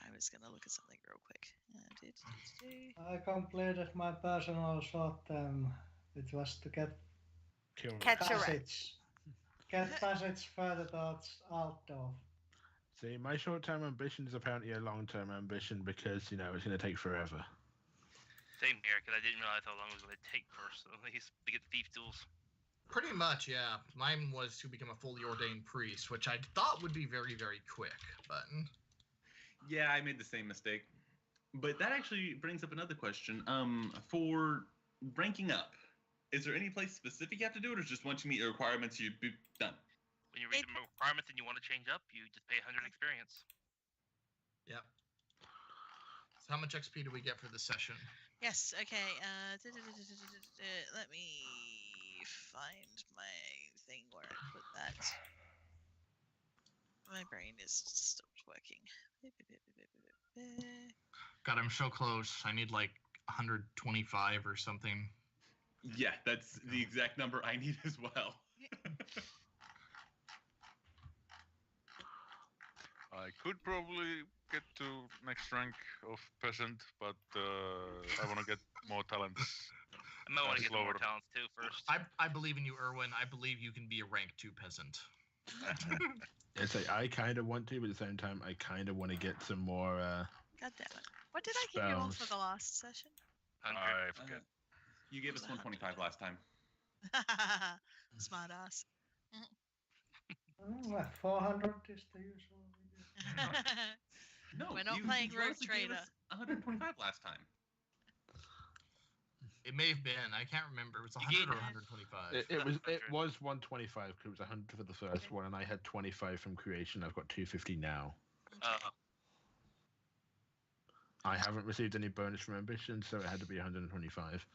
[SPEAKER 2] I was gonna look at something real quick.
[SPEAKER 6] I completed my personal short term, which was to get
[SPEAKER 3] Kill
[SPEAKER 1] Catch a rat.
[SPEAKER 6] passage. Get passage further towards Altdorf.
[SPEAKER 3] See, my short-term ambition is apparently a long-term ambition because, it's going to take forever.
[SPEAKER 8] Same here, because I didn't realize how long it was going to take first, at least, to get the thief tools.
[SPEAKER 7] Pretty much, yeah. Mine was to become a fully ordained priest, which I thought would be very, very quick, but
[SPEAKER 5] Yeah, I made the same mistake. But that actually brings up another question. For ranking up, is there any place specific you have to do it, or just once you meet the requirements, you'd be done?
[SPEAKER 8] When you read the requirements and you want to change up, you just pay 100 experience.
[SPEAKER 7] yeah. So how much XP do we get for this session?
[SPEAKER 2] Yes. Okay. Let me find my thing where I put that. My brain is stopped working.
[SPEAKER 7] God, I'm so close. I need like 125 or something.
[SPEAKER 5] Yeah, that's the exact number I need as well.
[SPEAKER 4] I could probably get to next rank of peasant, but I want to get more talents.
[SPEAKER 8] I might want to get some more
[SPEAKER 4] Slower.
[SPEAKER 8] talents too first.
[SPEAKER 7] I believe in you, Erwin. I believe you can be a rank 2 peasant.
[SPEAKER 3] It's like I kind of want to, but at the same time, I kind of want to get some more.
[SPEAKER 2] God damn it! What did I give you all for
[SPEAKER 3] Spells.
[SPEAKER 2] the last session?
[SPEAKER 8] 100.
[SPEAKER 4] I forget.
[SPEAKER 5] You gave us 125 last time.
[SPEAKER 2] Smart ass.
[SPEAKER 6] 400 is the usual.
[SPEAKER 5] No,
[SPEAKER 2] We're not
[SPEAKER 5] you
[SPEAKER 2] playing Rogue
[SPEAKER 5] honestly gave
[SPEAKER 2] Trader.
[SPEAKER 5] us 125 last time.
[SPEAKER 7] It may have been. I can't remember. It was
[SPEAKER 8] You
[SPEAKER 7] 100 or
[SPEAKER 8] gave-
[SPEAKER 7] 125.
[SPEAKER 3] It was 125 because it was 100 for the first one, and I had 25 from creation. I've got 250 now. I haven't received any bonus from ambition, so it had to be 125.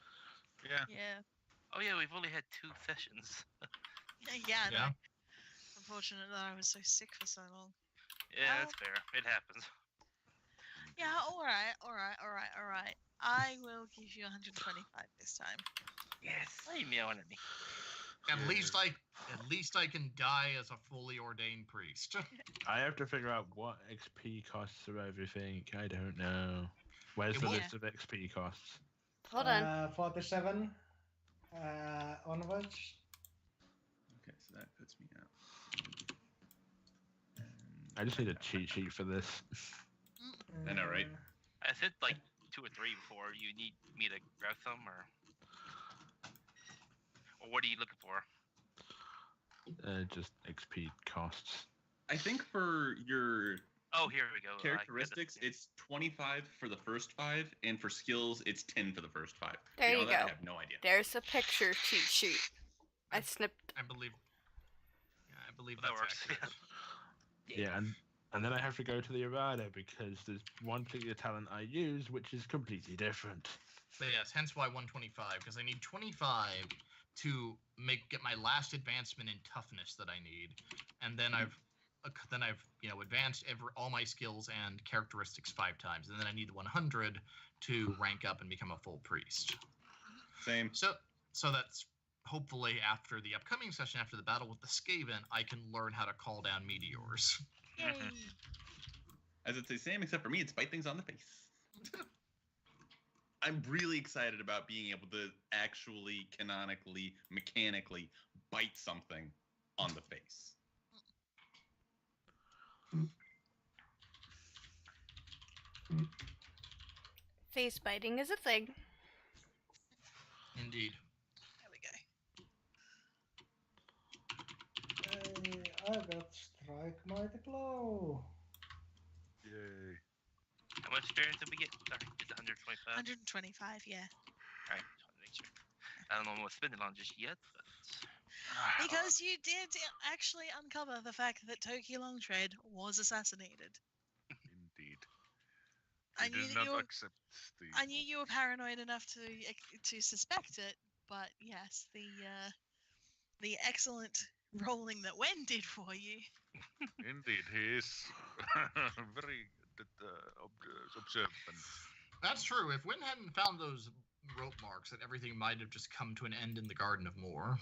[SPEAKER 4] Yeah.
[SPEAKER 2] Yeah.
[SPEAKER 8] Oh yeah, we've only had 2 sessions.
[SPEAKER 2] Yeah.
[SPEAKER 7] Yeah.
[SPEAKER 2] No. Unfortunate that I was so sick for so long.
[SPEAKER 8] Yeah, that's fair. It happens.
[SPEAKER 2] Yeah. All right. I will give you 125 this time.
[SPEAKER 8] Yes. Why are you meowing at me?
[SPEAKER 7] At least I can die as a fully ordained priest.
[SPEAKER 3] I have to figure out what XP costs of everything. I don't know. Where's
[SPEAKER 7] It
[SPEAKER 3] the
[SPEAKER 7] will-
[SPEAKER 3] list of XP costs?
[SPEAKER 1] Hold on.
[SPEAKER 6] 47 onwards.
[SPEAKER 5] Okay, so that puts me out.
[SPEAKER 3] I just need a cheat sheet for this.
[SPEAKER 5] I know, right?
[SPEAKER 8] I said like 2 or 3 before. You need me to grab some, or what are you looking for?
[SPEAKER 3] Just XP costs.
[SPEAKER 5] I think for your
[SPEAKER 8] Oh, here we go.
[SPEAKER 5] characteristics, it's 25 for the first 5, and for skills, it's 10 for the first 5.
[SPEAKER 1] There
[SPEAKER 5] Beyond
[SPEAKER 1] you
[SPEAKER 5] that,
[SPEAKER 1] go.
[SPEAKER 5] I have no idea.
[SPEAKER 1] There's a picture cheat sheet. I snipped.
[SPEAKER 7] I believe. Yeah, I believe
[SPEAKER 8] That
[SPEAKER 7] that's
[SPEAKER 8] works.
[SPEAKER 7] accurate.
[SPEAKER 3] Yeah, and then I have to go to the errata because there's one particular talent I use which is completely different.
[SPEAKER 7] But yes, hence why 125, because I need 25 to get my last advancement in toughness that I need, and then I've advanced all my skills and characteristics 5 times, and then I need 100 to rank up and become a full priest.
[SPEAKER 5] Same.
[SPEAKER 7] So that's hopefully after the upcoming session, after the battle with the Skaven, I can learn how to call down meteors.
[SPEAKER 2] Yay.
[SPEAKER 5] As I'd say, same, except for me, it's bite things on the face. I'm really excited about being able to actually, canonically, mechanically bite something on the face.
[SPEAKER 1] Face biting is a thing.
[SPEAKER 7] Indeed.
[SPEAKER 2] There we go.
[SPEAKER 6] I got Strike Mighty Blow.
[SPEAKER 4] Yay.
[SPEAKER 8] How much experience did we get? Sorry, it's 125.
[SPEAKER 2] 125, yeah.
[SPEAKER 8] Alright, just wanted to make sure. I don't know what to spend it on just yet, but
[SPEAKER 2] Because you did actually uncover the fact that Toki Longtread was assassinated.
[SPEAKER 4] Indeed.
[SPEAKER 2] I
[SPEAKER 4] I
[SPEAKER 2] knew
[SPEAKER 4] did
[SPEAKER 2] that
[SPEAKER 4] not
[SPEAKER 2] you were,
[SPEAKER 4] accept the.
[SPEAKER 2] I knew you were paranoid enough to suspect it, but yes, the excellent rolling that Wen did for you.
[SPEAKER 4] Indeed, he is very observant.
[SPEAKER 7] That's true. If Wynn hadn't found those rope marks, then everything might have just come to an end in the Garden of Moor.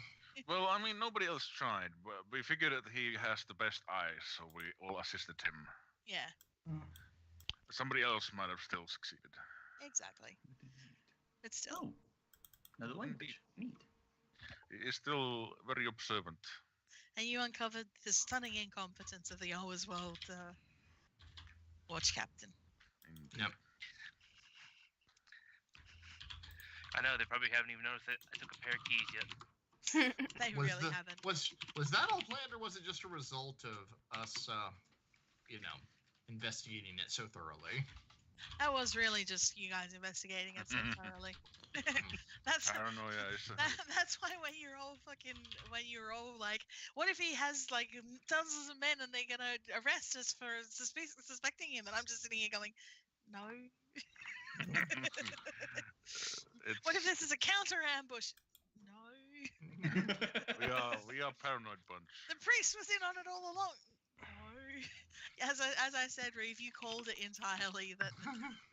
[SPEAKER 4] Well, I mean, nobody else tried, but we figured that he has the best eyes, so we all assisted him.
[SPEAKER 2] Yeah,
[SPEAKER 4] Somebody else might have still succeeded.
[SPEAKER 2] exactly. But still,
[SPEAKER 5] Oh, another language. Neat.
[SPEAKER 4] He is still very observant.
[SPEAKER 2] and you uncovered the stunning incompetence of the Always World watch captain.
[SPEAKER 4] Indeed.
[SPEAKER 7] Yep.
[SPEAKER 8] I know they probably haven't even noticed that I took a pair of keys yet.
[SPEAKER 2] They
[SPEAKER 7] Was
[SPEAKER 2] really haven't.
[SPEAKER 7] was that all planned, or was it just a result of us, investigating it so thoroughly?
[SPEAKER 2] That was really just you guys investigating it so thoroughly. that's
[SPEAKER 4] Paranoia is.
[SPEAKER 2] that's why when you're all like, what if he has like dozens of men and they're gonna arrest us for suspecting him? And I'm just sitting here going, no. What if this is a counter ambush? No.
[SPEAKER 4] we are paranoid bunch.
[SPEAKER 2] The priest was in on it all along. No. As I said, Reeve, you called it entirely that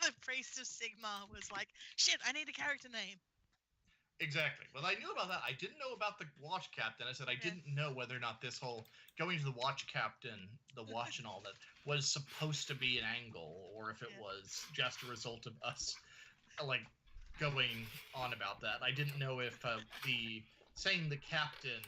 [SPEAKER 2] the priest of Sigmar was like, shit, I need a character name.
[SPEAKER 7] Exactly. Well, I knew about that. I didn't know about the watch captain. I said I didn't know whether or not this whole going to the watch captain, the watch and all that, was supposed to be an angle, or if it was just a result of us, like, going on about that. I didn't know if the saying the captain,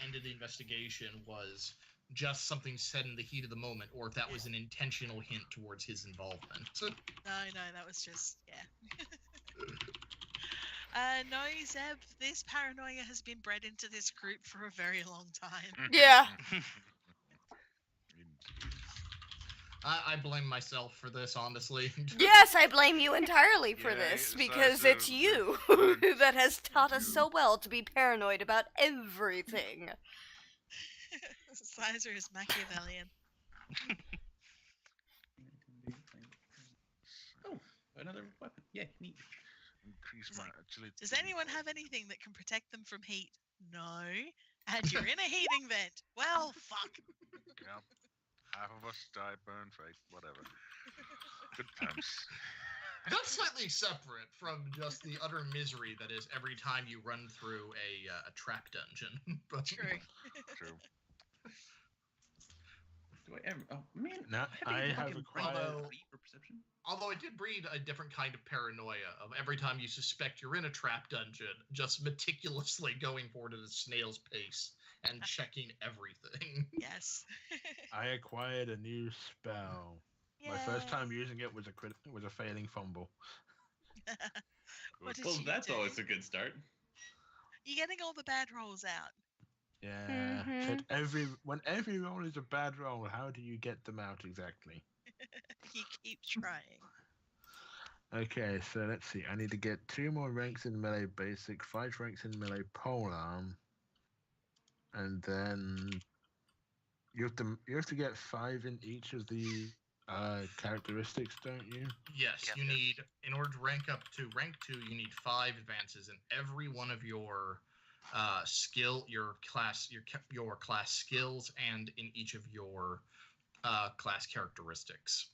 [SPEAKER 7] ended the investigation was just something said in the heat of the moment, or if that was an intentional hint towards his involvement. So,
[SPEAKER 2] No, that was just, no, Zeb, this paranoia has been bred into this group for a very long time.
[SPEAKER 1] Yeah.
[SPEAKER 7] I blame myself for this, honestly.
[SPEAKER 1] Yes, I blame you entirely for
[SPEAKER 4] Yeah,
[SPEAKER 1] this,
[SPEAKER 4] it's
[SPEAKER 1] because
[SPEAKER 4] like,
[SPEAKER 1] it's you that has taught us so well to be paranoid about everything.
[SPEAKER 2] Sizer is Machiavellian.
[SPEAKER 5] Oh, another weapon. Yeah, neat.
[SPEAKER 4] Increase
[SPEAKER 2] It's
[SPEAKER 4] my
[SPEAKER 2] like,
[SPEAKER 4] agility.
[SPEAKER 2] Does anyone have anything that can protect them from heat? No. And you're in a heating vent. Well, fuck.
[SPEAKER 4] Yeah. Half of us die, burn, fake, whatever. Good times.
[SPEAKER 7] That's slightly separate from just the utter misery that is every time you run through a trap dungeon. But,
[SPEAKER 2] True.
[SPEAKER 4] True.
[SPEAKER 5] Do I ever? Oh man,
[SPEAKER 3] No, I have
[SPEAKER 5] fucking
[SPEAKER 3] acquired.
[SPEAKER 5] read for perception.
[SPEAKER 7] although it did breed a different kind of paranoia of every time you suspect you're in a trap dungeon, just meticulously going forward at a snail's pace and checking everything.
[SPEAKER 2] Yes.
[SPEAKER 3] I acquired a new spell. My first time using it was a failing fumble.
[SPEAKER 2] What did
[SPEAKER 5] Well,
[SPEAKER 2] you
[SPEAKER 5] that's
[SPEAKER 2] do?
[SPEAKER 5] always a good start.
[SPEAKER 2] You're getting all the bad rolls out.
[SPEAKER 3] Yeah. When every roll is a bad roll, how do you get them out exactly?
[SPEAKER 2] You keep trying.
[SPEAKER 3] Okay, so let's see. I need to get 2 more ranks in melee basic, 5 ranks in melee polearm, and then you have to get 5 in each of the characteristics, don't you?
[SPEAKER 7] Yes,
[SPEAKER 8] Yep.
[SPEAKER 7] you need, in order to rank up to rank 2, you need 5 advances in every one of your your class skills, and in each of your class characteristics.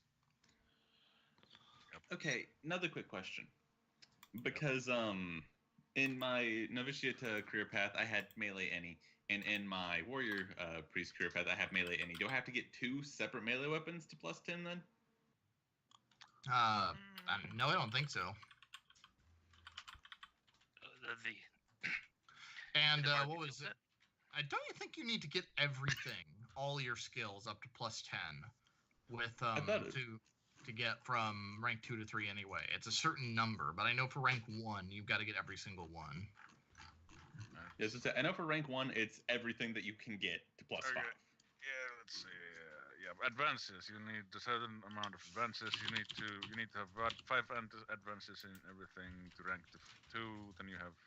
[SPEAKER 5] Okay, another quick question. Because in my novitiate career path, I had melee any, and in my warrior priest career path, I have melee any. Do I have to get 2 separate melee weapons to plus 10 then?
[SPEAKER 7] No, I don't think so. And what was it? Don't you think you need to get everything, all your skills, up to plus 10, with to get from rank 2 to 3 anyway? It's a certain number, but I know for rank 1, you've got to get every single one.
[SPEAKER 5] Yes, I know for rank 1, it's everything that you can get to plus 5.
[SPEAKER 4] Yeah, let's see. Advances. You need a certain amount of advances. You need to have about 5 advances in everything to rank 2. Then you have.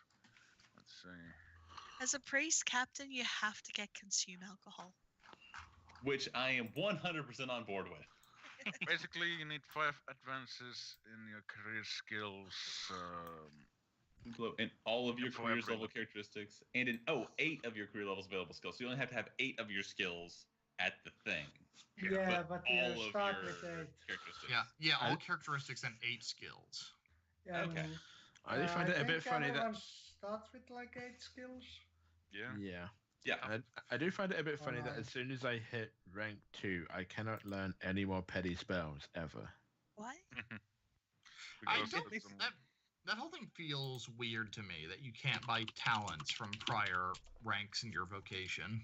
[SPEAKER 4] Let's see.
[SPEAKER 2] As a priest captain, you have to get consume alcohol.
[SPEAKER 5] Which I am 100% on board with.
[SPEAKER 4] Basically, you need 5 advances in your career skills.
[SPEAKER 5] In all of your
[SPEAKER 4] For
[SPEAKER 5] career's
[SPEAKER 4] everyone.
[SPEAKER 5] level characteristics, and in 8 of your career levels available skills. So you only have to have 8 of your skills at the thing.
[SPEAKER 6] Yeah, but
[SPEAKER 5] all
[SPEAKER 6] you
[SPEAKER 5] of
[SPEAKER 6] start
[SPEAKER 5] your
[SPEAKER 6] with 8.
[SPEAKER 5] characteristics.
[SPEAKER 7] Yeah, all characteristics and 8 skills.
[SPEAKER 6] And,
[SPEAKER 5] Okay.
[SPEAKER 3] I find it a bit funny that.
[SPEAKER 6] everyone starts with like 8 skills.
[SPEAKER 3] Yeah.
[SPEAKER 5] Yeah.
[SPEAKER 3] I do find it a bit funny that
[SPEAKER 6] Alright.
[SPEAKER 3] as soon as I hit rank 2, I cannot learn any more petty spells ever.
[SPEAKER 2] Why?
[SPEAKER 7] I
[SPEAKER 4] Because
[SPEAKER 7] don't
[SPEAKER 4] it's
[SPEAKER 7] think that whole thing feels weird to me, that you can't buy talents from prior ranks in your vocation.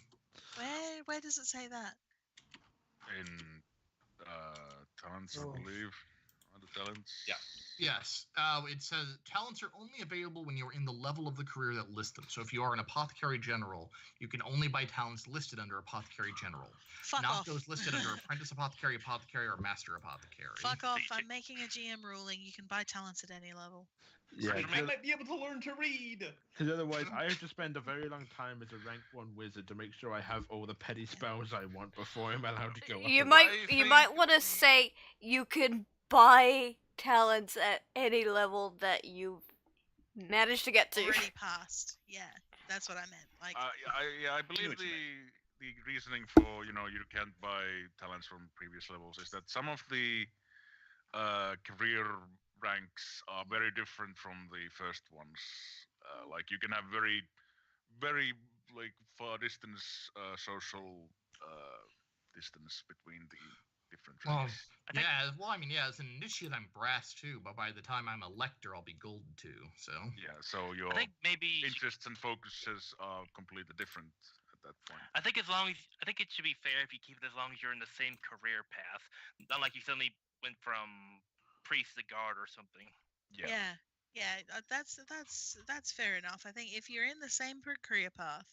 [SPEAKER 2] Where does it say that?
[SPEAKER 4] in talents,
[SPEAKER 6] Oh.
[SPEAKER 4] I believe. Are the talents?
[SPEAKER 5] Yeah.
[SPEAKER 7] Yes. It says talents are only available when you're in the level of the career that lists them. So if you are an apothecary general, you can only buy talents listed under apothecary general.
[SPEAKER 2] Fuck
[SPEAKER 7] Not
[SPEAKER 2] off.
[SPEAKER 7] those listed under apprentice apothecary, apothecary, or master apothecary.
[SPEAKER 2] Fuck off.
[SPEAKER 8] So
[SPEAKER 2] I'm making a GM ruling. You can buy talents at any level.
[SPEAKER 3] Yeah,
[SPEAKER 4] Right.
[SPEAKER 5] I might be able to learn to read.
[SPEAKER 3] because otherwise I have to spend a very long time as a rank 1 wizard to make sure I have all the petty spells I want before I'm allowed to go up.
[SPEAKER 1] You
[SPEAKER 3] and-
[SPEAKER 1] might
[SPEAKER 4] I
[SPEAKER 1] you might
[SPEAKER 4] think-
[SPEAKER 1] want to say you can buy talents at any level that you've managed to get to.
[SPEAKER 2] Already passed. Yeah, that's what I meant. Like,
[SPEAKER 4] I believe
[SPEAKER 5] what you
[SPEAKER 4] the reasoning for you can't buy talents from previous levels is that some of the career ranks are very different from the first ones. Like you can have very like far distance social distance between the different
[SPEAKER 7] Well,
[SPEAKER 4] ranks.
[SPEAKER 8] I think-
[SPEAKER 7] yeah. Well, I mean, yeah. As an initiate, I'm brass too, but by the time I'm a lector, I'll be gold too. So.
[SPEAKER 4] Yeah, so your
[SPEAKER 8] I think maybe you should-
[SPEAKER 4] interests and focuses are completely different at that point.
[SPEAKER 8] I think it should be fair if you keep it as long as you're in the same career path, not like you suddenly went from priest to guard or something.
[SPEAKER 2] yeah, that's fair enough. I think if you're in the same career path,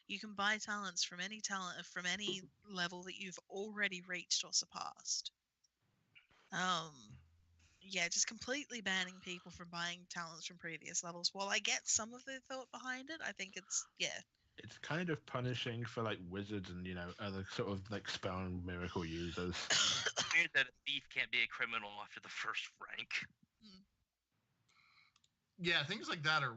[SPEAKER 2] you can buy talents from any level that you've already reached or surpassed. Yeah, just completely banning people from buying talents from previous levels. While I get some of the thought behind it, I think it's
[SPEAKER 3] It's kind of punishing for like wizards and other sort of like spell and miracle users.
[SPEAKER 8] It's weird that a thief can't be a criminal after the first rank.
[SPEAKER 7] Yeah, things like that are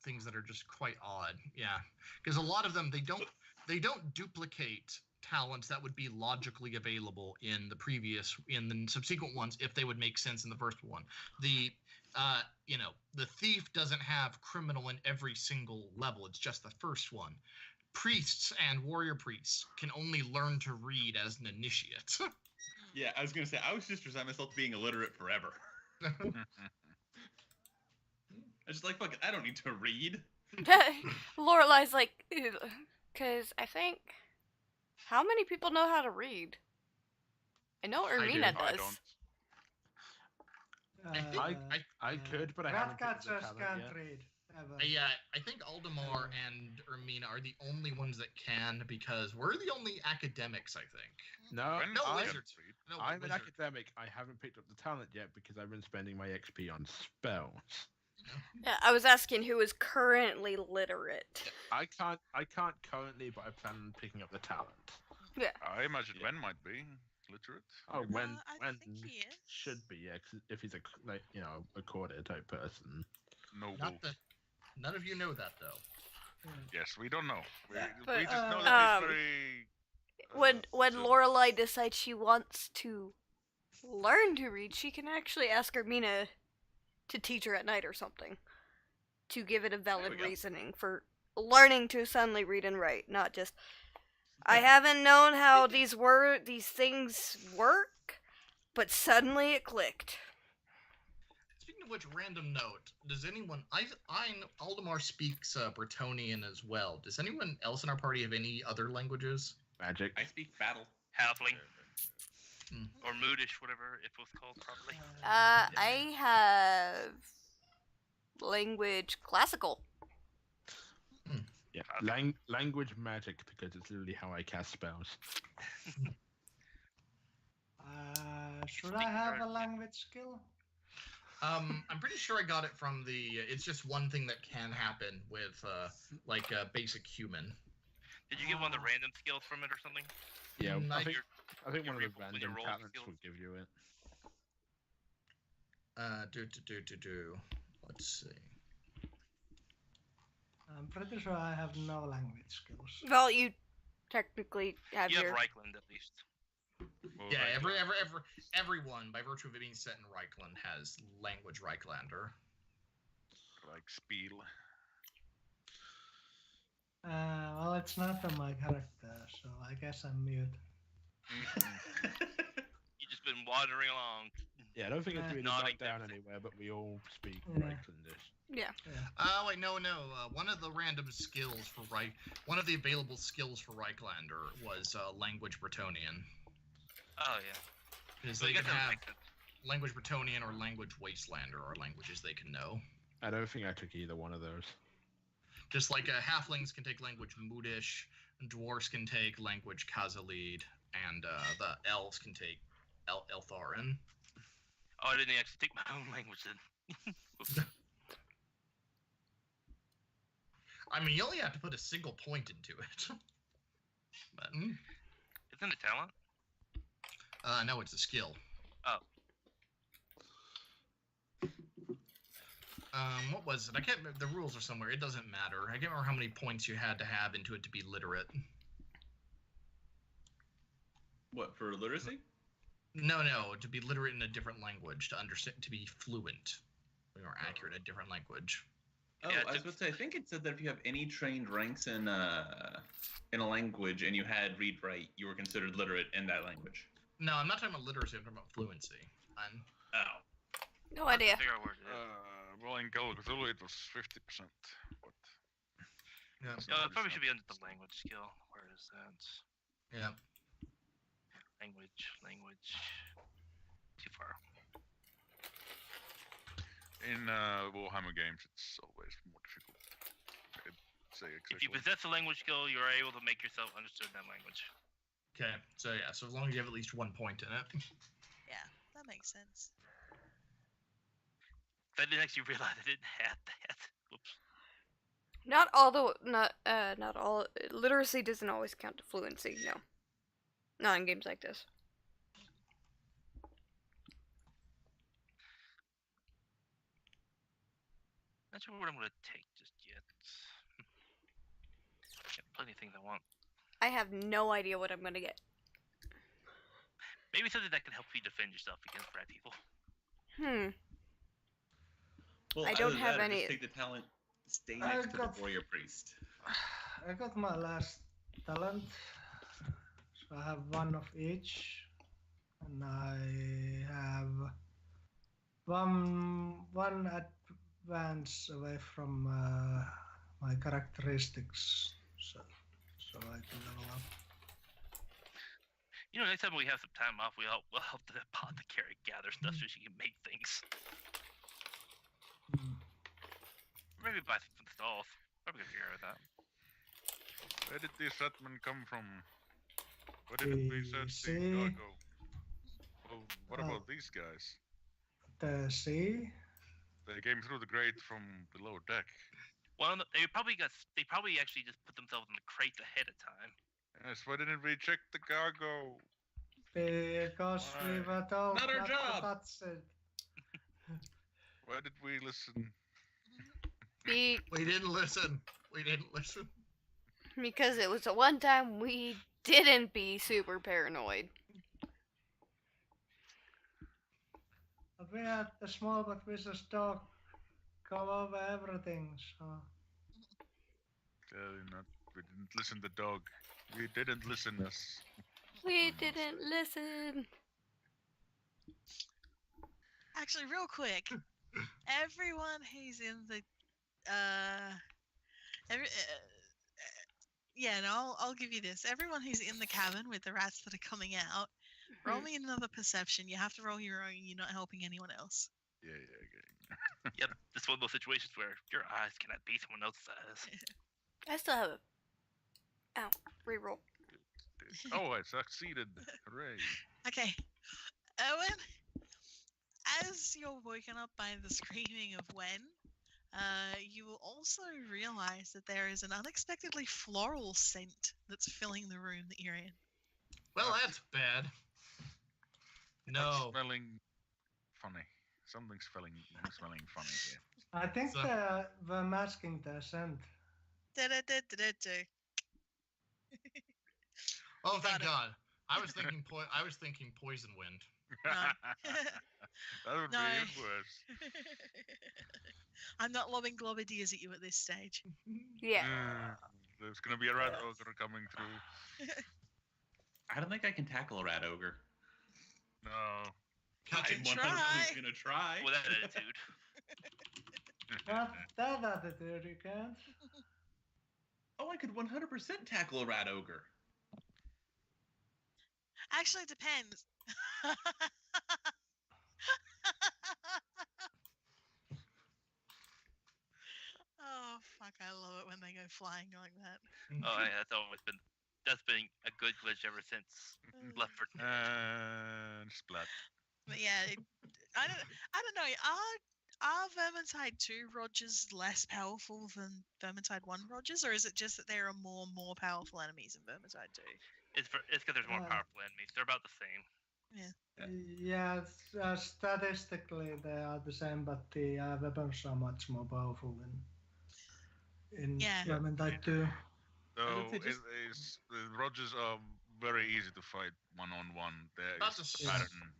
[SPEAKER 7] things that are just quite odd. Yeah, because a lot of them they don't duplicate talents that would be logically available in the subsequent ones if they would make sense in the first one. The thief doesn't have criminal in every single level. It's just the first one. Priests and warrior priests can only learn to read as an initiate.
[SPEAKER 5] Yeah, I was gonna say I was just resign myself to being illiterate forever. I was just like, fuck it, I don't need to read.
[SPEAKER 1] Lorelai's like, because I think, how many people know how to read? I know
[SPEAKER 7] I do.
[SPEAKER 1] Ermina
[SPEAKER 4] I
[SPEAKER 1] does.
[SPEAKER 4] don't.
[SPEAKER 3] I could, but I haven't picked
[SPEAKER 6] Ratcats
[SPEAKER 3] up the
[SPEAKER 6] just
[SPEAKER 3] talent
[SPEAKER 6] can't
[SPEAKER 3] yet.
[SPEAKER 6] read. Ever.
[SPEAKER 7] Yeah, I think Aldemar and Ermina are the only ones that can because we're the only academics, I think.
[SPEAKER 3] No,
[SPEAKER 4] When
[SPEAKER 7] no
[SPEAKER 4] I
[SPEAKER 7] wizards.
[SPEAKER 4] read,
[SPEAKER 7] No,
[SPEAKER 3] I'm an
[SPEAKER 7] wizard.
[SPEAKER 3] academic. I haven't picked up the talent yet because I've been spending my XP on spells.
[SPEAKER 1] Yeah, I was asking who is currently literate.
[SPEAKER 3] I can't currently, but I plan on picking up the talent.
[SPEAKER 4] I imagine Wen might be literate.
[SPEAKER 3] Oh, when
[SPEAKER 2] I think he is.
[SPEAKER 3] should be, yeah, 'cause if he's a quarter type person.
[SPEAKER 4] Noble.
[SPEAKER 7] None of you know that though.
[SPEAKER 4] Yes, we don't know. We
[SPEAKER 1] But,
[SPEAKER 4] just know that he's
[SPEAKER 1] um,
[SPEAKER 4] very.
[SPEAKER 1] When
[SPEAKER 4] so-
[SPEAKER 1] Lorelai decides she wants to learn to read, she can actually ask Ermina to teach her at night or something. To give it a valid
[SPEAKER 5] go.
[SPEAKER 1] reasoning for learning to suddenly read and write, not just I haven't known how these things work, but suddenly it clicked.
[SPEAKER 7] Speaking of which, random note: does anyone? I know Aldemar speaks Bretonnian as well. Does anyone else in our party have any other languages?
[SPEAKER 3] Magic.
[SPEAKER 5] I speak battle.
[SPEAKER 8] Halfling.
[SPEAKER 7] Hmm.
[SPEAKER 8] Or moodish, whatever it was called properly.
[SPEAKER 1] I have language classical.
[SPEAKER 3] Yeah,
[SPEAKER 4] Okay.
[SPEAKER 3] language magic because it's literally how I cast spells.
[SPEAKER 6] Should I have a language skill?
[SPEAKER 7] I'm pretty sure I got it from the. It's just one thing that can happen with basic human.
[SPEAKER 8] Did you get one of the random skills from it or something?
[SPEAKER 3] Yeah,
[SPEAKER 7] Mm,
[SPEAKER 3] I
[SPEAKER 7] I
[SPEAKER 3] think one of the
[SPEAKER 8] when you
[SPEAKER 3] random
[SPEAKER 8] roll
[SPEAKER 3] talents
[SPEAKER 8] skills.
[SPEAKER 3] will give you it.
[SPEAKER 7] Let's see.
[SPEAKER 6] I'm pretty sure I have no language skills.
[SPEAKER 1] Well, you technically have
[SPEAKER 8] You have
[SPEAKER 1] your.
[SPEAKER 8] Reikland at least.
[SPEAKER 4] Well,
[SPEAKER 7] Yeah,
[SPEAKER 4] like,
[SPEAKER 7] everyone, by virtue of it being set in Reikland, has language Reiklander.
[SPEAKER 4] like Spiel.
[SPEAKER 6] Well, it's not on my character, so I guess I'm mute.
[SPEAKER 8] You just been wandering along.
[SPEAKER 3] Yeah, I don't think it's really
[SPEAKER 8] Nodding
[SPEAKER 3] marked down
[SPEAKER 8] everything.
[SPEAKER 3] anywhere, but we all speak
[SPEAKER 6] Yeah.
[SPEAKER 3] Reiklandish.
[SPEAKER 1] Yeah.
[SPEAKER 7] Oh wait, no. One of the random skills for one of the available skills for Reiklander was language Bretonnian.
[SPEAKER 8] Oh yeah.
[SPEAKER 7] Because
[SPEAKER 8] So
[SPEAKER 7] they
[SPEAKER 8] I guess
[SPEAKER 7] can
[SPEAKER 8] that would
[SPEAKER 7] have
[SPEAKER 8] make sense.
[SPEAKER 7] language Bretonian or language Wastelander are languages they can know.
[SPEAKER 3] I don't think I took either one of those.
[SPEAKER 7] Just like halflings can take language Moodish, dwarves can take language Khazalid, and the elves can take Eltharin.
[SPEAKER 8] Oh, I didn't actually take my own language then. Oops.
[SPEAKER 7] I mean, you only have to put a single point into it. But,
[SPEAKER 8] Isn't it a talent?
[SPEAKER 7] no, it's a skill.
[SPEAKER 8] Oh.
[SPEAKER 7] What was it? I can't remember. The rules are somewhere. It doesn't matter. I can't remember how many points you had to have into it to be literate.
[SPEAKER 5] What, for literacy?
[SPEAKER 7] No, to be literate in a different language, to understand, to be fluent, or accurate in a different language.
[SPEAKER 5] Oh,
[SPEAKER 8] Yeah,
[SPEAKER 5] I was about to say, I think it said that if you have any trained ranks in a language and you had read-write, you were considered literate in that language.
[SPEAKER 7] No, I'm not talking about literacy. I'm talking about fluency.
[SPEAKER 5] Oh.
[SPEAKER 1] No idea.
[SPEAKER 8] Figure out where it is.
[SPEAKER 4] Well, in Call of Cthulhu it was 50%. But
[SPEAKER 7] Yeah.
[SPEAKER 8] No, it probably should be under the language skill. Where is that?
[SPEAKER 7] Yeah.
[SPEAKER 8] Language. Too far.
[SPEAKER 4] in Warhammer games, it's always more difficult. I'd say exactly.
[SPEAKER 8] If you possess a language skill, you are able to make yourself understood in that language.
[SPEAKER 7] Okay, so yeah, so as long as you have at least 1 point in it.
[SPEAKER 2] Yeah, that makes sense.
[SPEAKER 8] I didn't actually realize I didn't have that. Whoops.
[SPEAKER 1] Not all literacy doesn't always count to fluency. No, not in games like this.
[SPEAKER 8] Not sure what I'm gonna take just yet. Got plenty of things I want.
[SPEAKER 1] I have no idea what I'm gonna get.
[SPEAKER 8] Maybe something that can help you defend yourself against bad people.
[SPEAKER 5] Well,
[SPEAKER 1] I don't
[SPEAKER 5] either
[SPEAKER 1] have
[SPEAKER 5] that or
[SPEAKER 1] any-
[SPEAKER 5] Just take the talent, stay
[SPEAKER 6] I
[SPEAKER 5] next to
[SPEAKER 6] got-
[SPEAKER 5] the warrior priest.
[SPEAKER 6] I got my last talent, so I have one of each, and I have one advance away from my characteristics, so I can level up.
[SPEAKER 8] You know, next time we have some time off, we'll help the apothecary gather stuff so she can make things. Maybe buy some stalls. Probably gonna figure out that.
[SPEAKER 4] Where did these Ratmen come from? What did it be said
[SPEAKER 6] See?
[SPEAKER 4] Chicago? Well, what
[SPEAKER 6] Oh.
[SPEAKER 4] about these guys?
[SPEAKER 6] The sea?
[SPEAKER 4] They came through the grate from below deck.
[SPEAKER 8] Well, they probably actually just put themselves in the crate ahead of time.
[SPEAKER 4] Yes, why didn't we check the cargo?
[SPEAKER 6] Because we
[SPEAKER 4] Why?
[SPEAKER 6] were told
[SPEAKER 5] Not our
[SPEAKER 6] not
[SPEAKER 5] job.
[SPEAKER 6] to touch it.
[SPEAKER 4] Why did we listen?
[SPEAKER 1] Be-
[SPEAKER 7] We didn't listen.
[SPEAKER 1] because it was the one time we didn't be super paranoid.
[SPEAKER 6] But we had a small but vicious dog go over everything, so...
[SPEAKER 4] Clearly not. We didn't listen to the dog. We didn't listen us.
[SPEAKER 1] We didn't listen.
[SPEAKER 2] Actually, real quick, everyone who's in the yeah, no, I'll give you this. Everyone who's in the cabin with the rats that are coming out, roll me another perception. You have to roll your own. You're not helping anyone else.
[SPEAKER 4] Yeah, okay.
[SPEAKER 8] Yep, this is one of those situations where your eyes cannot be someone else's eyes.
[SPEAKER 1] I still have a... Ow. Reroll.
[SPEAKER 4] Oh, I succeeded. Hooray.
[SPEAKER 2] Okay, Owen, as you're woken up by the screaming of Wen, you will also realize that there is an unexpectedly floral scent that's filling the room that you're in.
[SPEAKER 7] Well, that's bad. No.
[SPEAKER 4] Smelling funny. Something's smelling funny here.
[SPEAKER 6] I think
[SPEAKER 7] So-
[SPEAKER 6] we're masking the scent.
[SPEAKER 2] Da-da-da-da-da-da.
[SPEAKER 7] Oh,
[SPEAKER 2] Got
[SPEAKER 7] thank
[SPEAKER 2] it.
[SPEAKER 7] God. I was thinking poison wind.
[SPEAKER 4] That would
[SPEAKER 2] No.
[SPEAKER 4] be even worse.
[SPEAKER 2] I'm not lobbing globadiers at you at this stage.
[SPEAKER 1] Yeah.
[SPEAKER 4] There's gonna be a rat
[SPEAKER 6] Yes.
[SPEAKER 4] ogre coming through.
[SPEAKER 5] I don't think I can tackle a rat ogre.
[SPEAKER 4] No.
[SPEAKER 7] Catch
[SPEAKER 2] can
[SPEAKER 7] it.
[SPEAKER 2] try.
[SPEAKER 5] I'm gonna try.
[SPEAKER 8] With that attitude.
[SPEAKER 6] Not that attitude, you can't.
[SPEAKER 5] Oh, I could 100% tackle a rat ogre.
[SPEAKER 2] Actually, it depends. Oh fuck! I love it when they go flying like that.
[SPEAKER 8] Oh, yeah, that's been a good glitch ever since Left 4 Dead.
[SPEAKER 4] And splat.
[SPEAKER 2] But yeah, I don't know. Are Vermintide 2 Rogers less powerful than Vermintide 1 Rogers, or is it just that there are more powerful enemies in Vermintide 2?
[SPEAKER 8] It's because there's more powerful enemies. They're about the same.
[SPEAKER 6] Yeah, statistically they are the same, but the weapons are much more powerful in
[SPEAKER 2] Yeah.
[SPEAKER 6] Vermintide 2.
[SPEAKER 4] So
[SPEAKER 5] say just-
[SPEAKER 4] Rogers are very easy to fight one-on-one. There
[SPEAKER 7] That's
[SPEAKER 4] is
[SPEAKER 7] a
[SPEAKER 4] a
[SPEAKER 7] s-
[SPEAKER 4] pattern.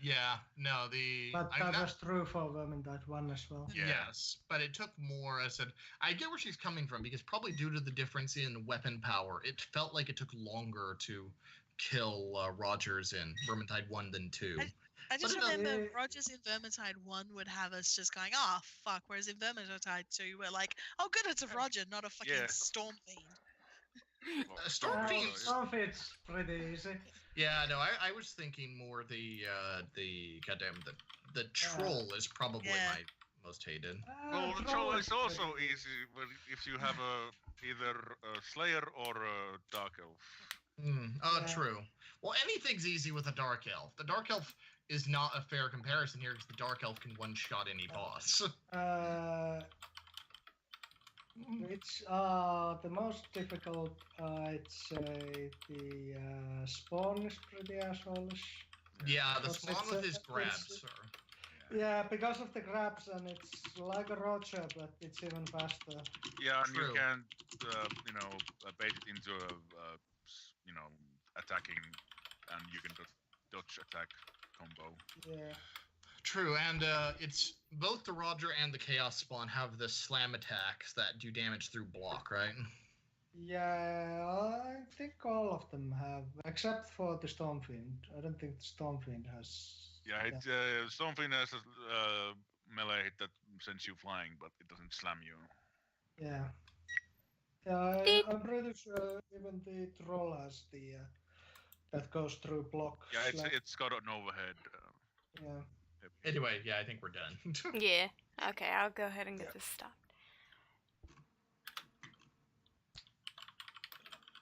[SPEAKER 7] Yeah, no, the
[SPEAKER 6] But
[SPEAKER 7] I mean,
[SPEAKER 6] that was true for Vermintide 1 as well.
[SPEAKER 4] Yeah.
[SPEAKER 7] yes, but it took more. I said I get where she's coming from because probably due to the difference in weapon power, it felt like it took longer to kill Rogers in Vermintide 1 than 2.
[SPEAKER 2] I just
[SPEAKER 7] But it
[SPEAKER 2] remember
[SPEAKER 6] doesn't-
[SPEAKER 2] Rogers in Vermintide 1 would have us just going, oh, fuck. Whereas in Vermintide 2, we're like, oh, good, it's a Roger, not a fucking
[SPEAKER 4] Yeah.
[SPEAKER 2] Storm Fiend.
[SPEAKER 7] Storm Fiend's-
[SPEAKER 6] Stormfield's pretty easy.
[SPEAKER 7] Yeah, no, I was thinking more the troll is probably
[SPEAKER 2] Yeah.
[SPEAKER 7] my most hated.
[SPEAKER 4] Well, the
[SPEAKER 6] Troll
[SPEAKER 4] troll
[SPEAKER 6] is
[SPEAKER 4] is also
[SPEAKER 6] pretty
[SPEAKER 4] easy but if you have either a Slayer or a Dark Elf.
[SPEAKER 7] Oh,
[SPEAKER 6] Yeah.
[SPEAKER 7] true. Well, anything's easy with a Dark Elf. The Dark Elf is not a fair comparison here because the Dark Elf can one-shot any boss.
[SPEAKER 6] Which the most difficult, I'd say the spawn is pretty assholeish.
[SPEAKER 7] Yeah, the
[SPEAKER 6] Because
[SPEAKER 7] spawn
[SPEAKER 6] it's
[SPEAKER 7] with
[SPEAKER 6] a-
[SPEAKER 7] his grabs,
[SPEAKER 6] it's-
[SPEAKER 7] sir.
[SPEAKER 6] Yeah, because of the grabs, and it's like a Roger, but it's even faster.
[SPEAKER 4] Yeah, and
[SPEAKER 7] True.
[SPEAKER 4] you can, bait it into attacking, and you can dodge attack combo.
[SPEAKER 6] Yeah.
[SPEAKER 7] True, and it's both the Roger and the Chaos Spawn have the slam attacks that do damage through block, right?
[SPEAKER 6] Yeah, I think all of them have, except for the Stormfiend. I don't think the Stormfiend has.
[SPEAKER 4] Yeah, it something has a melee hit that sends you flying, but it doesn't slam you.
[SPEAKER 6] Yeah. Yeah, I'm pretty sure even the troll has the that goes through block.
[SPEAKER 4] Yeah,
[SPEAKER 6] slam.
[SPEAKER 4] it's got an overhead.
[SPEAKER 6] Yeah.
[SPEAKER 7] Anyway, yeah, I think we're done.
[SPEAKER 1] Yeah. Okay, I'll go ahead and get this stopped.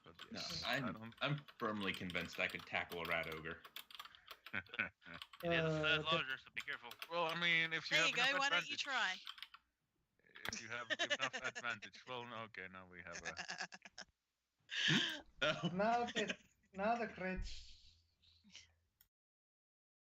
[SPEAKER 4] But
[SPEAKER 5] No,
[SPEAKER 4] yes, I don't.
[SPEAKER 5] I'm firmly convinced I could tackle a rat ogre.
[SPEAKER 8] It is
[SPEAKER 6] Uh,
[SPEAKER 8] a larger, so be careful.
[SPEAKER 4] Well, I mean, if you
[SPEAKER 2] There
[SPEAKER 4] have
[SPEAKER 2] you go,
[SPEAKER 4] enough
[SPEAKER 2] why don't you
[SPEAKER 4] advantage-
[SPEAKER 2] try?
[SPEAKER 4] If you have enough advantage, well, okay, now we have a.
[SPEAKER 5] Oh.
[SPEAKER 6] Now the crits